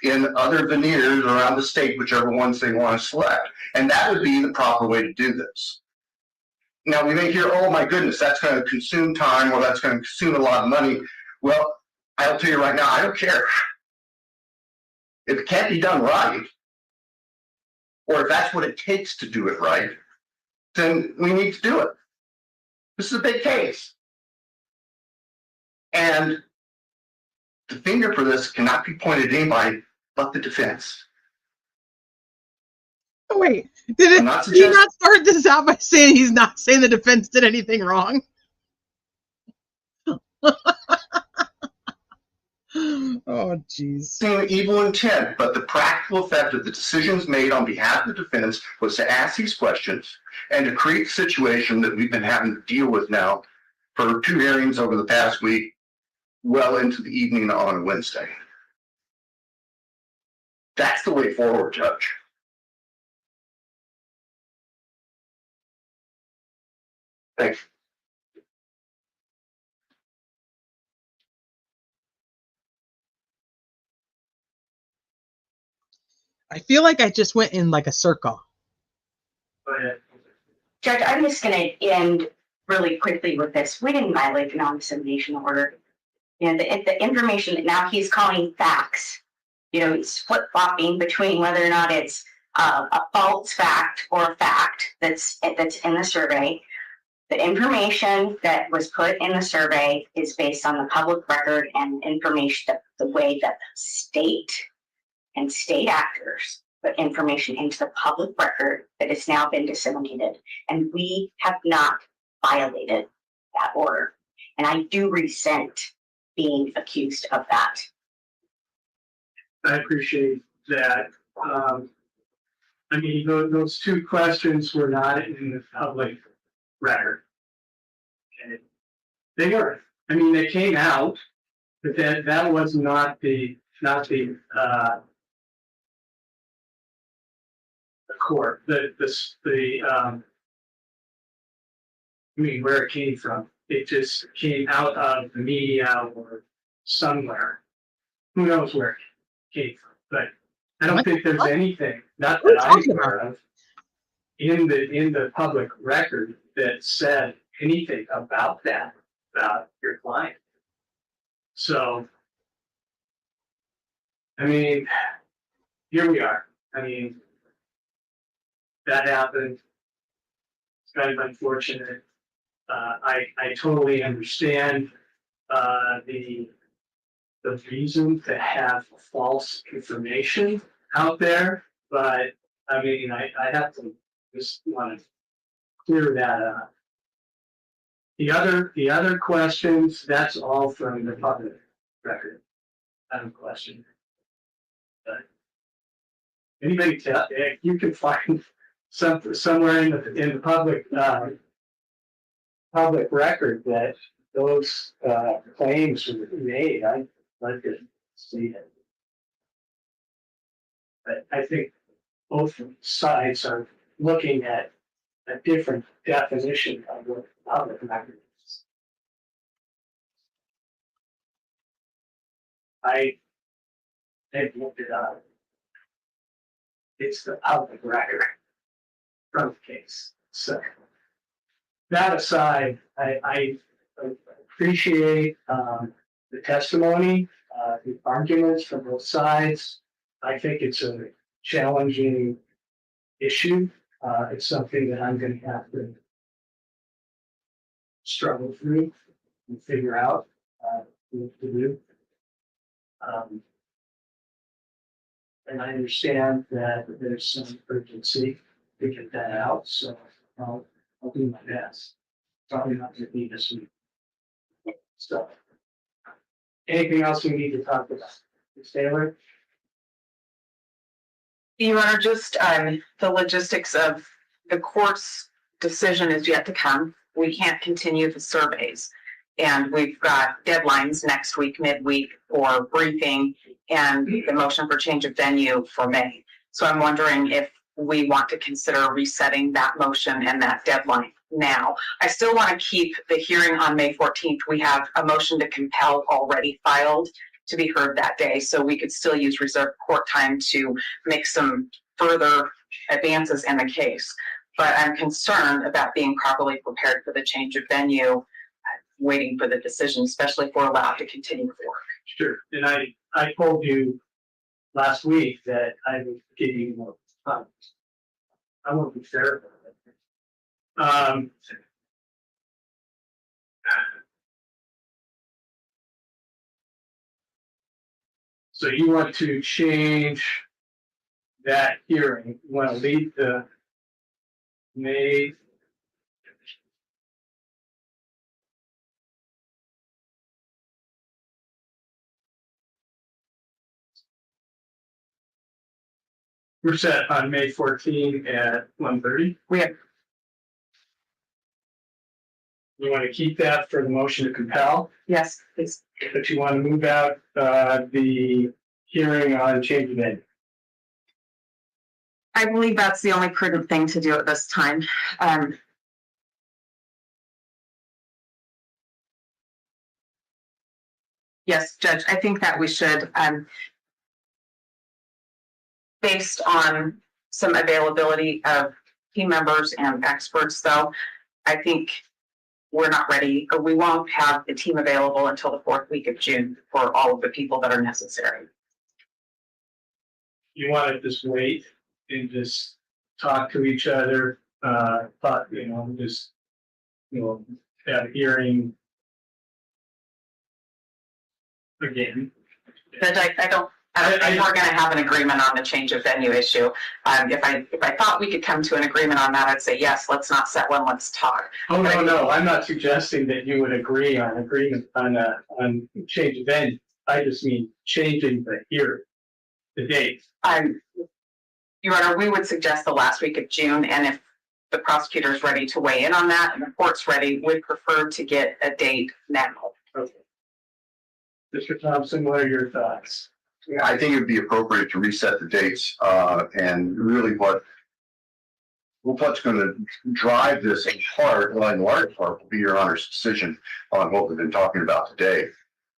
in other veneers around the state, whichever ones they want to select. And that would be the proper way to do this. Now, we may hear, oh my goodness, that's going to consume time, or that's going to consume a lot of money. Well, I'll tell you right now, I don't care. If it can't be done right, or if that's what it takes to do it right, then we need to do it. This is a big case. And the finger for this cannot be pointed at anybody but the defense. Oh, wait, did he not start this out by saying he's not saying the defense did anything wrong? Oh, jeez. Evil intent, but the practical effect of the decisions made on behalf of the defense was to ask these questions and to create a situation that we've been having to deal with now for 2 hearings over the past week, well into the evening on Wednesday. That's the way forward, Judge. Thanks. I feel like I just went in like a circle. Go ahead. Judge, I'm just going to end really quickly with this. We didn't violate the non-dissemination order. You know, the information that now he's calling facts, you know, he's flip-flopping between whether or not it's a false fact or a fact that's in the survey. The information that was put in the survey is based on the public record and information, the way that the state and state actors put information into the public record that has now been disseminated. And we have not violated that order. And I do resent being accused of that. I appreciate that. I mean, those 2 questions were not in the public record. Okay. They are. I mean, they came out, but that was not the court. I mean, where it came from. It just came out of the media or somewhere. Who knows where it came from? But I don't think there's anything, not that I'm aware of, in the public record that said anything about that, about your client. So, I mean, here we are. I mean, that happened. It's kind of unfortunate. I totally understand the reason to have false information out there. But, I mean, I have to just want to clear that up. The other questions, that's all from the public record. I have a question. But anybody tell, if you can find somewhere in the public record that those claims were made, I'd like to see it. But I think both sides are looking at a different definition of what public record is. They've looked it up. It's the public record from the case. So that aside, I appreciate the testimony, the arguments from both sides. I think it's a challenging issue. It's something that I'm going to have to struggle through and figure out what to do. And I understand that there's some urgency to get that out, so I'll do my best. Probably not going to be this week. So, anything else we need to talk about? Ms. Taylor? Your Honor, just the logistics of the court's decision is yet to come. We can't continue the surveys. And we've got deadlines next week, midweek, for briefing and the motion for change of venue for May. So I'm wondering if we want to consider resetting that motion and that deadline now. I still want to keep the hearing on May 14th. We have a motion to compel already filed to be heard that day. So we could still use reserved court time to make some further advances in the case. But I'm concerned about being properly prepared for the change of venue, waiting for the decision, especially if we're allowed to continue work. Sure. And I told you last week that I would give you more time. I won't be fair about it. So you want to change that hearing? You want to leave the May? We're set on May 14 at 1:30. We have, You want to keep that for the motion to compel, yes, please. but you want to move out the hearing on change of venue. I believe that's the only prudent thing to do at this time. Yes, Judge, I think that we should, based on some availability of team members and experts, though, I think we're not ready, or we won't have the team available until the 4th week of June for all of the people that are necessary. You want to just wait and just talk to each other, just, have a hearing again. Judge, I don't think we're going to have an agreement on the change of venue issue. If I thought we could come to an agreement on that, I'd say yes. Let's not set one. Let's talk. Oh no! I'm not suggesting that you would agree on agreement on change of venue. I just mean changing the date. Your Honor, we would suggest the last week of June, and if the prosecutor is ready to weigh in on that and the court's ready, we'd prefer to get a date now. Okay. Mr. Thompson, what are your thoughts? Yeah, I think it would be appropriate to reset the dates, and really what's going to drive this in large part will be Your Honor's decision on what we've been talking about today.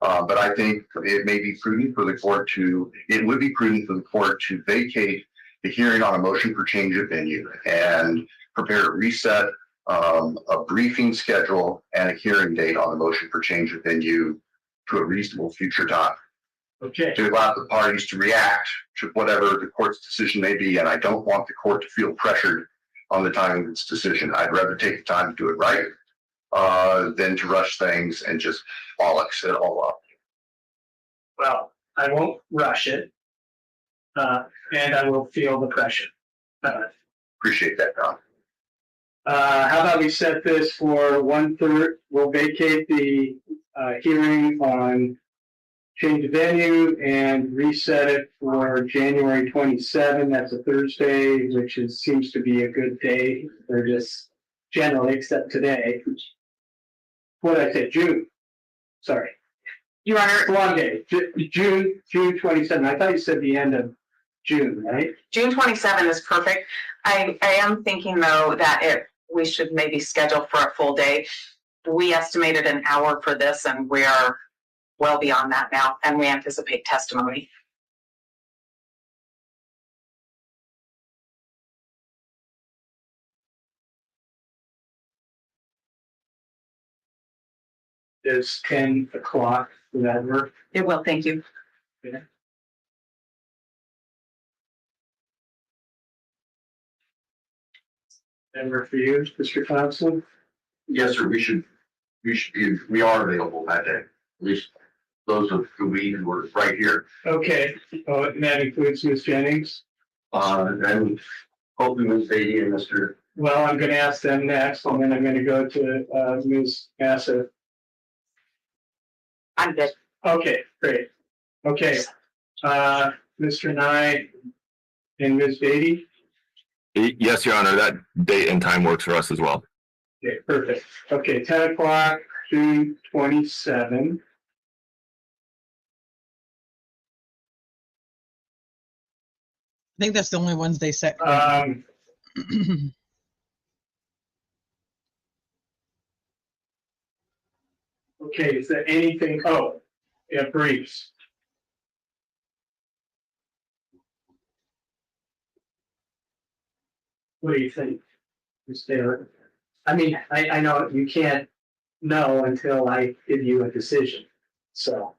But I think it may be prudent for the court it would be prudent for the court to vacate the hearing on a motion for change of venue and prepare a reset, a briefing schedule, and a hearing date on the motion for change of venue to a reasonable future time. Okay. To allow the parties to react to whatever the court's decision may be. And I don't want the court to feel pressured on the timing of its decision. I'd rather take the time to do it right than to rush things and just bollocks it all up. Well, I won't rush it. And I will feel the pressure. Appreciate that, Don. How about we set this for 1:30? We'll vacate the hearing on change of venue and reset it for January 27. That's a Thursday, which seems to be a good day for this generally, except today. What did I say? June. Sorry. Your Honor, Long day. June 27. I thought you said the end of June, right? June 27 is perfect. I am thinking though that we should maybe schedule for a full day. We estimated an hour for this and we are well beyond that now, and we anticipate testimony. Is 10 o'clock. Does that work? It will, thank you. Okay. And work for you, Mr. Thompson? Yes, sir, we are available that day. At least those of we who were right here. Okay. Oh, and that includes Ms. Jennings? And hopefully Ms. Beatty and Mr. Well, I'm going to ask them next, and then I'm going to go to Ms. Massa. I'm good. Okay, great. Okay. Mr. Nye and Ms. Beatty? Yes, Your Honor, that date and time works for us as well. Okay, perfect. Okay, 10 o'clock, June 27. I think that's the only ones they set. Okay, is there anything? Oh, yeah, briefs. What do you think, Ms. Taylor? I mean, I know you can't know until I give you a decision, so.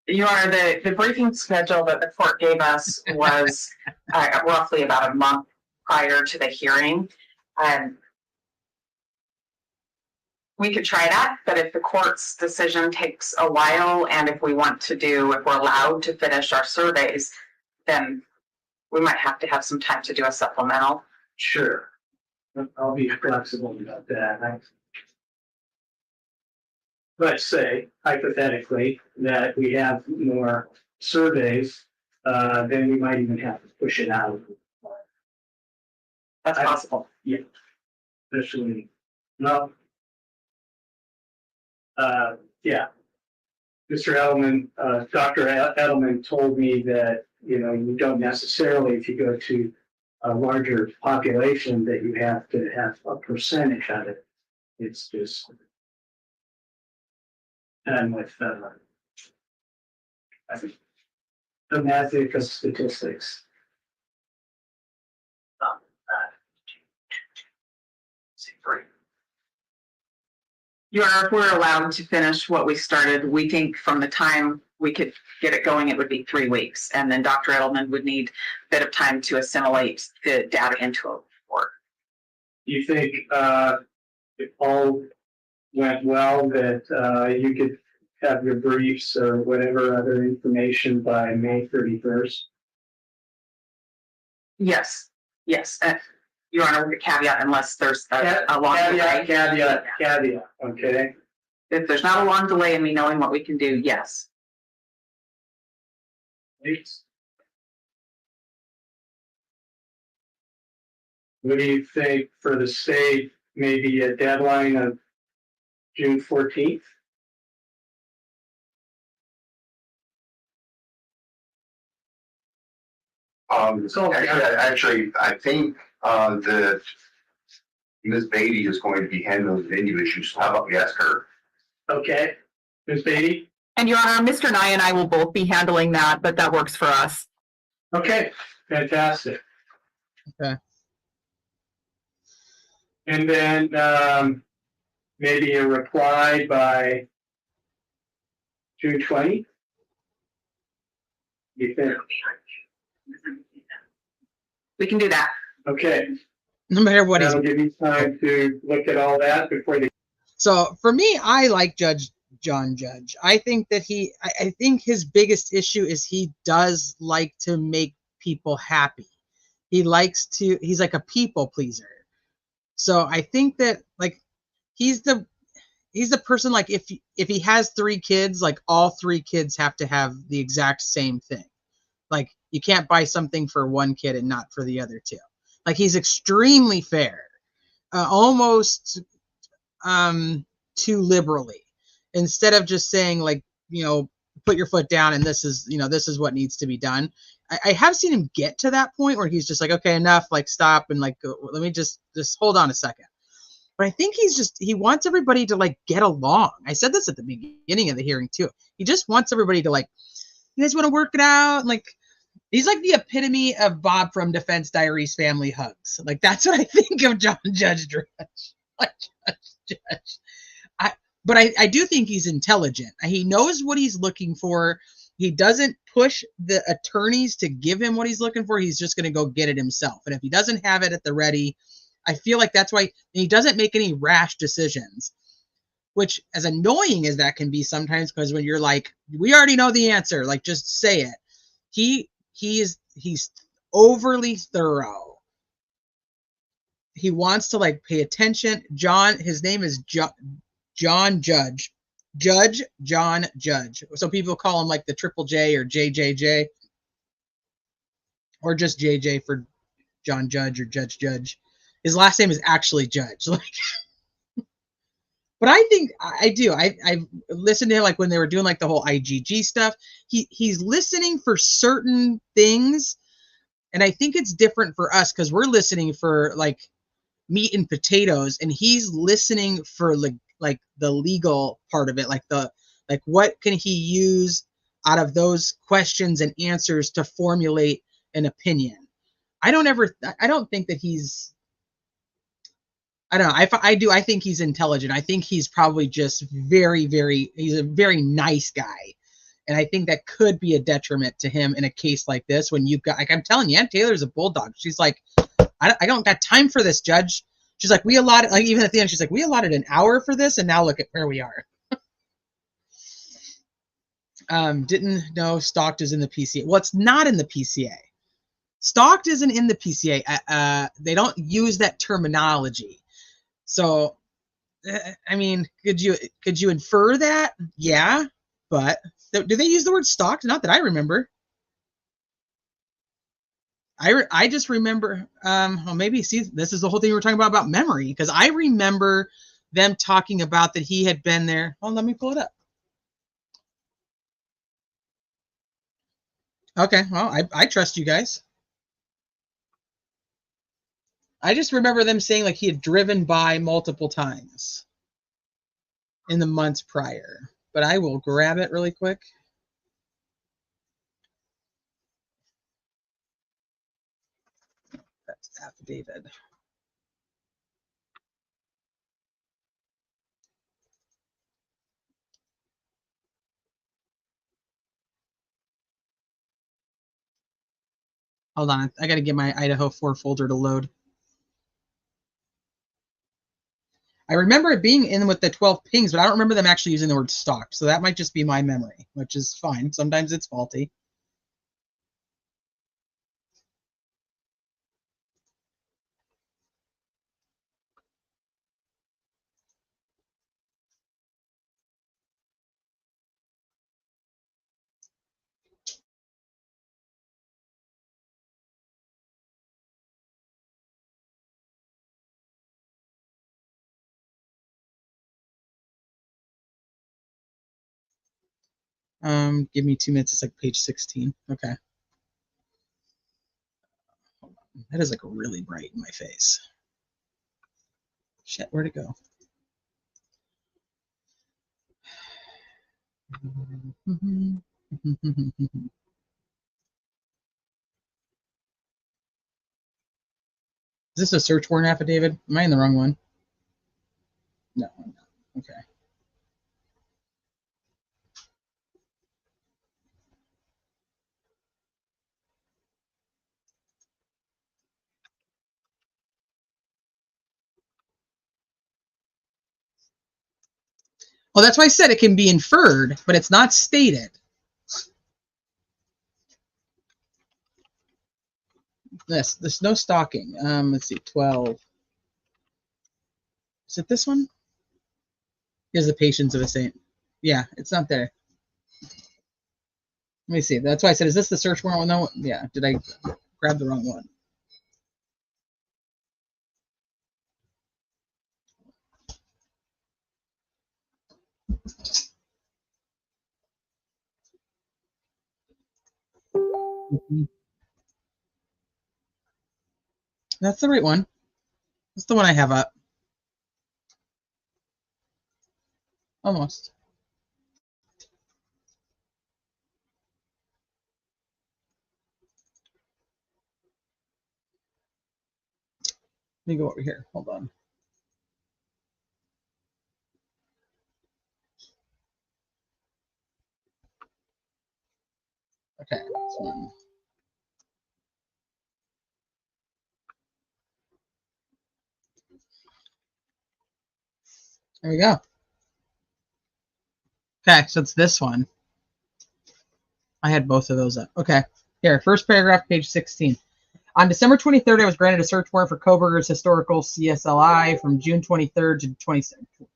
Your Honor, the briefing schedule that the court gave us was roughly about a month prior to the hearing. We could try that, but if the court's decision takes a while and if we're allowed to finish our surveys, then we might have to have some time to do a supplemental. Sure. I'll be flexible about that. Let's say hypothetically that we have more surveys, then we might even have to push it out. That's possible. Yeah. Especially, no. Yeah. Mr. Edelman, Dr. Edelman told me that, you don't necessarily, if you go to a larger population, that you have to have a percentage of it. It's just, and with, I think, the magic of statistics. Your Honor, if we're allowed to finish what we started, we think from the time we could get it going, it would be 3 weeks. And then Dr. Edelman would need a bit of time to assimilate the data into a report. Do you think if all went well that you could have your briefs or whatever other information by May 31st? Yes, yes. Your Honor, with a caveat, unless there's a long delay. Caveat, okay? If there's not a long delay in me knowing what we can do, yes. Thanks. What do you think for the state, maybe a deadline of June 14th? Actually, I think that Ms. Beatty is going to be handling the venue issues. So how about we ask her? Okay, Ms. Beatty? And Your Honor, Mr. Nye and I will both be handling that, but that works for us. Okay, fantastic. Okay. And then maybe a reply by June 20th? You think? We can do that. Okay. No matter what he's. That'll give you time to look at all that before the. So for me, I like Judge John Judge. I think that I think his biggest issue is he does like to make people happy. He's like a people pleaser. So I think that like he's the person, like if he has 3 kids, like all 3 kids have to have the exact same thing. Like you can't buy something for one kid and not for the other 2. Like he's extremely fair, almost too liberally, instead of just saying like, put your foot down and this is what needs to be done. I have seen him get to that point where he's just like, okay, enough, like stop and like let me just hold on a second. But I think he wants everybody to like get along. I said this at the beginning of the hearing too. He just wants everybody to like, you guys want to work it out? Like he's like the epitome of Bob from Defense Diaries Family Hugs. Like that's what I think of John Judge Drudge. Like Judge. But I do think he's intelligent. He knows what he's looking for. He doesn't push the attorneys to give him what he's looking for. He's just going to go get it himself. And if he doesn't have it at the ready, I feel like that's why he doesn't make any rash decisions, which as annoying as that can be sometimes, because when you're like, we already know the answer, like just say it. He's overly thorough. He wants to like pay attention. His name is John Judge. John Judge. So people call him like the Triple J or JJJ, or just JJ for John Judge or Judge. His last name is actually Judge. Like, but I think I do. I've listened to him like when they were doing like the whole IGG stuff. He's listening for certain things, and I think it's different for us because we're listening for like meat and potatoes, and he's listening for like the legal part of it, like what can he use out of those questions and answers to formulate an opinion. I don't think that he's, I don't know. I think he's intelligent. I think he's probably just he's a very nice guy. And I think that could be a detriment to him in a case like this when you've got, like I'm telling you, Aunt Taylor's a bulldog. She's like, I don't got time for this, Judge. She's like, we allotted, like even at the end, she's like, we allotted an hour for this, and now look at where we are. Didn't know stalked is in the PCA. Well, it's not in the PCA. Stalked isn't in the PCA. They don't use that terminology. So, I mean, could you infer that? Yeah, but do they use the word stalked? Not that I remember. I just remember, well, maybe, see, this is the whole thing we were talking about memory, because I remember them talking about that he had been there. Oh, let me pull it up. Okay, well, I trust you guys. I just remember them saying like he had driven by multiple times in the months prior, but I will grab it really quick. That's affidavit. Hold on, I got to get my Idaho 4 folder to load. I remember it being in with the 12 pings, but I don't remember them actually using the word stalked. So that might just be my memory, which is fine. Sometimes it's faulty. Give me 2 minutes. It's like page 16. Okay. That is like really bright in my face. Shit, where'd it go? Is this a search warrant affidavit? Am I in the wrong one? No, I'm not. Okay. Well, that's why I said it can be inferred, but it's not stated. There's no stalking. Let's see, 12. Is it this one? Here's the patience of a saint. Yeah, it's not there. Let me see. That's why I said, is this the search warrant? No. Yeah. Did I grab the wrong one? That's the right one. That's the one I have up. Almost. Let me go over here. Hold on. Okay, this one. There we go. Okay, so it's this one. I had both of those up. Okay, here, first paragraph, page 16. On December 23rd, I was granted a search warrant for Koberger's historical CSLI from June 23rd to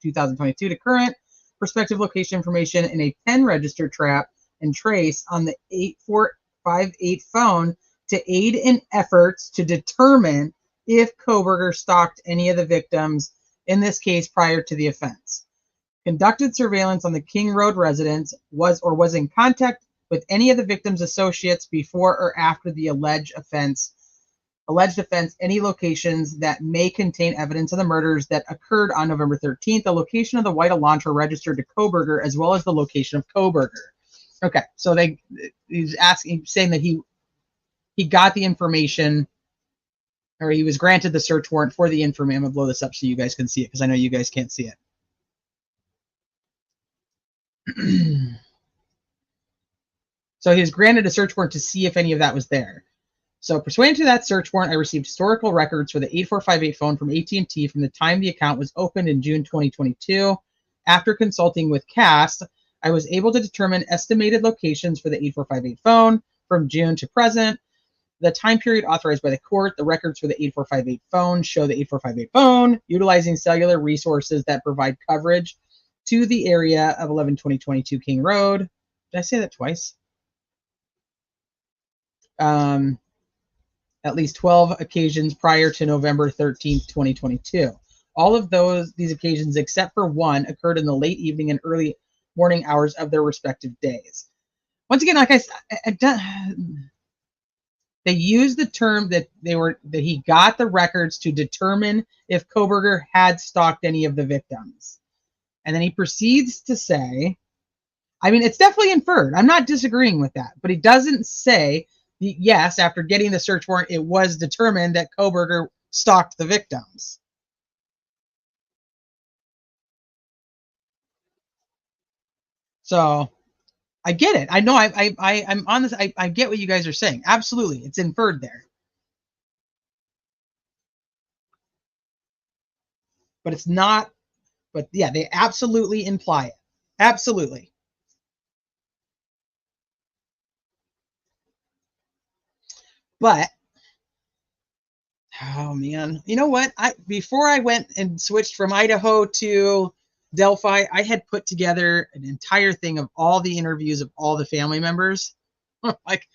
2022 to current prospective location information in a pen register trap and trace on the 8458 phone to aid in efforts to determine if Koberger stalked any of the victims, in this case prior to the offense. Conducted surveillance on the King Road residence, was in contact with any of the victims' associates before or after the alleged offense, any locations that may contain evidence of the murders that occurred on November 13th, the location of the white Elantra registered to Koberger, as well as the location of Koberger. Okay, so he's saying that he got the information, or he was granted the search warrant for the information. I'm gonna blow this up so you guys can see it, because I know you guys can't see it. So he was granted a search warrant to see if any of that was there. So pursuant to that search warrant, I received historical records for the 8458 phone from AT&T from the time the account was opened in June 2022. After consulting with CAST, I was able to determine estimated locations for the 8458 phone from June to present. The time period authorized by the court, the records for the 8458 phone show the 8458 phone utilizing cellular resources that provide coverage to the area of 11-2022 King Road. Did I say that twice? At least 12 occasions prior to November 13th, 2022. All of these occasions, except for one, occurred in the late evening and early morning hours of their respective days. Once again, like I said, they used the term that he got the records to determine if Koberger had stalked any of the victims. And then he proceeds to say, I mean, it's definitely inferred. I'm not disagreeing with that, but he doesn't say, yes, after getting the search warrant, it was determined that Koberger stalked the victims. So I get it. I know I'm on this. I get what you guys are saying. Absolutely. It's inferred there. But it's not, but yeah, they absolutely imply it. Absolutely. But oh man, you know what? Before I went and switched from Idaho to Delphi, I had put together an entire thing of all the interviews of all the family members. Like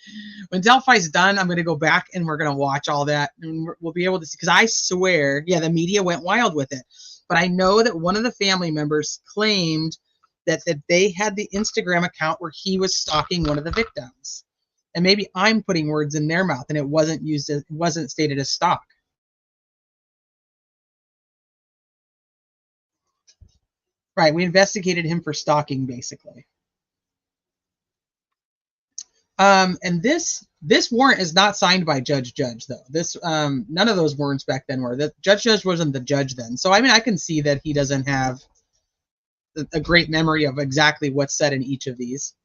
when Delphi's done, I'm going to go back and we're going to watch all that, and we'll be able to see. Because I swear, yeah, the media went wild with it. But I know that one of the family members claimed that they had the Instagram account where he was stalking one of the victims. And maybe I'm putting words in their mouth, and it wasn't stated as stalk. Right, we investigated him for stalking, basically. And this warrant is not signed by Judge, though. This none of those warrants back then were. That Judge wasn't the judge then. So I mean, I can see that he doesn't have a great memory of exactly what's said in each of these.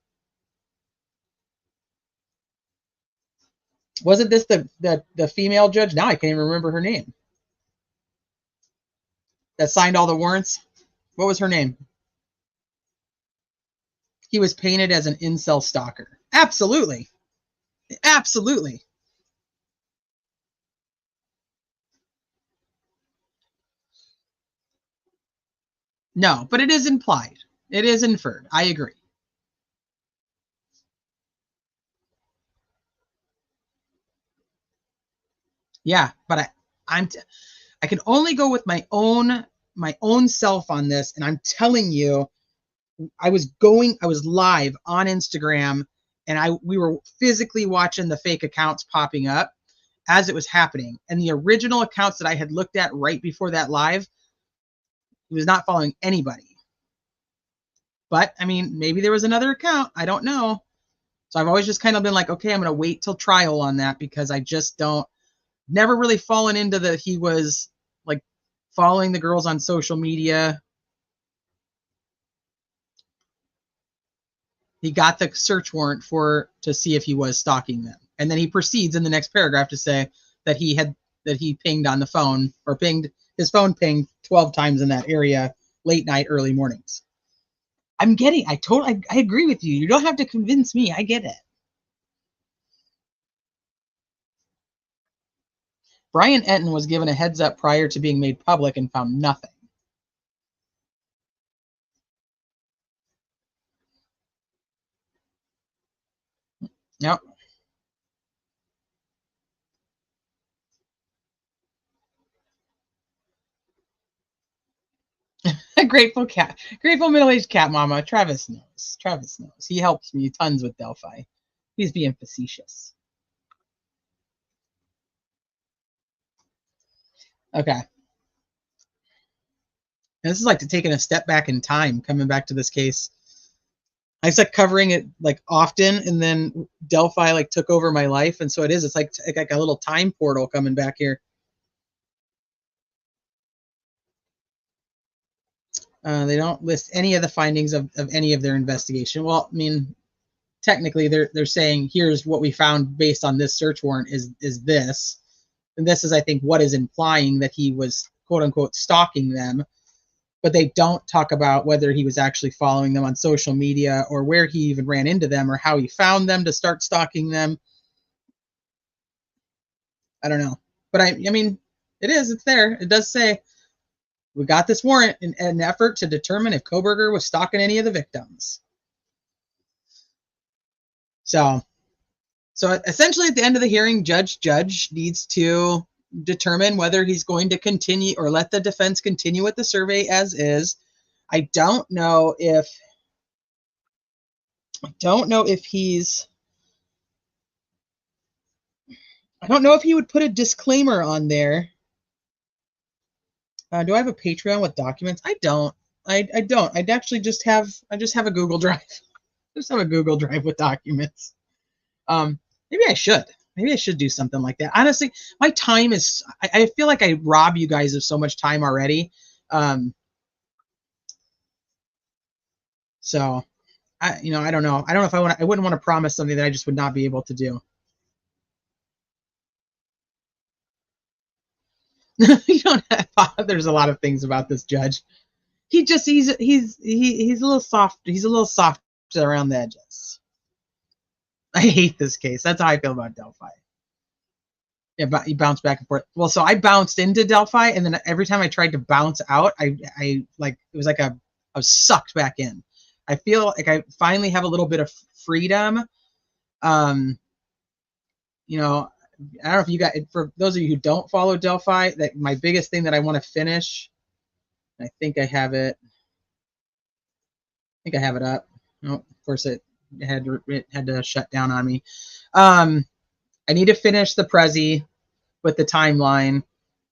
Wasn't this the female judge? Now I can't even remember her name. That signed all the warrants. What was her name? he was painted as an incel stalker. Absolutely. Absolutely. No, but it is implied. It is inferred. I agree. Yeah, but I can only go with my own self on this, and I'm telling you, I was live on Instagram, and we were physically watching the fake accounts popping up as it was happening. And the original accounts that I had looked at right before that live, he was not following anybody. But I mean, maybe there was another account. I don't know. So I've always just kind of been like, okay, I'm going to wait till trial on that, because I just never really fallen into he was like following the girls on social media. He got the search warrant to see if he was stalking them. And then he proceeds in the next paragraph to say that he pinged on the phone, or his phone pinged 12 times in that area, late night, early mornings. I agree with you. You don't have to convince me. I get it. Brian Enton was given a heads up prior to being made public and found nothing. Yep. Grateful middle-aged cat mama. Travis knows. He helps me tons with Delphi. He's being facetious. Okay. And this is like taking a step back in time, coming back to this case. I started covering it like often, and then Delphi like took over my life, and so it's like a little time portal coming back here. They don't list any of the findings of any of their investigation. Well, I mean, technically they're saying here's what we found based on this search warrant is this, and this is, I think, what is implying that he was quote unquote stalking them. But they don't talk about whether he was actually following them on social media, or where he even ran into them, or how he found them to start stalking them. I don't know. But I mean, it's there. It does say, we got this warrant in an effort to determine if Kohberger was stalking any of the victims. So essentially at the end of the hearing, Judge needs to determine whether he's going to continue or let the defense continue with the survey as is. I don't know if he would put a disclaimer on there. Do I have a Patreon with documents? I don't. I don't. I just have a Google Drive. I just have a Google Drive with documents. Maybe I should. Maybe I should do something like that. Honestly, my time is, I feel like I rob you guys of so much time already. So I don't know. I don't know if I wouldn't want to promise something that I just would not be able to do. You don't have, there's a lot of things about this judge. He's a little soft. He's a little soft around the edges. I hate this case. That's how I feel about Delphi. Yeah, but he bounced back and forth. Well, so I bounced into Delphi, and then every time I tried to bounce out, I like, it was like I was sucked back in. I feel like I finally have a little bit of freedom. You know, I don't know if you guys, for those of you who don't follow Delphi, that my biggest thing that I want to finish, I think I have it. I think I have it up. No, of course it had to shut down on me. I need to finish the Prezi with the timeline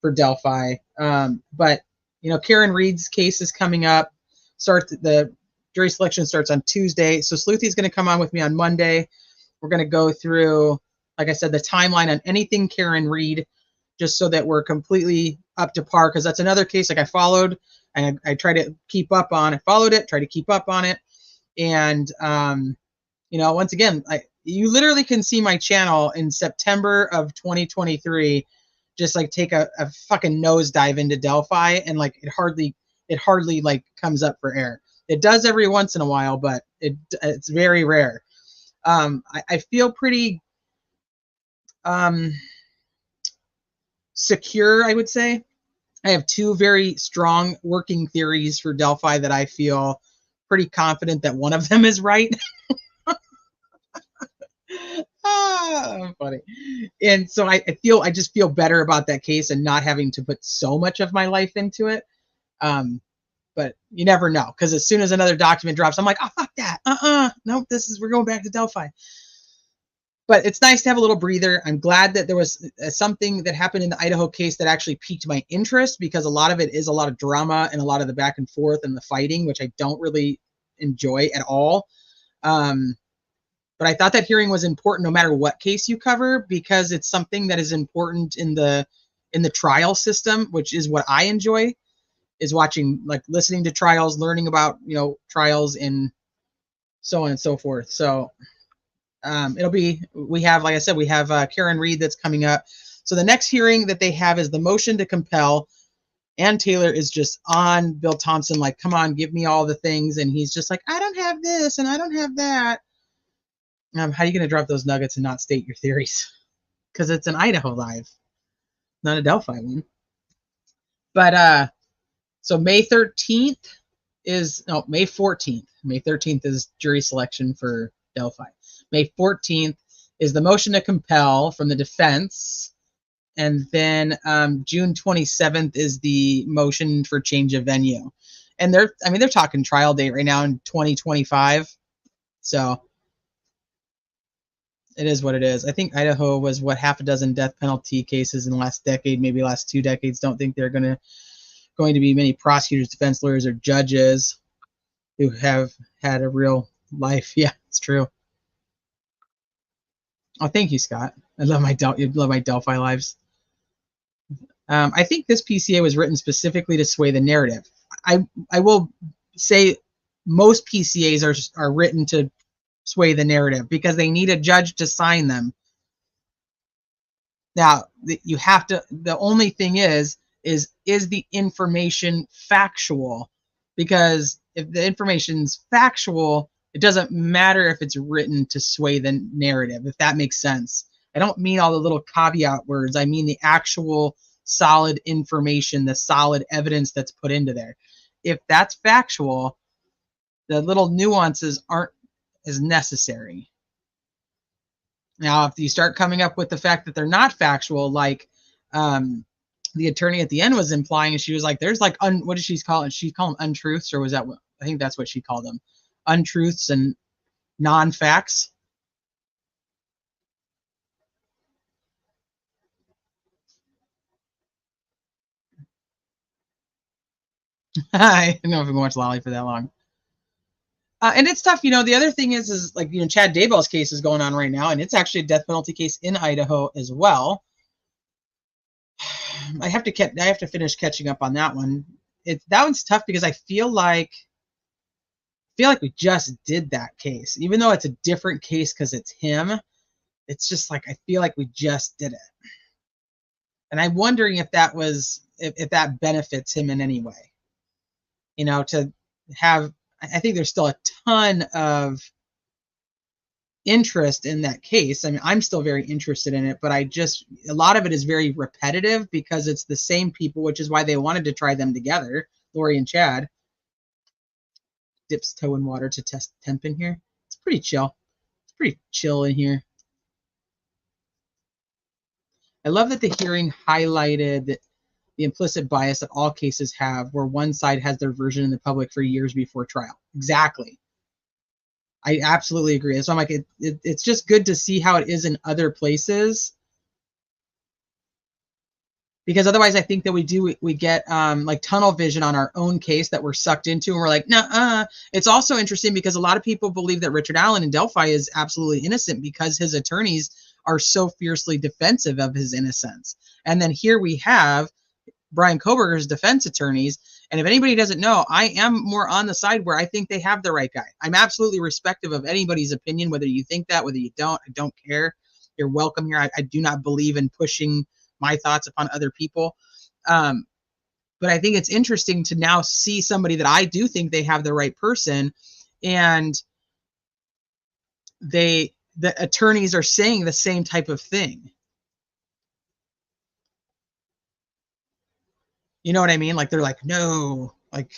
for Delphi. But you know, Karen Reed's case is coming up. The jury selection starts on Tuesday. So Sleuthy's going to come on with me on Monday. We're going to go through, like I said, the timeline on anything Karen Reed, just so that we're completely up to par, because that's another case like I followed and I try to keep up on. I followed it, try to keep up on it. And, you know, once again, you literally can see my channel in September of 2023 just like take a fucking nosedive into Delphi, and like it hardly like comes up for air. It does every once in a while, but it's very rare. I feel pretty secure, I would say. I have two very strong working theories for Delphi that I feel pretty confident that one of them is right. Funny. And so I just feel better about that case and not having to put so much of my life into it. But you never know, because as soon as another document drops, I'm like, oh, fuck that. Nope, we're going back to Delphi. But it's nice to have a little breather. I'm glad that there was something that happened in the Idaho case that actually piqued my interest, because a lot of it is a lot of drama and a lot of the back and forth and the fighting, which I don't really enjoy at all. But I thought that hearing was important no matter what case you cover, because it's something that is important in the trial system, which is what I enjoy, is watching, like listening to trials, learning about, trials and so on and so forth. So we have, like I said, we have Karen Reed that's coming up. So the next hearing that they have is the motion to compel. Ann Taylor is just on Bill Thompson, like, come on, give me all the things. And he's just like, I don't have this and I don't have that. How are you going to drop those nuggets and not state your theories? Because it's an Idaho live, not a Delphi one. But so May 13th May 14th. May 13th is jury selection for Delphi. May 14th is the motion to compel from the defense. And then June 27th is the motion for change of venue. And they're talking trial date right now in 2025. So it is what it is. I think Idaho was half a dozen death penalty cases in the last decade, maybe last 2 decades. Don't think they're going to be many prosecutors, defense lawyers, or judges who have had a real life. Yeah, it's true. Oh, thank you, Scott. I love my Delphi lives. I think this PCA was written specifically to sway the narrative. I will say most PCAs are written to sway the narrative because they need a judge to sign them. Now, you have to. The only thing is the information factual? Because if the information's factual, it doesn't matter if it's written to sway the narrative, if that makes sense. I don't mean all the little caveat words. I mean the actual solid information, the solid evidence that's put into there. If that's factual, the little nuances aren't as necessary. Now, if you start coming up with the fact that they're not factual, like the attorney at the end was implying, and she was like, there's like, what did she call it? She called them untruths, or was that what? I think that's what she called them. Untruths and non-facts. I don't know if I'm going to watch Lolly for that long. And it's tough, the other thing is like, Chad Daybell's case is going on right now, and it's actually a death penalty case in Idaho as well. I have to finish catching up on that one. That one's tough because I feel like we just did that case, even though it's a different case because it's him. It's just like, I feel like we just did it. And I'm wondering if that benefits him in any way, to have, I think there's still a ton of interest in that case. I mean, I'm still very interested in it, but a lot of it is very repetitive because it's the same people, which is why they wanted to try them together, Lori and Chad. Dips toe in water to test temp in here. It's pretty chill. It's pretty chill in here. I love that the hearing highlighted the implicit bias that all cases have, where one side has their version in the public for years before trial. Exactly. I absolutely agree. So I'm like, it's just good to see how it is in other places, because otherwise I think that we get like tunnel vision on our own case that we're sucked into, and we're like, nah. It's also interesting because a lot of people believe that Richard Allen in Delphi is absolutely innocent because his attorneys are so fiercely defensive of his innocence. And then here we have Brian Koberger's defense attorneys. And if anybody doesn't know, I am more on the side where I think they have the right guy. I'm absolutely respectful of anybody's opinion, whether you think that, whether you don't. I don't care. You're welcome here. I do not believe in pushing my thoughts upon other people. But I think it's interesting to now see somebody that I do think they have the right person, and the attorneys are saying the same type of thing. You know what I mean? Like, they're like, no, like,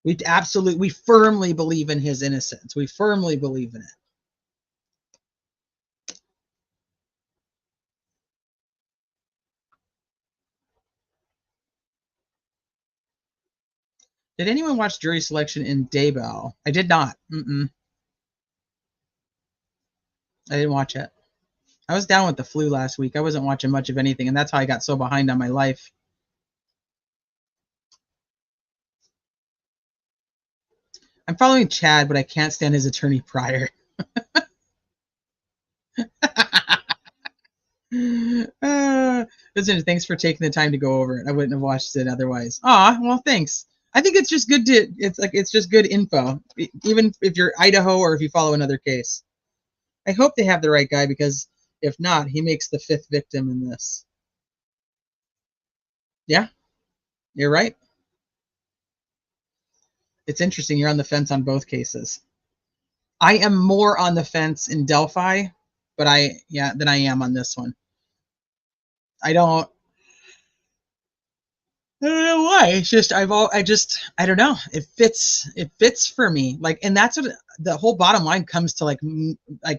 we firmly believe in his innocence. We firmly believe in it. Did anyone watch jury selection in Daybell? I did not. I didn't watch it. I was down with the flu last week. I wasn't watching much of anything, and that's how I got so behind on my life. I'm following Chad, but I can't stand his attorney Pryor. Listen, thanks for taking the time to go over it. I wouldn't have watched it otherwise. Well, thanks. I think it's just good to, it's just good info, even if you're Idaho or if you follow another case. I hope they have the right guy, because if not, he makes the 5th victim in this. Yeah, you're right. It's interesting. You're on the fence on both cases. I am more on the fence in Delphi, but than I am on this one. I don't know why. It's just I don't know. It fits for me. Like, and that's what the whole bottom line comes to. Like I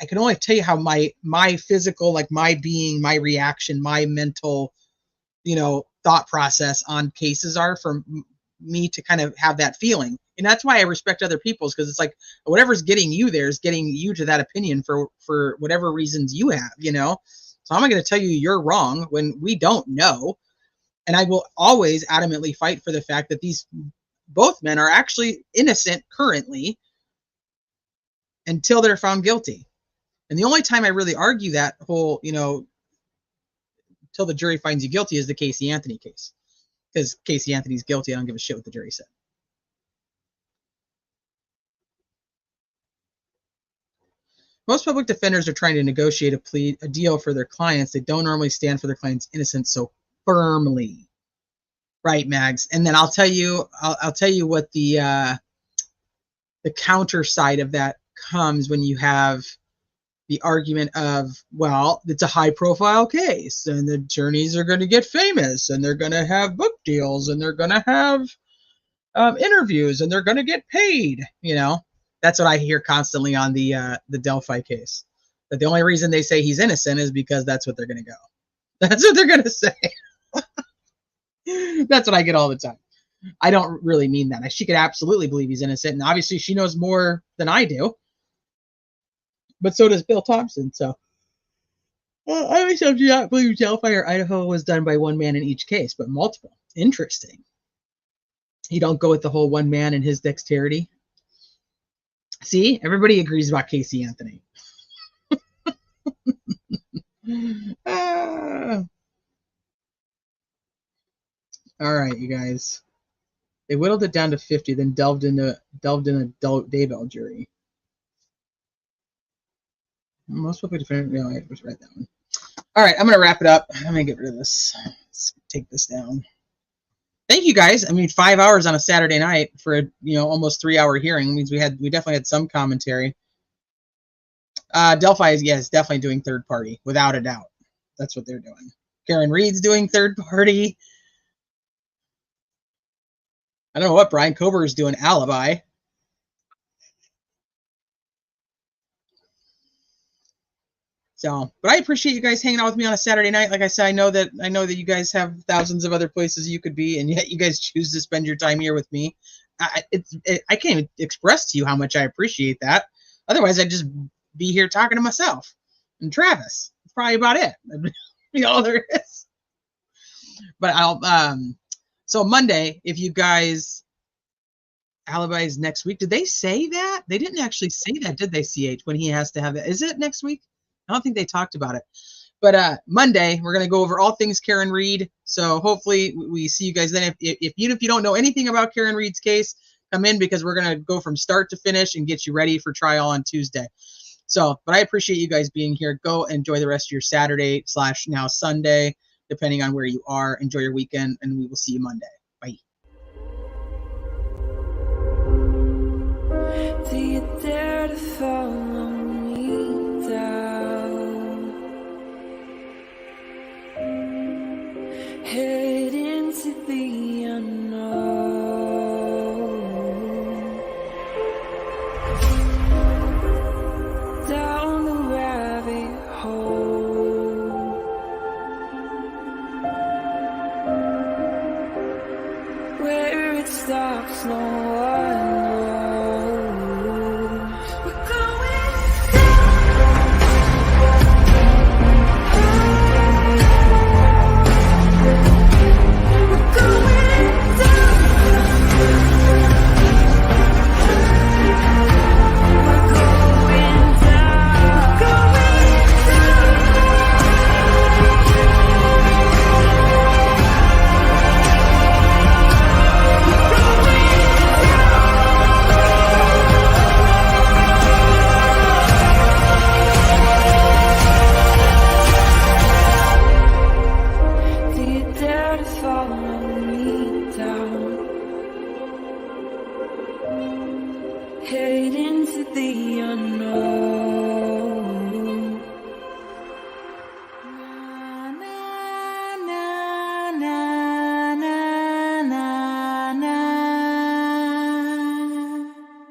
can only tell you how my physical, like my being, my reaction, my mental, thought process on cases are for me to kind of have that feeling. And that's why I respect other people's, because it's like whatever's getting you there is getting you to that opinion for whatever reasons you have, So I'm not going to tell you you're wrong when we don't know. And I will always adamantly fight for the fact that both men are actually innocent currently until they're found guilty. And the only time I really argue that whole, until the jury finds you guilty is the Casey Anthony case. Because Casey Anthony's guilty, I don't give a shit what the jury said. Most public defenders are trying to negotiate a deal for their clients. They don't normally stand for their client's innocence so firmly. Right, Mags. And then I'll tell you what the counter side of that comes when you have the argument of, well, it's a high profile case and the attorneys are going to get famous and they're going to have book deals and they're going to have interviews and they're going to get paid. That's what I hear constantly on the Delphi case. That the only reason they say he's innocent is because that's what they're going to go. That's what they're going to say. That's what I get all the time. I don't really mean that. She could absolutely believe he's innocent, and obviously she knows more than I do. But so does Bill Thompson. So I myself do not believe Delphi or Idaho was done by one man in each case, but multiple. Interesting. You don't go with the whole one man and his dexterity. See, everybody agrees about Casey Anthony. All right, you guys. They whittled it down to 50, then delved in a Daybell jury. Most public defender. No, I was right that one. All right, I'm gonna wrap it up. I'm gonna get rid of this. Let's take this down. Thank you guys. 5 hours on a Saturday night for a almost 3-hour hearing. It means we definitely had some commentary. Delphi is definitely doing third party, without a doubt. That's what they're doing. Karen Reed's doing third party. I don't know what Brian Kober is doing alibi. So, but I appreciate you guys hanging out with me on a Saturday night. Like I said, I know that you guys have thousands of other places you could be, and yet you guys choose to spend your time here with me. I can't even express to you how much I appreciate that. Otherwise, I'd just be here talking to myself and Travis. That's probably about it. That's all there is. But so Monday, if you guys, alibis next week. Did they say that? They didn't actually say that, did they, CH, when he has to have that? Is it next week? I don't think they talked about it. But Monday, we're going to go over all things Karen Reed. So hopefully we see you guys then. If you don't know anything about Karen Reed's case, come in, because we're going to go from start to finish and get you ready for trial on Tuesday. So, but I appreciate you guys being here. Go enjoy the rest of your Saturday / now Sunday. depending on where you are. Enjoy your weekend, and we will see you Monday. Bye. Do you dare to follow me down? Head into the unknown. Down the rabbit hole. Where it stops, no one